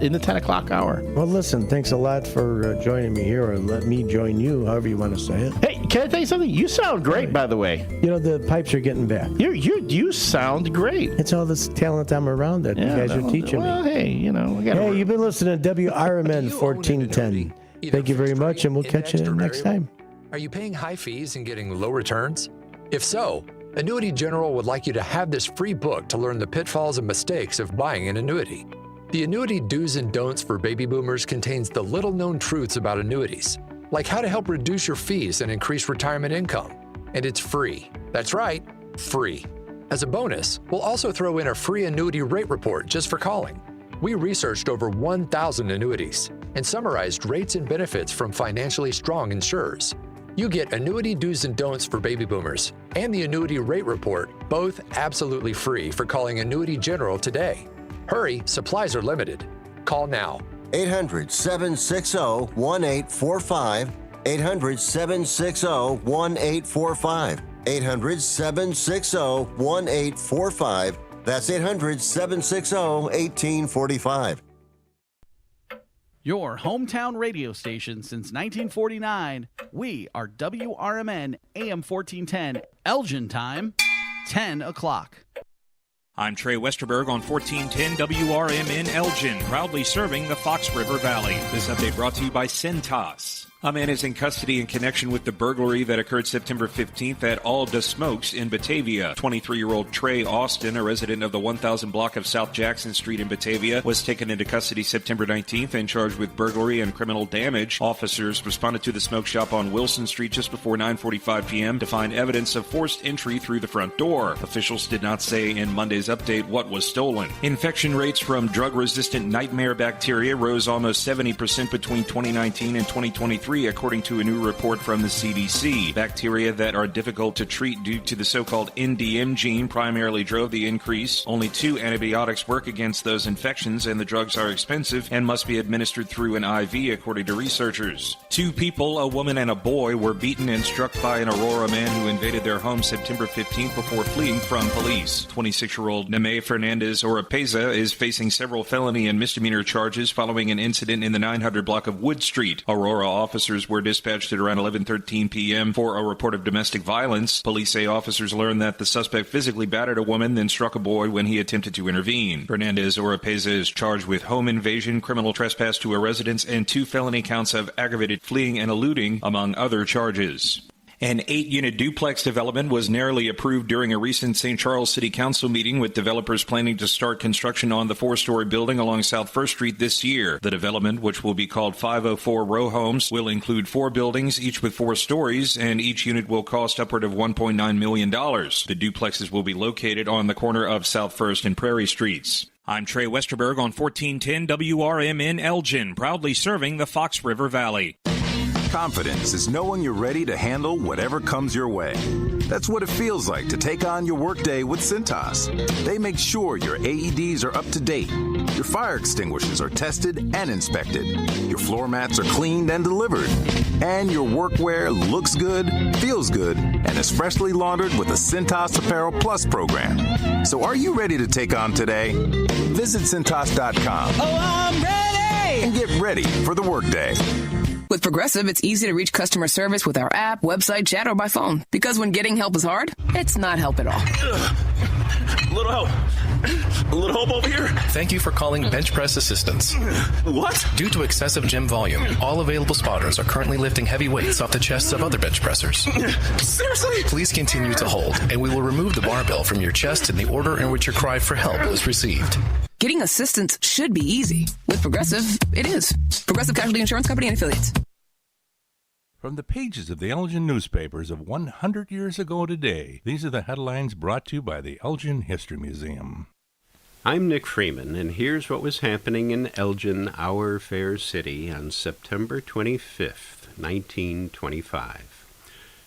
in the 10 o'clock hour. Well, listen, thanks a lot for joining me here, or let me join you, however you want to say it. Hey, can I tell you something? You sound great, by the way. You know, the pipes are getting back. You sound great. It's all this talent I'm around that you guys are teaching me. Well, hey, you've been listening to WRMN 1410. Thank you very much, and we'll catch you next time. Are you paying high fees and getting low returns? If so, Annuity General would like you to have this free book to learn the pitfalls and mistakes of buying an annuity. The Annuity Do's and Don'ts for Baby Boomers contains the little-known truths about annuities, like how to help reduce your fees and increase retirement income. And it's free. That's right, free. As a bonus, we'll also throw in a free annuity rate report just for calling. We researched over 1,000 annuities and summarized rates and benefits from financially strong insurers. You get Annuity Do's and Don'ts for Baby Boomers and the Annuity Rate Report, both absolutely free for calling Annuity General today. Hurry, supplies are limited. Call now. 800-760-1845. 800-760-1845. 800-760-1845. That's 800-760-1845. Your hometown radio station since 1949. We are WRMN AM 1410. Elgin time, 10 o'clock. I'm Trey Westerberg on 1410 WRMN Elgin, proudly serving the Fox River Valley. This update brought to you by Centos. A man is in custody in connection with the burglary that occurred September 15th at All the Smokes in Batavia. 23-year-old Trey Austin, a resident of the 1000 block of South Jackson Street in Batavia, was taken into custody September 19th and charged with burglary and criminal damage. Officers responded to the smoke shop on Wilson Street just before 9:45 p.m. to find evidence of forced entry through the front door. Officials did not say in Monday's update what was stolen. Infection rates from drug-resistant nightmare bacteria rose almost 70% between 2019 and 2023. According to a new report from the CDC. Bacteria that are difficult to treat due to the so-called NDM gene primarily drove the increase. Only 2 antibiotics work against those infections, and the drugs are expensive and must be administered through an IV, according to researchers. 2 people, a woman and a boy, were beaten and struck by an Aurora man who invaded their home September 15th before fleeing from police. 26-year-old Neme Fernandez Oropeza is facing several felony and misdemeanor charges following an incident in the 900 block of Wood Street. Aurora officers officers were dispatched at around 11:13 p.m. for a report of domestic violence. Police say officers learned that the suspect physically battered a woman, then struck a boy when he attempted to intervene. Hernandez Oropeza is charged with home invasion, criminal trespass to a residence, and 2 felony counts of aggravated fleeing and eluding, among other charges. An 8-unit duplex development was narrowly approved during a recent St. Charles City Council meeting, with developers planning to start construction on the 4-story building along South First Street this year. The development, which will be called 504 Row Homes, will include 4 buildings, each with 4 stories, and each unit will cost upward of $1.9 million. The duplexes will be located on the corner of South First and Prairie Streets. I'm Trey Westerberg on 1410 WRMN Elgin, proudly serving the Fox River Valley. Confidence is knowing you're ready to handle whatever comes your way. That's what it feels like to take on your workday with Cintas. They make sure your AEDs are up to date, your fire extinguishers are tested and inspected, your floor mats are cleaned and delivered, and your workwear looks good, feels good, and is freshly laundered with the Cintas Apparel Plus program. So are you ready to take on today? Visit Cintas.com. Oh, I'm ready! And get ready for the workday. With Progressive, it's easy to reach customer service with our app, website, chat, or by phone. Because when getting help is hard, it's not help at all. A little help. A little help over here. Thank you for calling Bench Press Assistance. What? Due to excessive gym volume, all available spotters are currently lifting heavy weights off the chests of other bench pressers. Seriously? Please continue to hold, and we will remove the barbell from your chest in the order in which your cry for help was received. Getting assistance should be easy. With Progressive, it is. Progressive Casualty Insurance Company and Affiliates. From the pages of the Elgin newspapers of 100 years ago today, these are the headlines brought to you by the Elgin History Museum. I'm Nick Freeman, and here's what was happening in Elgin, our fair city, on September 25th, 1925.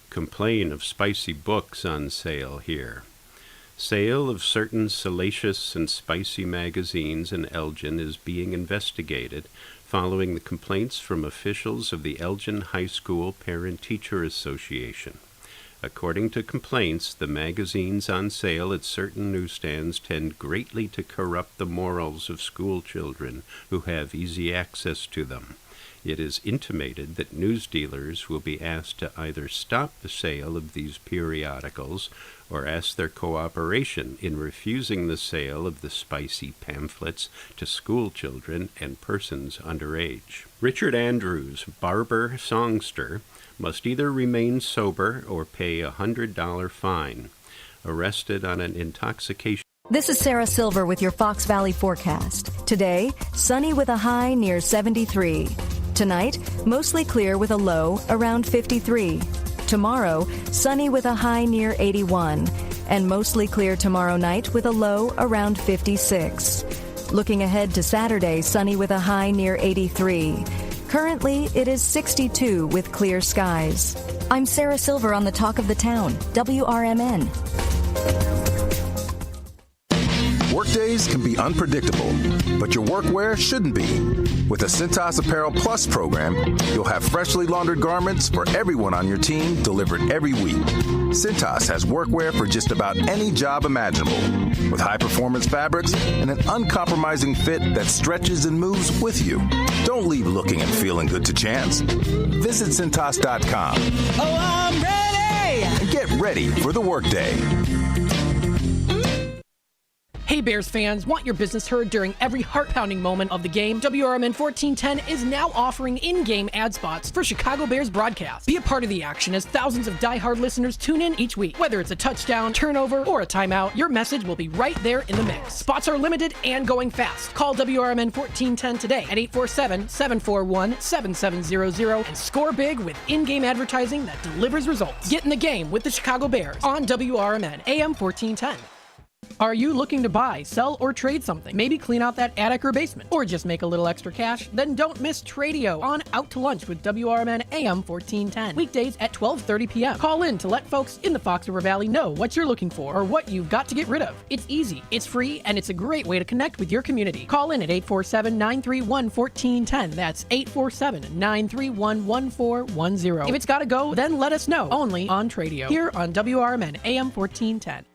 Complain of spicy books on sale here. Sale of certain salacious and spicy magazines in Elgin is being investigated following the complaints from officials of the Elgin High School Parent-Teacher Association. According to complaints, the magazines on sale at certain newsstands tend greatly to corrupt the morals of school children who have easy access to them. It is intimated that news dealers will be asked to either stop the sale of these periodicals or ask their cooperation in refusing the sale of the spicy pamphlets to school children and persons underage. Richard Andrews, barber songster, must either remain sober or pay a $100 fine. Arrested on an intoxication. This is Sarah Silver with your Fox Valley forecast. Today, sunny with a high near 73. Tonight, mostly clear with a low around 53. Tomorrow, sunny with a high near 81. And mostly clear tomorrow night with a low around 56. Looking ahead to Saturday, sunny with a high near 83. Currently, it is 62 with clear skies. I'm Sarah Silver on the Talk of the Town, WRMN. Workdays can be unpredictable, but your workwear shouldn't be. With the Cintas Apparel Plus program, you'll have freshly laundered garments for everyone on your team delivered every week. Cintas has workwear for just about any job imaginable, with high-performance fabrics and an uncompromising fit that stretches and moves with you. Don't leave looking and feeling good to chance. Visit Cintas.com. Oh, I'm ready! And get ready for the workday. Hey Bears fans, want your business heard during every heart-pounding moment of the game? WRMN 1410 is now offering in-game ad spots for Chicago Bears broadcasts. Be a part of the action as thousands of diehard listeners tune in each week. Whether it's a touchdown, turnover, or a timeout, your message will be right there in the mix. Spots are limited and going fast. Call WRMN 1410 today at 847-741-7700 and score big with in-game advertising that delivers results. Get in the game with the Chicago Bears on WRMN AM 1410. Are you looking to buy, sell, or trade something? Maybe clean out that attic or basement, or just make a little extra cash? Then don't miss Tradio on Out to Lunch with WRMN AM 1410. Weekdays at 12:30 p.m. Call in to let folks in the Fox River Valley know what you're looking for or what you've got to get rid of. It's easy, it's free, and it's a great way to connect with your community. Call in at 847-931-1410. That's 847-931-1410. If it's got to go, then let us know. Only on Tradio. Here on WRMN AM 1410.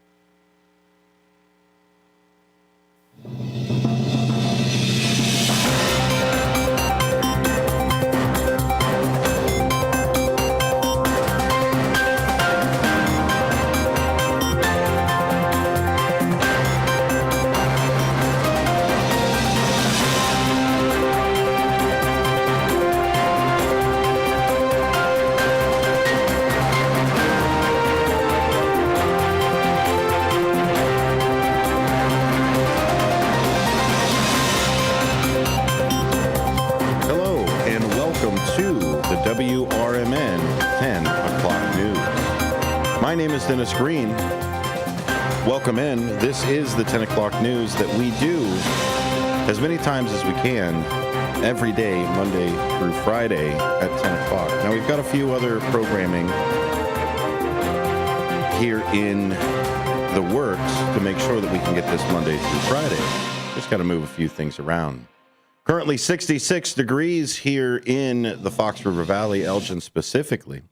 welcome to the WRMN 10 o'clock news. My name is Dennis Green. Welcome in. This is the 10 o'clock news that we do as many times as we can every day, Monday through Friday at 10 o'clock. Now, we've got a few other programming here in the works to make sure that we can get this Monday through Friday. Just got to move a few things around. Currently 66 degrees here in the Fox River Valley, Elgin specifically.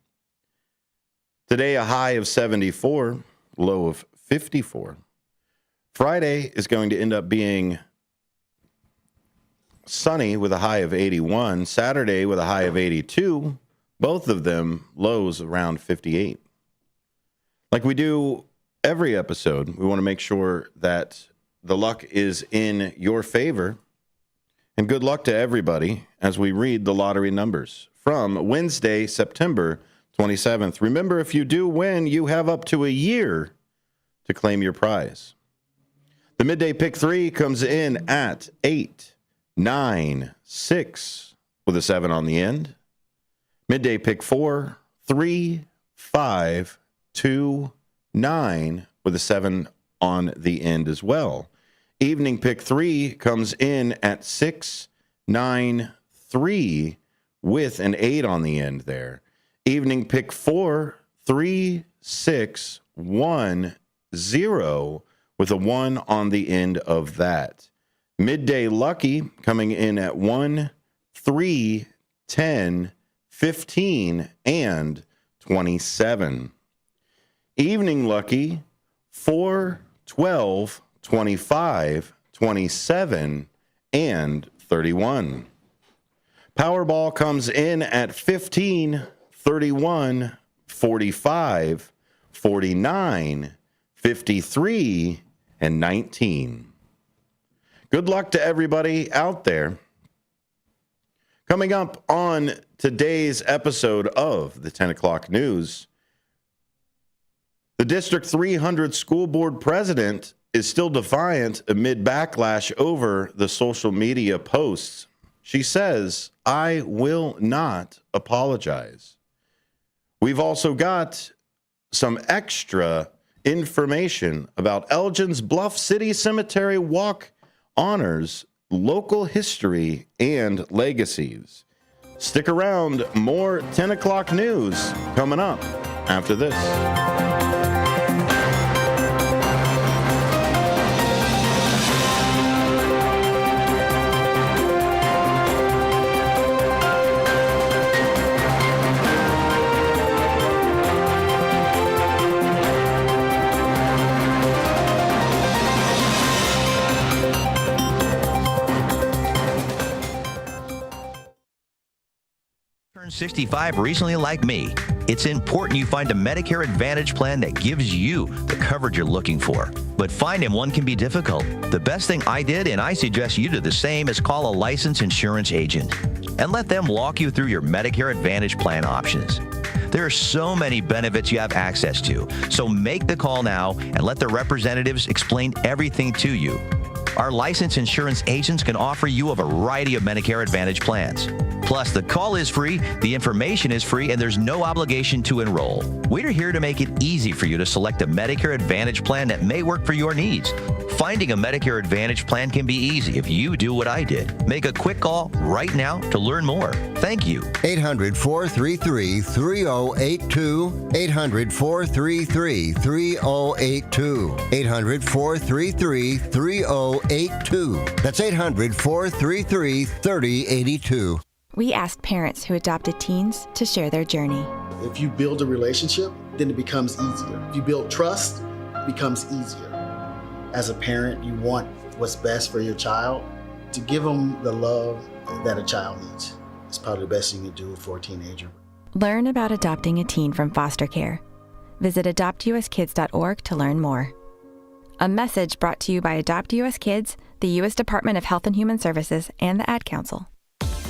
Today, a high of 74, low of 54. Friday is going to end up being sunny with a high of 81. Saturday with a high of 82. Both of them lows around 58. Like we do every episode, we want to make sure that the luck is in your favor. And good luck to everybody as we read the lottery numbers from Wednesday, September 27th. Remember, if you do win, you have up to a year to claim your prize. The midday pick 3 comes in at 8, 9, 6 with a 7 on the end. Midday pick 4, 3, 5, 2, 9 with a 7 on the end as well. Evening pick 3 comes in at 6, 9, 3 with an 8 on the end there. Evening pick 4, 3, 6, 1, 0 with a 1 on the end of that. Midday lucky coming in at 1, 3, 10, 15, and 27. Evening lucky 4, 12, 25, 27, and 31. Powerball comes in at 15, 31, 45, 49, 53, and 19. Good luck to everybody out there. Coming up on today's episode of the 10 o'clock news, the District 300 school board president is still defiant amid backlash over the social media posts. She says, "I will not apologize." We've also got some extra information about Elgin's Bluff City Cemetery Walk honors local history and legacies. Stick around. More 10 o'clock news coming up after this. Turn 65 recently like me. It's important you find a Medicare Advantage plan that gives you the coverage you're looking for. But finding one can be difficult. The best thing I did, and I suggest you do the same, is call a licensed insurance agent and let them walk you through your Medicare Advantage plan options. There are so many benefits you have access to, so make the call now and let the representatives explain everything to you. Our licensed insurance agents can offer you a variety of Medicare Advantage plans. Plus, the call is free, the information is free, and there's no obligation to enroll. We're here to make it easy for you to select a Medicare Advantage plan that may work for your needs. Finding a Medicare Advantage plan can be easy if you do what I did. Make a quick call right now to learn more. Thank you. 800-433-3082. 800-433-3082. 800-433-3082. That's 800-433-3082. We ask parents who adopted teens to share their journey. If you build a relationship, then it becomes easier. If you build trust, it becomes easier. As a parent, you want what's best for your child. To give them the love that a child needs. It's probably the best thing you can do for a teenager. Learn about adopting a teen from foster care. Visit adoptuskids.org to learn more. A message brought to you by Adopt US Kids, the U.S. Department of Health and Human Services, and the Ad Council.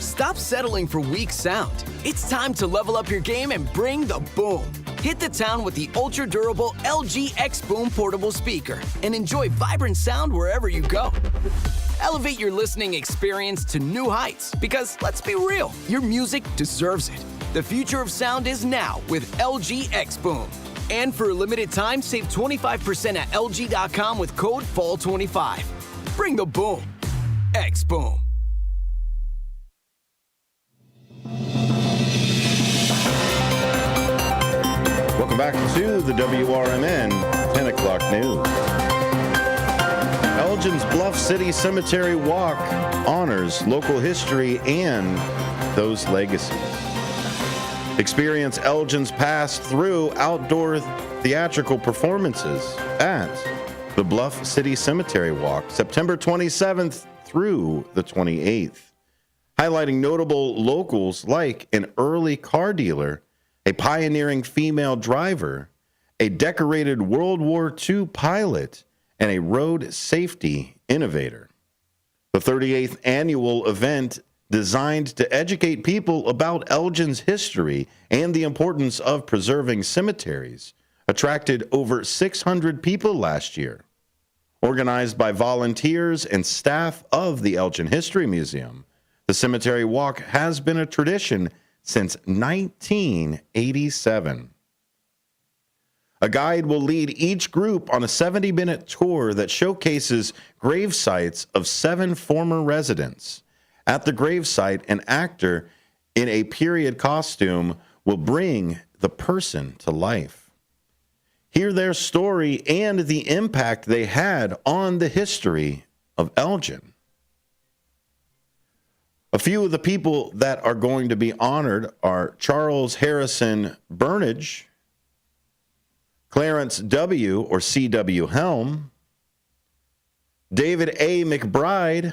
Stop settling for weak sound. It's time to level up your game and bring the boom. Hit the town with the ultra-durable LG X Boom portable speaker and enjoy vibrant sound wherever you go. Elevate your listening experience to new heights because, let's be real, your music deserves it. The future of sound is now with LG X Boom. And for a limited time, save 25% at LG.com with code FALL25. Bring the boom. X Boom. Welcome back to the WRMN 10 o'clock news. Elgin's Bluff City Cemetery Walk honors local history and those legacies. Experience Elgin's past through outdoor theatrical performances at the Bluff City Cemetery Walk, September 27th through the 28th, highlighting notable locals like an early car dealer, a pioneering female driver, a decorated World War II pilot, and a road safety innovator. The 38th annual event, designed to educate people about Elgin's history and the importance of preserving cemeteries, attracted over 600 people last year. Organized by volunteers and staff of the Elgin History Museum, the Cemetery Walk has been a tradition since 1987. A guide will lead each group on a 70-minute tour that showcases grave sites of 7 former residents. At the gravesite, an actor in a period costume will bring the person to life. Hear their story and the impact they had on the history of Elgin. A few of the people that are going to be honored are Charles Harrison Burnage, Clarence W. or C.W. Helm, David A. McBride,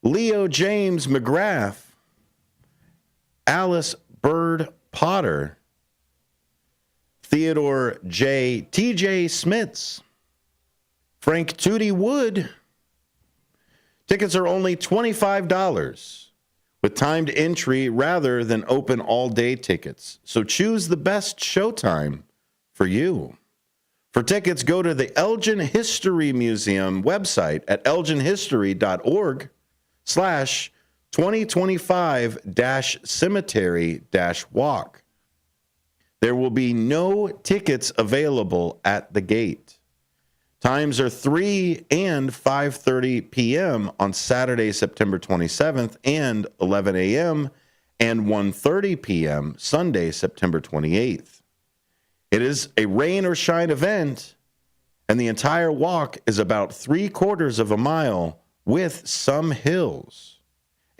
Leo James McGrath, Alice Bird Potter, Theodore T.J. Smits, Frank Tootie Wood. Tickets are only $25 with timed entry rather than open all-day tickets. So choose the best showtime for you. For tickets, go to the Elgin History Museum website at elginhistory.org/2025-cemetery-walk. There will be no tickets available at the gate. Times are 3 and 5:30 p.m. on Saturday, September 27th, and 11 a.m. and 1:30 p.m. Sunday, September 28th. It is a rain or shine event, and the entire walk is about 3/4 of a mile with some hills.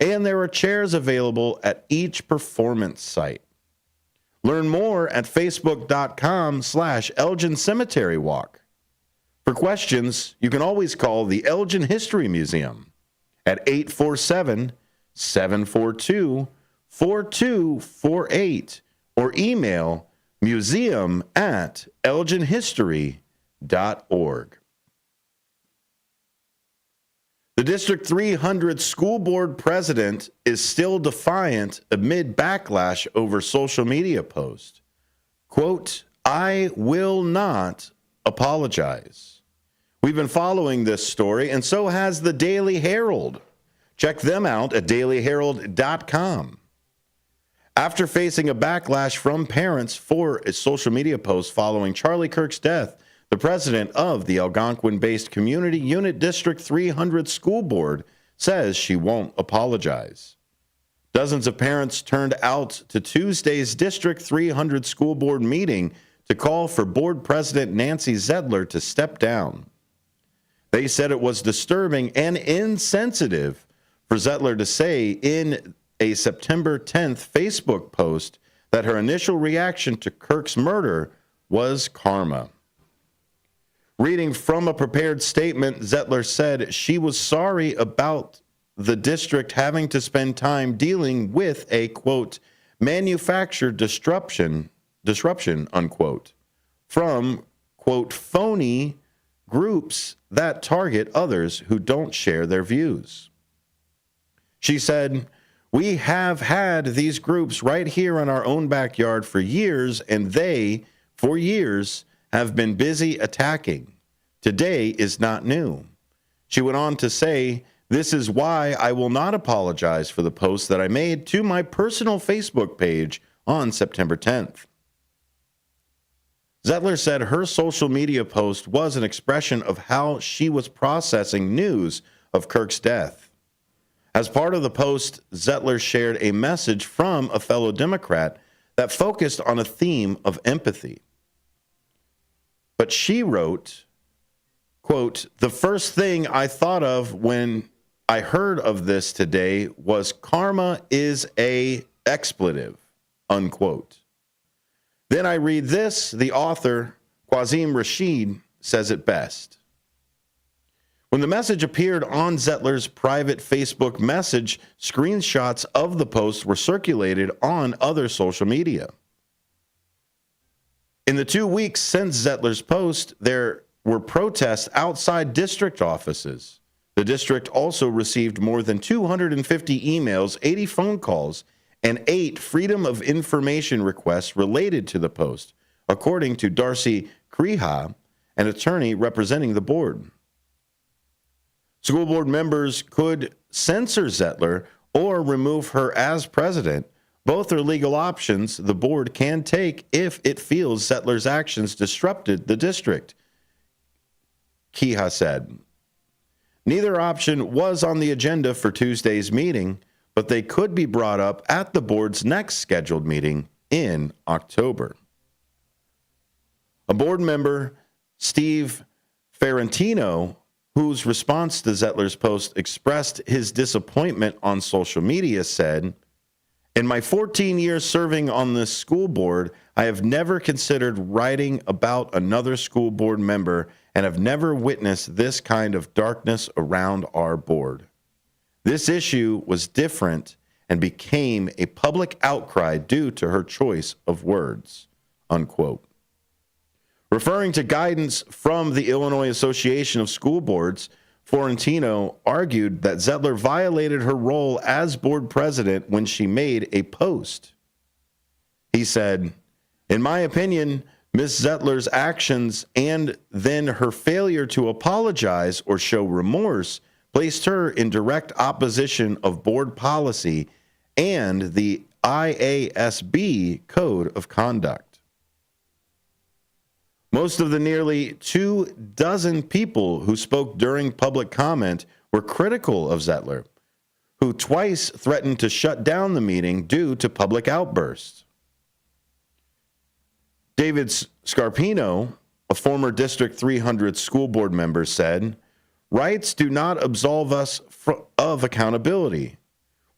And there are chairs available at each performance site. Learn more at facebook.com/Elgin Cemetery Walk. For questions, you can always call the Elgin History Museum at 847-742-4248 or email museum@elginhistory.org. The District 300 school board president is still defiant amid backlash over social media post. Quote, "I will not apologize." We've been following this story, and so has the Daily Herald. Check them out at dailyherald.com. After facing a backlash from parents for a social media post following Charlie Kirk's death, the president of the Algonquin-based Community Unit District 300 School Board says she won't apologize. Dozens of parents turned out to Tuesday's District 300 School Board meeting to call for Board President Nancy Zettler to step down. They said it was disturbing and insensitive for Zettler to say in a September 10th Facebook post that her initial reaction to Kirk's murder was karma. Reading from a prepared statement, Zettler said she was sorry about the district having to spend time dealing with a, quote, manufactured disruption, unquote, from, quote, phony groups that target others who don't share their views. She said, "We have had these groups right here in our own backyard for years, and they, for years, have been busy attacking. Today is not new." She went on to say, "This is why I will not apologize for the post that I made to my personal Facebook page on September 10th. Zettler said her social media post was an expression of how she was processing news of Kirk's death. As part of the post, Zettler shared a message from a fellow Democrat that focused on a theme of empathy. But she wrote, quote, "The first thing I thought of when I heard of this today was karma is a expletive," unquote. Then I read this. The author, Quazim Rashid, says it best. When the message appeared on Zettler's private Facebook message, screenshots of the post were circulated on other social media. In the 2 weeks since Zettler's post, there were protests outside district offices. The district also received more than 250 emails, 80 phone calls, and 8 Freedom of Information requests related to the post, according to Darcy Kriha, an attorney representing the board. School board members could censor Zettler or remove her as president. Both are legal options the board can take if it feels Zettler's actions disrupted the district, Kriha said. Neither option was on the agenda for Tuesday's meeting, but they could be brought up at the board's next scheduled meeting in October. A board member, Steve Ferrantino, whose response to Zettler's post expressed his disappointment on social media, said, "In my 14 years serving on this school board, I have never considered writing about another school board member and have never witnessed this kind of darkness around our board. This issue was different and became a public outcry due to her choice of words," unquote. Referring to guidance from the Illinois Association of School Boards, Florentino argued that Zettler violated her role as board president when she made a post. He said, "In my opinion, Ms. Zettler's actions and then her failure to apologize or show remorse placed her in direct opposition of board policy and the IASB Code of Conduct." Most of the nearly 24 people who spoke during public comment were critical of Zettler, who twice threatened to shut down the meeting due to public outbursts. David Scarpino, a former District 300 school board member, said, "Rights do not absolve us of accountability.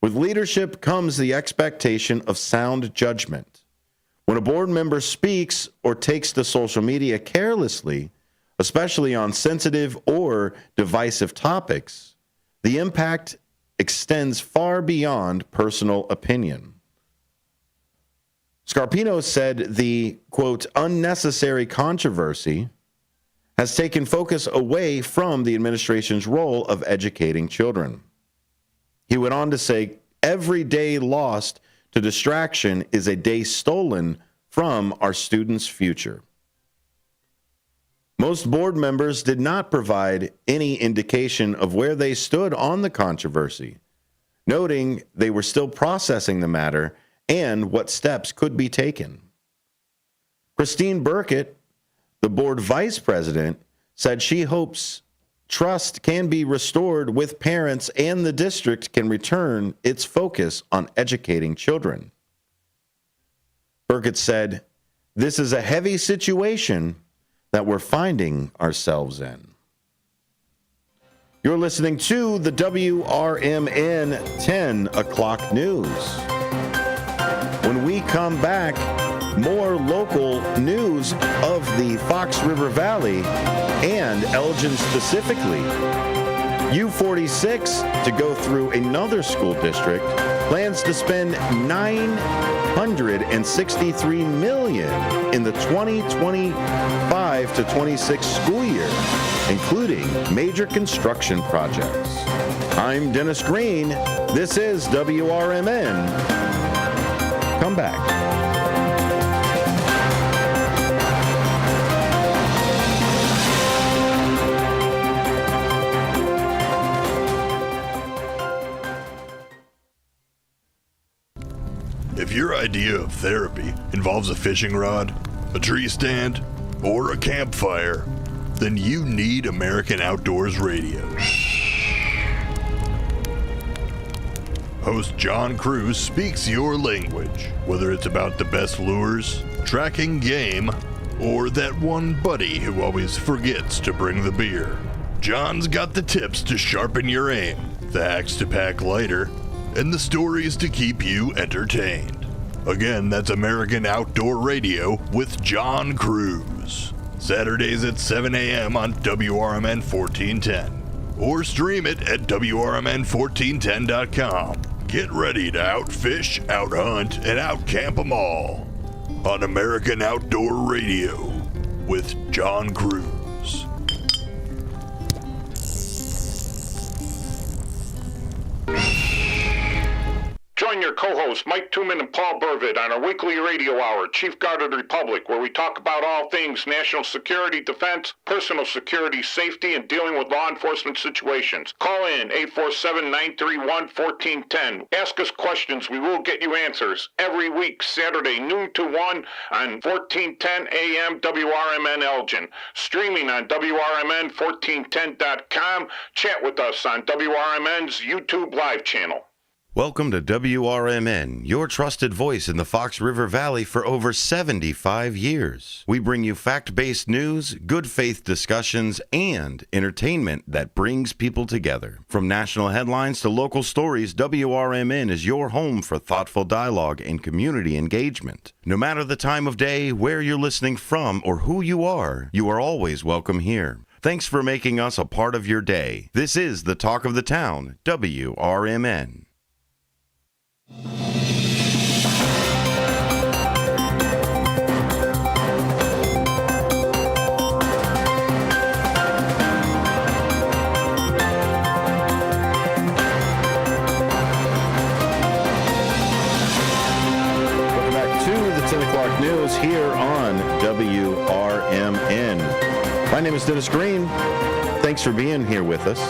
With leadership comes the expectation of sound judgment. When a board member speaks or takes to social media carelessly, especially on sensitive or divisive topics, the impact extends far beyond personal opinion." Scarpino said the, quote, "unnecessary controversy has taken focus away from the administration's role of educating children." He went on to say, "Every day lost to distraction is a day stolen from our students' future." Most board members did not provide any indication of where they stood on the controversy, noting they were still processing the matter and what steps could be taken. Christine Burkett, the board vice president, said she hopes trust can be restored with parents and the district can return its focus on educating children. Burkett said, "This is a heavy situation that we're finding ourselves in." You're listening to the WRMN 10 o'clock news. When we come back, more local news of the Fox River Valley and Elgin specifically. U46, to go through another school district, plans to spend $963 million in the 2025 to 26 school year, including major construction projects. I'm Dennis Green. This is WRMN. Come back. If your idea of therapy involves a fishing rod, a tree stand, or a campfire, then you need American Outdoors Radio. Host John Cruz speaks your language, whether it's about the best lures, tracking game, or that one buddy who always forgets to bring the beer. John's got the tips to sharpen your aim, the hacks to pack lighter, and the stories to keep you entertained. Again, that's American Outdoor Radio with John Cruz. Saturdays at 7 a.m. on WRMN 1410. Or stream it at WRMN1410.com. Get ready to outfish, outhunt, and outcamp them all on American Outdoor Radio with John Cruz. Join your co-hosts Mike Tooman and Paul Burvitt on our weekly radio hour, Chief Guard of the Republic, where we talk about all things national security, defense, personal security, safety, and dealing with law enforcement situations. Call in 847-931-1410. Ask us questions. We will get you answers. Every week, Saturday, noon to 1 on 1410 AM WRMN Elgin. Streaming on WRMN1410.com. Chat with us on WRMN's YouTube live channel. Welcome to WRMN, your trusted voice in the Fox River Valley for over 75 years. We bring you fact-based news, good faith discussions, and entertainment that brings people together. From national headlines to local stories, WRMN is your home for thoughtful dialogue and community engagement. No matter the time of day, where you're listening from, or who you are always welcome here. Thanks for making us a part of your day. This is the Talk of the Town, WRMN. Welcome back to the 10 o'clock news here on WRMN. My name is Dennis Green. Thanks for being here with us.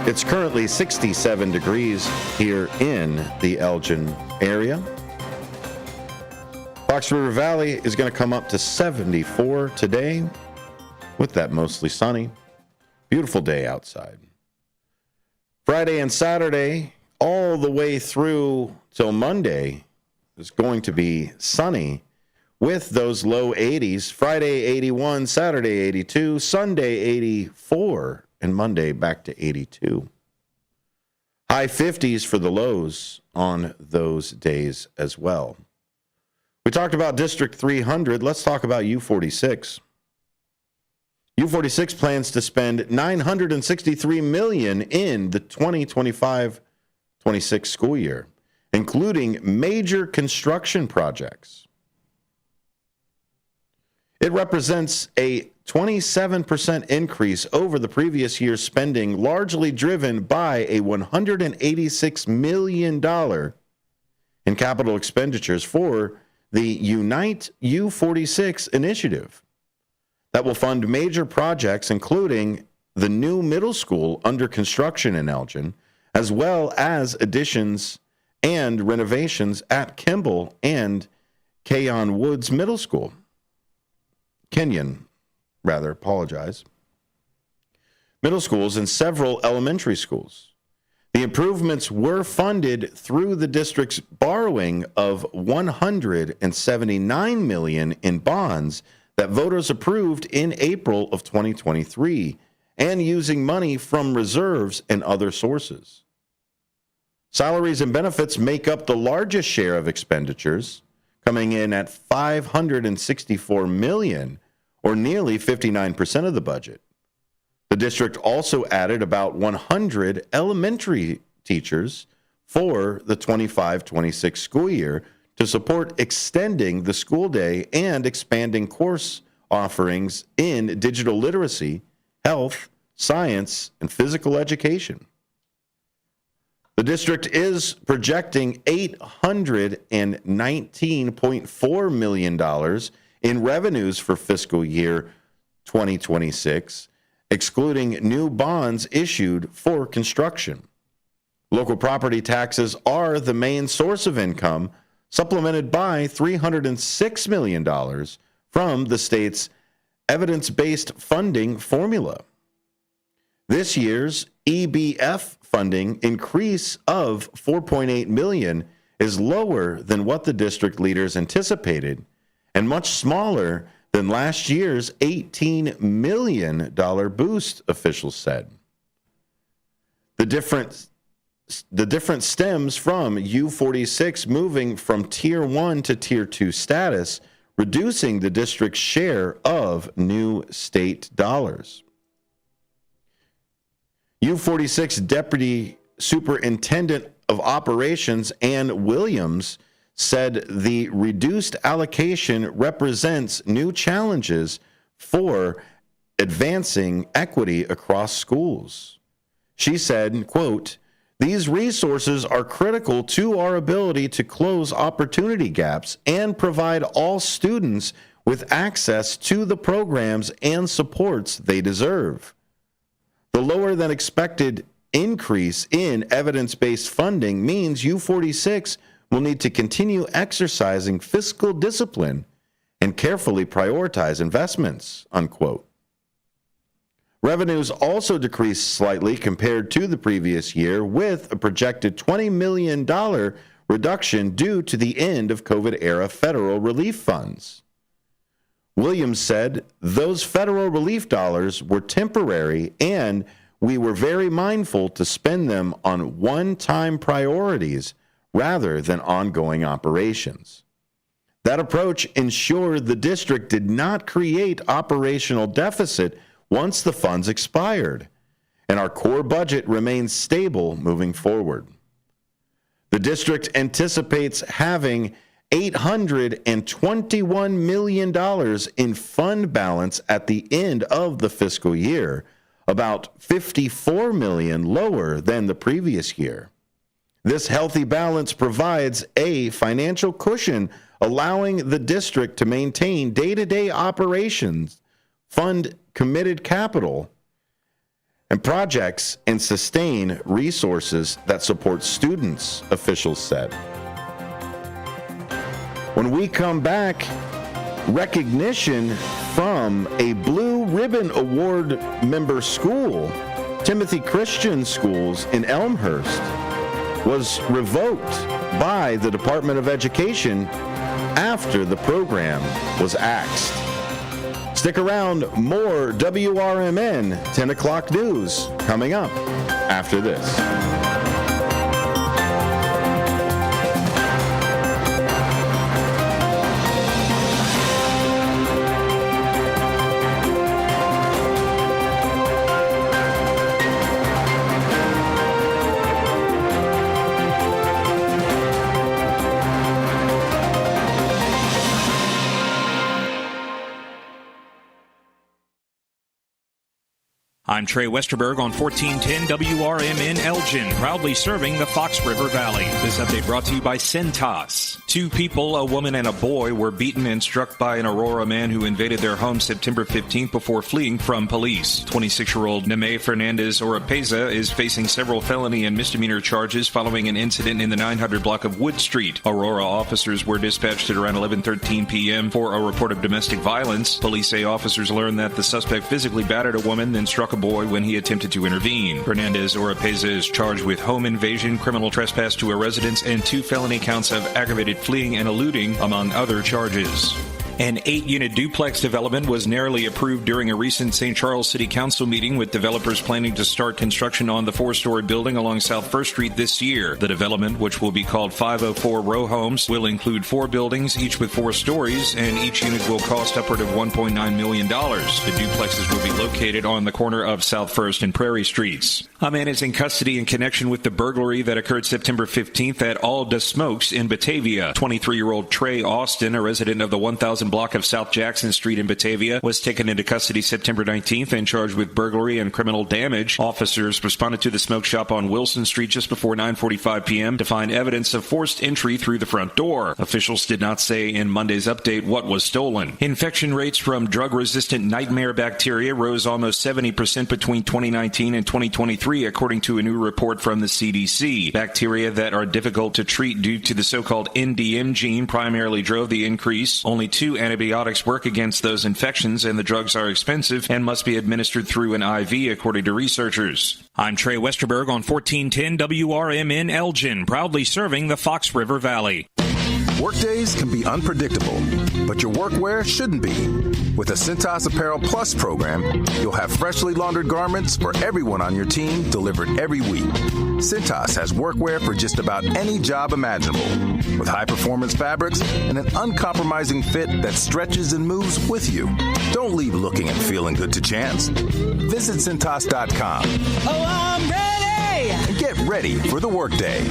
It's currently 67 degrees here in the Elgin area. Fox River Valley is going to come up to 74 today with that mostly sunny. Beautiful day outside. Friday and Saturday, all the way through till Monday, is going to be sunny with those low 80s. Friday 81, Saturday 82, Sunday 84. And Monday back to 82. High 50s for the lows on those days as well. We talked about District 300. Let's talk about U46. U46 plans to spend $963 million in the 2025-26 school year, including major construction projects. It represents a 27% increase over the previous year's spending, largely driven by a $186 million in capital expenditures for the Unite U46 initiative that will fund major projects, including the new middle school under construction in Elgin, as well as additions and renovations at Kimball and Keon Woods Middle School. Middle schools and several elementary schools. The improvements were funded through the district's borrowing of $179 million in bonds that voters approved in April of 2023 and using money from reserves and other sources. Salaries and benefits make up the largest share of expenditures, coming in at $564 million, or nearly 59% of the budget. The district also added about 100 elementary teachers for the 25-26 school year to support extending the school day and expanding course offerings in digital literacy, health, science, and physical education. The district is projecting $819.4 million in revenues for fiscal year 2026, excluding new bonds issued for construction. Local property taxes are the main source of income, supplemented by $306 million from the state's evidence-based funding formula. This year's EBF funding increase of $4.8 million is lower than what the district leaders anticipated and much smaller than last year's $18 million boost, officials said. The difference stems from U46 moving from Tier 1 to Tier 2 status, reducing the district's share of new state dollars. U46 Deputy Superintendent of Operations Ann Williams said the reduced allocation represents new challenges for advancing equity across schools. She said, quote, "These resources are critical to our ability to close opportunity gaps and provide all students with access to the programs and supports they deserve. The lower than expected increase in evidence-based funding means U46 will need to continue exercising fiscal discipline and carefully prioritize investments," unquote. Revenues also decreased slightly compared to the previous year, with a projected $20 million reduction due to the end of COVID-era federal relief funds. Williams said those federal relief dollars were temporary and we were very mindful to spend them on one-time priorities rather than ongoing operations. That approach ensured the district did not create operational deficit once the funds expired, and our core budget remains stable moving forward. The district anticipates having $821 million in fund balance at the end of the fiscal year, about $54 million lower than the previous year. This healthy balance provides a financial cushion, allowing the district to maintain day-to-day operations, fund committed capital and projects, and sustain resources that support students, officials said. When we come back, recognition from a Blue Ribbon Award member school, Timothy Christian Schools in Elmhurst, was revoked by the Department of Education after the program was axed. Stick around, more WRMN 10 o'clock news coming up after this. I'm Trey Westerberg on 1410 WRMN Elgin, proudly serving the Fox River Valley. This update brought to you by Centos. 2 people, a woman and a boy, were beaten and struck by an Aurora man who invaded their home September 15th before fleeing from police. 26-year-old Neme Fernandez Oropeza is facing several felony and misdemeanor charges following an incident in the 900 block of Wood Street. Aurora officers were dispatched at around 11:13 p.m. for a report of domestic violence. Police say officers learned that the suspect physically battered a woman, then struck a boy when he attempted to intervene. Fernandez Oropeza is charged with home invasion, criminal trespass to a residence, and 2 felony counts of aggravated fleeing and eluding, among other charges. An 8-unit duplex development was narrowly approved during a recent St. Charles City Council meeting, with developers planning to start construction on the 4-story building along South 1st Street this year. The development, which will be called 504 Row Homes, will include 4 buildings, each with 4 stories, and each unit will cost upward of $1.9 million. The duplexes will be located on the corner of South 1st and Prairie Streets. A man is in custody in connection with the burglary that occurred September 15th at All Da Smokes in Batavia. 23-year-old Trey Austin, a resident of the 1000 1,000 block of South Jackson Street in Batavia, was taken into custody September 19th and charged with burglary and criminal damage. Officers responded to the smoke shop on Wilson Street just before 9:45 p.m. to find evidence of forced entry through the front door. Officials did not say in Monday's update what was stolen. Infection rates from drug-resistant nightmare bacteria rose almost 70% between 2019 and 2023, according to a new report from the CDC. Bacteria that are difficult to treat due to the so-called NDM gene primarily drove the increase. Only 2 antibiotics work against those infections, and the drugs are expensive and must be administered through an IV, according to researchers. I'm Trey Westerberg on 1410 WRMN Elgin, proudly serving the Fox River Valley. Workdays can be unpredictable, but your workwear shouldn't be. With a Cintas Apparel Plus program, you'll have freshly laundered garments for everyone on your team delivered every week. Cintas has workwear for just about any job imaginable, with high-performance fabrics and an uncompromising fit that stretches and moves with you. Don't leave looking and feeling good to chance. Visit Cintas.com. Oh, I'm ready! And get ready for the workday.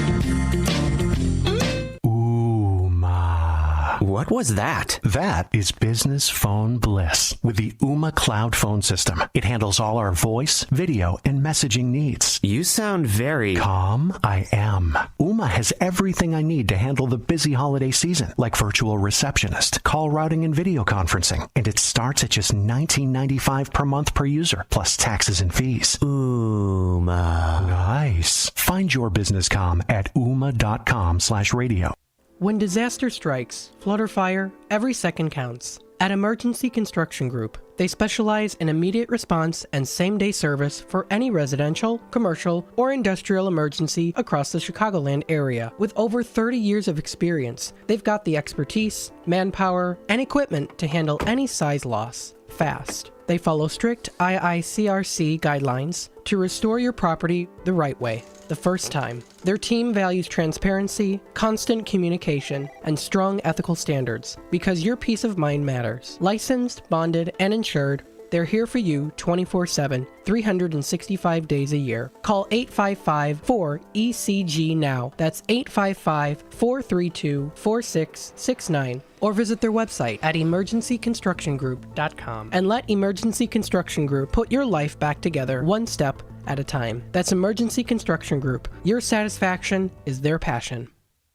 What was that? That is business phone bliss with the Ooma Cloud Phone System. It handles all our voice, video, and messaging needs. You sound very calm. I am. Ooma has everything I need to handle the busy holiday season, like virtual receptionist, call routing, and video conferencing. And it starts at just $19.95 per month per user, plus taxes and fees. Ooma. Nice. Find your business comm at ooma.com/radio. When disaster strikes, flood or fire, every second counts. At Emergency Construction Group, they specialize in immediate response and same-day service for any residential, commercial, or industrial emergency across the Chicagoland area. With over 30 years of experience, they've got the expertise, manpower, and equipment to handle any size loss fast. They follow strict IICRC guidelines to restore your property the right way, the first time. Their team values transparency, constant communication, and strong ethical standards because your peace of mind matters. Licensed, bonded, and insured, they're here for you 24/7, 365 days a year. Call 855-4ECG now. That's 855-432-4669. Or visit their website at emergencyconstructiongroup.com and let Emergency Construction Group put your life back together one step at a time. That's Emergency Construction Group. Your satisfaction is their passion.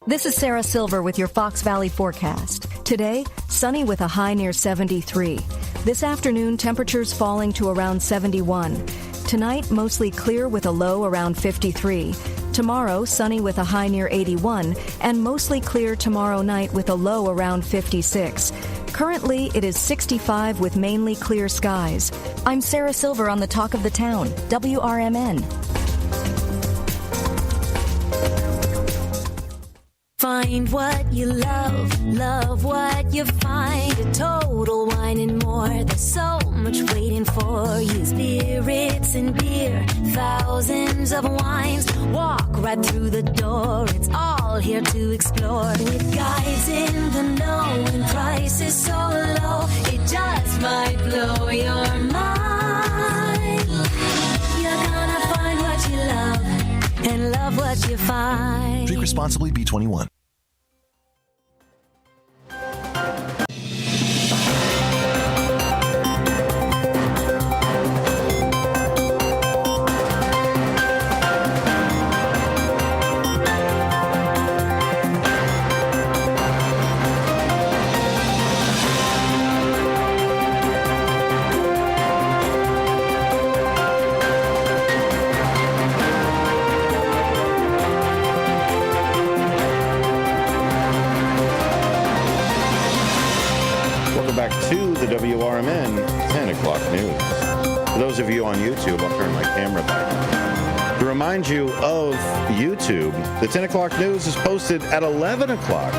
This is Sarah Silver with your Fox Valley forecast. Today, sunny with a high near 73. This afternoon, temperatures falling to around 71. Tonight, mostly clear with a low around 53. Tomorrow, sunny with a high near 81, and mostly clear tomorrow night with a low around 56. Currently, it is 65 with mainly clear skies. I'm Sarah Silver on the Talk of the Town, WRMN. Find what you love, love what you find. A Total Wine and More. There's so much waiting for you. Spirits and beer, thousands of wines. Walk right through the door. It's all here to explore. With guides in the know and prices so low, it just might blow your mind. You're gonna find what you love and love what you find. Drink responsibly, B21. To the WRMN 10 o'clock news. For those of you on YouTube, I'll turn my camera back. To remind you of YouTube, the 10 o'clock news is posted at 11 o'clock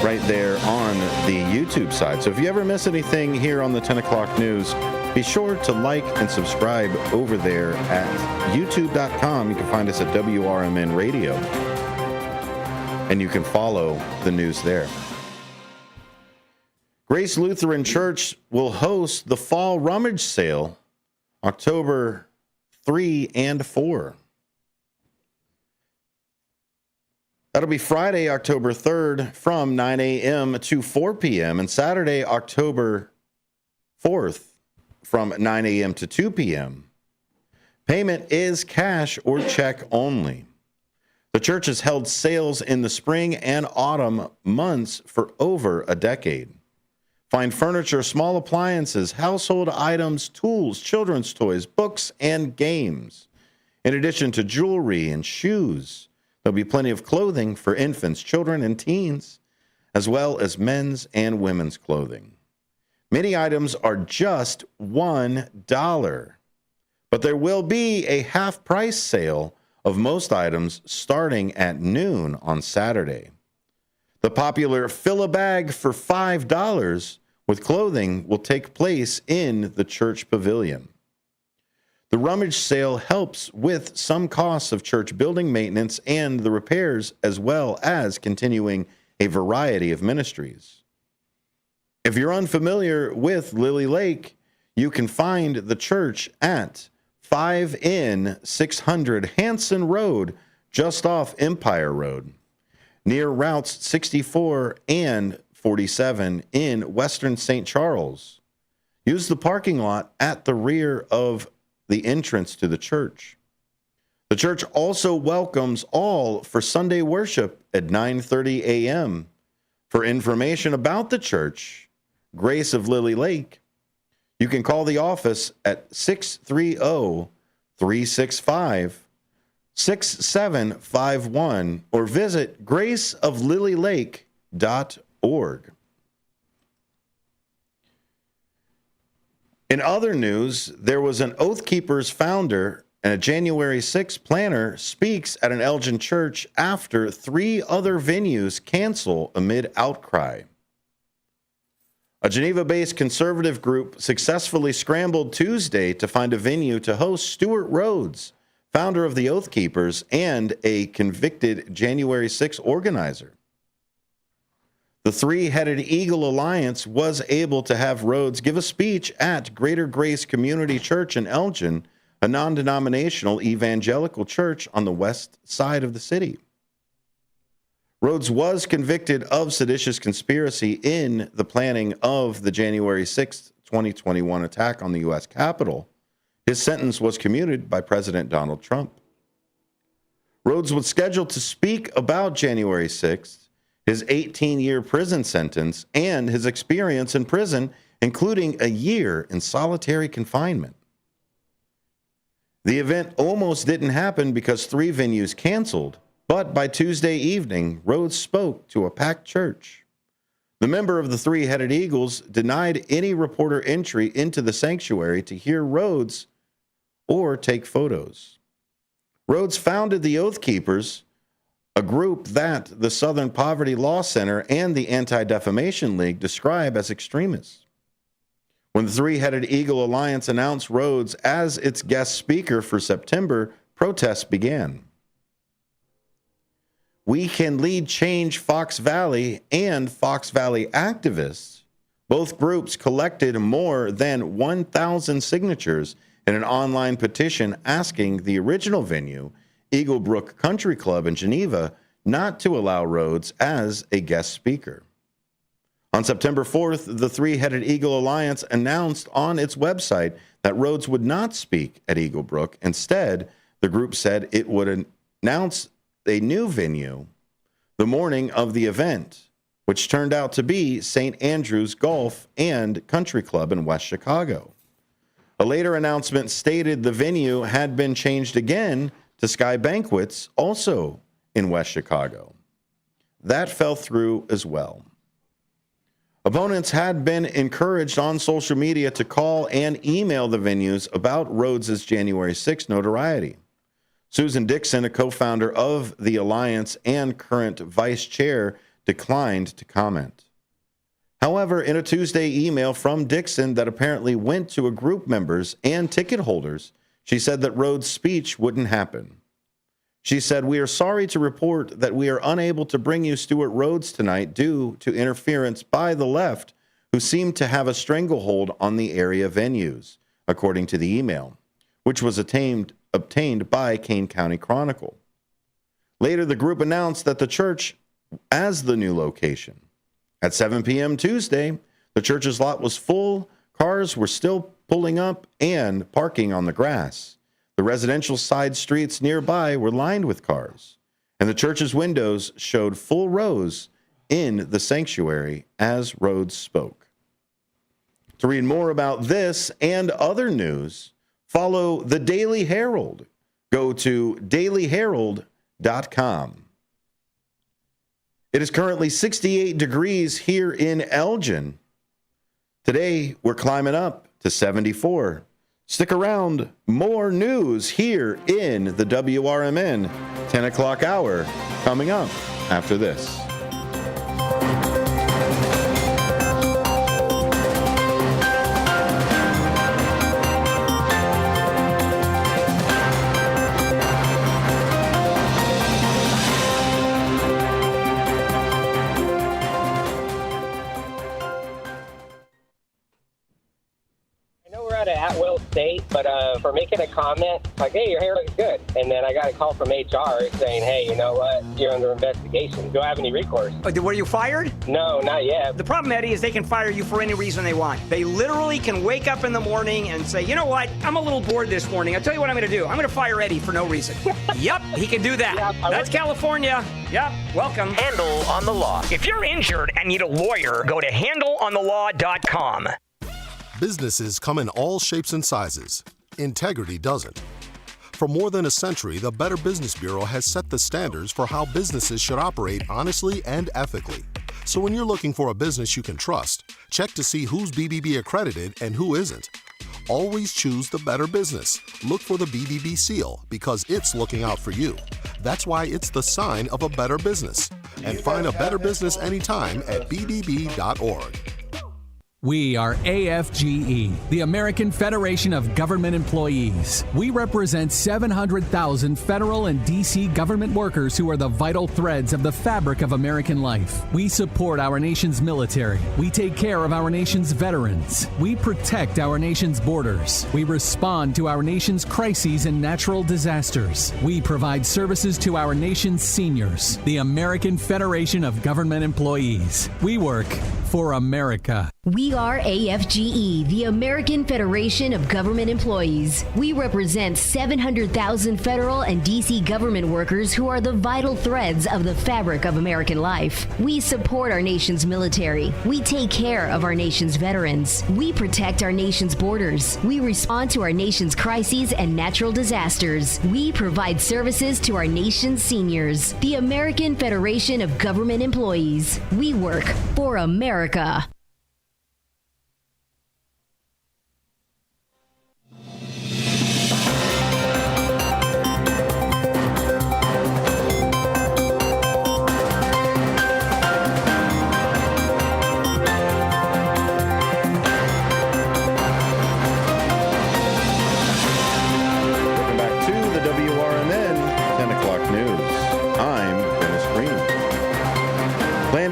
right there on the YouTube side. So if you ever miss anything here on the 10 o'clock news, be sure to like and subscribe over there at youtube.com. You can find us at WRMN Radio, and you can follow the news there. Grace Lutheran Church will host the Fall Rummage Sale October 3 and 4. That'll be Friday, October 3rd from 9 a.m. to 4 p.m. and Saturday, October 4th from 9 a.m. to 2 p.m. Payment is cash or check only. The church has held sales in the spring and autumn months for over a decade. Find furniture, small appliances, household items, tools, children's toys, books, and games. In addition to jewelry and shoes, there'll be plenty of clothing for infants, children, and teens, as well as men's and women's clothing. Many items are just $1, but there will be a half-price sale of most items starting at noon on Saturday. The popular Fill a Bag for $5 with clothing will take place in the church pavilion. The rummage sale helps with some costs of church building maintenance and the repairs, as well as continuing a variety of ministries. If you're unfamiliar with Lily Lake, you can find the church at 5N 600 Hanson Road, just off Empire Road, near routes 64 and 47 in Western St. Charles. Use the parking lot at the rear of the entrance to the church. The church also welcomes all for Sunday worship at 9:30 a.m. For information about the church, Grace of Lily Lake, you can call the office at 630-365-6751 or visit graceoflilylake.org. In other news, there was an Oath Keepers founder and a January 6 planner speaks at an Elgin church after 3 other venues cancel amid outcry. A Geneva-based conservative group successfully scrambled Tuesday to find a venue to host Stuart Rhodes, founder of the Oath Keepers and a convicted January 6 organizer. The Three-Headed Eagle Alliance was able to have Rhodes give a speech at Greater Grace Community Church in Elgin, a non-denominational evangelical church on the west side of the city. Rhodes was convicted of seditious conspiracy in the planning of the January 6, 2021 attack on the U.S. Capitol. His sentence was commuted by President Donald Trump. Rhodes was scheduled to speak about January 6th, his 18-year prison sentence, and his experience in prison, including a year in solitary confinement. The event almost didn't happen because 3 venues canceled, but by Tuesday evening, Rhodes spoke to a packed church. The member of the Three-Headed Eagles denied any reporter entry into the sanctuary to hear Rhodes or take photos. Rhodes founded the Oath Keepers, a group that the Southern Poverty Law Center and the Anti-Defamation League describe as extremists. When the Three-Headed Eagle Alliance announced Rhodes as its guest speaker for September, protests began. We Can Lead Change Fox Valley and Fox Valley activists, both groups collected more than 1,000 signatures in an online petition asking the original venue, Eagle Brook Country Club in Geneva, not to allow Rhodes as a guest speaker. On September 4th, the Three-Headed Eagle Alliance announced on its website that Rhodes would not speak at Eagle Brook. Instead, the group said it would announce a new venue the morning of the event, which turned out to be St. Andrew's Golf and Country Club in West Chicago. A later announcement stated the venue had been changed again to Sky Banquets, also in West Chicago. That fell through as well. Opponents had been encouraged on social media to call and email the venues about Rhodes' January 6 notoriety. Susan Dixon, a co-founder of the Alliance and current vice chair, declined to comment. However, in a Tuesday email from Dixon that apparently went to a group members and ticket holders, she said that Rhodes' speech wouldn't happen. She said, "We are sorry to report that we are unable to bring you Stuart Rhodes tonight due to interference by the left, who seem to have a stranglehold on the area venues," according to the email, which was obtained by Kane County Chronicle. Later, the group announced that the church as the new location. At 7 p.m. Tuesday, the church's lot was full. Cars were still pulling up and parking on the grass. The residential side streets nearby were lined with cars, and the church's windows showed full rows in the sanctuary as Rhodes spoke. To read more about this and other news, follow the Daily Herald. Go to dailyherald.com. It is currently 68 degrees here in Elgin. Today, we're climbing up to 74. Stick around. More news here in the WRMN 10 o'clock hour coming up after this. At-will state, but for making a comment like, hey, your hair looks good, and then I got a call from HR saying, hey, you know what, you're under investigation. Do I have any recourse? Were you fired? No, not yet. The problem, Eddie, is they can fire you for any reason they want. They literally can wake up in the morning and say, you know what, I'm a little bored this morning. I'll tell you what I'm going to do. I'm going to fire Eddie for no reason. Yep, he can do that. Yeah, that's California. Yep, welcome. Handle on the Law. If you're injured and need a lawyer, go to handleonthelaw.com. Businesses come in all shapes and sizes. Integrity doesn't. For more than a century, the Better Business Bureau has set the standards for how businesses should operate honestly and ethically. So when you're looking for a business you can trust, check to see who's BBB accredited and who isn't. Always choose the Better Business. Look for the BBB seal because it's looking out for you. That's why it's the sign of a better business. And find a better business anytime at bbb.org. We are AFGE, the American Federation of Government Employees. We represent 700,000 federal and D.C. government workers who are the vital threads of the fabric of American life. We support our nation's military. We take care of our nation's veterans. We protect our nation's borders. We respond to our nation's crises and natural disasters. We provide services to our nation's seniors. The American Federation of Government Employees. We work for America. We are AFGE, the American Federation of Government Employees. We represent 700,000 federal and D.C. government workers who are the vital threads of the fabric of American life. We support our nation's military. We take care of our nation's veterans. We protect our nation's borders. We respond to our nation's crises and natural disasters. We provide services to our nation's seniors. The American Federation of Government Employees. We work for America.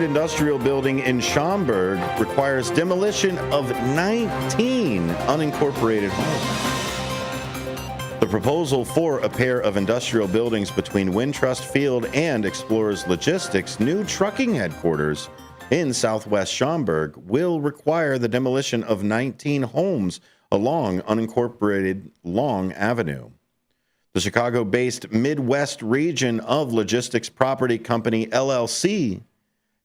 Industrial building in Schaumburg requires demolition of 19 unincorporated homes. The proposal for a pair of industrial buildings between Wintrust Field and Explorers Logistics' new trucking headquarters in southwest Schaumburg will require the demolition of 19 homes along unincorporated Long Avenue. The Chicago-based Midwest region of Logistics Property Company, LLC,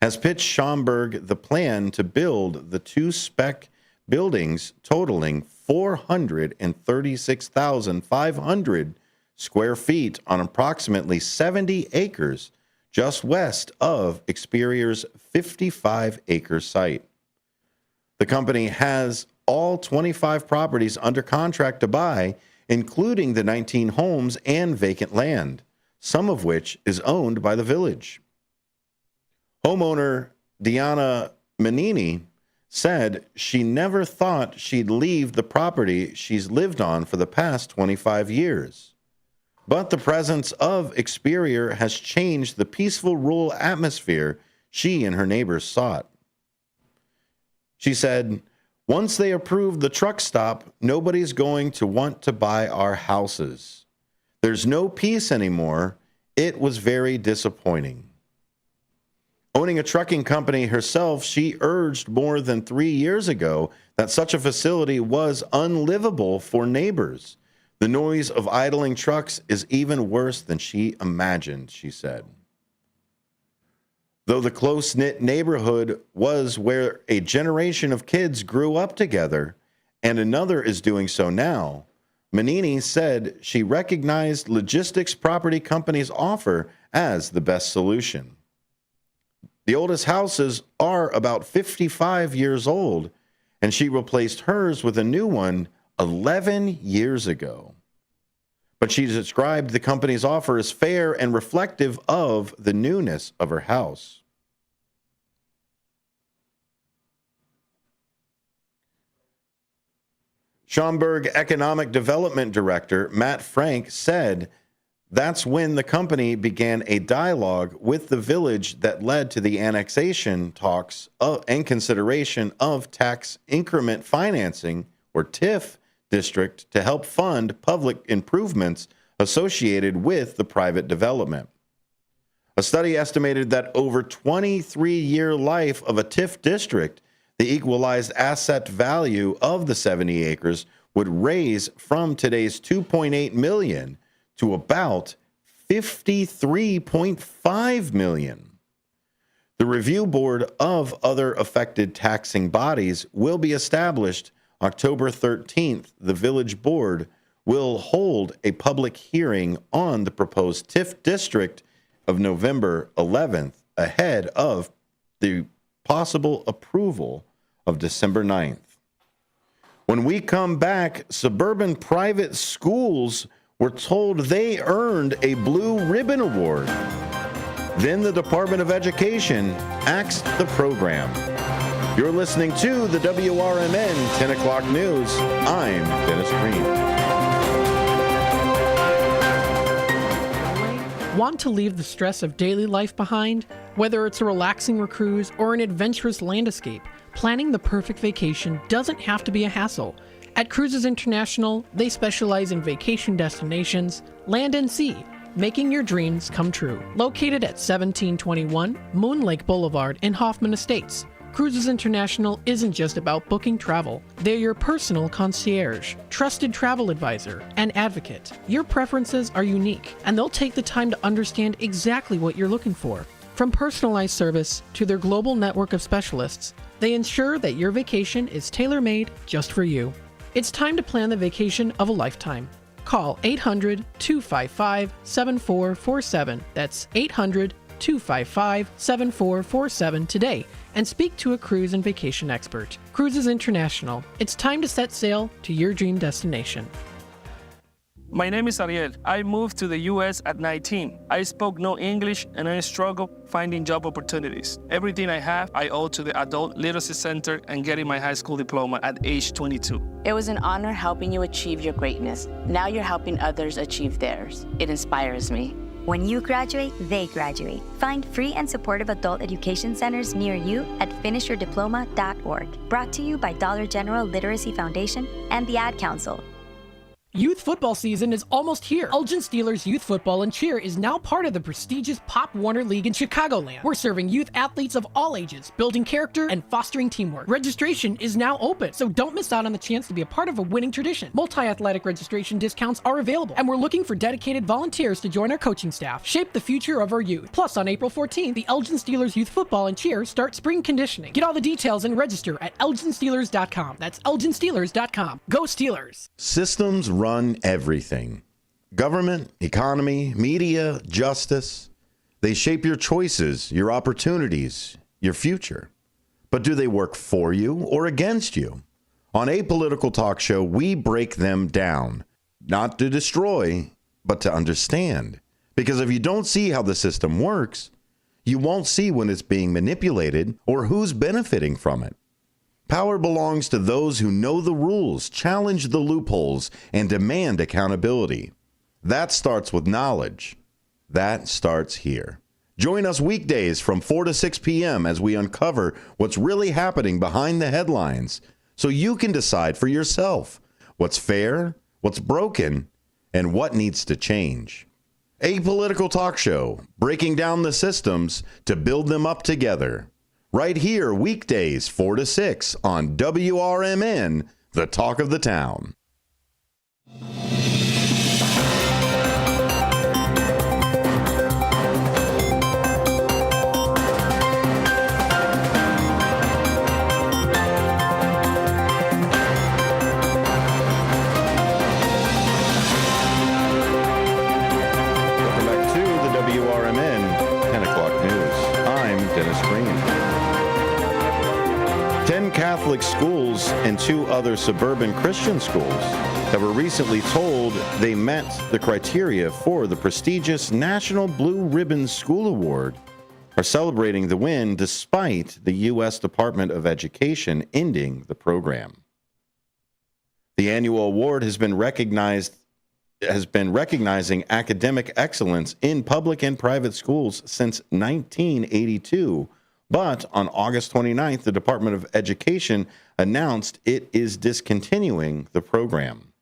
has pitched Schaumburg the plan to build the two spec buildings totaling 436,500 square feet on approximately 70 acres just west of Experior's 55-acre site. The company has all 25 properties under contract to buy, including the 19 homes and vacant land, some of which is owned by the village. Homeowner Deanna Manini said she never thought she'd leave the property she's lived on for the past 25 years. But the presence of Experior has changed the peaceful rural atmosphere she and her neighbors sought. She said, once they approve the truck stop, nobody's going to want to buy our houses. There's no peace anymore It was very disappointing. Owning a trucking company herself, she urged more than 3 years ago that such a facility was unlivable for neighbors. The noise of idling trucks is even worse than she imagined, she said. Though the close-knit neighborhood was where a generation of kids grew up together, and another is doing so now, Manini said she recognized logistics property companies' offer as the best solution. The oldest houses are about 55 years old, and she replaced hers with a new one 11 years ago. But she described the company's offer as fair and reflective of the newness of her house. Schaumburg Economic Development Director Matt Frank said that's when the company began a dialogue with the village that led to the annexation talks and consideration of tax increment financing, or TIF, district to help fund public improvements associated with the private development. A study estimated that over 23-year life of a TIF district, the equalized asset value of the 70 acres would raise from today's $2.8 million to about $53.5 million. The review board of other affected taxing bodies will be established October 13th. The village board will hold a public hearing on the proposed TIF district of November 11th ahead of the possible approval of December 9th. When we come back, suburban private schools were told they earned a Blue Ribbon Award. Then the Department of Education axed the program. You're listening to the WRMN 10 o'clock news. I'm Dennis Green. Want to leave the stress of daily life behind? Whether it's a relaxing cruise or an adventurous land escape, planning the perfect vacation doesn't have to be a hassle. At Cruises International, they specialize in vacation destinations, land and sea, making your dreams come true. Located at 1721 Moon Lake Boulevard in Hoffman Estates, Cruises International isn't just about booking travel. They're your personal concierge, trusted travel advisor, and advocate. Your preferences are unique, and they'll take the time to understand exactly what you're looking for. From personalized service to their global network of specialists, they ensure that your vacation is tailor-made just for you. It's time to plan the vacation of a lifetime. Call 800-255-7447. That's 800-255-7447 today and speak to a cruise and vacation expert. Cruises International. It's time to set sail to your dream destination. My name is Ariel. I moved to the U.S. at 19. I spoke no English and I struggled finding job opportunities. Everything I have, I owe to the Adult Literacy Center and getting my high school diploma at age 22. It was an honor helping you achieve your greatness. Now you're helping others achieve theirs. It inspires me. When you graduate, they graduate. Find free and supportive adult education centers near you at finishyourdiploma.org. Brought to you by Dollar General Literacy Foundation and the Ad Council. Youth football season is almost here. Elgin Steelers Youth Football and Cheer is now part of the prestigious Pop Warner League in Chicagoland. We're serving youth athletes of all ages, building character and fostering teamwork. Registration is now open, so don't miss out on the chance to be a part of a winning tradition. Multi-athletic registration discounts are available, and we're looking for dedicated volunteers to join our coaching staff. Shape the future of our youth. Plus, on April 14th, the Elgin Steelers Youth Football and Cheer start spring conditioning. Get all the details and register at elginsteelers.com. That's elginsteelers.com. Go Steelers! Systems run everything. Government, economy, media, justice. They shape your choices, your opportunities, your future. But do they work for you or against you? On A Political Talk Show, we break them down. Not to destroy, but to understand. Because if you don't see how the system works, you won't see when it's being manipulated or who's benefiting from it. Power belongs to those who know the rules, challenge the loopholes, and demand accountability. That starts with knowledge. That starts here. Join us weekdays from 4 to 6 p.m. as we uncover what's really happening behind the headlines so you can decide for yourself what's fair, what's broken, and what needs to change. Apolitical talk show, breaking down the systems to build them up together. Right here, weekdays 4 to 6 on WRMN, the talk of the town. Catholic schools and 2 other suburban Christian schools that were recently told they met the criteria for the prestigious National Blue Ribbon School Award are celebrating the win despite the U.S. Department of Education ending the program. The annual award has been recognizing academic excellence in public and private schools since 1982. But on August 29th, the Department of Education announced it is discontinuing the program,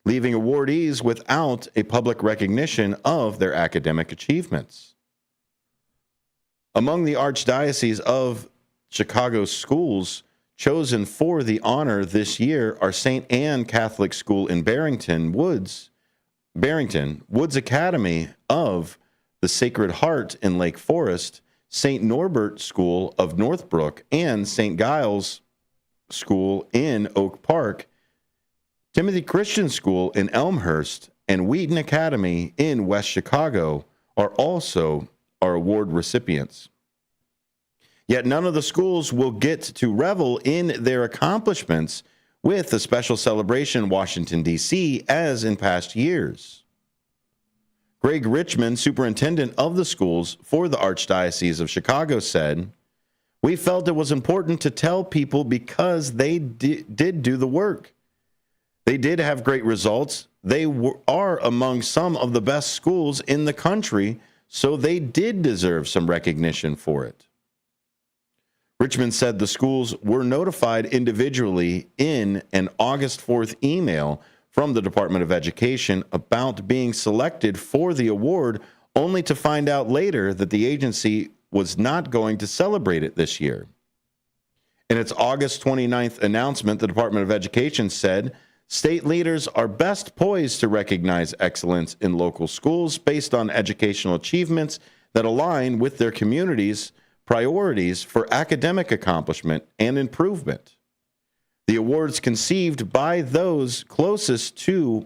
leaving awardees without a public recognition of their academic achievements. Among the Archdiocese of Chicago schools chosen for the honor this year are St. Anne Catholic School in Barrington Woods Academy of the Sacred Heart in Lake Forest, St. Norbert School of Northbrook, and St. Giles School in Oak Park, Timothy Christian School in Elmhurst, and Wheaton Academy in West Chicago are also our award recipients. Yet none of the schools will get to revel in their accomplishments with a special celebration in Washington, D.C., as in past years. Greg Richmond, superintendent of the schools for the Archdiocese of Chicago, said, "We felt it was important to tell people because they did do the work. They did have great results. They are among some of the best schools in the country, so they did deserve some recognition for it." Richmond said the schools were notified individually in an August 4th email from the Department of Education about being selected for the award, only to find out later that the agency was not going to celebrate it this year. In its August 29th announcement, the Department of Education said, "State leaders are best poised to recognize excellence in local schools based on educational achievements that align with their community's priorities for academic accomplishment and improvement. The awards conceived by those closest to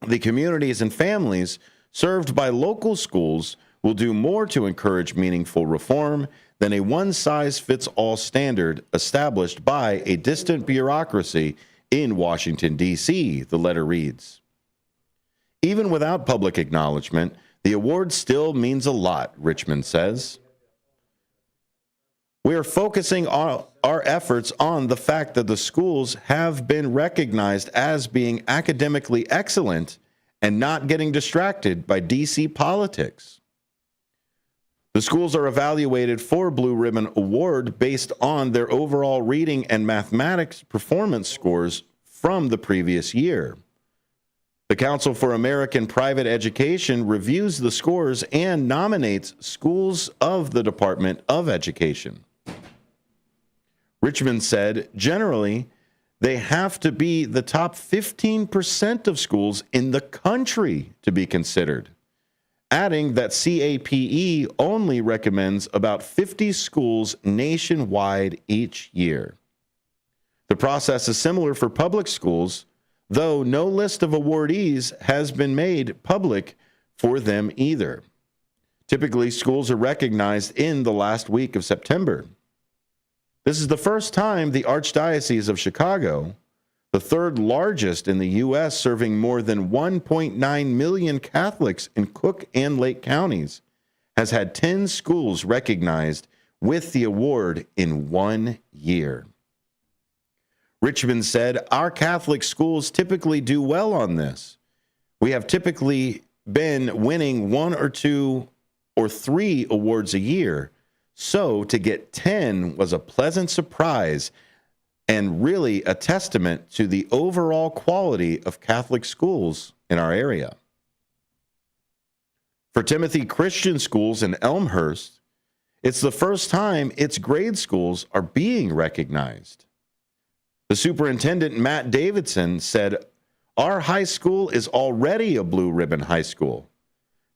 the communities and families served by local schools will do more to encourage meaningful reform than a one-size-fits-all standard established by a distant bureaucracy in Washington, D.C., the letter reads. Even without public acknowledgement, the award still means a lot, Richmond says. We are focusing our efforts on the fact that the schools have been recognized as being academically excellent and not getting distracted by D.C. politics. The schools are evaluated for Blue Ribbon Award based on their overall reading and mathematics performance scores from the previous year. The Council for American Private Education reviews the scores and nominates schools of the Department of Education. Richmond said, generally, they have to be the top 15% of schools in the country to be considered, adding that CAPE only recommends about 50 schools nationwide each year. The process is similar for public schools, though no list of awardees has been made public for them either. Typically, schools are recognized in the last week of September. This is the first time the Archdiocese of Chicago, the third largest in the U.S., serving more than 1.9 million Catholics in Cook and Lake counties, has had 10 schools recognized with the award in 1 year. Richmond said, "Our Catholic schools typically do well on this. We have typically been winning 1 or 2 or 3 awards a year. So to get 10 was a pleasant surprise and really a testament to the overall quality of Catholic schools in our area." For Timothy Christian Schools in Elmhurst, it's the first time its grade schools are being recognized. The superintendent, Matt Davidson, said, "Our high school is already a Blue Ribbon high school.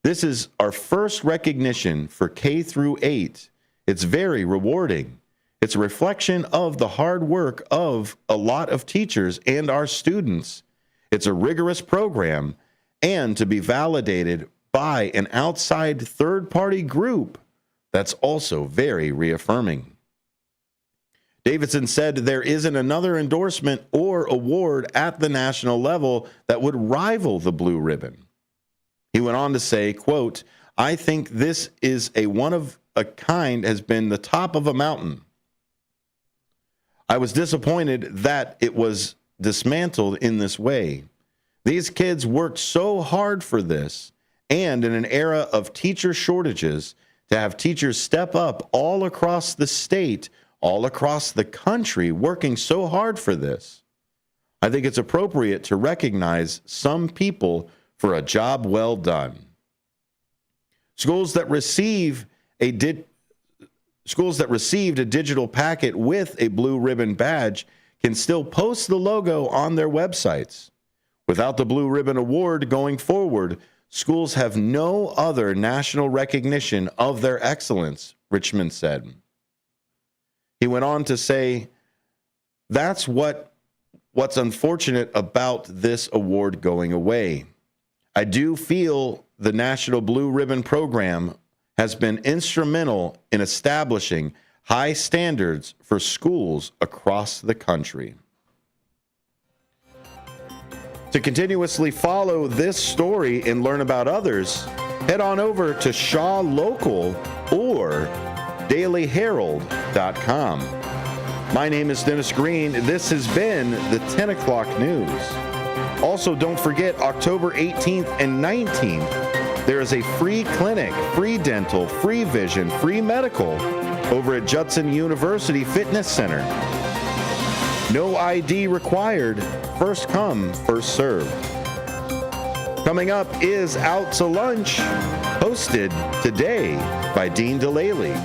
This is our first recognition for K through 8. It's very rewarding. It's a reflection of the hard work of a lot of teachers and our students. It's a rigorous program, and to be validated by an outside third-party group, that's also very reaffirming." Davidson said there isn't another endorsement or award at the national level that would rival the Blue Ribbon. He went on to say, quote, "I think this is a one of a kind, has been the top of a mountain. I was disappointed that it was dismantled in this way. These kids worked so hard for this, and in an era of teacher shortages, to have teachers step up all across the state, all across the country, working so hard for this. I think it's appropriate to recognize some people for a job well done." Schools that received a digital packet with a Blue Ribbon badge can still post the logo on their websites. Without the Blue Ribbon Award going forward, schools have no other national recognition of their excellence, Richmond said. He went on to say, "That's what's unfortunate about this award going away. I do feel the National Blue Ribbon Program has been instrumental in establishing high standards for schools across the country." To continuously follow this story and learn about others, head on over to Shaw Local or dailyherald.com. My name is Dennis Green. This has been the 10 o'clock news. Also, don't forget October 18th and 19th, there is a free clinic, free dental, free vision, free medical over at Judson University Fitness Center. No ID required. First come, first served. Coming up is Out to Lunch, hosted today by Dean DeLaley.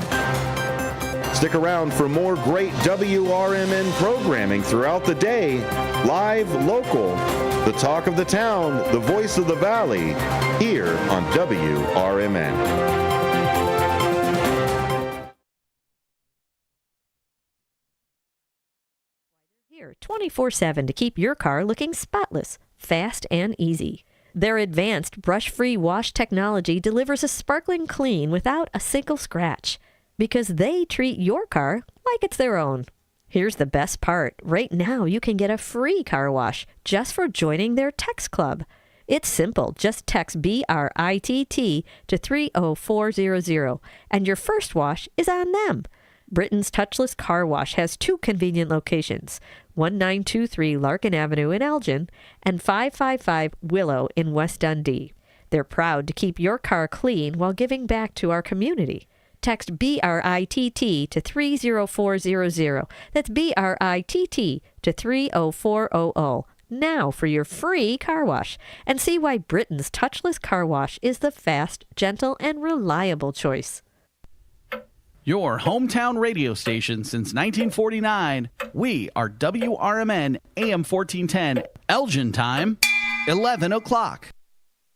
Stick around for more great WRMN programming throughout the day. Live, local, the talk of the town, the voice of the valley, here on WRMN. Here 24/7 to keep your car looking spotless, fast, and easy. Their advanced brush-free wash technology delivers a sparkling clean without a single scratch, because they treat your car like it's their own. Here's the best part. Right now, you can get a free car wash just for joining their text club. It's simple. Just text BRITT to 30400, and your first wash is on them. Britain's Touchless Car Wash has 2 convenient locations, 1923 Larkin Avenue in Elgin and 555 Willow in West Dundee. They're proud to keep your car clean while giving back to our community. Text BRITT to 30400. That's BRITT to 30400. Now for your free car wash, and see why Britain's Touchless Car Wash is the fast, gentle, and reliable choice. Your hometown radio station since 1949. We are WRMN AM 1410. Elgin time, 11 o'clock.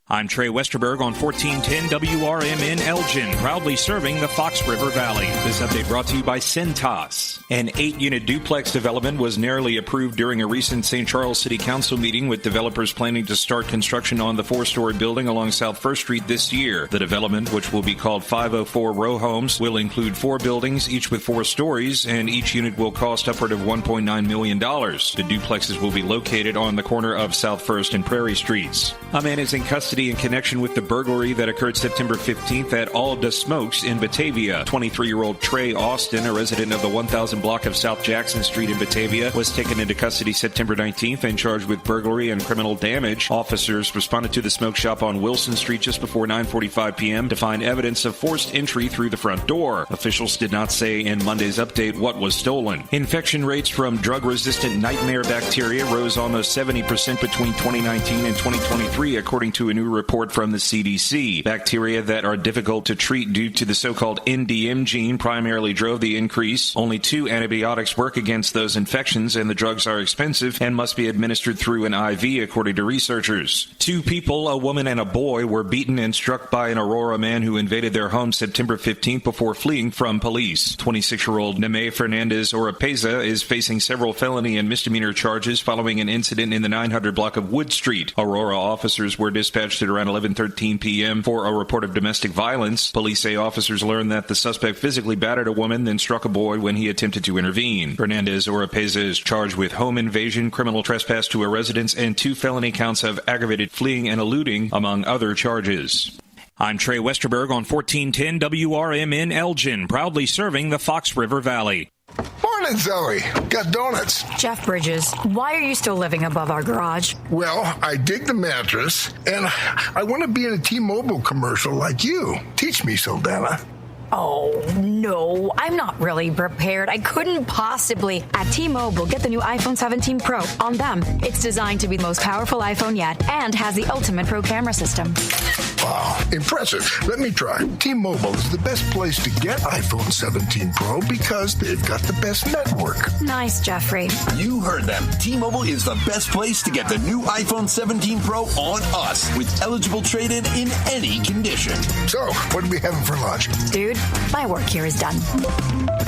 I'm Trey Westerberg on 1410 WRMN Elgin, proudly serving the Fox River Valley. This update brought to you by Centos. An 8-unit duplex development was narrowly approved during a recent St. Charles City Council meeting, with developers planning to start construction on the 4-story building along South First Street this year. The development, which will be called 504 Row Homes, will include 4 buildings, each with 4 stories, and each unit will cost upward of $1.9 million. The duplexes will be located on the corner of South First and Prairie Streets. A man is in custody in connection with the burglary that occurred September 15th at All the Smokes in Batavia. 23-year-old Trey Austin, a resident of the 1000 block of South Jackson Street in Batavia, was taken into custody September 19th and charged with burglary and criminal damage. Officers responded to the smoke shop on Wilson Street just before 9:45 p.m. to find evidence of forced entry through the front door. Officials did not say in Monday's update what was stolen. Infection rates from drug-resistant nightmare bacteria rose almost 70% between 2019 and 2023, according to a new new report from the CDC. Bacteria that are difficult to treat due to the so-called NDM gene primarily drove the increase. Only 2 antibiotics work against those infections, and the drugs are expensive and must be administered through an IV, according to researchers. 2 people, a woman and a boy, were beaten and struck by an Aurora man who invaded their home September 15th before fleeing from police. 26-year-old Neme Fernandez Oropeza is facing several felony and misdemeanor charges following an incident in the 900 block of Wood Street. Aurora officers were dispatched at around 11:13 p.m. for a report of domestic violence. Police say officers learned that the suspect physically battered a woman, then struck a boy when he attempted to intervene. Fernandez Oropeza is charged with home invasion, criminal trespass to a residence, and 2 felony counts of aggravated fleeing and eluding, among other charges. I'm Trey Westerberg on 1410 WRMN Elgin, proudly serving the Fox River Valley. Morning, Zoe. Got donuts. Jeff Bridges, why are you still living above our garage? Well, I dig the mattress, and I want to be in a T-Mobile commercial like you. Teach me, Saldana. Oh, no, I'm not really prepared. I couldn't possibly. At T-Mobile, get the new iPhone 17 Pro. On them, it's designed to be the most powerful iPhone yet and has the ultimate pro camera system. Wow, impressive. Let me try. T-Mobile is the best place to get iPhone 17 Pro because they've got the best network. Nice, Jeffrey. You heard them. T-Mobile is the best place to get the new iPhone 17 Pro on us with eligible trade-in in any condition. So, what are we having for lunch? Dude, my work here is done.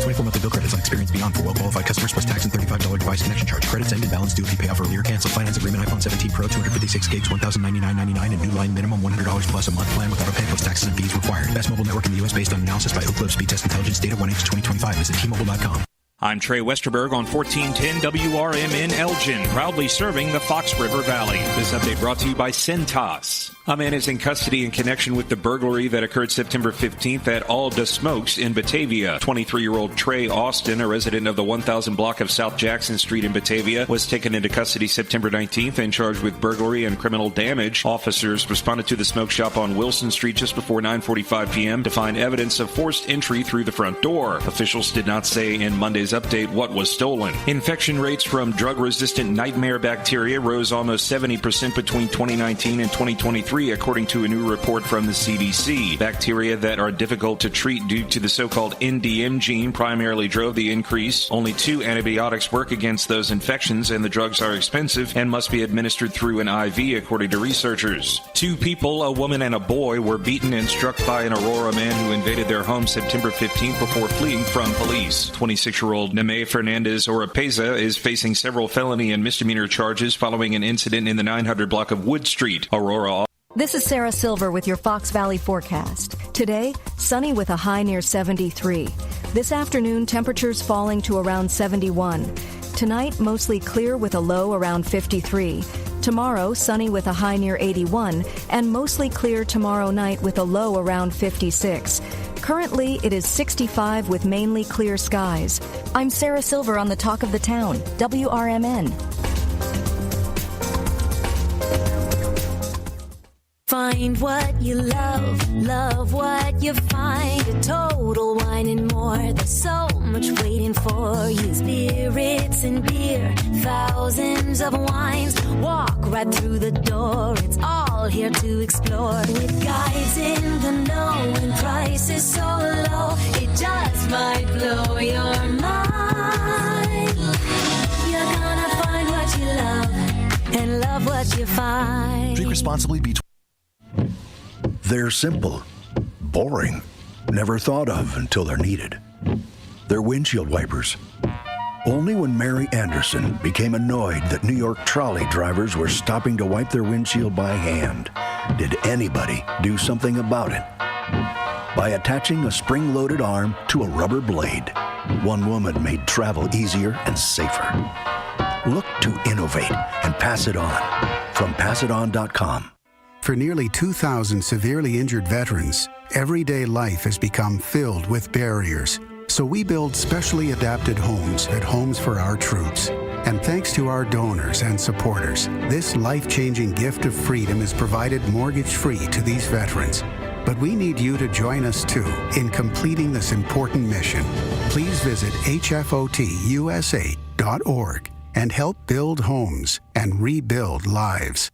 24 monthly bill credits on experience beyond for well-qualified customers plus tax and $35 device connection charge. Credits end and balance due if you pay off earlier. Cancel finance agreement iPhone 17 Pro 256 gigs $1,099.99 and new line minimum $100 plus a month plan with auto pay plus taxes and fees required. Best mobile network in the U.S. based on analysis by Oak Cliff Speed Test Intelligence data 1H 2025. Visit T-Mobile.com. I'm Trey Westerberg on 1410 WRMN Elgin, proudly serving the Fox River Valley. This update brought to you by Centos. A man is in custody in connection with the burglary that occurred September 15th at All the Smokes in Batavia. 23-year-old Trey Austin, a resident of the 1000 block of South Jackson Street in Batavia, was taken into custody September 19th and charged with burglary and criminal damage. Officers responded to the smoke shop on Wilson Street just before 9:45 p.m. to find evidence of forced entry through the front door. Officials did not say in Monday's update what was stolen. Infection rates from drug-resistant nightmare bacteria rose almost 70% between 2019 and 2023, according to a new report from the CDC. Bacteria that are difficult to treat due to the so-called NDM gene primarily drove the increase. Only 2 antibiotics work against those infections, and the drugs are expensive and must be administered through an IV, according to researchers. 2 people, a woman and a boy, were beaten and struck by an Aurora man who invaded their home September 15th before fleeing from police. 26-year-old Neme Fernandez Oropeza is facing several felony and misdemeanor charges following an incident in the 900 block of Wood Street. Aurora. This is Sarah Silver with your Fox Valley forecast. Today, sunny with a high near 73. This afternoon, temperatures falling to around 71. Tonight, mostly clear with a low around 53. Tomorrow, sunny with a high near 81, and mostly clear tomorrow night with a low around 56. Currently, it is 65 with mainly clear skies. I'm Sarah Silver on the Talk of the Town, WRMN. Find what you love, love what you find. A total wine and more. There's so much waiting for you. Spirits and beer, thousands of wines. Walk right through the door. It's all here to explore. With guys in the know and prices so low, it just might blow your mind. You're gonna find what you love and love what you find. Drink responsibly. They're simple, boring, never thought of until they're needed. They're windshield wipers. Only when Mary Anderson became annoyed that New York trolley drivers were stopping to wipe their windshield by hand did anybody do something about it. By attaching a spring-loaded arm to a rubber blade, one woman made travel easier and safer. Look to innovate and pass it on. From PassItOn.com. For nearly 2,000 severely injured veterans, everyday life has become filled with barriers. So we build specially adapted homes at Homes for Our Troops. And thanks to our donors and supporters, this life-changing gift of freedom is provided mortgage-free to these veterans. But we need you to join us too in completing this important mission. Please visit hfotusa.org and help build homes and rebuild lives.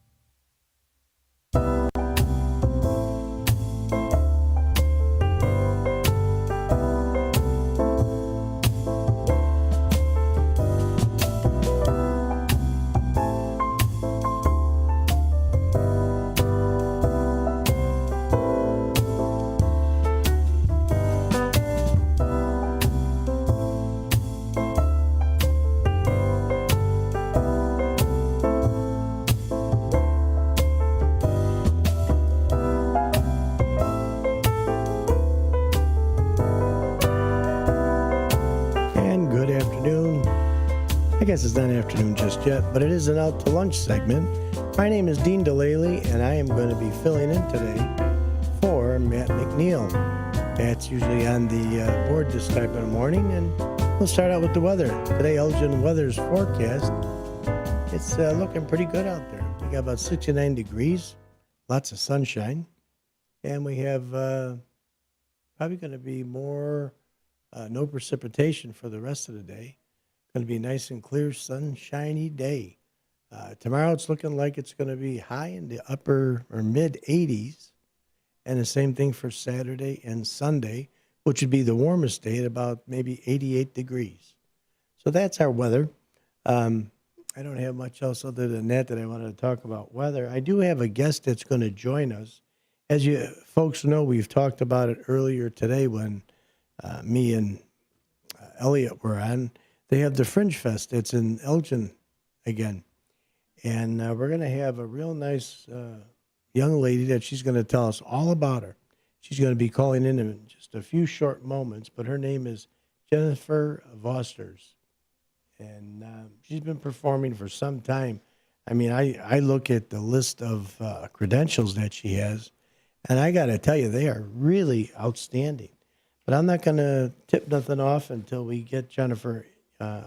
I guess it's not afternoon just yet, but it is an Out to Lunch segment. My name is Dean DeLaley, and I am going to be filling in today for Matt McNeil. Matt's usually on the board this time of the morning, and we'll start out with the weather. Today, Elgin weather's forecast. It's looking pretty good out there. We got about 69 degrees, lots of sunshine, and we have probably going to be more no precipitation for the rest of the day. Going to be a nice and clear, sunshiny day. Tomorrow it's looking like it's going to be high in the upper or mid 80s, and the same thing for Saturday and Sunday, which would be the warmest day at about maybe 88 degrees. So that's our weather. I don't have much else other than that I wanted to talk about weather. I do have a guest that's going to join us. As you folks know, we've talked about it earlier today when me and Elliot were on. They have the Fringe Fest. It's in Elgin again. And we're going to have a real nice young lady that she's going to tell us all about her. She's going to be calling in just a few short moments, but her name is Jennifer Vosters. And she's been performing for some time. I mean, I look at the list of credentials that she has, and I got to tell you, they are really outstanding. But I'm not going to tip nothing off until we get Jennifer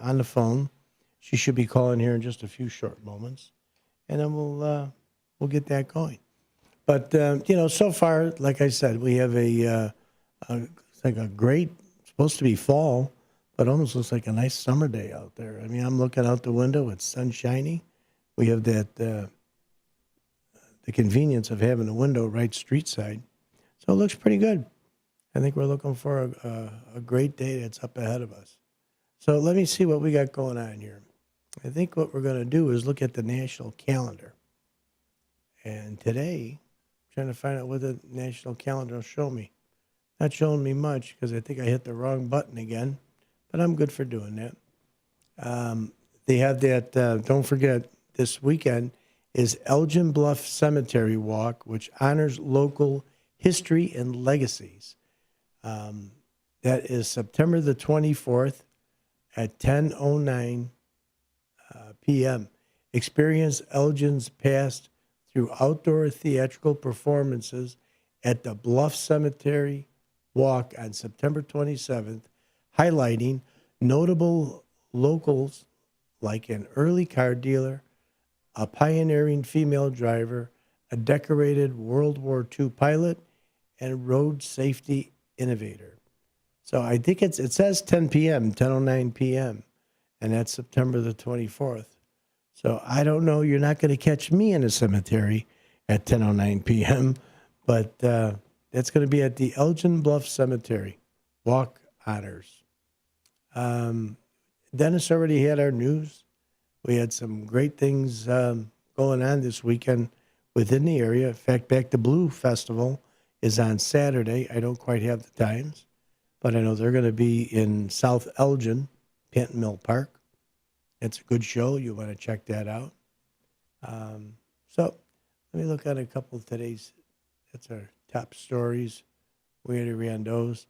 on the phone. She should be calling here in just a few short moments, and then we'll get that going. But so far, like I said, we have it's like a great, supposed to be fall, but almost looks like a nice summer day out there. I mean, I'm looking out the window; it's sunshiny. We have that the convenience of having a window right street side, so it looks pretty good. I think we're looking for a great day that's up ahead of us. So let me see what we got going on here. I think what we're going to do is look at the national calendar. And today, I'm trying to find out what the national calendar will show me. Not showing me much because I think I hit the wrong button again, but I'm good for doing that. They have that, don't forget, this weekend is Elgin Bluff Cemetery Walk, which honors local history and legacies. That is September the 24th at 10:09 p.m. Experience Elgin's past through outdoor theatrical performances at the Bluff Cemetery Walk on September 27th, highlighting notable locals like an early car dealer, a pioneering female driver, a decorated World War II pilot, and road safety innovator. So I think it says 10 p.m., 10:09 p.m., and that's September the 24th. So I don't know. You're not going to catch me in a cemetery at 10:09 p.m., but that's going to be at the Elgin Bluff Cemetery Walk Honors. Dennis already had our news. We had some great things going on this weekend within the area. In fact, Back to Blue Festival is on Saturday. I don't quite have the times, but I know they're going to be in South Elgin, Panton Mill Park. It's a good show. You want to check that out. So let me look at a couple of today's. That's our top stories. We already ran those.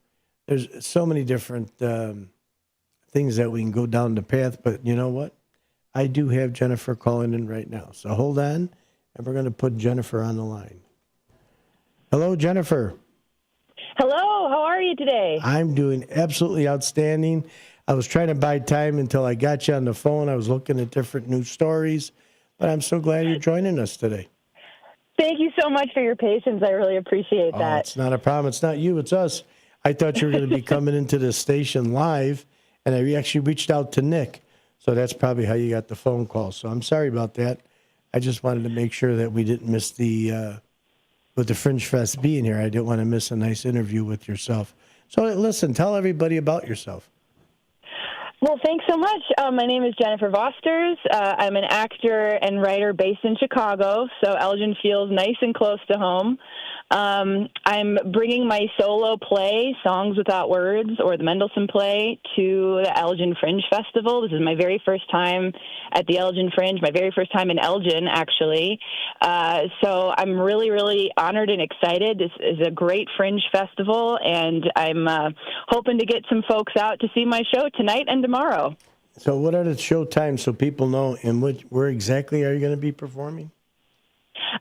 There's so many different things that we can go down the path, but you know what? I do have Jennifer calling in right now. So hold on, and we're going to put Jennifer on the line. Hello, Jennifer. Hello, how are you today? I'm doing absolutely outstanding. I was trying to buy time until I got you on the phone. I was looking at different news stories, but I'm so glad you're joining us today. Thank you so much for your patience. I really appreciate that. It's not a problem. It's not you. It's us. I thought you were going to be coming into the station live, and I actually reached out to Nick. So that's probably how you got the phone call. So I'm sorry about that. I just wanted to make sure that we didn't miss with the Fringe Fest being here. I didn't want to miss a nice interview with yourself. So listen, tell everybody about yourself. Well, thanks so much. My name is Jennifer Vosters. I'm an actor and writer based in Chicago, so Elgin feels nice and close to home. I'm bringing my solo play, Songs Without Words, or the Mendelssohn play, to the Elgin Fringe Festival. This is my very first time at the Elgin Fringe, my very first time in Elgin, actually. So I'm really, really honored and excited. This is a great Fringe Festival, and I'm hoping to get some folks out to see my show tonight and tomorrow. So what are the show times so people know where exactly are you going to be performing?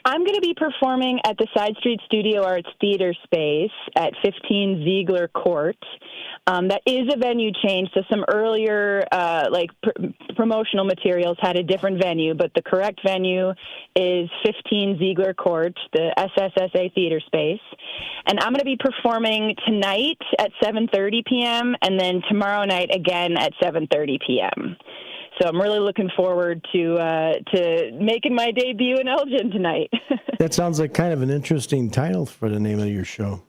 I'm going to be performing at the Side Street Studio Arts Theater Space at 15 Ziegler Court. That is a venue change, so some earlier promotional materials had a different venue, but the correct venue is 15 Ziegler Court, the SSSA Theater Space. And I'm going to be performing tonight at 7:30 p.m. and then tomorrow night again at 7:30 p.m. So I'm really looking forward to making my debut in Elgin tonight. That sounds like kind of an interesting title for the name of your show.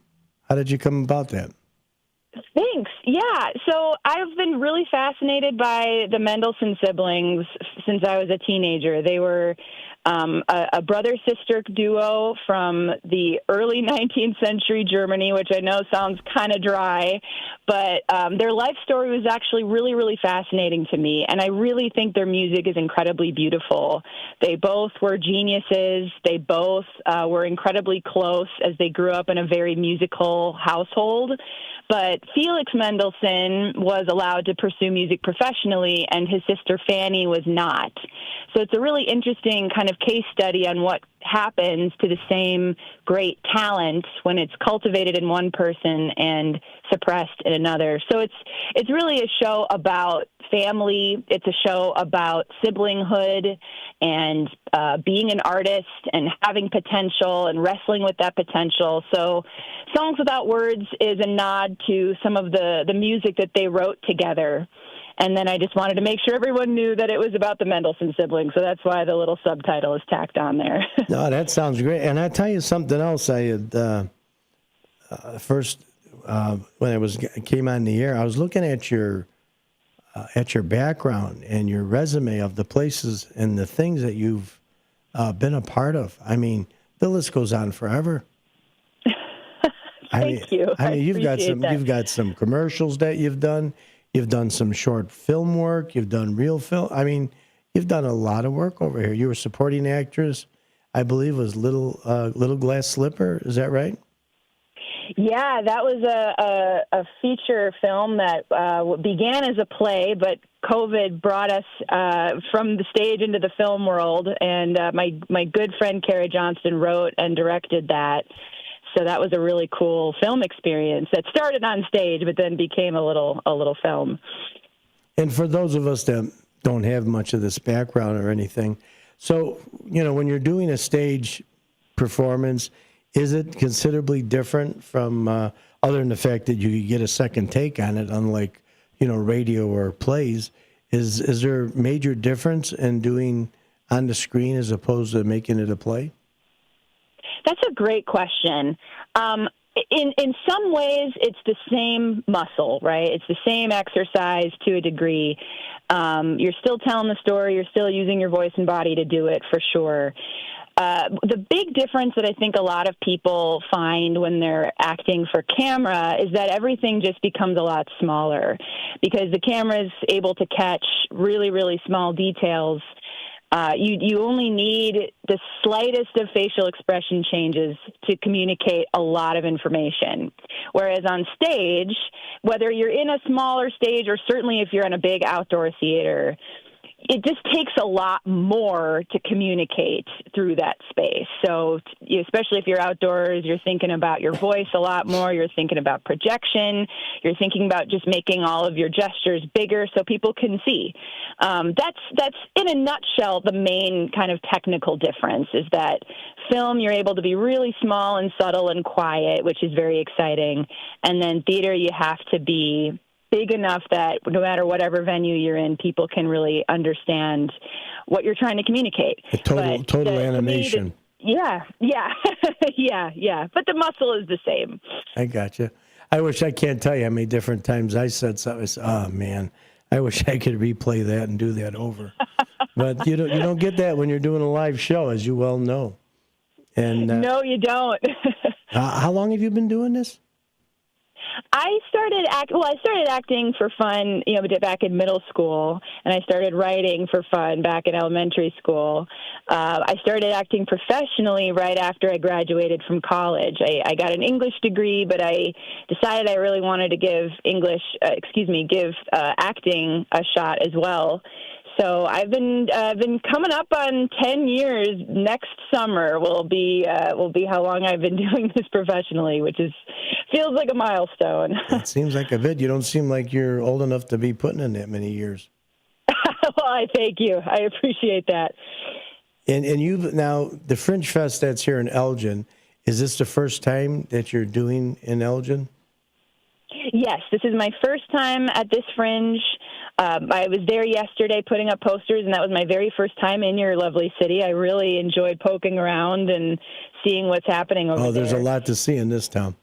How did you come about that? Thanks. Yeah. So I've been really fascinated by the Mendelssohn siblings since I was a teenager. They were a brother-sister duo from the early 19th century Germany, which I know sounds kind of dry, but their life story was actually really, really fascinating to me, and I really think their music is incredibly beautiful. They both were geniuses. They both were incredibly close as they grew up in a very musical household. But Felix Mendelssohn was allowed to pursue music professionally, and his sister Fanny was not. So it's a really interesting kind of case study on what happens to the same great talent when it's cultivated in one person and suppressed in another. So it's really a show about family. It's a show about siblinghood and being an artist and having potential and wrestling with that potential. So Songs Without Words is a nod to some of the music that they wrote together. And then I just wanted to make sure everyone knew that it was about the Mendelssohn siblings, so that's why the little subtitle is tacked on there. No, that sounds great. And I'll tell you something else. I had first when I came on the air, I was looking at your background and your resume of the places and the things that you've been a part of. I mean, the list goes on forever. Thank you. I mean, you've got some commercials that you've done. You've done some short film work. You've done real film. I mean, you've done a lot of work over here. You were supporting actress, I believe, was Little Glass Slipper. Is that right? Yeah, that was a feature film that began as a play, but COVID brought us from the stage into the film world, and my good friend Carrie Johnston wrote and directed that. So that was a really cool film experience that started on stage, but then became a little film. And for those of us that don't have much of this background or anything, so, when you're doing a stage performance, is it considerably different from, other than the fact that you get a second take on it, unlike, radio or plays? Is there a major difference in doing on the screen as opposed to making it a play? That's a great question. In some ways, it's the same muscle, right? It's the same exercise to a degree. You're still telling the story. You're still using your voice and body to do it, for sure. The big difference that I think a lot of people find when they're acting for camera is that everything just becomes a lot smaller because the camera is able to catch really, really small details. You only need the slightest of facial expression changes to communicate a lot of information. Whereas on stage, whether you're in a smaller stage or certainly if you're in a big outdoor theater, it just takes a lot more to communicate through that space. So especially if you're outdoors, you're thinking about your voice a lot more. You're thinking about projection. You're thinking about just making all of your gestures bigger so people can see. That's in a nutshell the main kind of technical difference is that film, you're able to be really small and subtle and quiet, which is very exciting. And then theater, you have to be big enough that no matter whatever venue you're in, people can really understand what you're trying to communicate. Total animation. Yeah. But the muscle is the same. I gotcha. I can't tell you how many different times I said something. I said, oh, man, I wish I could replay that and do that over. But you don't get that when you're doing a live show, as you well know. And no, you don't. how long have you been doing this? I started acting for fun, back in middle school, and I started writing for fun back in elementary school. I started acting professionally right after I graduated from college. I got an English degree, but I decided I really wanted to give acting a shot as well. So I've been coming up on 10 years. Next summer will be how long I've been doing this professionally, which feels like a milestone. It seems like a bit. You don't seem like you're old enough to be putting in that many years. Well, I thank you. I appreciate that. And you now, the Fringe Fest that's here in Elgin, is this the first time that you're doing in Elgin? Yes, this is my first time at this Fringe. I was there yesterday putting up posters, and that was my very first time in your lovely city. I really enjoyed poking around and seeing what's happening over there. Oh, there's a lot to see in this town.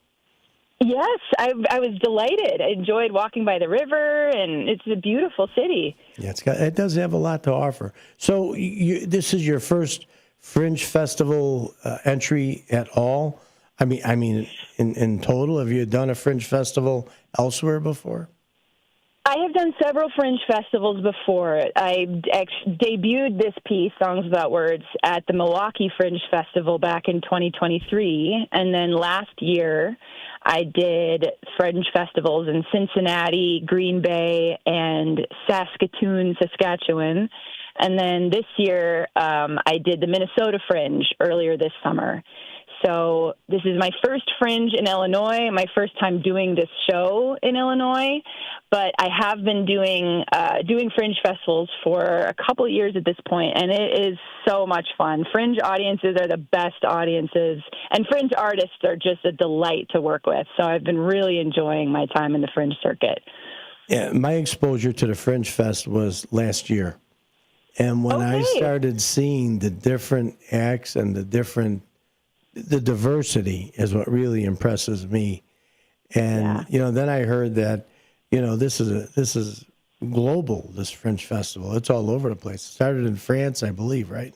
Yes, I was delighted. I enjoyed walking by the river, and it's a beautiful city. Yeah, it does have a lot to offer. So this is your first Fringe Festival entry at all? I mean, in total, have you done a Fringe Festival elsewhere before? I have done several Fringe festivals before. I debuted this piece, Songs Without Words, at the Milwaukee Fringe Festival back in 2023. And then last year, I did Fringe festivals in Cincinnati, Green Bay, and Saskatoon, Saskatchewan. And then this year, I did the Minnesota Fringe earlier this summer. So this is my first Fringe in Illinois, my first time doing this show in Illinois. But I have been doing Fringe festivals for a couple of years at this point, and it is so much fun. Fringe audiences are the best audiences, and Fringe artists are just a delight to work with. So I've been really enjoying my time in the Fringe circuit. Yeah, my exposure to the Fringe Fest was last year. And when I started seeing the different acts and the diversity is what really impresses me. And, then I heard that, this is global, this Fringe Festival. It's all over the place. It started in France, I believe, right?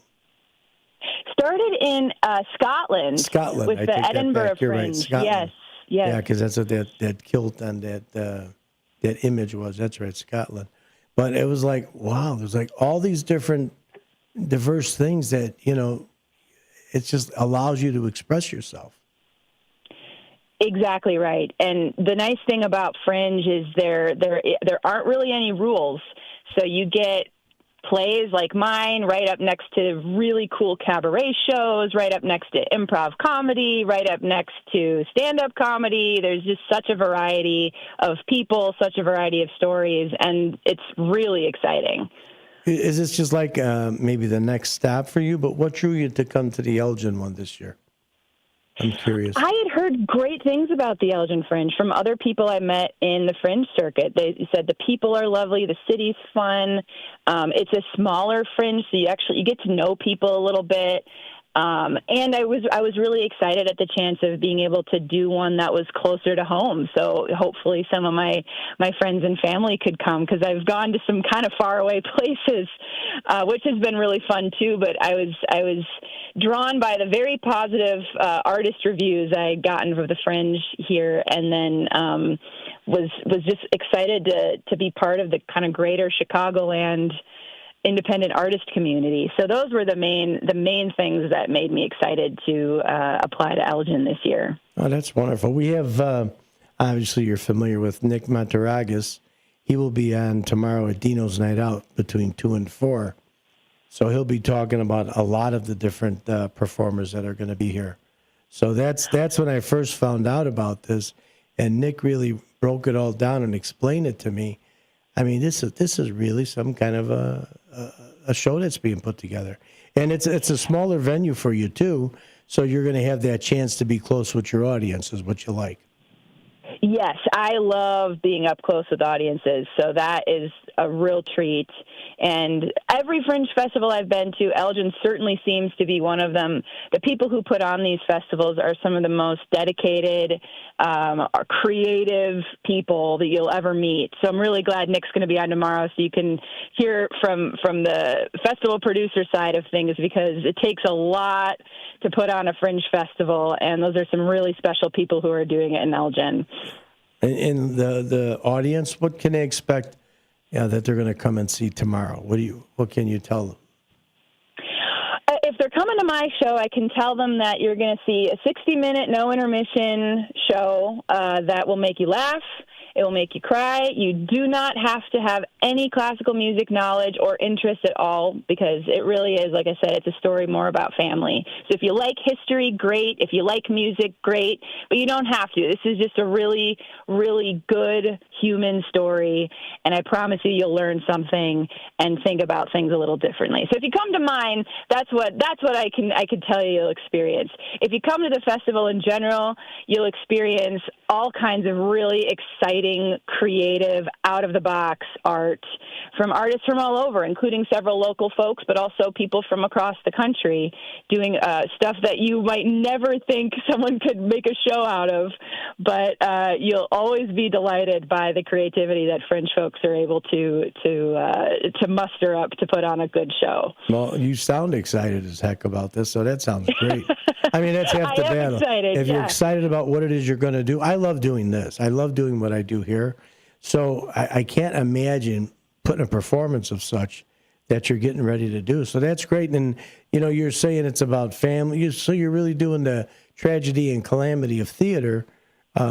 Started in Scotland. Scotland. With the Edinburgh Fringe. You're right, Scotland. Yes. Yeah, because that's what that kilt and that image was. That's right, Scotland. But it was like, wow, there's like all these different diverse things that, it just allows you to express yourself. Exactly right. And the nice thing about Fringe is there aren't really any rules. So you get plays like mine right up next to really cool cabaret shows, right up next to improv comedy, right up next to stand-up comedy. There's just such a variety of people, such a variety of stories, and it's really exciting. Is this just like maybe the next stop for you? But what drew you to come to the Elgin one this year? I'm curious. I had heard great things about the Elgin Fringe from other people I met in the Fringe circuit. They said the people are lovely, the city's fun. It's a smaller Fringe, so you get to know people a little bit. And I was really excited at the chance of being able to do one that was closer to home. So hopefully some of my friends and family could come, because I've gone to some kind of faraway places, which has been really fun too. But I was drawn by the very positive artist reviews I had gotten for the Fringe here, and then was just excited to be part of the kind of greater Chicagoland independent artist community. So those were the main things that made me excited to apply to Elgin this year. Oh, that's wonderful. We have, obviously you're familiar with Nick Mataragas. He will be on tomorrow at Dino's Night Out between 2 and 4. So he'll be talking about a lot of the different performers that are going to be here. So that's when I first found out about this, and Nick really broke it all down and explained it to me. I mean, this is really some kind of a show that's being put together, and it's a smaller venue for you too. So you're going to have that chance to be close with your audience, is what you like. Yes, I love being up close with audiences, so that is a real treat. And every Fringe festival I've been to, Elgin certainly seems to be one of them. The people who put on these festivals are some of the most dedicated, creative people that you'll ever meet. So I'm really glad Nick's going to be on tomorrow, so you can hear from the festival producer side of things, because it takes a lot to put on a Fringe festival, and those are some really special people who are doing it in Elgin. And the audience, what can they expect that they're going to come and see tomorrow? What can you tell them? If they're coming to my show, I can tell them that you're going to see a 60-minute, no intermission show that will make you laugh. It will make you cry. You do not have to have any classical music knowledge or interest at all, because it really is, like I said, it's a story more about family. So if you like history, great. If you like music, great. But you don't have to. This is just a really, really good human story, and I promise you'll learn something and think about things a little differently. So if you come to mine, that's what I can tell you you'll experience. If you come to the festival in general, you'll experience all kinds of really exciting, creative, out-of-the-box art from artists from all over, including several local folks, but also people from across the country doing stuff that you might never think someone could make a show out of. But you'll always be delighted by the creativity that Fringe folks are able to muster up to put on a good show. Well, you sound excited as heck about this, so that sounds great. I mean, that's half the battle. Excited, if you're excited about what it is you're going to do, I love doing this. I love doing what I do here. So I can't imagine putting a performance of such that you're getting ready to do. So that's great. And, you're saying it's about family. So you're really doing the tragedy and calamity of theater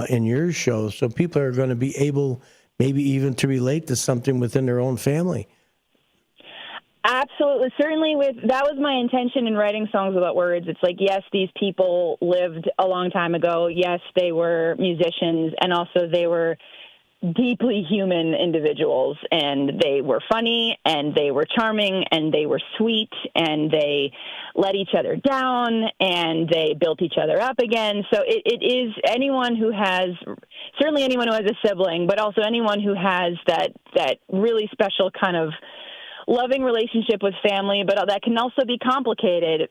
in your show. So people are going to be able maybe even to relate to something within their own family. Absolutely. Certainly that was my intention in writing songs without words. It's like, yes, these people lived a long time ago. Yes, they were musicians, and also they were deeply human individuals, and they were funny, and they were charming, and they were sweet, and they let each other down, and they built each other up again. So it is anyone who has, certainly anyone who has a sibling, but also anyone who has that really special kind of loving relationship with family, but that can also be complicated.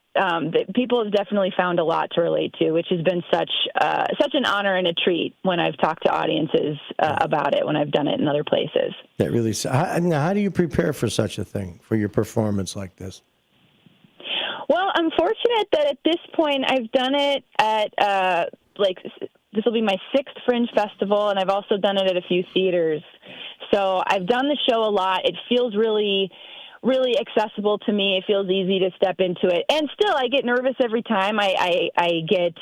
People have definitely found a lot to relate to, which has been such an honor and a treat when I've talked to audiences about it, when I've done it in other places. That really. How do you prepare for such a thing, for your performance like this? Well, I'm fortunate that at this point I've done it at this will be my 6th Fringe Festival, and I've also done it at a few theaters. So I've done the show a lot. It feels really, really accessible to me. It feels easy to step into it. And still, I get nervous every time. I get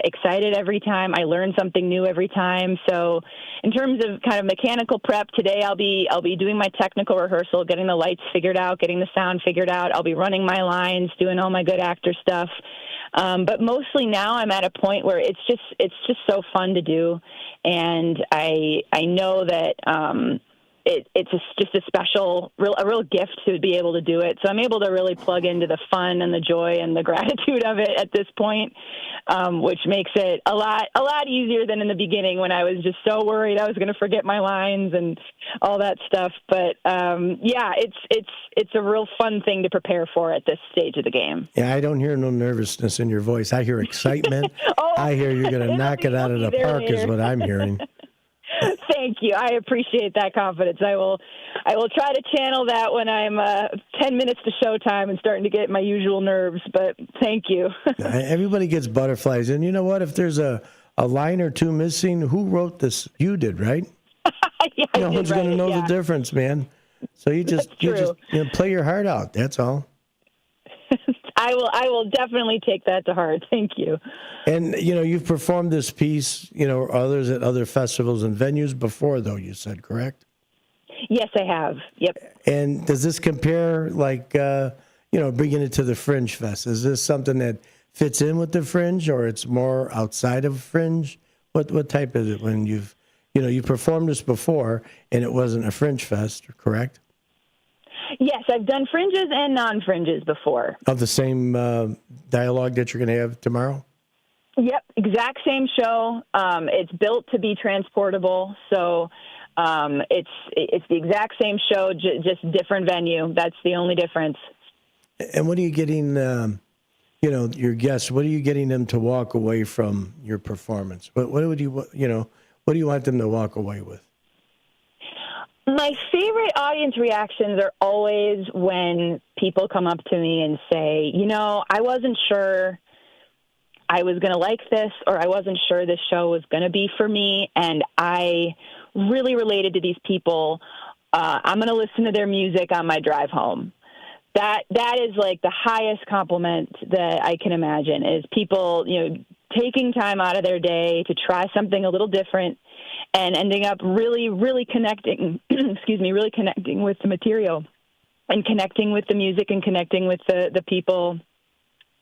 excited every time. I learn something new every time. So in terms of kind of mechanical prep, today I'll be doing my technical rehearsal, getting the lights figured out, getting the sound figured out. I'll be running my lines, doing all my good actor stuff. But mostly now I'm at a point where it's just so fun to do, and I know that it's just a real gift to be able to do it. So I'm able to really plug into the fun and the joy and the gratitude of it at this point, which makes it a lot easier than in the beginning when I was just so worried I was going to forget my lines and all that stuff. But it's a real fun thing to prepare for at this stage of the game. Yeah, I don't hear no nervousness in your voice. I hear excitement. I hear you're going to knock it out of the park is what I'm hearing. Thank you. I appreciate that confidence. I will try to channel that when I'm 10 minutes to showtime and starting to get my usual nerves, but thank you. Everybody gets butterflies. And you know what? If there's a line or two missing, who wrote this? You did, right? Yeah, no one's going to know the difference, man. So you just play your heart out. That's all. I will definitely take that to heart. Thank you. And, you've performed this piece, others at other festivals and venues before, though, you said, correct? Yes, I have. Yep. And does this compare, bringing it to the Fringe Fest? Is this something that fits in with the Fringe, or it's more outside of Fringe? What type is it when you've performed this before and it wasn't a Fringe Fest, correct? Yes, I've done fringes and non-fringes before. Of the same dialogue that you're going to have tomorrow? Yep, exact same show. It's built to be transportable, so it's the exact same show, just different venue. That's the only difference. And what are you getting, your guests? What are you getting them to walk away from your performance? What do you want them to walk away with? My favorite audience reactions are always when people come up to me and say, I wasn't sure I was going to like this, or I wasn't sure this show was going to be for me. And I really related to these people. I'm going to listen to their music on my drive home. That is like the highest compliment that I can imagine, is people, taking time out of their day to try something a little different and ending up really, really connecting, really connecting with the material and connecting with the music and connecting with the people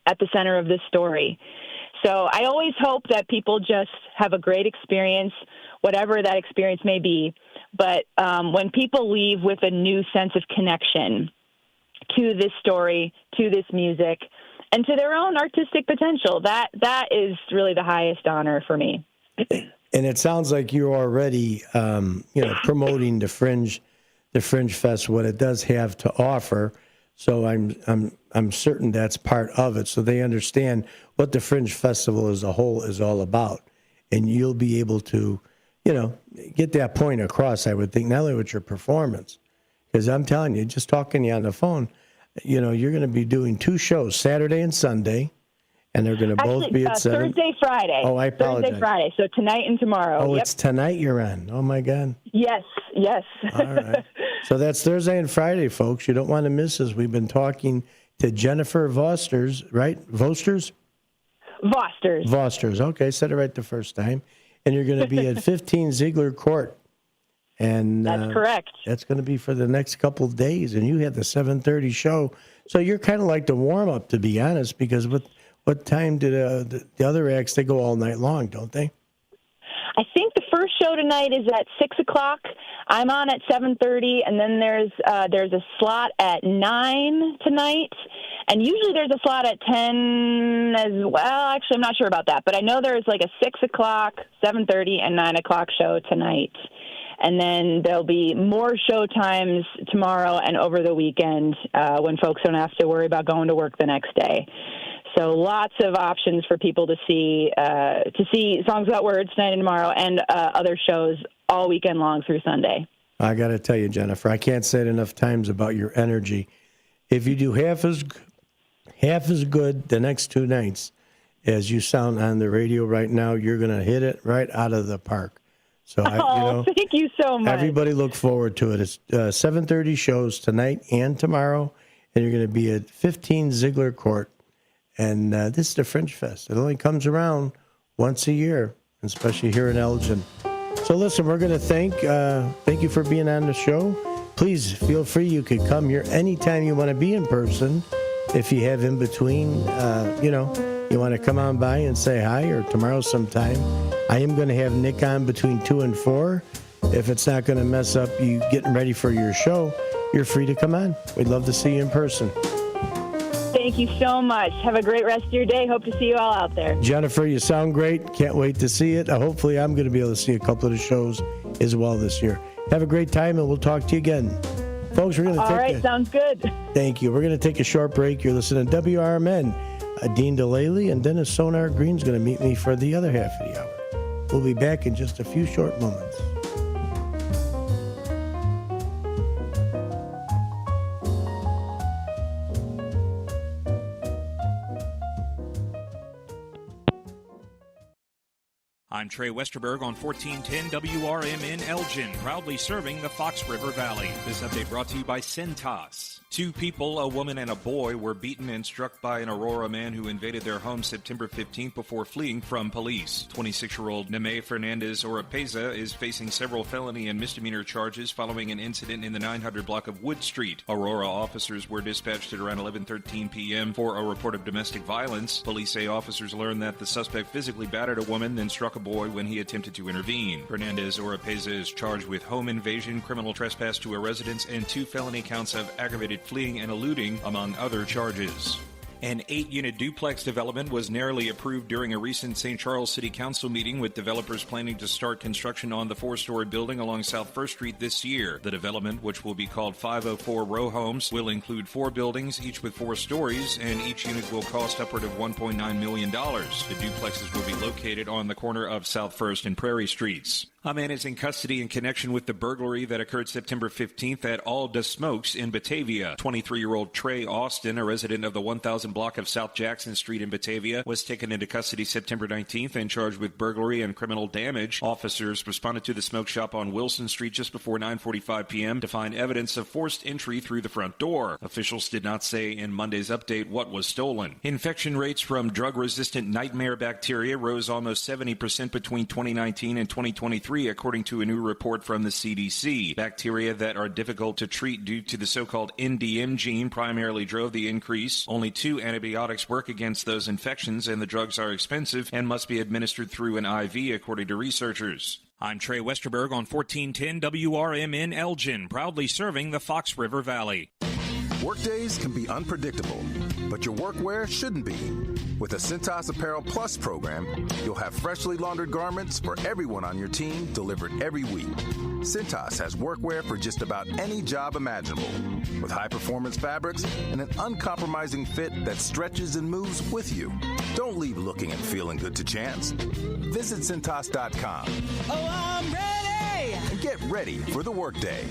at the center of this story. So I always hope that people just have a great experience, whatever that experience may be. But when people leave with a new sense of connection to this story, to this music, and to their own artistic potential, that is really the highest honor for me. And it sounds like you're already, promoting the Fringe Fest, what it does have to offer. So I'm certain that's part of it. So they understand what the Fringe Festival as a whole is all about, and you'll be able to, get that point across. I would think, not only with your performance, because I'm telling you, just talking to you on the phone, you're going to be doing 2 shows, Saturday and Sunday, and they're going to both be at 7. Thursday, Friday. Oh, I apologize. Thursday, Friday. So tonight and tomorrow. Oh, It's tonight you're on. Oh, my God. Yes. All right. So that's Thursday and Friday, folks. You don't want to miss us. We've been talking to Jennifer Vosters, right? Vosters? Vosters. Okay, said it right the first time. And you're going to be at 15 Ziegler Court. And that's correct. That's going to be for the next couple of days. And you had the 7:30 show. So you're kind of like the warm-up, to be honest, because what time do the other acts, they go all night long, don't they? I think the first show tonight is at 6 o'clock. I'm on at 7:30, and then there's a slot at 9 tonight, and usually there's a slot at 10 as well. Actually, I'm not sure about that, but I know there's like a 6 o'clock, 7:30, and 9 o'clock show tonight. And then there'll be more show times tomorrow and over the weekend when folks don't have to worry about going to work the next day. So lots of options for people to see Songs Without Words tonight and tomorrow, and other shows all weekend long through Sunday. I got to tell you, Jennifer, I can't say it enough times about your energy. If you do half as good the next 2 nights as you sound on the radio right now, you're going to hit it right out of the park. So thank you so much. Everybody look forward to it. It's 7:30 shows tonight and tomorrow, and you're going to be at 15 Ziegler Court. And this is the Fringe Fest. It only comes around once a year, especially here in Elgin. So listen, we're going to thank you for being on the show. Please feel free. You could come here anytime you want to be in person. If you have in between, you want to come on by and say hi, or tomorrow sometime. I am going to have Nick on between 2 and 4. If it's not going to mess up you getting ready for your show, you're free to come on. We'd love to see you in person. Thank you so much. Have a great rest of your day. Hope to see you all out there. Jennifer, you sound great. Can't wait to see it. Hopefully, I'm going to be able to see a couple of the shows as well this year. Have a great time, and we'll talk to you again. Folks, we're going to sounds good. Thank you. We're going to take a short break. You're listening to WRMN. Dean DeLaley and Dennis Sonar Green's going to meet me for the other half of the hour. We'll be back in just a few short moments. I'm Trey Westerberg on 1410 WRMN Elgin, proudly serving the Fox River Valley. This update brought to you by Centos. 2 people, a woman and a boy, were beaten and struck by an Aurora man who invaded their home September 15th before fleeing from police. 26-year-old Neme Fernandez Oropeza is facing several felony and misdemeanor charges following an incident in the 900 block of Wood Street. Aurora officers were dispatched at around 11:13 p.m. for a report of domestic violence. Police say officers learned that the suspect physically battered a woman, then struck a boy when he attempted to intervene. Fernandez Oropeza is charged with home invasion, criminal trespass to a residence, and 2 felony counts of aggravated fleeing and eluding, among other charges. An 8-unit duplex development was narrowly approved during a recent St. Charles City Council meeting, with developers planning to start construction on the 4-story building along South 1st Street this year. The development, which will be called 504 Row Homes, will include 4 buildings, each with 4 stories, and each unit will cost upward of $1.9 million. The duplexes will be located on the corner of South 1st and Prairie Streets. A man is in custody in connection with the burglary that occurred September 15th at All Da Smokes in Batavia. 23-year-old Trey Austin, a resident of the 1000 2000 block of South Jackson Street in Batavia, was taken into custody September 19th and charged with burglary and criminal damage. Officers responded to the smoke shop on Wilson Street just before 9:45 p.m. to find evidence of forced entry through the front door. Officials did not say in Monday's update what was stolen. Infection rates from drug-resistant nightmare bacteria rose almost 70% between 2019 and 2023, according to a new report from the CDC. Bacteria that are difficult to treat due to the so-called NDM gene primarily drove the increase. Only 2 antibiotics work against those infections, and the drugs are expensive and must be administered through an IV, according to researchers. I'm Trey Westerberg on 1410 WRMN Elgin, proudly serving the Fox River Valley. Workdays can be unpredictable, but your workwear shouldn't be. With the Cintas Apparel Plus program, you'll have freshly laundered garments for everyone on your team delivered every week. Cintas has workwear for just about any job imaginable, with high-performance fabrics and an uncompromising fit that stretches and moves with you. Don't leave looking and feeling good to chance. Visit Cintas.com. Oh, I'm ready! And get ready for the workday.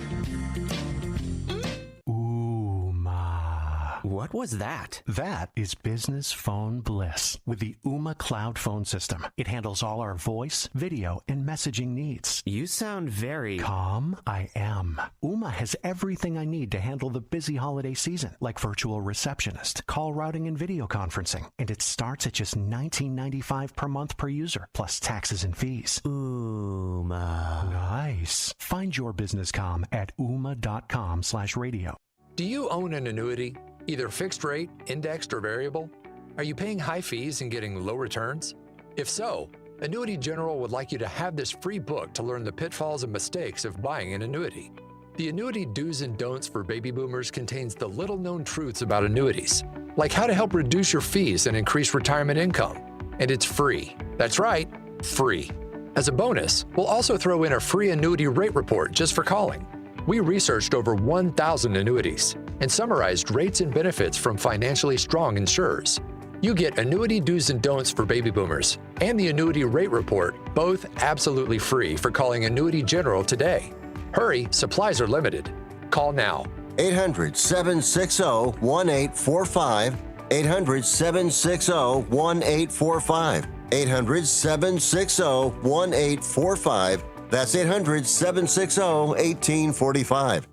What was that? That is business phone bliss with the Ooma Cloud phone system. It handles all our voice, video, and messaging needs. You sound very calm. I am. Ooma has everything I need to handle the busy holiday season, like virtual receptionist, call routing, and video conferencing. And it starts at just $19.95 per month per user, plus taxes and fees. Ooma. Nice. Find your business comm at ooma.com/radio. Do you own an annuity? Either fixed rate, indexed, or variable? Are you paying high fees and getting low returns? If so, Annuity General would like you to have this free book to learn the pitfalls and mistakes of buying an annuity. The Annuity Do's and Don'ts for Baby Boomers contains the little-known truths about annuities, like how to help reduce your fees and increase retirement income. And it's free. That's right, free. As a bonus, we'll also throw in a free annuity rate report just for calling. We researched over 1,000 annuities and summarized rates and benefits from financially strong insurers. You get Annuity Do's and Don'ts for Baby Boomers and the Annuity Rate Report, both absolutely free for calling Annuity General today. Hurry, supplies are limited. Call now. 800-760-1845. 800-760-1845. 800-760-1845. That's 800-760-1845.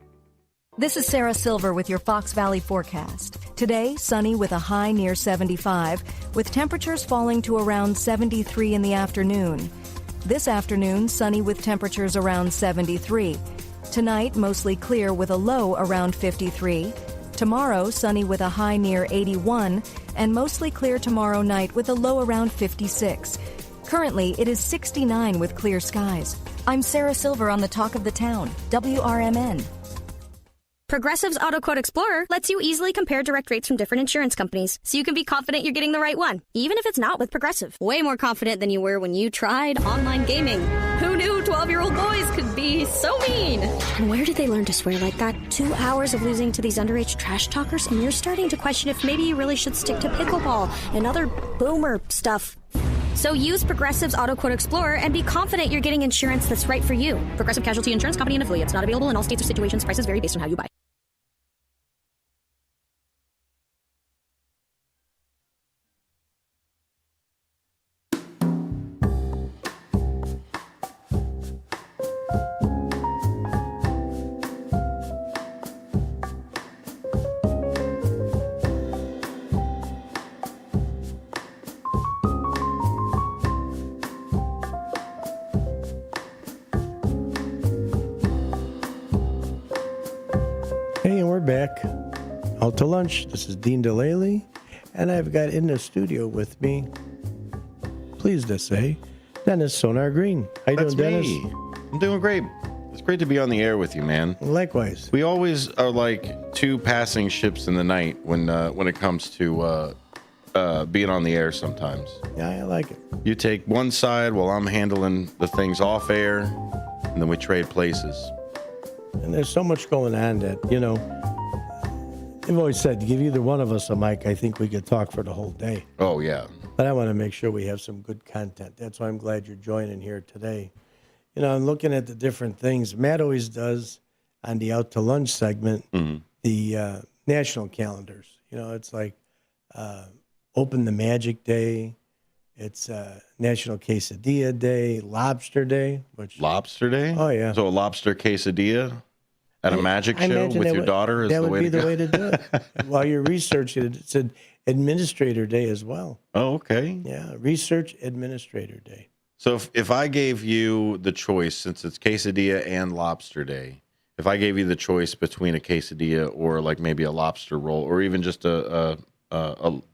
This is Sarah Silver with your Fox Valley forecast. Today, sunny with a high near 75, with temperatures falling to around 73 in the afternoon. This afternoon, sunny with temperatures around 73. Tonight, mostly clear with a low around 53. Tomorrow, sunny with a high near 81, and mostly clear tomorrow night with a low around 56. Currently, it is 69 with clear skies. I'm Sarah Silver on the Talk of the Town, WRMN. Progressive's Auto Quote Explorer lets you easily compare direct rates from different insurance companies, so you can be confident you're getting the right one, even if it's not with Progressive. Way more confident than you were when you tried online gaming. Who knew 12-year-old boys could be so mean? And where did they learn to swear like that? 2 hours of losing to these underage trash talkers, and you're starting to question if maybe you really should stick to pickleball and other boomer stuff. So use Progressive's Auto Quote Explorer and be confident you're getting insurance that's right for you. Progressive Casualty Insurance Company and affiliates. Not available in all states or situations. Prices vary based on how you buy. Hey, and we're back. Out to lunch. This is Dean DeLaley, and I've got in the studio with me, pleased to say, Dennis Sonar Green. How you doing, Dennis? Me. I'm doing great. It's great to be on the air with you, man. Likewise. We always are like two passing ships in the night when it comes to being on the air sometimes. Yeah, I like it. You take one side while I'm handling the things off air, and then we trade places. And there's so much going on that, you know, I've always said, give either one of us a mic, I think we could talk for the whole day. Oh, yeah. But I want to make sure we have some good content. That's why I'm glad you're joining here today. You know, I'm looking at the different things. Matt always does on the Out to Lunch segment, the national calendars. You know, it's like Open the Magic Day. It's National Quesadilla Day, Lobster Day. Lobster Day? Oh, yeah. So a lobster quesadilla at a magic I show imagine with that your would- daughter is that the would way be to the go? way to do it. While you're researching it, it's an Administrator Day as well. Oh, okay. Yeah, Research Administrator Day. So if I gave you the choice, since it's quesadilla and lobster day, if I gave you the choice between a quesadilla or like maybe a lobster roll or even just a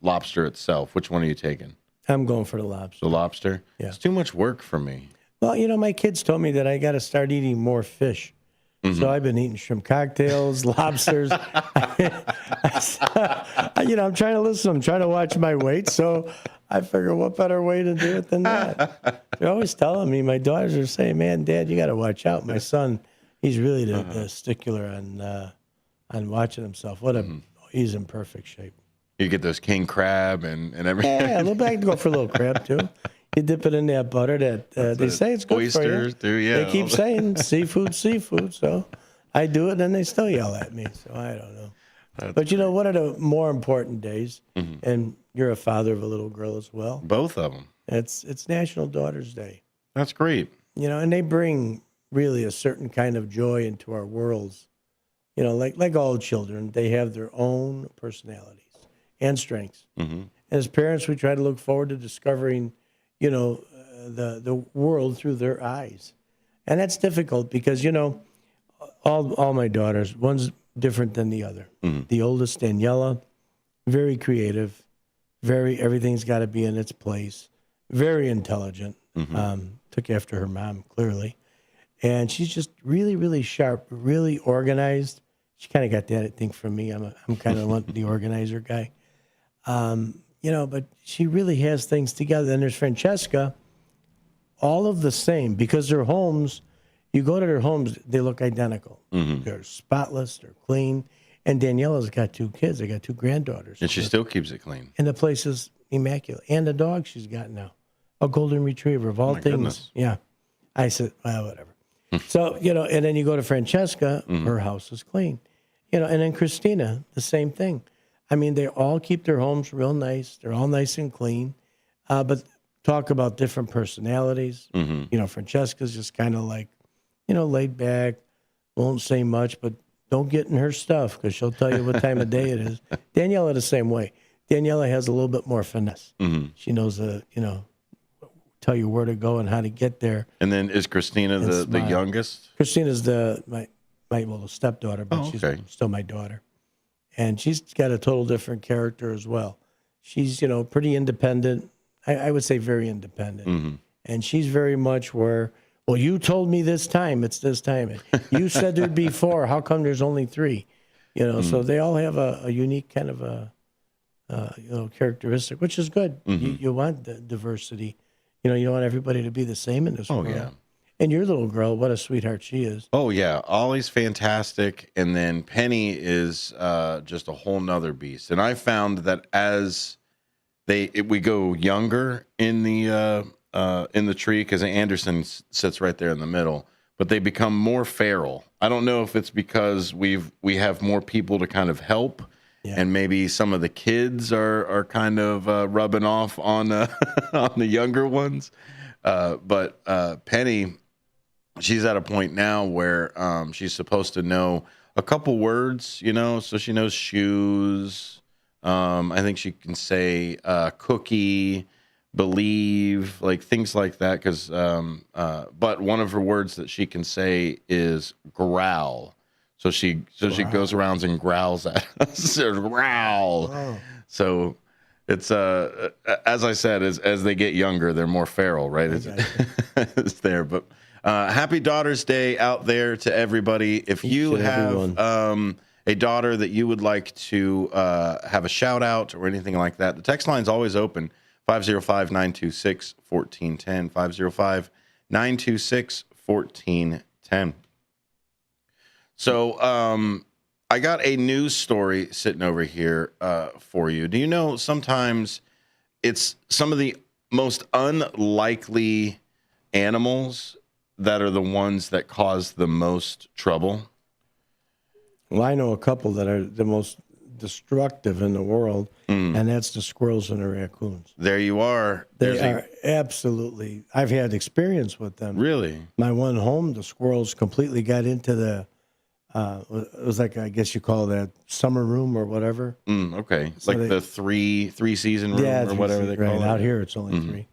lobster itself, which one are you taking? I'm going for the lobster. The lobster? Yeah. It's too much work for me. Well, my kids told me that I got to start eating more fish. So I've been eating shrimp cocktails, lobsters. I'm trying to listen. I'm trying to watch my weight. So I figure what better way to do it than that? They're always telling me, my daughters are saying, man, Dad, you got to watch out. My son, he's really the stickler on watching himself. He's in perfect shape. You get those king crab and everything. Yeah, a little bit. I can go for a little crab, too. You dip it in that butter that they say it's good oysters, for you. too, yeah. They keep saying seafood. So I do it, and they still yell at me. So I don't know. But what are the more important days? Mm-hmm. And you're a father of a little girl as well. Both of them. It's National Daughters Day. That's great. And they bring really a certain kind of joy into our worlds. Like all children, they have their own personalities and strengths. Mm-hmm. As parents, we try to look forward to discovering, the world through their eyes. And that's difficult because, all my daughters, one's different than the other. Mm-hmm. The oldest, Daniela, very creative, everything's got to be in its place, very intelligent, Mm-hmm. took after her mom, clearly. And she's just really, really sharp, really organized. She kind of got that, I think, from me. I'm kind of the organizer guy. But she really has things together. Then there's Francesca, all of the same, because their homes, you go to their homes, they look identical. Mm-hmm. They're spotless, they're clean. And Daniela's got 2 kids. They got 2 granddaughters. And she still keeps it clean. And the place is immaculate. And the dog she's got now, a golden retriever of all my things. goodness. Yeah. I said, well, whatever. So, and then you go to Francesca, her house is clean. And then Christina, the same thing. I mean, they all keep their homes real nice. They're all nice and clean. But talk about different personalities. Mm-hmm. Francesca's just kind of like, laid back, won't say much, but don't get in her stuff because she'll tell you what time of day it is. Daniela the same way. Daniela has a little bit more finesse. Mm-hmm. She knows tell you where to go and how to get there. And then is Christina the youngest? Christina's my little stepdaughter, but she's still my daughter. And she's got a total different character as well. She's, pretty independent. I would say very independent. Mm-hmm. And she's very much where, well, you told me this time, it's this time. You said there'd be 4. How come there's only 3? So they all have a unique kind of a characteristic, which is good. Mm-hmm. You want the diversity. You don't want everybody to be the same in this world. Yeah. And your little girl, what a sweetheart she is. Oh, yeah. Ollie's fantastic. And then Penny is just a whole nother beast. And I found that as we go younger in the tree, because Anderson sits right there in the middle, but they become more feral. I don't know if it's because we have more people to kind of help. Yeah. And maybe some of the kids are kind of rubbing off on on the younger ones. But Penny, she's at a point now where she's supposed to know a couple words, so she knows shoes. I think she can say cookie, believe, like things like that. But one of her words that she can say is growl. So she goes around and growls at us. Growl. Oh. So it's as I said, as they get younger, they're more feral, right? It's there. But happy Daughter's Day out there to everybody. If you have a daughter that you would like to have a shout out or anything like that, the text line's always open. 505-926-1410. 505-926-1410. So I got a news story sitting over here for you. Do you know sometimes it's some of the most unlikely animals that are the ones that cause the most trouble? Well, I know a couple that are the most destructive in the world, and that's the squirrels and the raccoons. There you are. They are absolutely. I've had experience with them. Really? My one home, the squirrels completely got into the. It was like, I guess you call that summer room or whatever. Okay, it's So like the three season room or whatever they call it. Out here, it's only 3.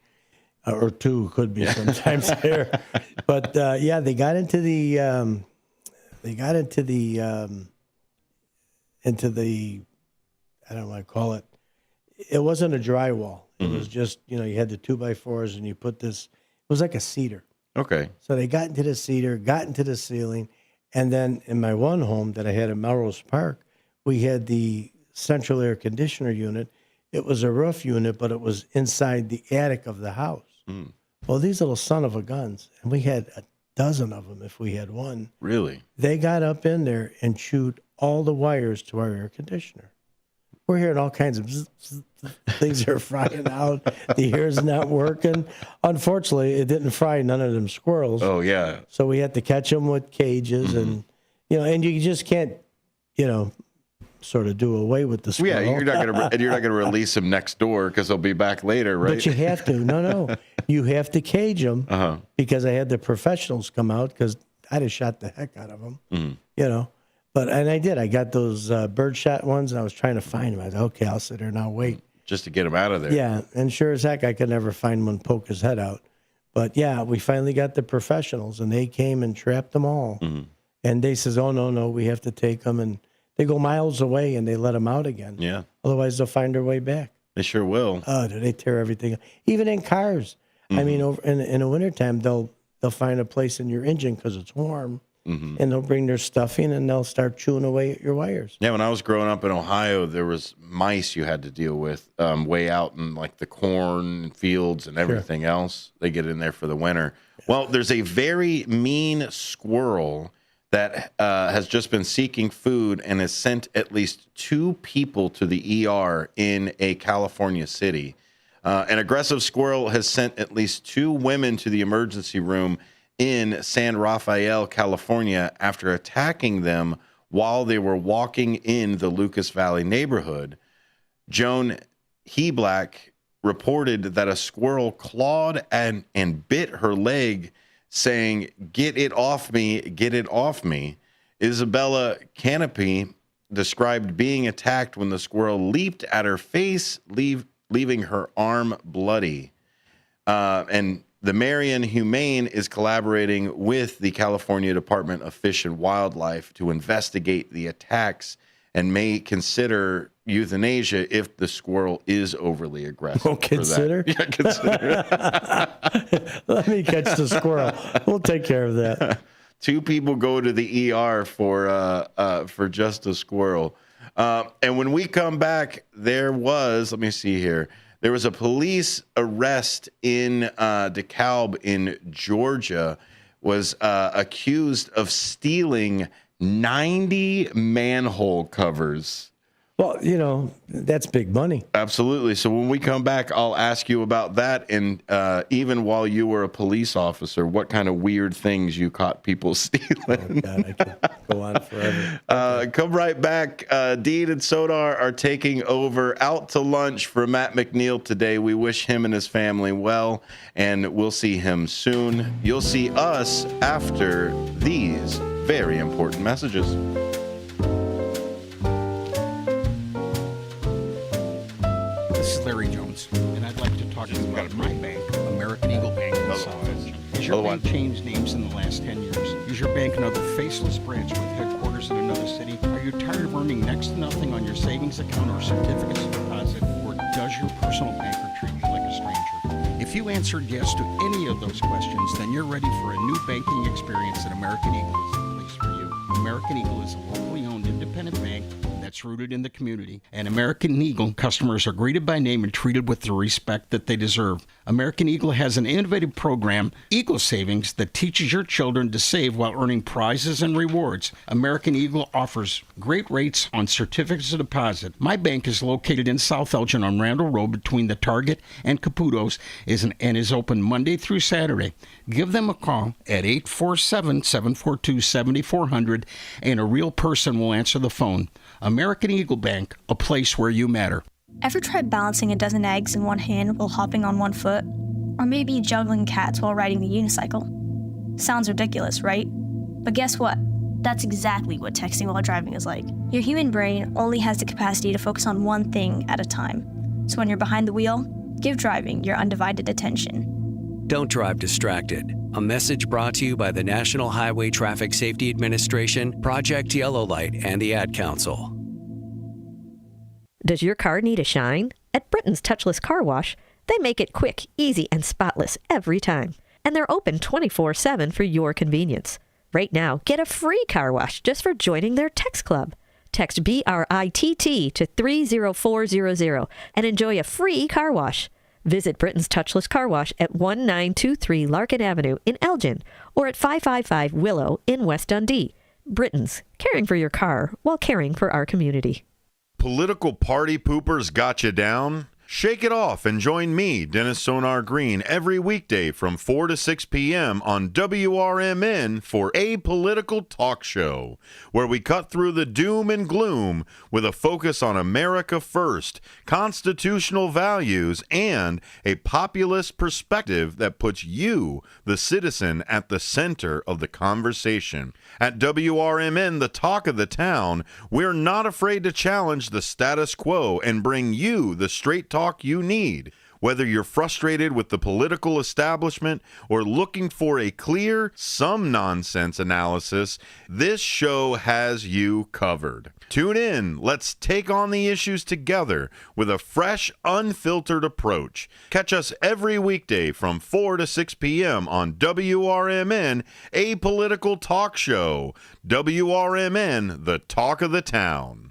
Or 2 could be sometimes here. But they got into the I don't know what I call it. It wasn't a drywall. It was just, you had the 2x4s and you put this. It was like a cedar. Okay. So they got into the cedar, got into the ceiling, and then in my one home that I had in Melrose Park, we had the central air conditioner unit. It was a roof unit, but it was inside the attic of the house. Well, these little son of a guns, and we had a dozen of them if we had one. Really? They got up in there and chewed all the wires to our air conditioner. We're hearing all kinds of things are frying out. The air's not working. Unfortunately, it didn't fry none of them squirrels. Oh, yeah. So we had to catch them with cages, and and you just can't, sort of do away with the squirrel. Yeah, you're not gonna release them next door because they'll be back later, right? But you have to. No, you have to cage them because I had the professionals come out because I'd have shot the heck out of them, And I did. I got those birdshot ones, and I was trying to find them. I thought, okay, I'll sit there and I'll wait. Just to get them out of there. Yeah, and sure as heck, I could never find one poke his head out. But yeah, we finally got the professionals, and they came and trapped them all. And they says, "Oh no, we have to take them," and they go miles away and they let them out again. Yeah. Otherwise, they'll find their way back. They sure will. Oh, do they tear everything up? Even in cars. I mean, over in the wintertime, they'll find a place in your engine because it's warm, and they'll bring their stuff in and they'll start chewing away at your wires. Yeah, when I was growing up in Ohio, there was mice you had to deal with way out in like the corn fields and everything else. They get in there for the winter. Well, there's a very mean squirrel that has just been seeking food and has sent at least 2 people to the ER in a California city. An aggressive squirrel has sent at least 2 women to the emergency room in San Rafael, California, after attacking them while they were walking in the Lucas Valley neighborhood. Joan Heblack reported that a squirrel clawed and bit her leg, saying, "Get it off me, get it off me." Isabella Canopy described being attacked when the squirrel leaped at her face, leaving her arm bloody. And the Marion Humane is collaborating with the California Department of Fish and Wildlife to investigate the attacks and may consider euthanasia if the squirrel is overly aggressive. Oh, consider? Yeah, consider. Let me catch the squirrel. We'll take care of that. 2 people go to the ER for just a squirrel. And when we come back, there was a police arrest in DeKalb in Georgia, was accused of stealing 90 manhole covers. Well, that's big money. Absolutely. So when we come back, I'll ask you about that. And even while you were a police officer, what kind of weird things you caught people stealing. Oh, God, I could go on forever. Come right back. Dean and Sodar are taking over Out to Lunch for Matt McNeil today. We wish him and his family well, and we'll see him soon. You'll see us after these very important messages. This is Larry Jones, and I'd like to talk to you about my bank, American Eagle Bank in South Elgin. Has your bank changed names in the last 10 years? Is your bank another faceless branch with headquarters in another city? Are you tired of earning next to nothing on your savings account or certificates of deposit? Or does your personal banker treat you like a stranger? If you answered yes to any of those questions, then you're ready for a new banking experience, and American Eagle is the place for you. American Eagle is a locally owned independent bank that's rooted in the community. And American Eagle customers are greeted by name and treated with the respect that they deserve. American Eagle has an innovative program, Eagle Savings, that teaches your children to save while earning prizes and rewards. American Eagle offers great rates on certificates of deposit. My bank is located in South Elgin on Randall Road between the Target and Caputo's and is open Monday through Saturday. Give them a call at 847-742-7400 and a real person will answer the phone. American Eagle Bank, a place where you matter. Ever tried balancing a dozen eggs in one hand while hopping on one foot? Or maybe juggling cats while riding the unicycle? Sounds ridiculous, right? But guess what? That's exactly what texting while driving is like. Your human brain only has the capacity to focus on one thing at a time. So when you're behind the wheel, give driving your undivided attention. Don't drive distracted. A message brought to you by the National Highway Traffic Safety Administration, Project Yellow Light, and the Ad Council. Does your car need a shine? At Britain's Touchless Car Wash, they make it quick, easy, and spotless every time. And they're open 24/7 for your convenience. Right now, get a free car wash just for joining their text club. Text BRITT to 30400 and enjoy a free car wash. Visit Britain's Touchless Car Wash at 1923 Larkin Avenue in Elgin or at 555 Willow in West Dundee. Britain's, caring for your car while caring for our community. Political party poopers got you down? Shake it off and join me, Dennis Sonar Green, every weekday from 4 to 6 p.m. on WRMN for A Political Talk Show, where we cut through the doom and gloom with a focus on America first, constitutional values, and a populist perspective that puts you, the citizen, at the center of the conversation. At WRMN, the talk of the town, we're not afraid to challenge the status quo and bring you the straight talk you need. Whether you're frustrated with the political establishment or looking for a clear, some nonsense analysis, this show has you covered. Tune in. Let's take on the issues together with a fresh, unfiltered approach. Catch us every weekday from 4 to 6 p.m. on WRMN, A Political Talk Show. WRMN, the talk of the town.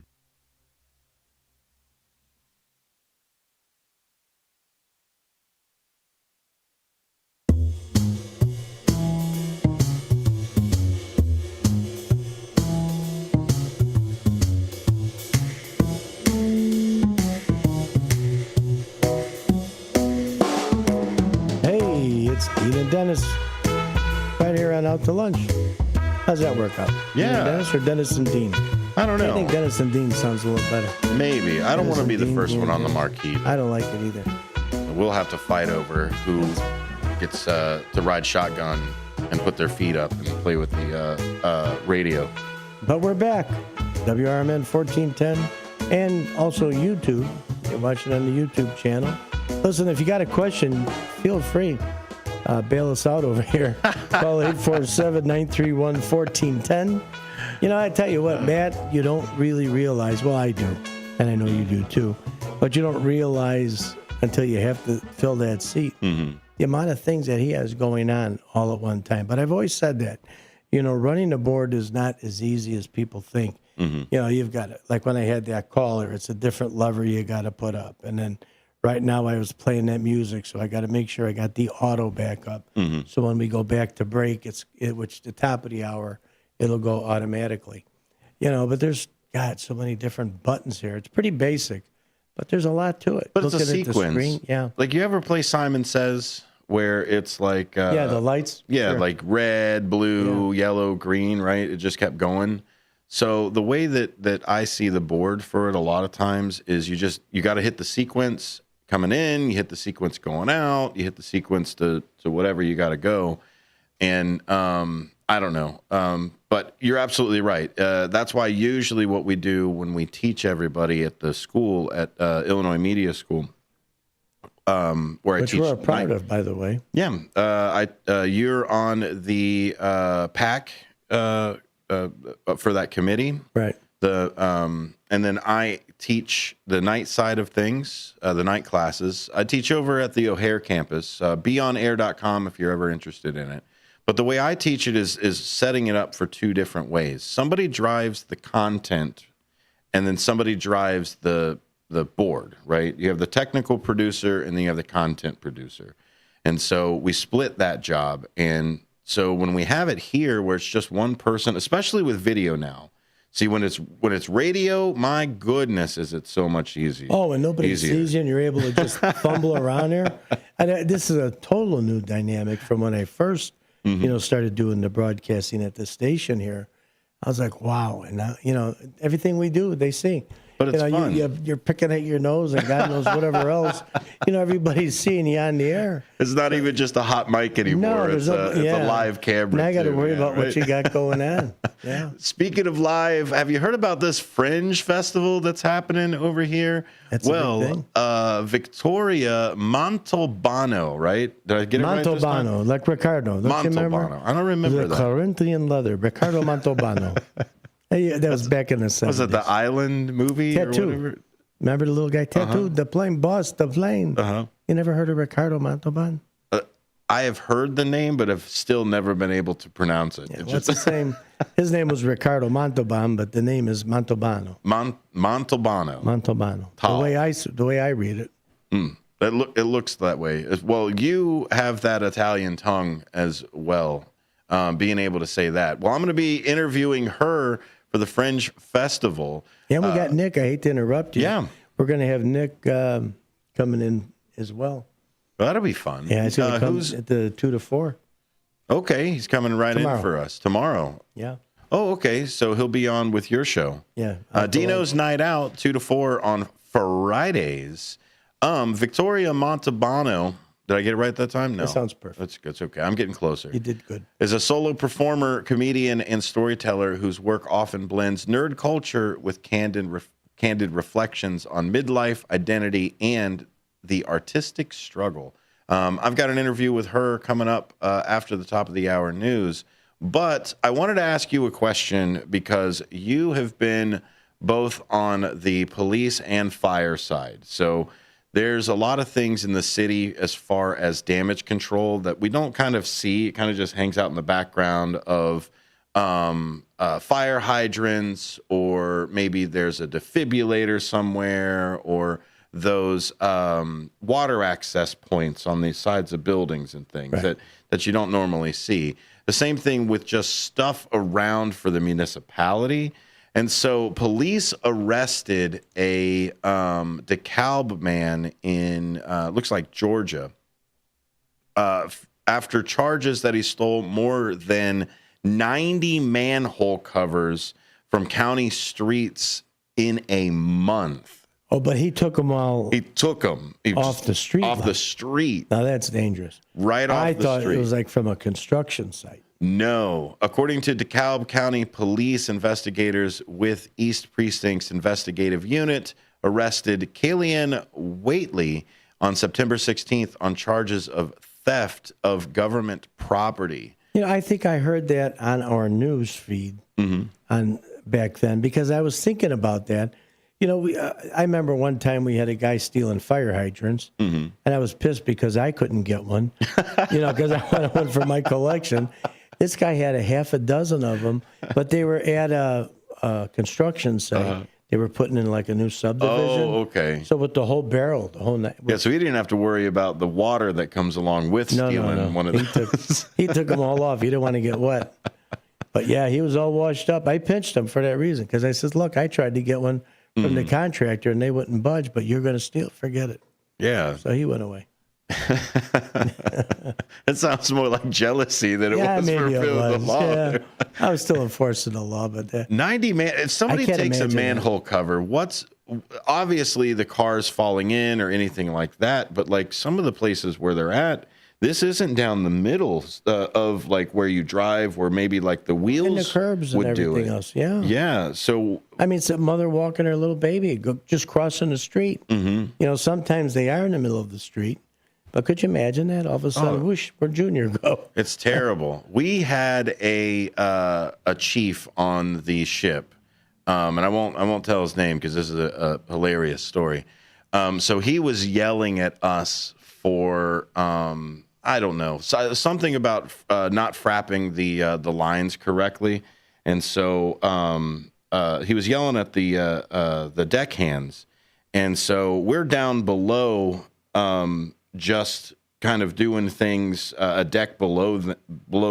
It's Dean and Dennis right here on Out to Lunch. How's that work out? Yeah. Dennis or Dennis and Dean? I don't know. I think Dennis and Dean sounds a little better. Maybe. I don't want to be the first one on the marquee. I don't like it either. We'll have to fight over who gets to ride shotgun and put their feet up and play with the radio. But we're back. WRMN 1410 and also YouTube. You're watching on the YouTube channel. Listen, if you got a question, feel free. Bail us out over here. Call 847-931-1410. You know, I tell you what, Matt, you don't really realize, well, I do, and I know you do too, but you don't realize until you have to fill that seat, the amount of things that he has going on all at one time. But I've always said that, you know, running a board is not as easy as people think. You know, you've got to, like when I had that caller, it's a different lever you got to put up. And then right now I was playing that music, so I got to make sure I got the auto back up. So when we go back to break, which the top of the hour, it'll go automatically. You know, but there's, God, so many different buttons here. It's pretty basic, but there's a lot to it. But it's a Looking at the sequence. screen, yeah. Like, you ever play Simon Says, where it's like... yeah, the lights. Yeah, Sure. like red, blue, yellow, green, right? It just kept going. So the way that I see the board for it a lot of times is you got to hit the sequence coming in, you hit the sequence going out, you hit the sequence to whatever you got to go. And I don't know. But you're absolutely right. That's why usually what we do when we teach everybody at the school, at Illinois Media School, where Which I teach. we're proud of, by the way. Yeah. You're on the PAC for that committee. Right. And then I teach the night side of things, the night classes. I teach over at the O'Hare campus, beonair.com if you're ever interested in it. But the way I teach it is setting it up for two different ways. Somebody drives the content, and then somebody drives the board, right? You have the technical producer, and then you have the content producer. And so we split that job. And so when we have it here where it's just one person, especially with video now, see, when it's radio, my goodness, is it so much easier. Oh, and nobody sees you, and you're able to just fumble around here. And this is a total new dynamic from when I first, started doing the broadcasting at the station here. I was like, wow. And now, everything we do, they see. But it's fun. You're picking at your nose and God knows whatever else. Everybody's seeing you on the air. It's not even just a hot mic anymore. It's a live camera. Now I got to worry about what you got going on. Yeah. Speaking of live, have you heard about this Fringe Festival that's happening over here? That's a big thing. Victoria Montalbano, right? Did I get it right this time? Montalbano, like Ricardo. Don't you remember? Montalbano. I don't remember the that. Corinthian leather, Ricardo Montalbano. Hey, that was back in the 70s. Was it the Island movie Tattoo. or whatever? Remember the little guy tattooed? The plane boss, the plane. You never heard of Ricardo Montalban? I have heard the name, but have still never been able to pronounce it. Yeah, it's the same. His name was Ricardo Montalban, but the name is Montalbano. Montalbano. Montalbano. The way I read it. It looks that way. Well, you have that Italian tongue as well, being able to say that. Well, I'm going to be interviewing her for the Fringe Festival. Yeah, we got Nick. I hate to interrupt you. Yeah. We're going to have Nick coming in as well. Well, that'll be fun. Yeah, he's going to come at the 2 to 4. Okay, he's coming right in for us tomorrow. Yeah. Oh, okay. So he'll be on with your show. Yeah. Dino's Night Out, 2 to 4 on Fridays. Victoria Montalbano. Did I get it right that time? No. That sounds perfect. That's okay. I'm getting closer. You did good. Is a solo performer, comedian, and storyteller whose work often blends nerd culture with candid reflections on midlife, identity, and the artistic struggle. I've got an interview with her coming up after the top of the hour news. But I wanted to ask you a question because you have been both on the police and fire side. So there's a lot of things in the city as far as damage control that we don't kind of see. It kind of just hangs out in the background of fire hydrants, or maybe there's a defibrillator somewhere, or those water access points on the sides of buildings and things that you don't normally see. The same thing with just stuff around for the municipality. And so police arrested a DeKalb man in, looks like Georgia, after charges that he stole more than 90 manhole covers from county streets in a month. Oh, but he took them all. He took them off the street. Off the street. Now that's dangerous. Right off the street. I thought it was like from a construction site. No. According to DeKalb County Police, investigators with East Precinct's investigative unit arrested Kalian Waitley on September 16th on charges of theft of government property. I think I heard that on our news feed on back then, because I was thinking about that. I remember one time we had a guy stealing fire hydrants, and I was pissed because I couldn't get one, because I wanted one for my collection. This guy had a half a dozen of them, but they were at a construction site. They were putting in like a new subdivision. Oh, okay. So with the whole barrel, the whole night. Yeah, so he didn't have to worry about the water that comes along with stealing one of those. He took them all off. He didn't want to get wet. But yeah, he was all washed up. I pinched him for that reason, because I said, look, I tried to get one from the contractor and they wouldn't budge, but you're going to steal. Forget it. Yeah. So he went away. It sounds more like jealousy than it was for the law. Yeah. I was still enforcing the law, but 90 man. If somebody takes a manhole cover, what's obviously the car's falling in or anything like that, but like some of the places where they're at, this isn't down the middle of like where you drive, where maybe like the wheels and the curbs would and everything do it. else. Yeah. Yeah. So I mean, it's a mother walking her little baby, just crossing the street. Sometimes they are in the middle of the street. But could you imagine that? All of a sudden, whoosh, where'd Junior go? It's terrible. We had a chief on the ship, and I won't tell his name because this is a hilarious story. So he was yelling at us for I don't know, something about not frapping the lines correctly, and so he was yelling at the deckhands, and so we're down below. Just kind of doing things a deck below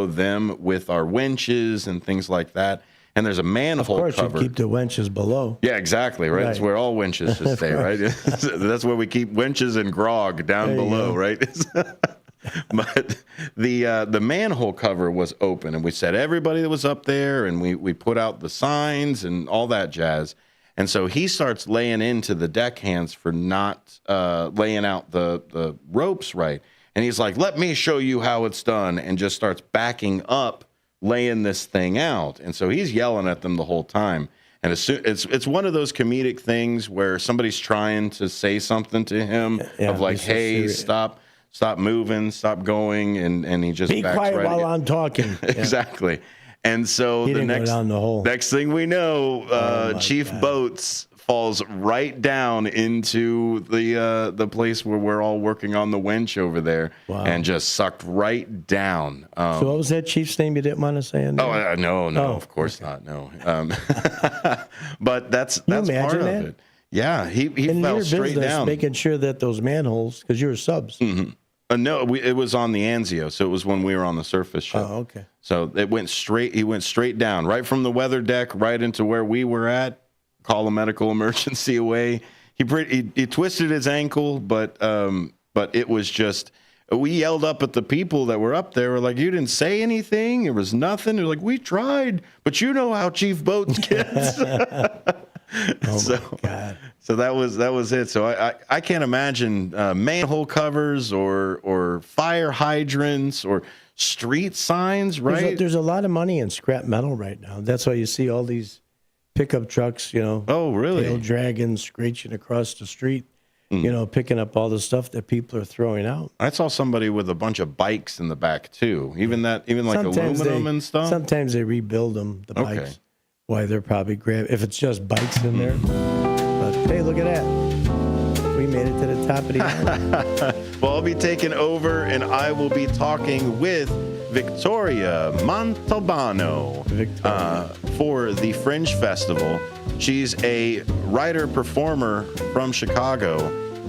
them with our winches and things like that. And there's a manhole cover. Of course, you keep the winches below. Yeah, exactly, right? That's where all winches should stay, right? That's where we keep winches and grog down below, right? But the manhole cover was open, and we said everybody that was up there, and we put out the signs and all that jazz. And so he starts laying into the deckhands for not laying out the ropes right. And he's like, let me show you how it's done, and just starts backing up, laying this thing out. And so he's yelling at them the whole time. And it's one of those comedic things where somebody's trying to say something to him of like, hey, stop moving, stop going, and he just be quiet while I'm talking. Exactly. And so the next thing we know, Chief Boats falls right down into the place where we're all working on the winch over there, and just sucked right down. So what was that chief's name you didn't want to say? No, of course not. No. But that's part of it. Yeah, he fell straight down. Making sure that those manholes, because you were subs. Mm-hmm. No, it was on the Anzio, so it was when we were on the surface ship. Oh, okay. So it went straight. He went straight down, right from the weather deck, right into where we were at. Call a medical emergency away. He twisted his ankle, but it was just. We yelled up at the people that were up there. We're like, you didn't say anything. There was nothing. They're like, we tried, but you know how Chief Boats gets. So that was it. So I can't imagine manhole covers or fire hydrants or street signs. Right? There's a lot of money in scrap metal right now. That's why you see all these pickup trucks. Oh, really? Tail dragging, screeching across the street. Picking up all the stuff that people are throwing out. I saw somebody with a bunch of bikes in the back too. Even like sometimes aluminum and stuff. Sometimes they rebuild them, the bikes. Okay. Why they're probably if it's just bikes in there. But hey, look at that. We made it to the top of the island. Well, I'll be taking over, and I will be talking with Victoria Montalbano for the Fringe Festival. She's a writer-performer from Chicago,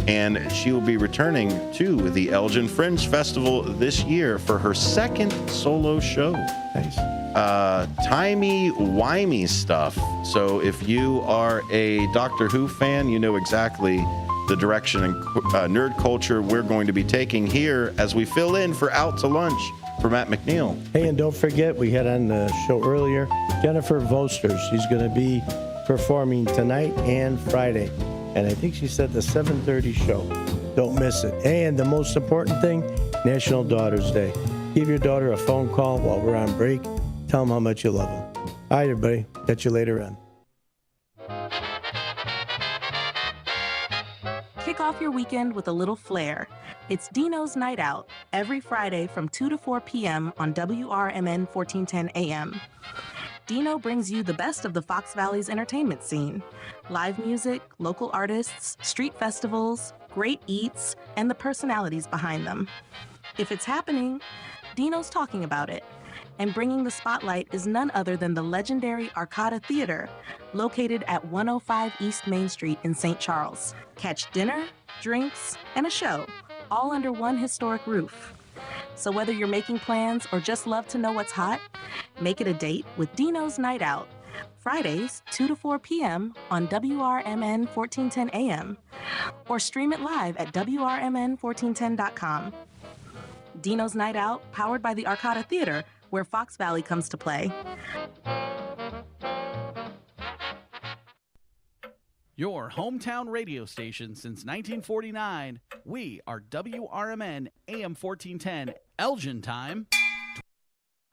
and she will be returning to the Elgin Fringe Festival this year for her second solo show. Nice. Timey-wimey stuff. So if you are a Doctor Who fan, you know exactly the direction and nerd culture we're going to be taking here as we fill in for Out to Lunch for Matt McNeil. Hey, and don't forget, we had on the show earlier, Jennifer Vosters. She's going to be performing tonight and Friday. And I think she said the 7:30 show. Don't miss it. And the most important thing, National Daughters Day. Give your daughter a phone call while we're on break. Tell them how much you love them. All right, everybody. Catch you later on. Kick off your weekend with a little flair. It's Dino's Night Out, every Friday from 2 to 4 p.m. on WRMN 1410 AM. Dino brings you the best of the Fox Valley's entertainment scene. Live music, local artists, street festivals, great eats, and the personalities behind them. If it's happening, Dino's talking about it. And bringing the spotlight is none other than the legendary Arcada Theater, located at 105 East Main Street in St. Charles. Catch dinner, drinks, and a show, all under one historic roof. So whether you're making plans or just love to know what's hot, make it a date with Dino's Night Out, Fridays 2 to 4 p.m. on WRMN 1410 AM, or stream it live at WRMN1410.com. Dino's Night Out, powered by the Arcada Theater, where Fox Valley comes to play. Your hometown radio station since 1949. We are WRMN AM 1410, Elgin time.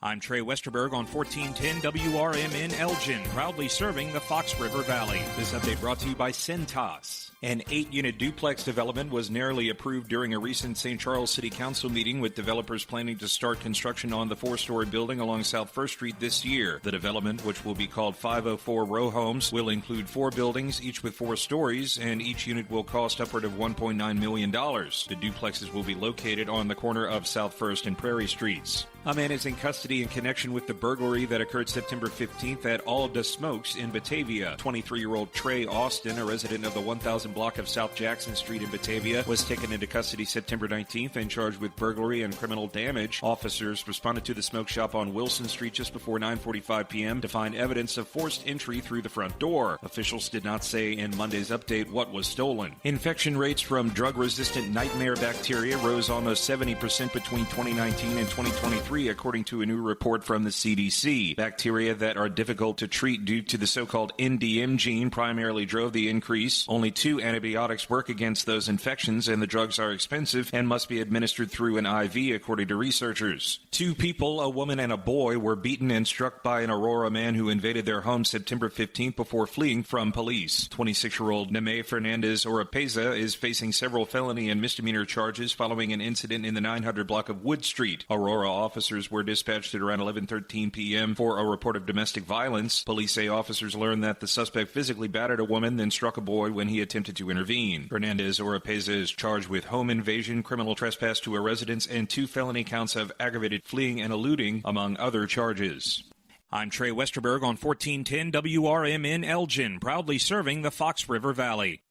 I'm Trey Westerberg on 1410 WRMN Elgin, proudly serving the Fox River Valley. This update brought to you by Centos. An 8-unit duplex development was narrowly approved during a recent St. Charles City Council meeting, with developers planning to start construction on the 4-story building along South First Street this year. The development, which will be called 504 Row Homes, will include 4 buildings, each with 4 stories, and each unit will cost upward of $1.9 million. The duplexes will be located on the corner of South First and Prairie Streets. A man is in custody in connection with the burglary that occurred September 15th at All the Smokes in Batavia. 23-year-old Trey Austin, a resident of the 1000 block of South Jackson Street in Batavia, was taken into custody September 19th and charged with burglary and criminal damage. Officers responded to the smoke shop on Wilson Street just before 9:45 p.m. to find evidence of forced entry through the front door. Officials did not say in Monday's update what was stolen. Infection rates from drug-resistant nightmare bacteria rose almost 70% between 2019 and 2023, according to a new report from the CDC. Bacteria that are difficult to treat due to the so-called NDM gene primarily drove the increase. Only 2 antibiotics work against those infections, and the drugs are expensive and must be administered through an IV, according to researchers. 2 people, a woman and a boy, were beaten and struck by an Aurora man who invaded their home September 15th before fleeing from police. 26-year-old Neme Fernandez Oropeza is facing several felony and misdemeanor charges following an incident in the 900 block of Wood Street. Aurora officers were dispatched at around 11:13 p.m. for a report of domestic violence. Police say officers learned that the suspect physically battered a woman, then struck a boy when he attempted to intervene. Fernandez Oropeza is charged with home invasion, criminal trespass to a residence, and 2 felony counts of aggravated fleeing and eluding, among other charges. I'm Trey Westerberg on 1410 WRMN Elgin, proudly serving the Fox River Valley.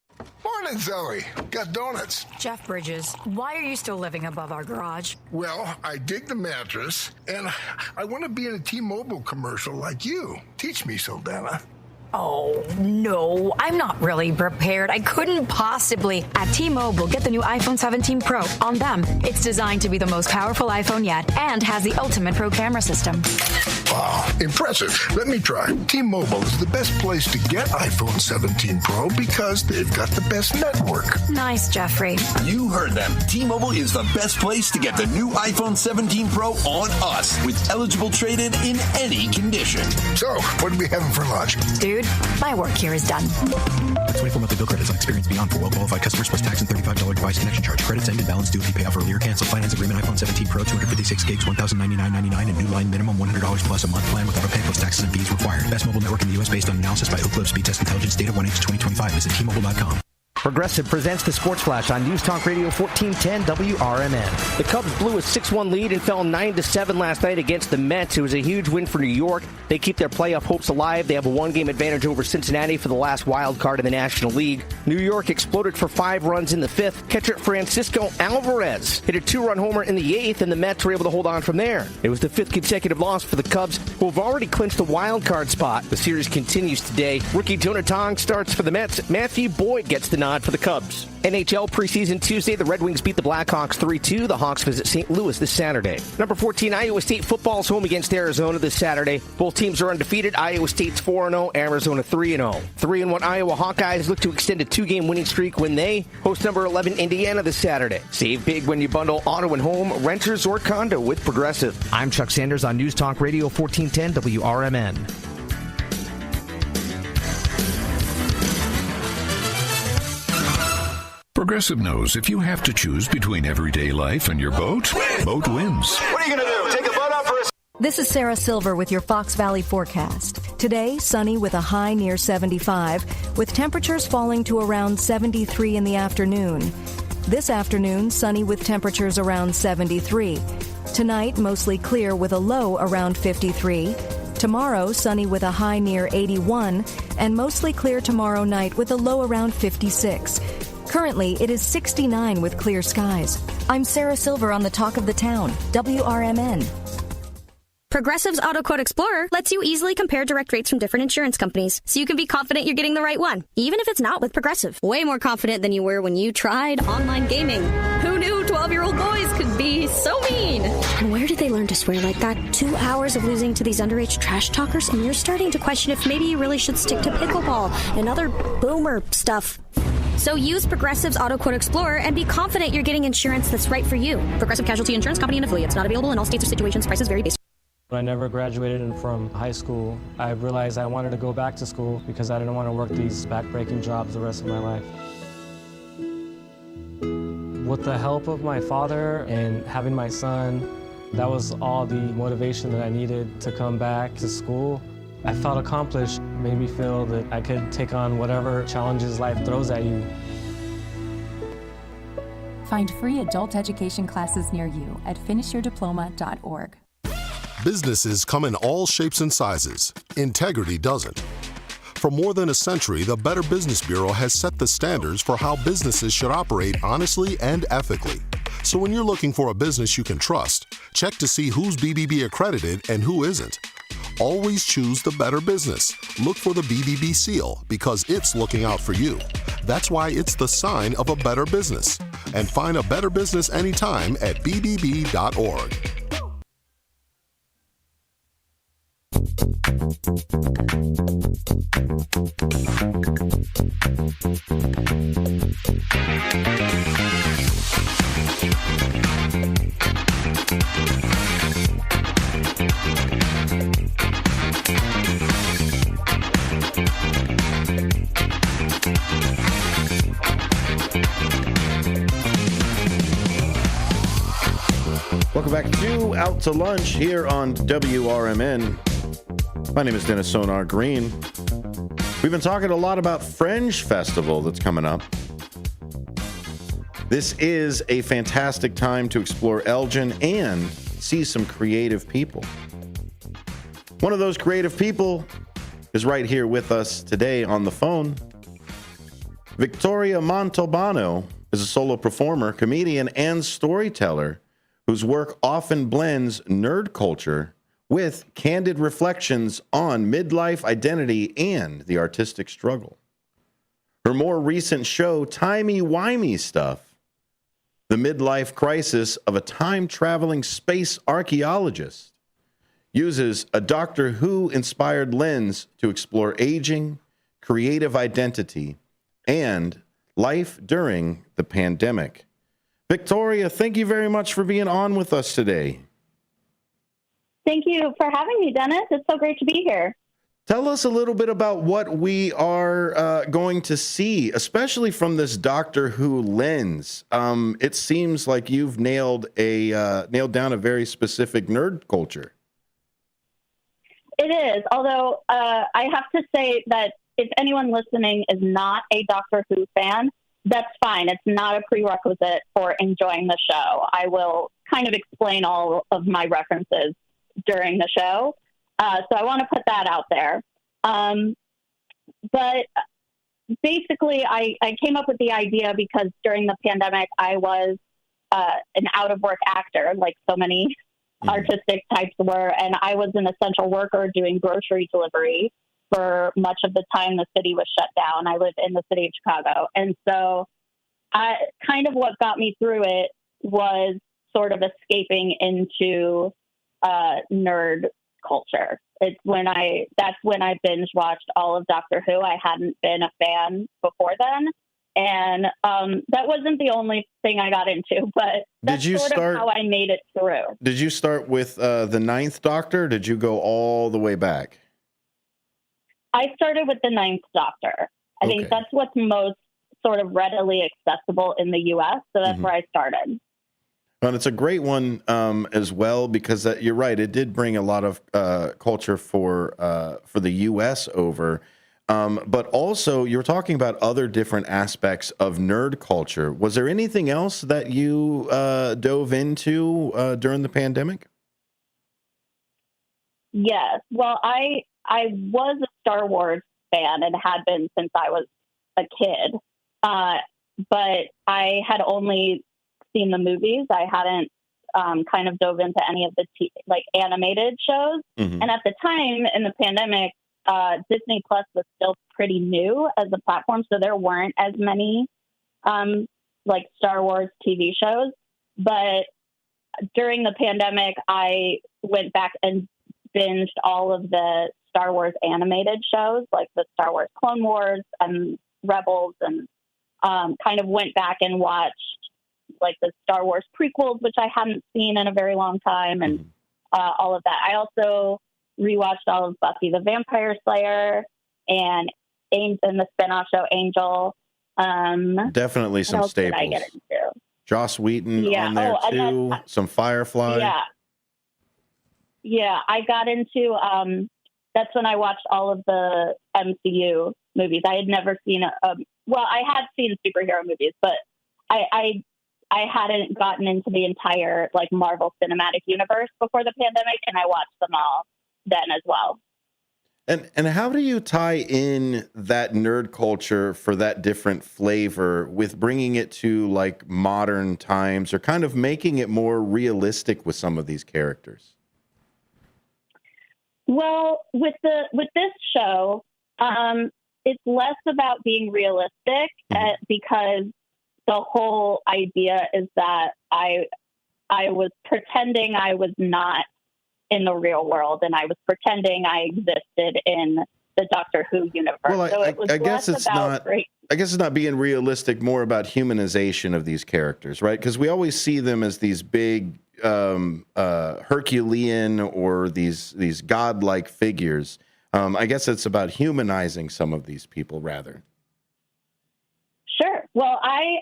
Morning, Zoe. Got donuts. Jeff Bridges, why are you still living above our garage? Well, I dig the mattress, and I want to be in a T-Mobile commercial like you. Teach me, Saldana. Oh, no, I'm not really prepared. I couldn't possibly. At T-Mobile, get the new iPhone 17 Pro. On them, it's designed to be the most powerful iPhone yet and has the ultimate pro camera system. Wow, impressive. Let me try. T-Mobile is the best place to get iPhone 17 Pro because they've got the best network. Nice, Jeffrey. You heard them. T-Mobile is the best place to get the new iPhone 17 Pro on us with eligible trade-in in any condition. So, what are we having for lunch? Dude, my work here is done. A 24-monthly bill credit is on experience beyond for well-qualified customers plus tax and $35 device connection charge. Credits end and balance due if you pay off earlier. Cancel finance agreement iPhone 17 Pro 256 gigs $1,099.99 and new line minimum $100 plus a month plan with auto pay plus taxes and fees required. Best mobile network in the U.S. based on analysis by Oak Cliff Speed Test Intelligence data 1H 2025. Visit T-Mobile.com. Progressive presents the Sports Flash on News Talk Radio 1410 WRMN. The Cubs blew a 6-1 lead and fell 9-7 last night against the Mets. It was a huge win for New York. They keep their playoff hopes alive. They have a 1-game advantage over Cincinnati for the last wild card in the National League. New York exploded for 5 runs in the 5th. Catcher Francisco Alvarez hit a 2-run homer in the 8th, and the Mets were able to hold on from there. It was the 5th consecutive loss for the Cubs, who have already clinched the wild card spot. The series continues today. Rookie Jonah Tong starts for the Mets. Matthew Boyd gets the nod for the Cubs. NHL preseason Tuesday, the Red Wings beat the Blackhawks 3-2. The Hawks visit St. Louis this Saturday. Number 14, Iowa State football is home against Arizona this Saturday. Both teams are undefeated. Iowa State's 4-0, Arizona 3-0. 3-1 Iowa Hawkeyes look to extend a 2-game winning streak when they host number 11 Indiana this Saturday. Save big when you bundle auto and home, renters, or condo with Progressive. I'm Chuck Sanders on News Talk Radio 1410 WRMN. Progressive knows if you have to choose between everyday life and your boat, boat wins. What are you going to do? Take the boat out for a... This is Sarah Silver with your Fox Valley forecast. Today, sunny with a high near 75, with temperatures falling to around 73 in the afternoon. This afternoon, sunny with temperatures around 73. Tonight, mostly clear with a low around 53. Tomorrow, sunny with a high near 81, and mostly clear tomorrow night with a low around 56. Currently, it is 69 with clear skies. I'm Sarah Silver on the Talk of the Town, WRMN. Progressive's Auto Quote Explorer lets you easily compare direct rates from different insurance companies, so you can be confident you're getting the right one, even if it's not with Progressive. Way more confident than you were when you tried online gaming. Who knew 12-year-old boys could be so mean? And where did they learn to swear like that? 2 hours of losing to these underage trash talkers, and you're starting to question if maybe you really should stick to pickleball and other boomer stuff. So use Progressive's Auto Quote Explorer and be confident you're getting insurance that's right for you. Progressive Casualty Insurance Company and affiliates. Not available in all states or situations. Prices vary based. When I never graduated from high school, I realized I wanted to go back to school because I didn't want to work these back-breaking jobs the rest of my life. With the help of my father and having my son, that was all the motivation that I needed to come back to school. I felt accomplished, made me feel that I could take on whatever challenges life throws at you. Find free adult education classes near you at finishyourdiploma.org. Businesses come in all shapes and sizes. Integrity doesn't. For more than a century, the Better Business Bureau has set the standards for how businesses should operate honestly and ethically. So when you're looking for a business you can trust, check to see who's BBB accredited and who isn't. Always choose the better business. Look for the BBB seal because it's looking out for you. That's why it's the sign of a better business. And find a better business anytime at bbb.org. Welcome back to Out to Lunch here on WRMN. My name is Dennis Sonar Green. We've been talking a lot about Fringe Festival that's coming up. This is a fantastic time to explore Elgin and see some creative people. One of those creative people is right here with us today on the phone. Victoria Montalbano is a solo performer, comedian, and storyteller whose work often blends nerd culture with candid reflections on midlife identity and the artistic struggle. Her more recent show, Timey-Wimey Stuff, the midlife crisis of a time-traveling space archaeologist, uses a Doctor Who-inspired lens to explore aging, creative identity, and life during the pandemic. Victoria, thank you very much for being on with us today. Thank you for having me, Dennis. It's so great to be here. Tell us a little bit about what we are going to see, especially from this Doctor Who lens. It seems like you've nailed down a very specific nerd culture. It is, although I have to say that if anyone listening is not a Doctor Who fan, that's fine. It's not a prerequisite for enjoying the show. I will kind of explain all of my references during the show. So I want to put that out there. But basically, I came up with the idea because during the pandemic, I was an out-of-work actor, like so many artistic types were, and I was an essential worker doing grocery delivery for much of the time the city was shut down. I live in the city of Chicago. And so kind of what got me through it was sort of escaping into nerd culture. That's when I binge watched all of Doctor Who. I hadn't been a fan before then. And that wasn't the only thing I got into, but that's of how I made it through. Did you start with the Ninth Doctor? Or did you go all the way back? I started with the Ninth Doctor. I think that's what's most sort of readily accessible in the U.S., so that's where I started. And it's a great one as well because you're right. It did bring a lot of culture for the U.S. over. But also, you're talking about other different aspects of nerd culture. Was there anything else that you dove into during the pandemic? Yes. Well, I was a Star Wars fan and had been since I was a kid. But I had only seen the movies. I hadn't kind of dove into any of the animated shows. And at the time in the pandemic, Disney Plus was still pretty new as a platform, so there weren't as many Star Wars TV shows. But during the pandemic, I went back and binged all of the Star Wars animated shows, like the Star Wars Clone Wars and Rebels, and kind of went back and watched like the Star Wars prequels, which I hadn't seen in a very long time, and all of that. I also rewatched all of Buffy the Vampire Slayer and the spinoff show Angel. Definitely some what else did staples. I get into? Joss Whedon on there too. Some Firefly. Yeah, I got into. That's when I watched all of the MCU movies. I had never seen I had seen superhero movies, but I I hadn't gotten into the entire like Marvel Cinematic Universe before the pandemic, and I watched them all then as well. And how do you tie in that nerd culture for that different flavor with bringing it to like modern times, or kind of making it more realistic with some of these characters? Well, with this show, it's less about being realistic because the whole idea is that I was pretending I was not in the real world, and I was pretending I existed in the Doctor Who universe. Well, so it was I guess less it's about not. I guess it's not being realistic. More about humanization of these characters, right? Because we always see them as these big Herculean or these godlike figures. I guess it's about humanizing some of these people rather. Sure. Well, I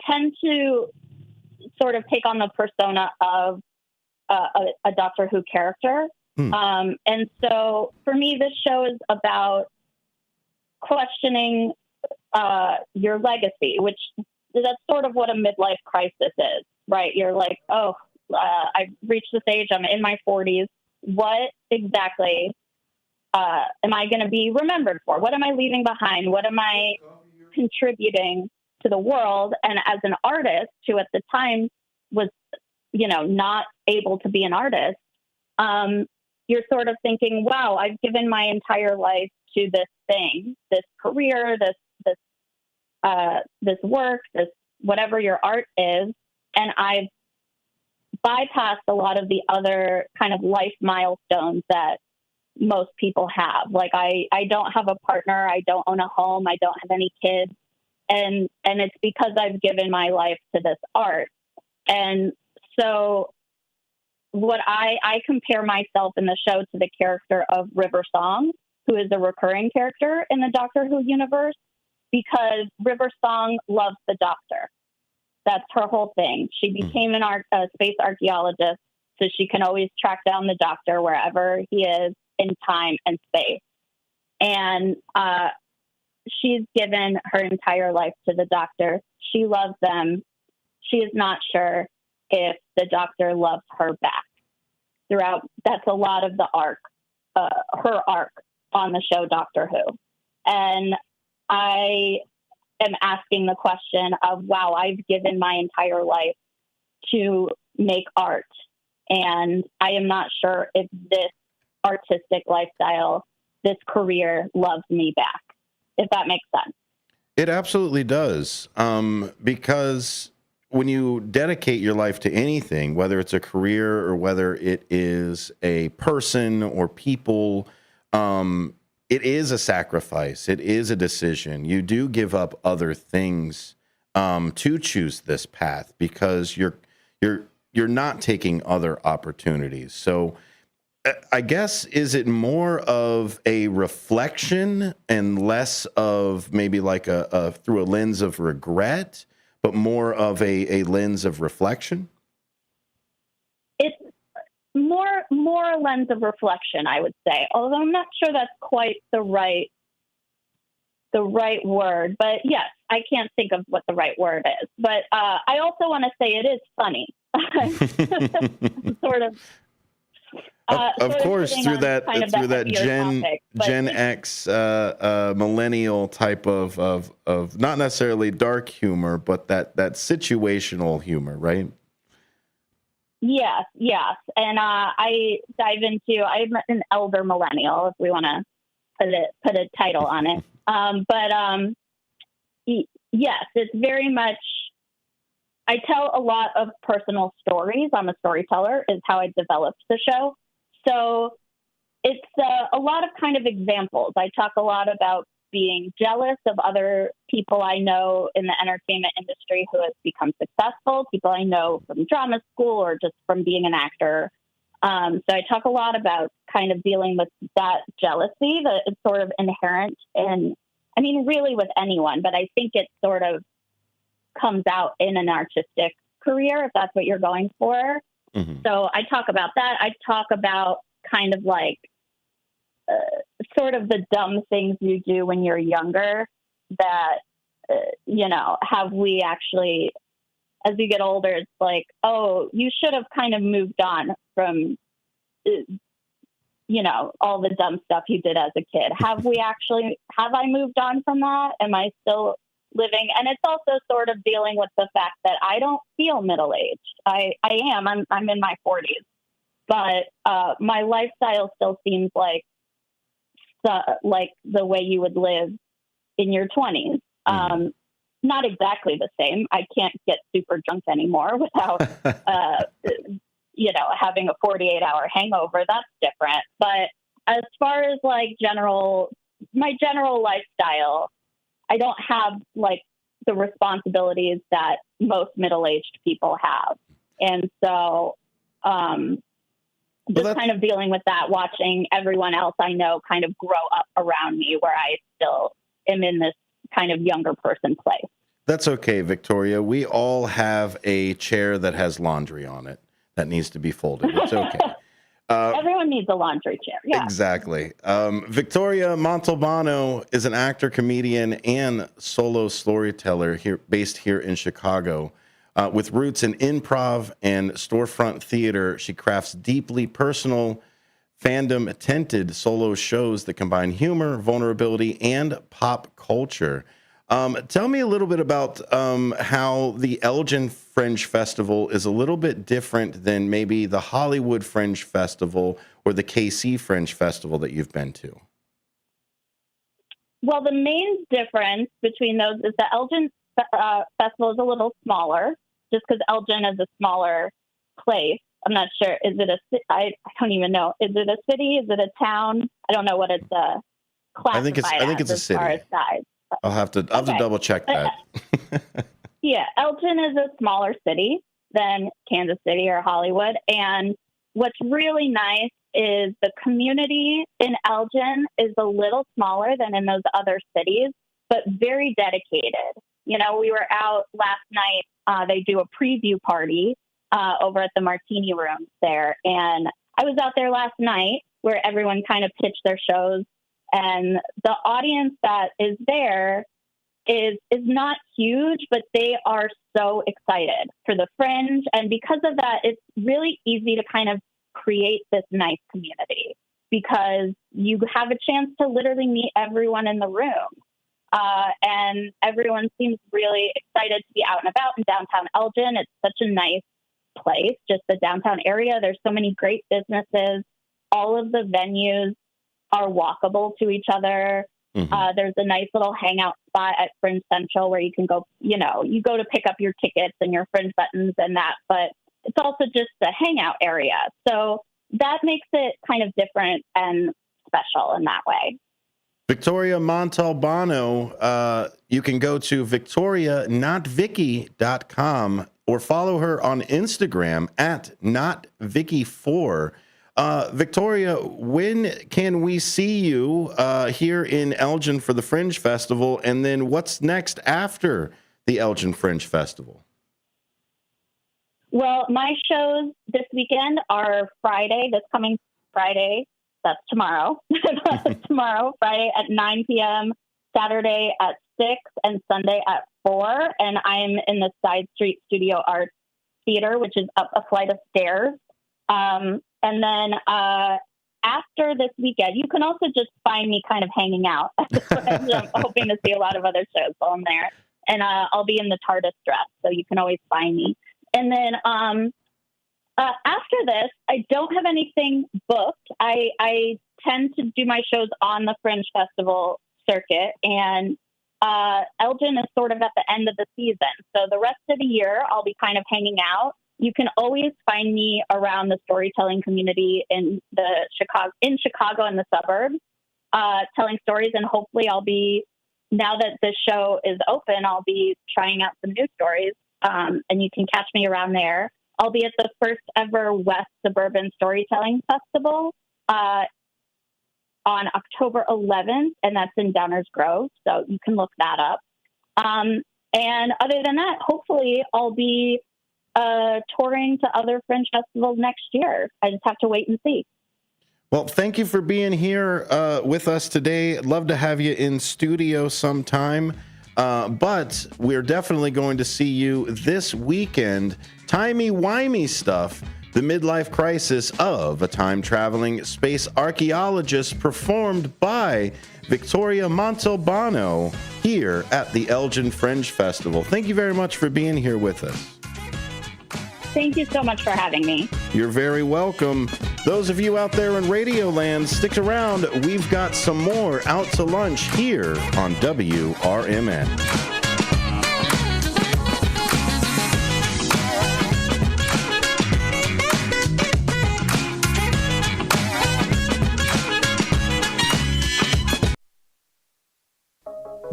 tend to sort of take on the persona of a Doctor Who character. And so for me, this show is about questioning your legacy, which that's sort of what a midlife crisis is, right? You're like, oh, I've reached this age, I'm in my 40s. What exactly am I going to be remembered for? What am I leaving behind? What am I contributing to the world? And as an artist who at the time was, not able to be an artist, you're sort of thinking, wow, I've given my entire life to this thing, this career, this work, this whatever your art is. And I've bypassed a lot of the other kind of life milestones that most people have. Like I don't have a partner. I don't own a home. I don't have any kids. And it's because I've given my life to this art. And so what I compare myself in the show to the character of River Song, who is a recurring character in the Doctor Who universe, because River Song loves the Doctor. That's her whole thing. She became a space archaeologist, so she can always track down the Doctor wherever he is in time and space. And she's given her entire life to the Doctor. She loves them. She is not sure if the Doctor loves her back. That's a lot of the arc, her arc on the show Doctor Who. And I am asking the question of, wow, I've given my entire life to make art, and I am not sure if this artistic lifestyle, this career loves me back, if that makes sense. It absolutely does, because when you dedicate your life to anything, whether it's a career or whether it is a person or people, it is a sacrifice. It is a decision. You do give up other things to choose this path because you're not taking other opportunities. So I guess, is it more of a reflection and less of maybe like a through a lens of regret, but more of a lens of reflection? It's more a lens of reflection, I would say, although I'm not sure that's quite the right word. But yes, I can't think of what the right word is. But I also want to say it is funny. sort of. Of course, through that Gen topic, Gen X millennial type of not necessarily dark humor, but that situational humor, right? Yes, and I dive into. I'm an elder millennial, if we want to put a title on it. Yes, it's very much. I tell a lot of personal stories. I'm a storyteller, is how I developed the show. So it's a lot of kind of examples. I talk a lot about being jealous of other people I know in the entertainment industry who has become successful, people I know from drama school or just from being an actor. So I talk a lot about kind of dealing with that jealousy that is sort of inherent in, I mean, really with anyone, but I think it sort of comes out in an artistic career, if that's what you're going for. Mm-hmm. So I talk about that. I talk about kind of like sort of the dumb things you do when you're younger that, have we actually as you get older, it's like, oh, you should have kind of moved on from, all the dumb stuff you did as a kid. Have I moved on from that? Am I still living? And it's also sort of dealing with the fact that I don't feel middle-aged. I am. I'm in my 40s. But my lifestyle still seems like the way you would live in your 20s. Not exactly the same. I can't get super drunk anymore without, having a 48-hour hangover. That's different. But as far as my general lifestyle, I don't have the responsibilities that most middle-aged people have. And so, just kind of dealing with that, watching everyone else I know kind of grow up around me, where I still am in this kind of younger person place. That's okay, Victoria. We all have a chair that has laundry on it that needs to be folded. It's okay. Everyone needs a laundry chair. Yeah, exactly. Victoria Montalbano is an actor, comedian, and solo storyteller based here in Chicago. With roots in improv and storefront theater, she crafts deeply personal, fandom-tinted solo shows that combine humor, vulnerability, and pop culture. Tell me a little bit about how the Elgin Fringe Festival is a little bit different than maybe the Hollywood Fringe Festival or the KC Fringe Festival that you've been to. Well, the main difference between those is the Elgin Festival is a little smaller, just because Elgin is a smaller place. I'm not sure. Is it I don't even know. Is it a city? Is it a town? I don't know what it's classified I think it's a city. As far as size. I'll have to double check that. Yeah, Elgin is a smaller city than Kansas City or Hollywood. And what's really nice is the community in Elgin is a little smaller than in those other cities, but very dedicated. We were out last night. They do a preview party over at the Martini Room there. And I was out there last night where everyone kind of pitched their shows. And the audience that is there is not huge, but they are so excited for the Fringe. And because of that, it's really easy to kind of create this nice community because you have a chance to literally meet everyone in the room. And everyone seems really excited to be out and about in downtown Elgin. It's such a nice place, just the downtown area. There's so many great businesses. All of the venues are walkable to each other. Mm-hmm. There's a nice little hangout spot at Fringe Central where you can go, you go to pick up your tickets and your Fringe buttons and that, but it's also just a hangout area. So that makes it kind of different and special in that way. Victoria Montalbano, you can go to victorianotvicky.com or follow her on Instagram at notvicky4. Victoria, when can we see you here in Elgin for the Fringe Festival? And then what's next after the Elgin Fringe Festival? Well, my shows this weekend are this coming Friday. That's tomorrow. Tomorrow, Friday at 9 p.m., Saturday at 6, and Sunday at 4. And I'm in the Side Street Studio Arts Theater, which is up a flight of stairs. And then after this weekend, you can also just find me kind of hanging out. I'm hoping to see a lot of other shows while I'm there. And I'll be in the TARDIS dress, so you can always find me. And then after this, I don't have anything booked. I tend to do my shows on the Fringe Festival circuit, and Elgin is sort of at the end of the season. So the rest of the year, I'll be kind of hanging out. You can always find me around the storytelling community in Chicago and the suburbs, telling stories. And hopefully now that this show is open, I'll be trying out some new stories. And you can catch me around there. I'll be at the first ever West Suburban Storytelling Festival on October 11th, and that's in Downers Grove. So you can look that up. And other than that, hopefully I'll be touring to other Fringe festivals next year. I just have to wait and see. Well, thank you for being here with us today. I'd love to have you in studio sometime. But we're definitely going to see you this weekend. Timey-wimey stuff. The midlife crisis of a time-traveling space archaeologist performed by Victoria Montalbano here at the Elgin Fringe Festival. Thank you very much for being here with us. Thank you so much for having me. You're very welcome. Those of you out there in Radio Land, stick around. We've got some more Out to Lunch here on WRMN.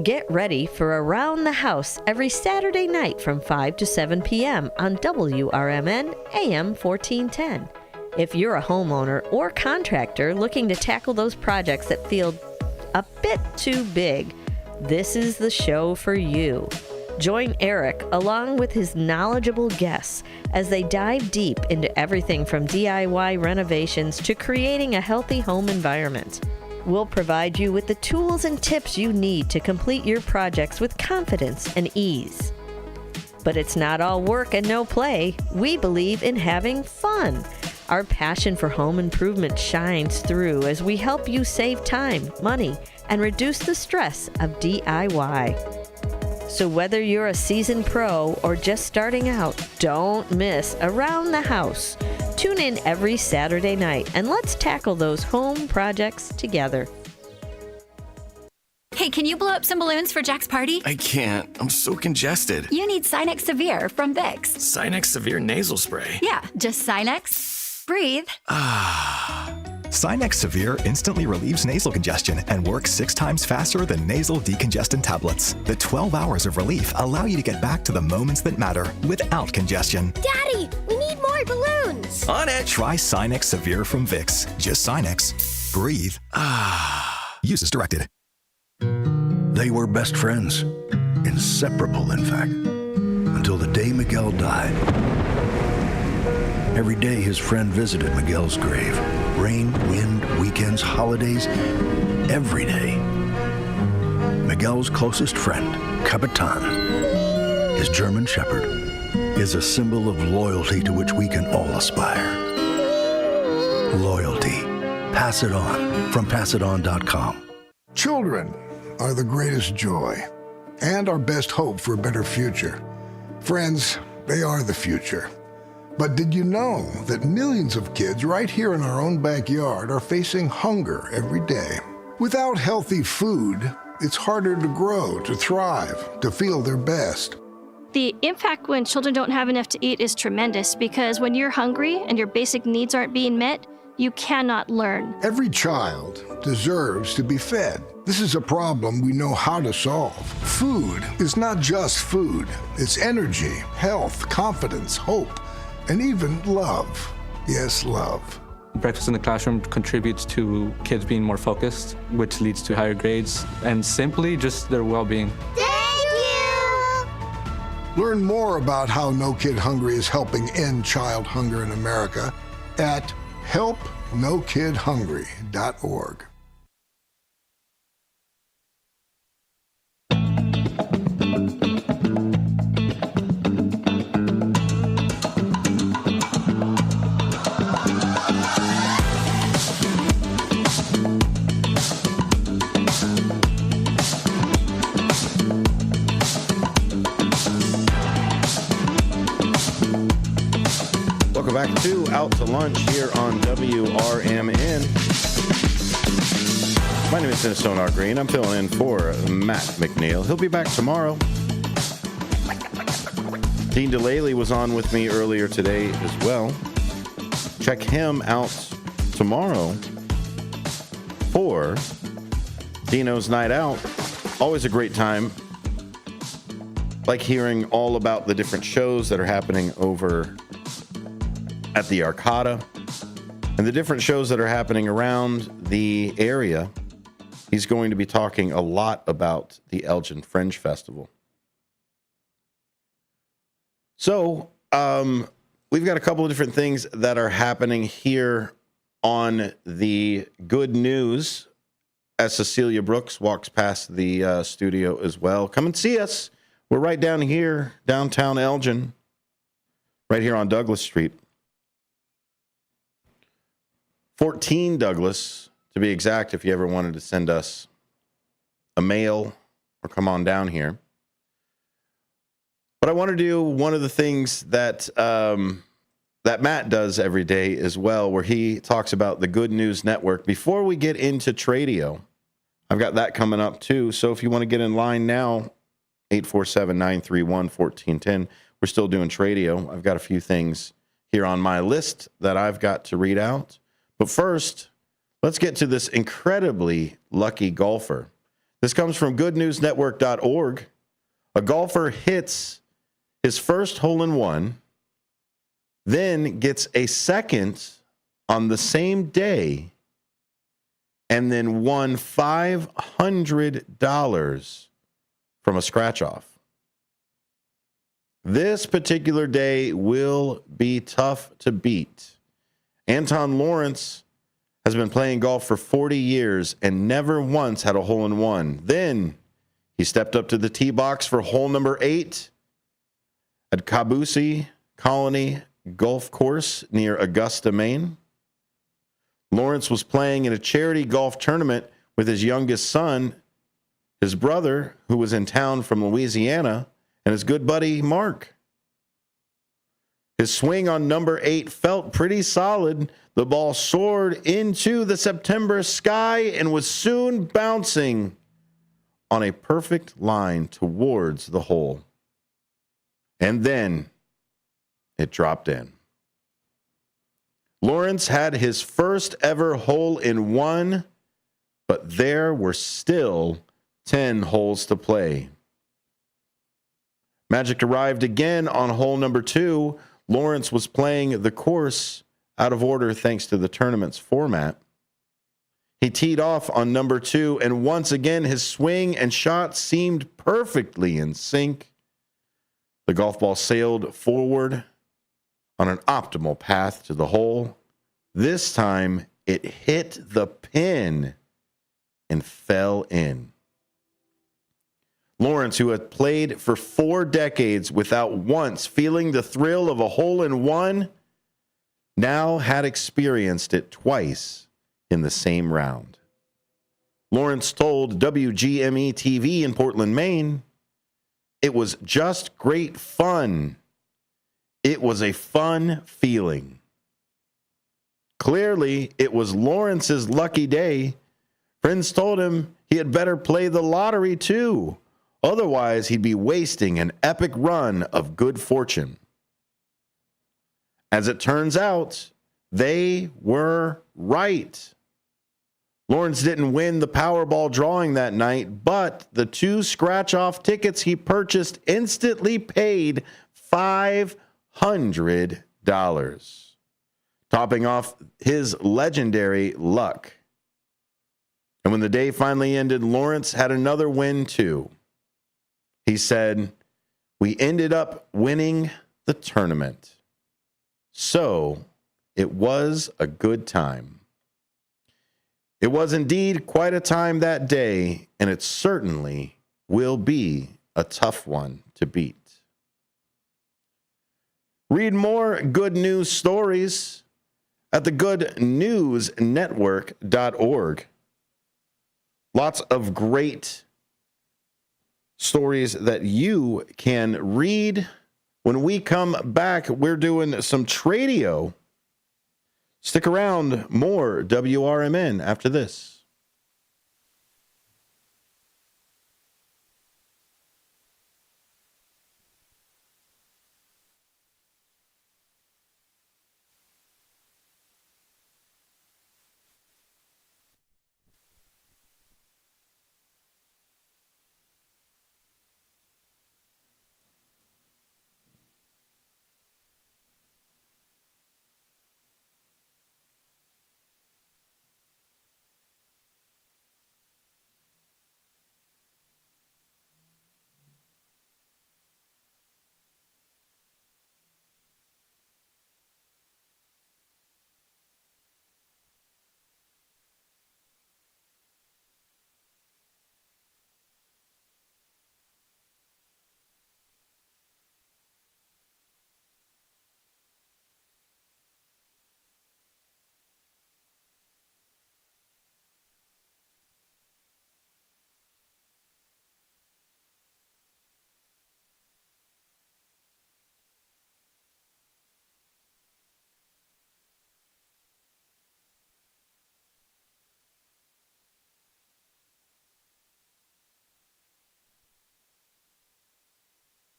Get ready for Around the House every Saturday night from 5 to 7 p.m. on WRMN AM 1410. If you're a homeowner or contractor looking to tackle those projects that feel a bit too big, this is the show for you. Join Eric along with his knowledgeable guests as they dive deep into everything from DIY renovations to creating a healthy home environment. We'll provide you with the tools and tips you need to complete your projects with confidence and ease. But it's not all work and no play. We believe in having fun. Our passion for home improvement shines through as we help you save time, money, and reduce the stress of DIY. So whether you're a seasoned pro or just starting out, don't miss Around the House. Tune in every Saturday night and let's tackle those home projects together. Hey, can you blow up some balloons for Jack's party? I can't. I'm so congested. You need Sinex Severe from Vicks. Sinex Severe nasal spray. Yeah, just Sinex. Breathe. Sinex Severe instantly relieves nasal congestion and works 6 times faster than nasal decongestant tablets. The 12 hours of relief allow you to get back to the moments that matter without congestion. Daddy, we need more balloons. On it. Try Sinex Severe from Vicks. Just Sinex. Breathe. Use as directed. They were best friends. Inseparable, in fact. Until the day Miguel died. Every day his friend visited Miguel's grave. Rain, wind, weekends, holidays, every day. Miguel's closest friend, Capitan, his German Shepherd, is a symbol of loyalty to which we can all aspire. Loyalty. Pass it on from PassItOn.com. Children are the greatest joy and our best hope for a better future. Friends, they are the future. But did you know that millions of kids right here in our own backyard are facing hunger every day? Without healthy food, it's harder to grow, to thrive, to feel their best. The impact when children don't have enough to eat is tremendous because when you're hungry and your basic needs aren't being met, you cannot learn. Every child deserves to be fed. This is a problem we know how to solve. Food is not just food. It's energy, health, confidence, hope, and even love. Yes, love. Breakfast in the classroom contributes to kids being more focused, which leads to higher grades, and simply just their well-being. Thank you! Learn more about how No Kid Hungry is helping end child hunger in America at helpnokidhungry.org. Welcome back to Out to Lunch here on WRMN. My name is Dennis Sonar Green. I'm filling in for Matt McNeil. He'll be back tomorrow. Dean DeLaley was on with me earlier today as well. Check him out tomorrow for Dino's Night Out. Always a great time. Like hearing all about the different shows that are happening over at the Arcata and the different shows that are happening around the area. He's going to be talking a lot about the Elgin Fringe Festival. So, we've got a couple of different things that are happening here on the good news as Cecilia Brooks walks past the studio as well. Come and see us. We're right down here, downtown Elgin, right here on Douglas Street. 14 Douglas, to be exact, if you ever wanted to send us a mail or come on down here. But I want to do one of the things that that Matt does every day as well, where he talks about the Good News Network. Before we get into Tradio, I've got that coming up too. So if you want to get in line now, 847-931-1410. We're still doing Tradio. I've got a few things here on my list that I've got to read out. But first, let's get to this incredibly lucky golfer. This comes from goodnewsnetwork.org. A golfer hits his first hole-in-one, then gets a second on the same day, and then won $500 from a scratch-off. This particular day will be tough to beat. Anton Lawrence has been playing golf for 40 years and never once had a hole-in-one. Then he stepped up to the tee box for hole number 8 at Caboose Colony Golf Course near Augusta, Maine. Lawrence was playing in a charity golf tournament with his youngest son, his brother, who was in town from Louisiana, and his good buddy, Mark. His swing on number 8 felt pretty solid. The ball soared into the September sky and was soon bouncing on a perfect line towards the hole. And then it dropped in. Lawrence had his first ever hole-in-one, but there were still 10 holes to play. Magic arrived again on hole number 2. Lawrence was playing the course out of order thanks to the tournament's format. He teed off on number 2, and once again his swing and shot seemed perfectly in sync. The golf ball sailed forward on an optimal path to the hole. This time it hit the pin and fell in. Lawrence, who had played for 4 decades without once feeling the thrill of a hole-in-one, now had experienced it twice in the same round. Lawrence told WGME TV in Portland, Maine, "It was just great fun. It was a fun feeling." Clearly, it was Lawrence's lucky day. Friends told him he had better play the lottery too. Otherwise, he'd be wasting an epic run of good fortune. As it turns out, they were right. Lawrence didn't win the Powerball drawing that night, but the 2 scratch-off tickets he purchased instantly paid $500, topping off his legendary luck. And when the day finally ended, Lawrence had another win too. He said, "We ended up winning the tournament. So it was a good time." It was indeed quite a time that day, and it certainly will be a tough one to beat. Read more good news stories at the goodnewsnetwork.org. Lots of great stories that you can read. When we come back, we're doing some Tradio. Stick around, more WRMN after this.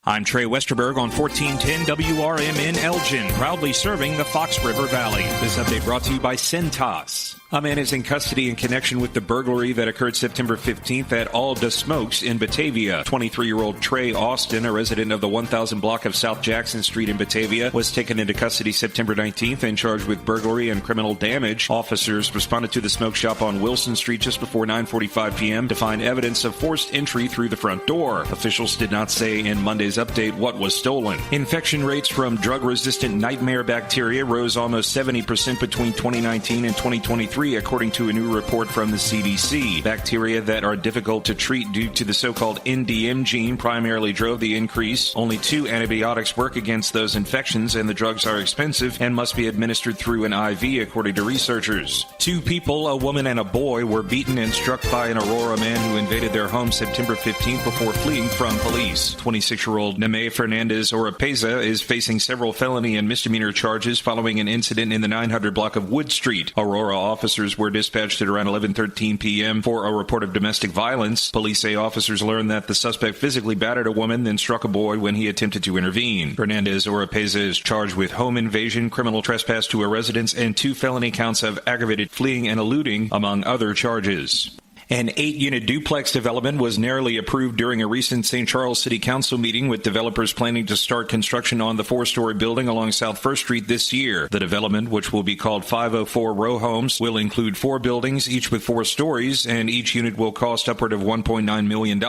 I'm Trey Westerberg on 1410 WRMN Elgin, proudly serving the Fox River Valley. This update brought to you by Centos. A man is in custody in connection with the burglary that occurred September 15th at All the Smokes in Batavia. 23-year-old Trey Austin, a resident of the 1000 block of South Jackson Street in Batavia, was taken into custody September 19th and charged with burglary and criminal damage. Officers responded to the smoke shop on Wilson Street just before 9:45 p.m. to find evidence of forced entry through the front door. Officials did not say in Monday's update what was stolen. Infection rates from drug-resistant nightmare bacteria rose almost 70% between 2019 and 2023. According to a new report from the CDC. Bacteria that are difficult to treat due to the so-called NDM gene primarily drove the increase. Only 2 antibiotics work against those infections, and the drugs are expensive and must be administered through an IV, according to researchers. 2 people, a woman and a boy, were beaten and struck by an Aurora man who invaded their home September 15th before fleeing from police. 26-year-old Neme Fernandez Oropeza is facing several felony and misdemeanor charges following an incident in the 900 block of Wood Street. Aurora officers were dispatched at around 11:13 p.m. for a report of domestic violence. Police say officers learned that the suspect physically battered a woman, then struck a boy when he attempted to intervene. Fernandez Oropeza is charged with home invasion, criminal trespass to a residence, and 2 felony counts of aggravated fleeing and eluding, among other charges. An 8-unit duplex development was narrowly approved during a recent St. Charles City Council meeting, with developers planning to start construction on the 4-story building along South First Street this year. The development, which will be called 504 Row Homes, will include 4 buildings, each with 4 stories, and each unit will cost upward of $1.9 million. The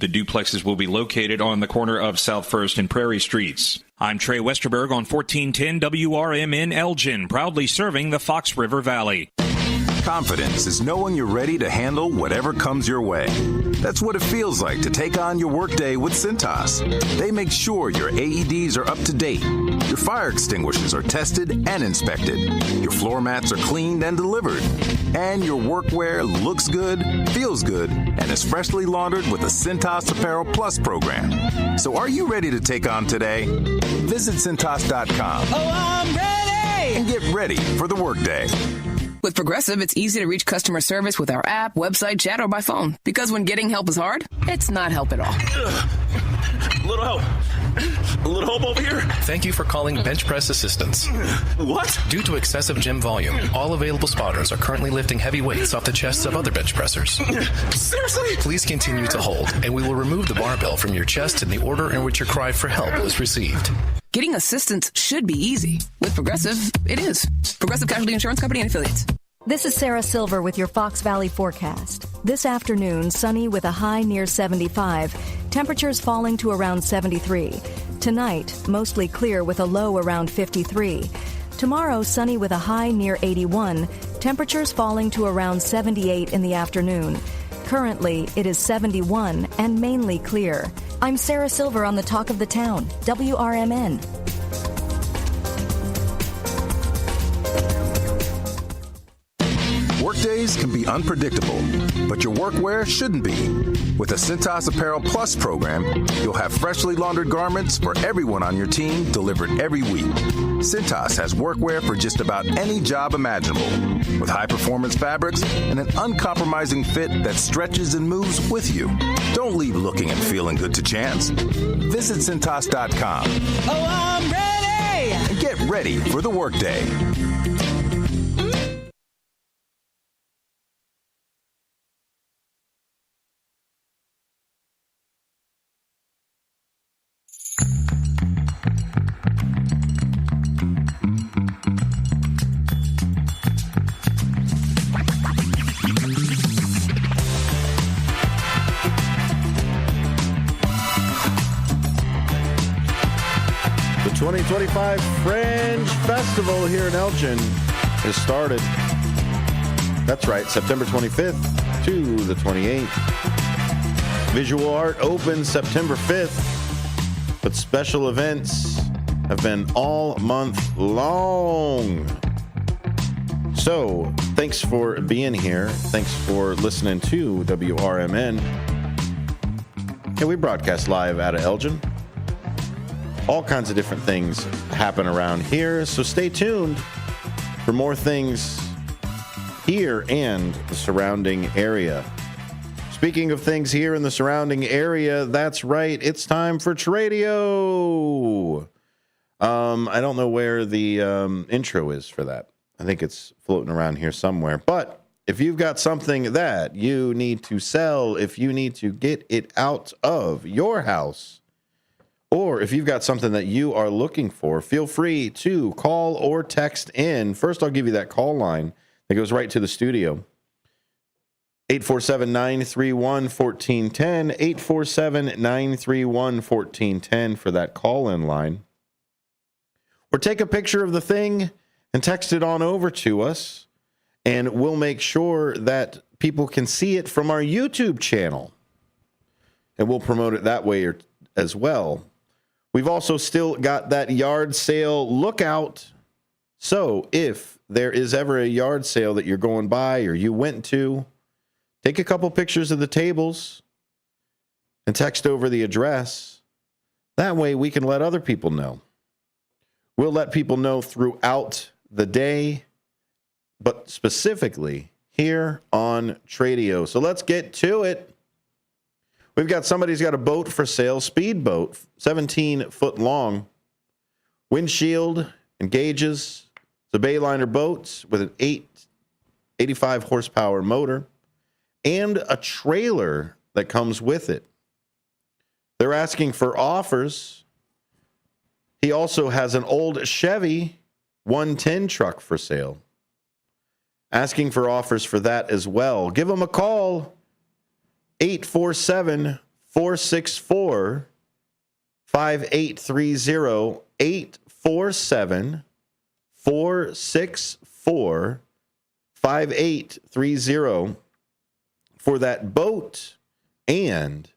duplexes will be located on the corner of South First and Prairie Streets. I'm Trey Westerberg on 1410 WRMN Elgin, proudly serving the Fox River Valley. Confidence is knowing you're ready to handle whatever comes your way. That's what it feels like to take on your workday with Centos. They make sure your AEDs are up to date, your fire extinguishers are tested and inspected, your floor mats are cleaned and delivered, and your workwear looks good, feels good, and is freshly laundered with the Centos Apparel Plus program. So are you ready to take on today? Visit Centos.com. Oh, I'm ready! And get ready for the workday. With Progressive, it's easy to reach customer service with our app, website, chat, or by phone. Because when getting help is hard, it's not help at all. A little help. A little help over here. Thank you for calling Bench Press Assistance. What? Due to excessive gym volume, all available spotters are currently lifting heavy weights off the chests of other bench pressers. Seriously? Please continue to hold, and we will remove the barbell from your chest in the order in which your cry for help was received. Getting assistance should be easy. With Progressive, it is. Progressive Casualty Insurance Company and Affiliates. This is Sarah Silver with your Fox Valley forecast. This afternoon, sunny with a high near 75. Temperatures falling to around 73. Tonight, mostly clear with a low around 53. Tomorrow, sunny with a high near 81. Temperatures falling to around 78 in the afternoon. Currently, it is 71 and mainly clear. I'm Sarah Silver on the Talk of the Town, WRMN. Workdays can be unpredictable, but your workwear shouldn't be. With the Centos Apparel Plus program, you'll have freshly laundered garments for everyone on your team delivered every week. Centos has workwear for just about any job imaginable, with high-performance fabrics and an uncompromising fit that stretches and moves with you. Don't leave looking and feeling good to chance. Visit Centos.com. Oh, I'm ready! And get ready for the workday. The 2025 Fringe Festival here in Elgin has started. That's right, September 25th to the 28th. Visual Art opens September 5th, but special events have been all month long. So, thanks for being here. Thanks for listening to WRMN. And we broadcast live out of Elgin. All kinds of different things happen around here, so stay tuned for more things here and the surrounding area. Speaking of things here in the surrounding area, that's right. It's time for Tradio. I don't know where the intro is for that. I think it's floating around here somewhere. But if you've got something that you need to sell, if you need to get it out of your house, or if you've got something that you are looking for, feel free to call or text in. First, I'll give you that call line that goes right to the studio. 847-931-1410, 847-931-1410 for that call-in line. Or take a picture of the thing and text it on over to us, and we'll make sure that people can see it from our YouTube channel. And we'll promote it that way as well. We've also still got that yard sale lookout. So if there is ever a yard sale that you're going by or you went to, take a couple pictures of the tables and text over the address. That way we can let other people know. We'll let people know throughout the day, but specifically here on Tradio. So let's get to it. We've got somebody who's got a boat for sale, speedboat, 17 foot long, windshield and gauges. It's a Bayliner boat with an 85 horsepower motor and a trailer that comes with it. They're asking for offers. He also has an old Chevy 110 truck for sale. Asking for offers for that as well. Give him a call, 847-464-5830, 847-464-5830 for that boat and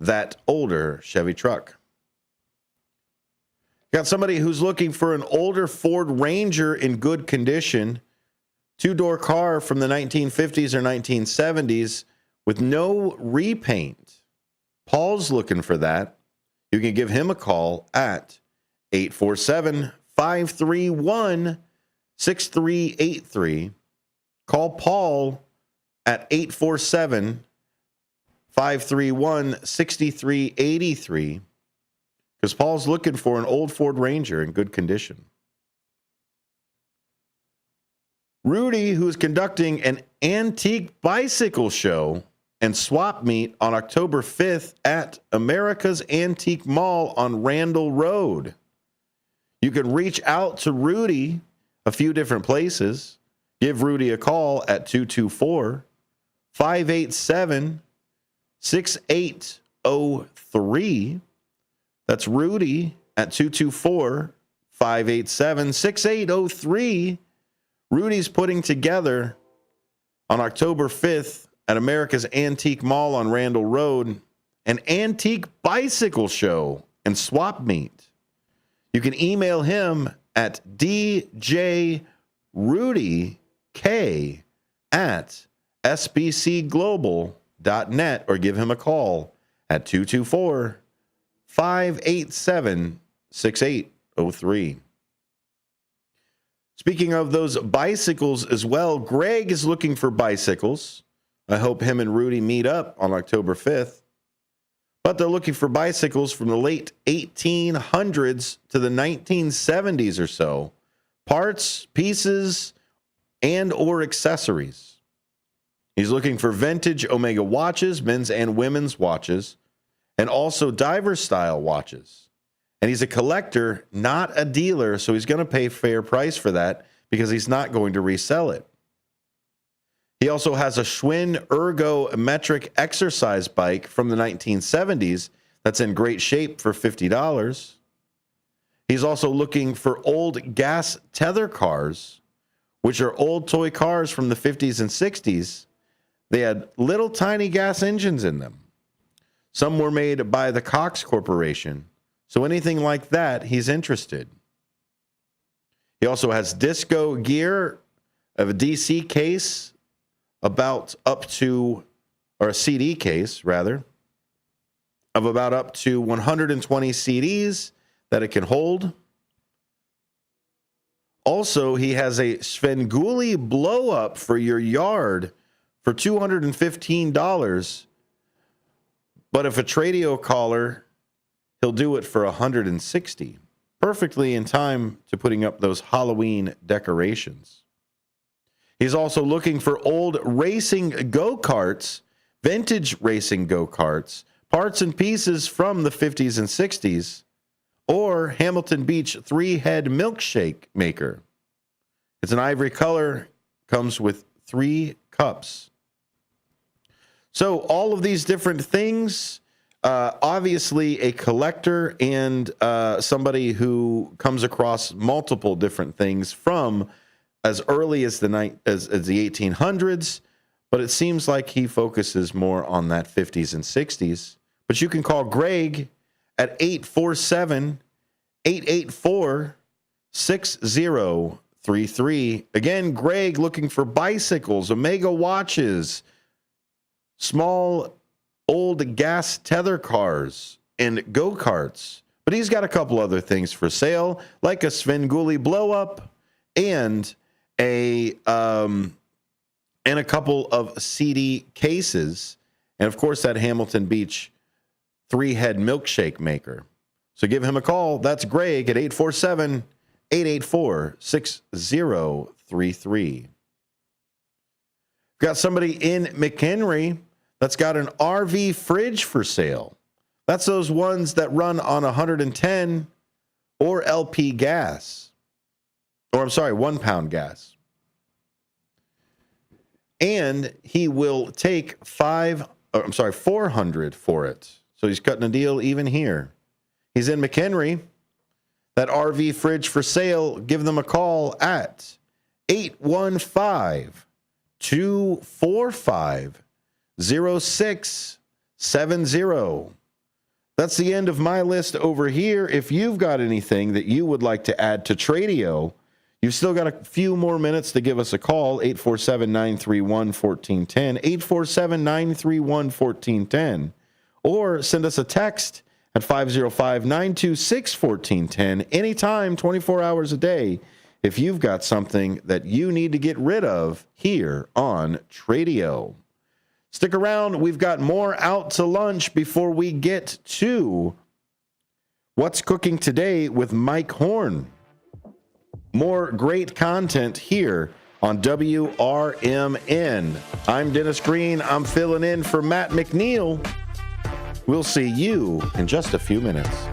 that older Chevy truck. Got somebody who's looking for an older Ford Ranger in good condition, two-door car from the 1950s or 1970s with no repaint. Paul's looking for that. You can give him a call at 847-531-6383. Call Paul at 847-531-6383 because Paul's looking for an old Ford Ranger in good condition. Rudy, who is conducting an antique bicycle show and swap meet on October 5th at America's Antique Mall on Randall Road. You can reach out to Rudy a few different places. Give Rudy a call at 224-587-6803. That's Rudy at 224-587-6803. Rudy's putting together on October 5th at America's Antique Mall on Randall Road an antique bicycle show and swap meet. You can email him at djrudyk@sbcglobal.net or give him a call at 224-587-6803. Speaking of those bicycles as well, Greg is looking for bicycles. I hope him and Rudy meet up on October 5th. But they're looking for bicycles from the late 1800s to the 1970s or so. Parts, pieces, and or accessories. He's looking for vintage Omega watches, men's and women's watches, and also diver-style watches. And he's a collector, not a dealer, so he's going to pay fair price for that because he's not going to resell it. He also has a Schwinn ergometric exercise bike from the 1970s that's in great shape for $50. He's also looking for old gas tether cars, which are old toy cars from the 50s and 60s. They had little tiny gas engines in them. Some were made by the Cox Corporation. So anything like that, he's interested. He also has disco gear of a DC case about up to, or a CD case rather, of about up to 120 CDs that it can hold. Also, he has a Svengoolie blow up for your yard for $215 But if a Tradio caller, he'll do it for $160, perfectly in time to putting up those Halloween decorations. He's also looking for old racing go-karts, vintage racing go-karts, parts and pieces from the 50s and 60s, or Hamilton Beach 3-head milkshake maker. It's an ivory color, comes with 3 cups. So all of these different things, obviously a collector and somebody who comes across multiple different things from as early as the 1800s, but it seems like he focuses more on that 50s and 60s. But you can call Greg at 847-884-6033. Again, Greg looking for bicycles, Omega watches, small old gas tether cars, and go-karts. But he's got a couple other things for sale, like a Svengoolie blow-up and a couple of CD cases, and of course that Hamilton Beach 3-head milkshake maker. So give him a call. That's Greg at 847-884-6033. Got somebody in McHenry that's got an RV fridge for sale. That's those ones that run on 110 or LP gas. Or 1 pound gas. And he will take 400 for it. So he's cutting a deal even here. He's in McHenry. That RV fridge for sale. Give them a call at 815-245-0670. That's the end of my list over here. If you've got anything that you would like to add to Tradio, you've still got a few more minutes to give us a call, 847-931-1410, 847-931-1410, or send us a text at 505-926-1410 anytime, 24 hours a day, if you've got something that you need to get rid of here on Tradio. Stick around. We've got more out to lunch before we get to What's Cooking Today with Mike Horn. More great content here on WRMN. I'm Dennis Green. I'm filling in for Matt McNeil. We'll see you in just a few minutes.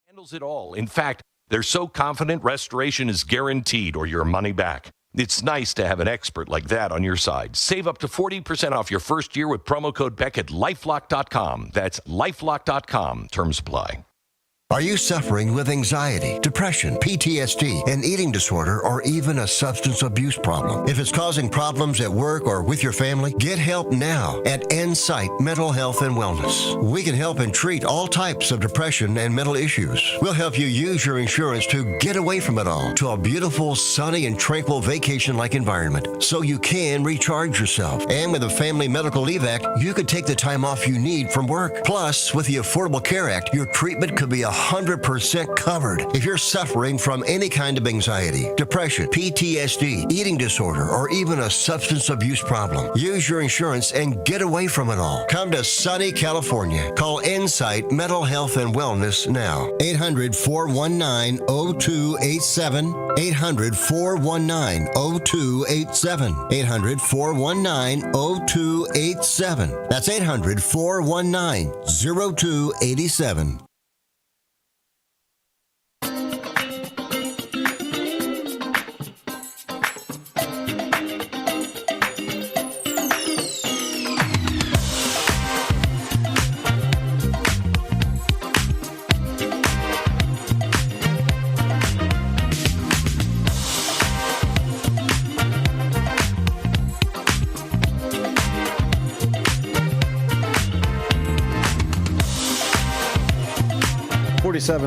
Handles it all. In fact, they're so confident restoration is guaranteed or your money back. It's nice to have an expert like that on your side. Save up to 40% off your first year with promo code Beck at LifeLock.com. That's LifeLock.com. Terms apply. Are you suffering with anxiety, depression, PTSD, an eating disorder, or even a substance abuse problem? If it's causing problems at work or with your family, get help now at Insight Mental Health and Wellness. We can help and treat all types of depression and mental issues. We'll help you use your insurance to get away from it all to a beautiful, sunny, and tranquil vacation-like environment so you can recharge yourself. And with a Family Medical Leave Act, you could take the time off you need from work. Plus, with the Affordable Care Act, your treatment could be 100% covered if you're suffering from any kind of anxiety, depression, PTSD, eating disorder, or even a substance abuse problem. Use your insurance and get away from it all. Come to sunny California. Call Insight Mental Health and Wellness now. 800-419-0287. 800-419-0287. 800-419-0287. That's 800-419-0287.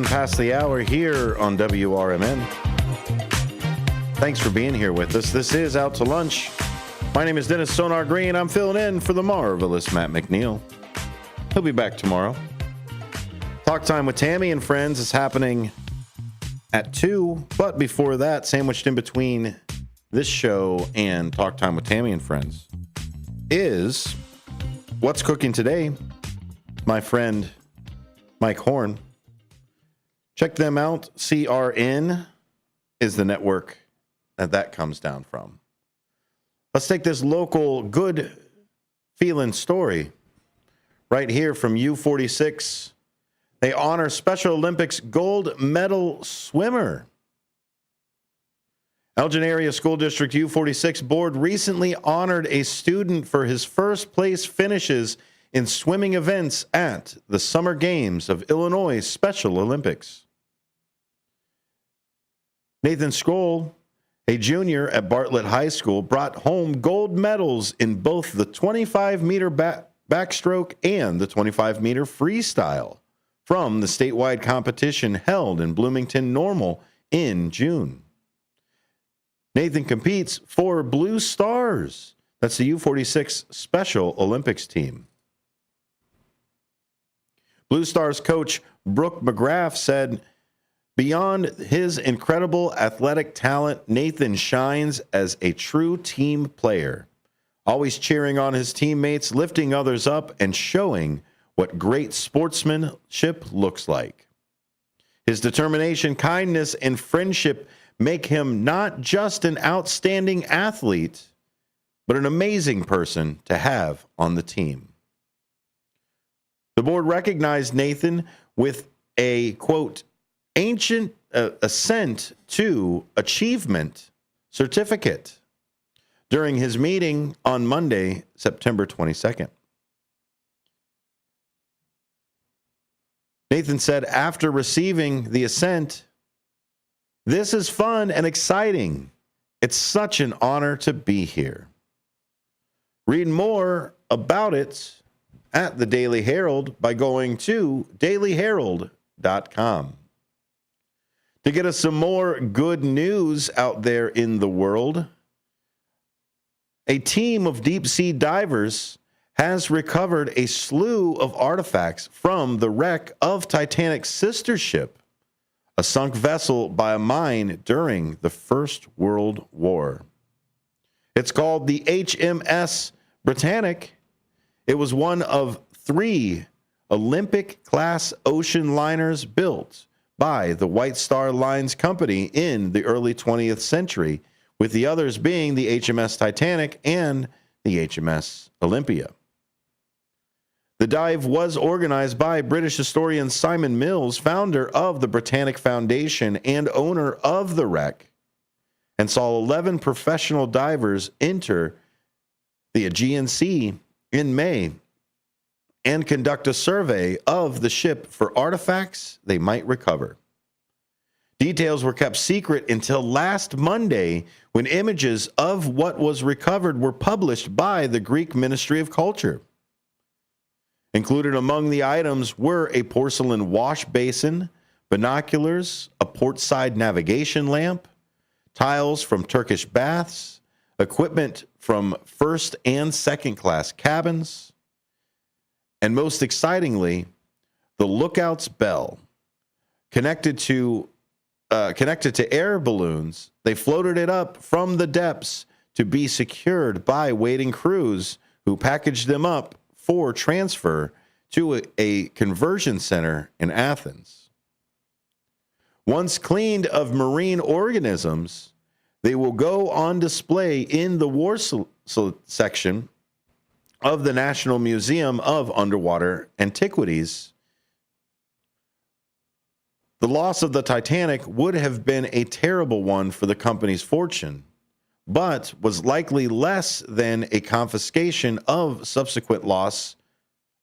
Past the hour here on WRMN. Thanks for being here with us. This is Out to Lunch. My name is Dennis Sonar Green. I'm filling in for the marvelous Matt McNeil. He'll be back tomorrow. Talk Time with Tammy and Friends is happening at 2, but before that, sandwiched in between this show and Talk Time with Tammy and Friends is What's Cooking Today? My friend Mike Horn. Check them out. CRN is the network that comes down from. Let's take this local good feeling story right here from U46. They honor Special Olympics gold medal swimmer. Elgin Area School District U46 Board recently honored a student for his first place finishes in swimming events at the Summer Games of Illinois Special Olympics. Nathan Skoll, a junior at Bartlett High School, brought home gold medals in both the 25-meter backstroke and the 25-meter freestyle from the statewide competition held in Bloomington Normal in June. Nathan competes for Blue Stars. That's the U46 Special Olympics team. Blue Stars coach Brooke McGrath said, "Beyond his incredible athletic talent, Nathan shines as a true team player, always cheering on his teammates, lifting others up, and showing what great sportsmanship looks like. His determination, kindness, and friendship make him not just an outstanding athlete, but an amazing person to have on the team." The board recognized Nathan with a, quote, ancient ascent to achievement certificate during his meeting on Monday, September 22nd. Nathan said after receiving the ascent, "This is fun and exciting. It's such an honor to be here." Read more about it at the Daily Herald by going to dailyherald.com. To get us some more good news out there in the world, a team of deep-sea divers has recovered a slew of artifacts from the wreck of Titanic's sister ship, a sunk vessel by a mine during the First World War. It's called the HMS Britannic. It was one of 3 Olympic-class ocean liners built by the White Star Lines Company in the early 20th century, with the others being the HMS Titanic and the HMS Olympia. The dive was organized by British historian Simon Mills, founder of the Britannic Foundation and owner of the wreck, and saw 11 professional divers enter the Aegean Sea in May and conduct a survey of the ship for artifacts they might recover. Details were kept secret until last Monday when images of what was recovered were published by the Greek Ministry of Culture. Included among the items were a porcelain wash basin, binoculars, a portside navigation lamp, tiles from Turkish baths, equipment from first and second class cabins, and most excitingly, the lookout's bell. Connected to air balloons, they floated it up from the depths to be secured by waiting crews who packaged them up for transfer to a conversion center in Athens. Once cleaned of marine organisms, they will go on display in the war section of the National Museum of Underwater Antiquities. The loss of the Titanic would have been a terrible one for the company's fortune, but was likely less than a confiscation of subsequent loss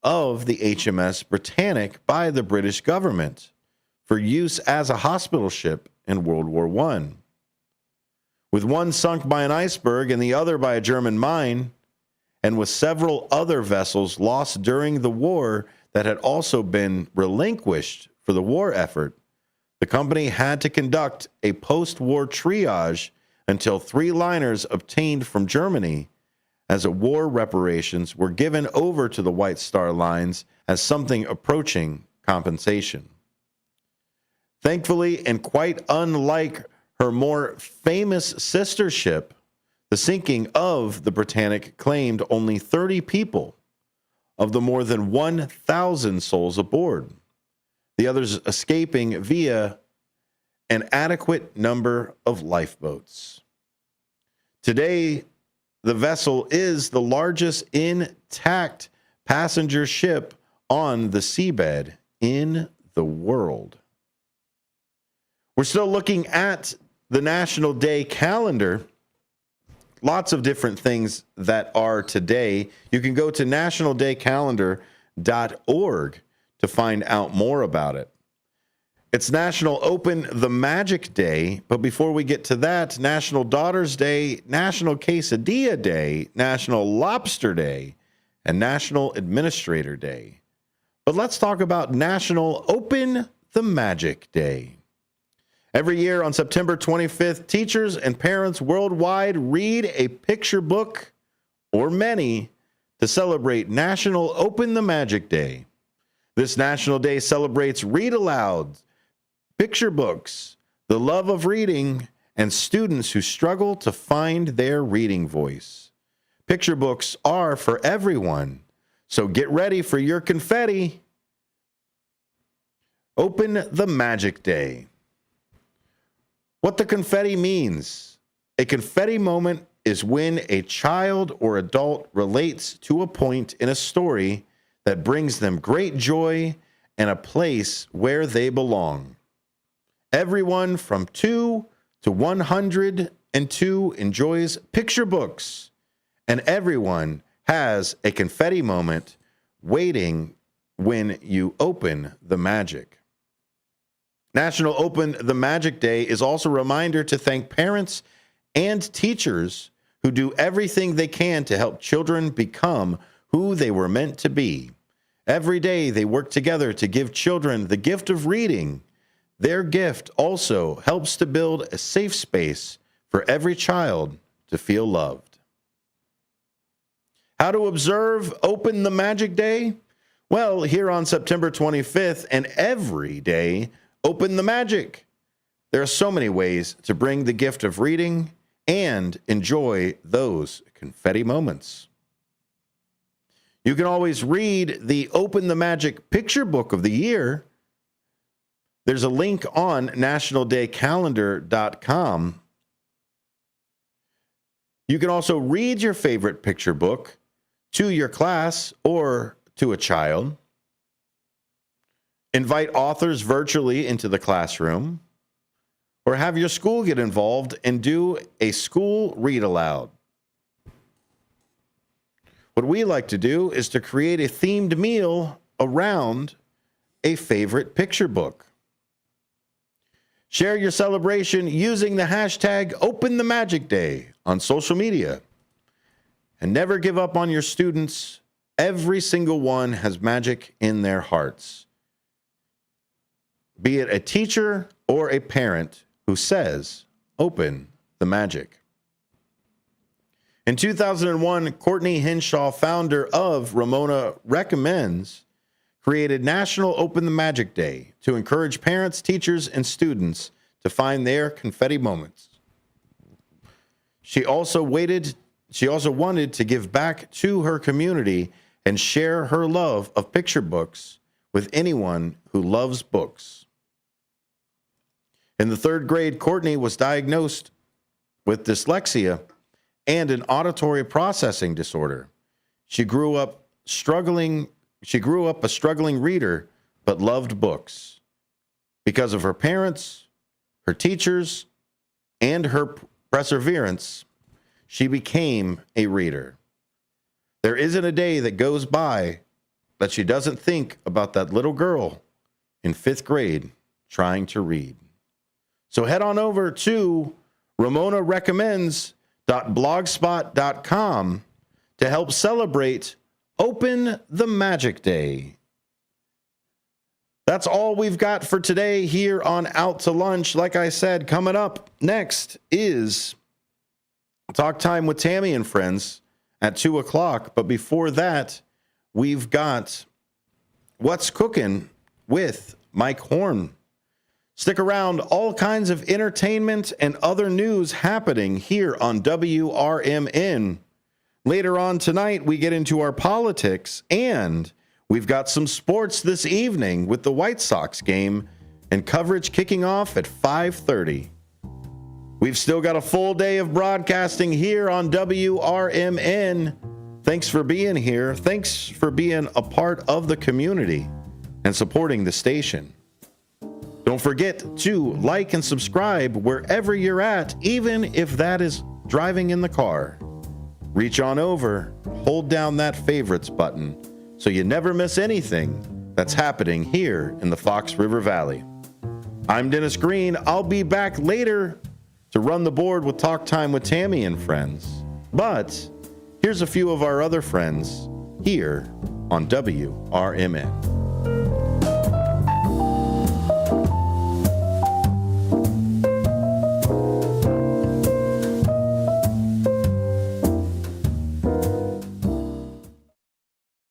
of the HMS Britannic by the British government for use as a hospital ship in World War I. With one sunk by an iceberg and the other by a German mine, and with several other vessels lost during the war that had also been relinquished for the war effort, the company had to conduct a post-war triage until 3 liners obtained from Germany as a war reparations were given over to the White Star Lines as something approaching compensation. Thankfully, and quite unlike her more famous sister ship, the sinking of the Britannic claimed only 30 people of the more than 1,000 souls aboard, the others escaping via an adequate number of lifeboats. Today, the vessel is the largest intact passenger ship on the seabed in the world. We're still looking at the National Day calendar. Lots of different things that are today. You can go to nationaldaycalendar.org to find out more about it. It's National Open the Magic Day, but before we get to that, National Daughters Day, National Quesadilla Day, National Lobster Day, and National Administrator Day. But let's talk about National Open the Magic Day. Every year on September 25th, teachers and parents worldwide read a picture book or many to celebrate National Open the Magic Day. This National Day celebrates read aloud, picture books, the love of reading, and students who struggle to find their reading voice. Picture books are for everyone, so get ready for your confetti. Open the Magic Day. What the confetti means. A confetti moment is when a child or adult relates to a point in a story that brings them great joy and a place where they belong. Everyone from 2 to 102 enjoys picture books, and everyone has a confetti moment waiting when you open the magic. National Open the Magic Day is also a reminder to thank parents and teachers who do everything they can to help children become who they were meant to be. Every day they work together to give children the gift of reading. Their gift also helps to build a safe space for every child to feel loved. How to observe Open the Magic Day? Well, here on September 25th and every day, open the magic. There are so many ways to bring the gift of reading and enjoy those confetti moments. You can always read the Open the Magic picture book of the year. There's a link on nationaldaycalendar.com. You can also read your favorite picture book to your class or to a child. Invite authors virtually into the classroom. or have your school get involved and do a school read aloud. What we like to do is to create a themed meal around a favorite picture book. Share your celebration using the hashtag #OpenTheMagicDay on social media. And never give up on your students. Every single one has magic in their hearts. Be it a teacher or a parent who says, "Open the magic." In 2001, Courtney Henshaw, founder of Ramona Recommends, created National Open the Magic Day to encourage parents, teachers, and students to find their confetti moments. She also wanted to give back to her community and share her love of picture books with anyone who loves books. In the 3rd grade, Courtney was diagnosed with dyslexia and an auditory processing disorder. She grew up a struggling reader, but loved books. Because of her parents, her teachers, and her perseverance, she became a reader. There isn't a day that goes by that she doesn't think about that little girl in 5th grade trying to read. So head on over to RamonaRecommends.blogspot.com to help celebrate Open the Magic Day. That's all we've got for today here on Out to Lunch. Like I said, coming up next is Talk Time with Tammy and Friends at 2 o'clock. But before that, we've got What's Cooking with Mike Horn. Stick around, all kinds of entertainment and other news happening here on WRMN. Later on tonight, we get into our politics, and we've got some sports this evening with the White Sox game and coverage kicking off at 5:30. We've still got a full day of broadcasting here on WRMN. Thanks for being here. Thanks for being a part of the community and supporting the station. Don't forget to like and subscribe wherever you're at, even if that is driving in the car. Reach on over, hold down that favorites button so you never miss anything that's happening here in the Fox River Valley. I'm Dennis Green. I'll be back later to run the board with Talk Time with Tammy and Friends. But here's a few of our other friends here on WRMN.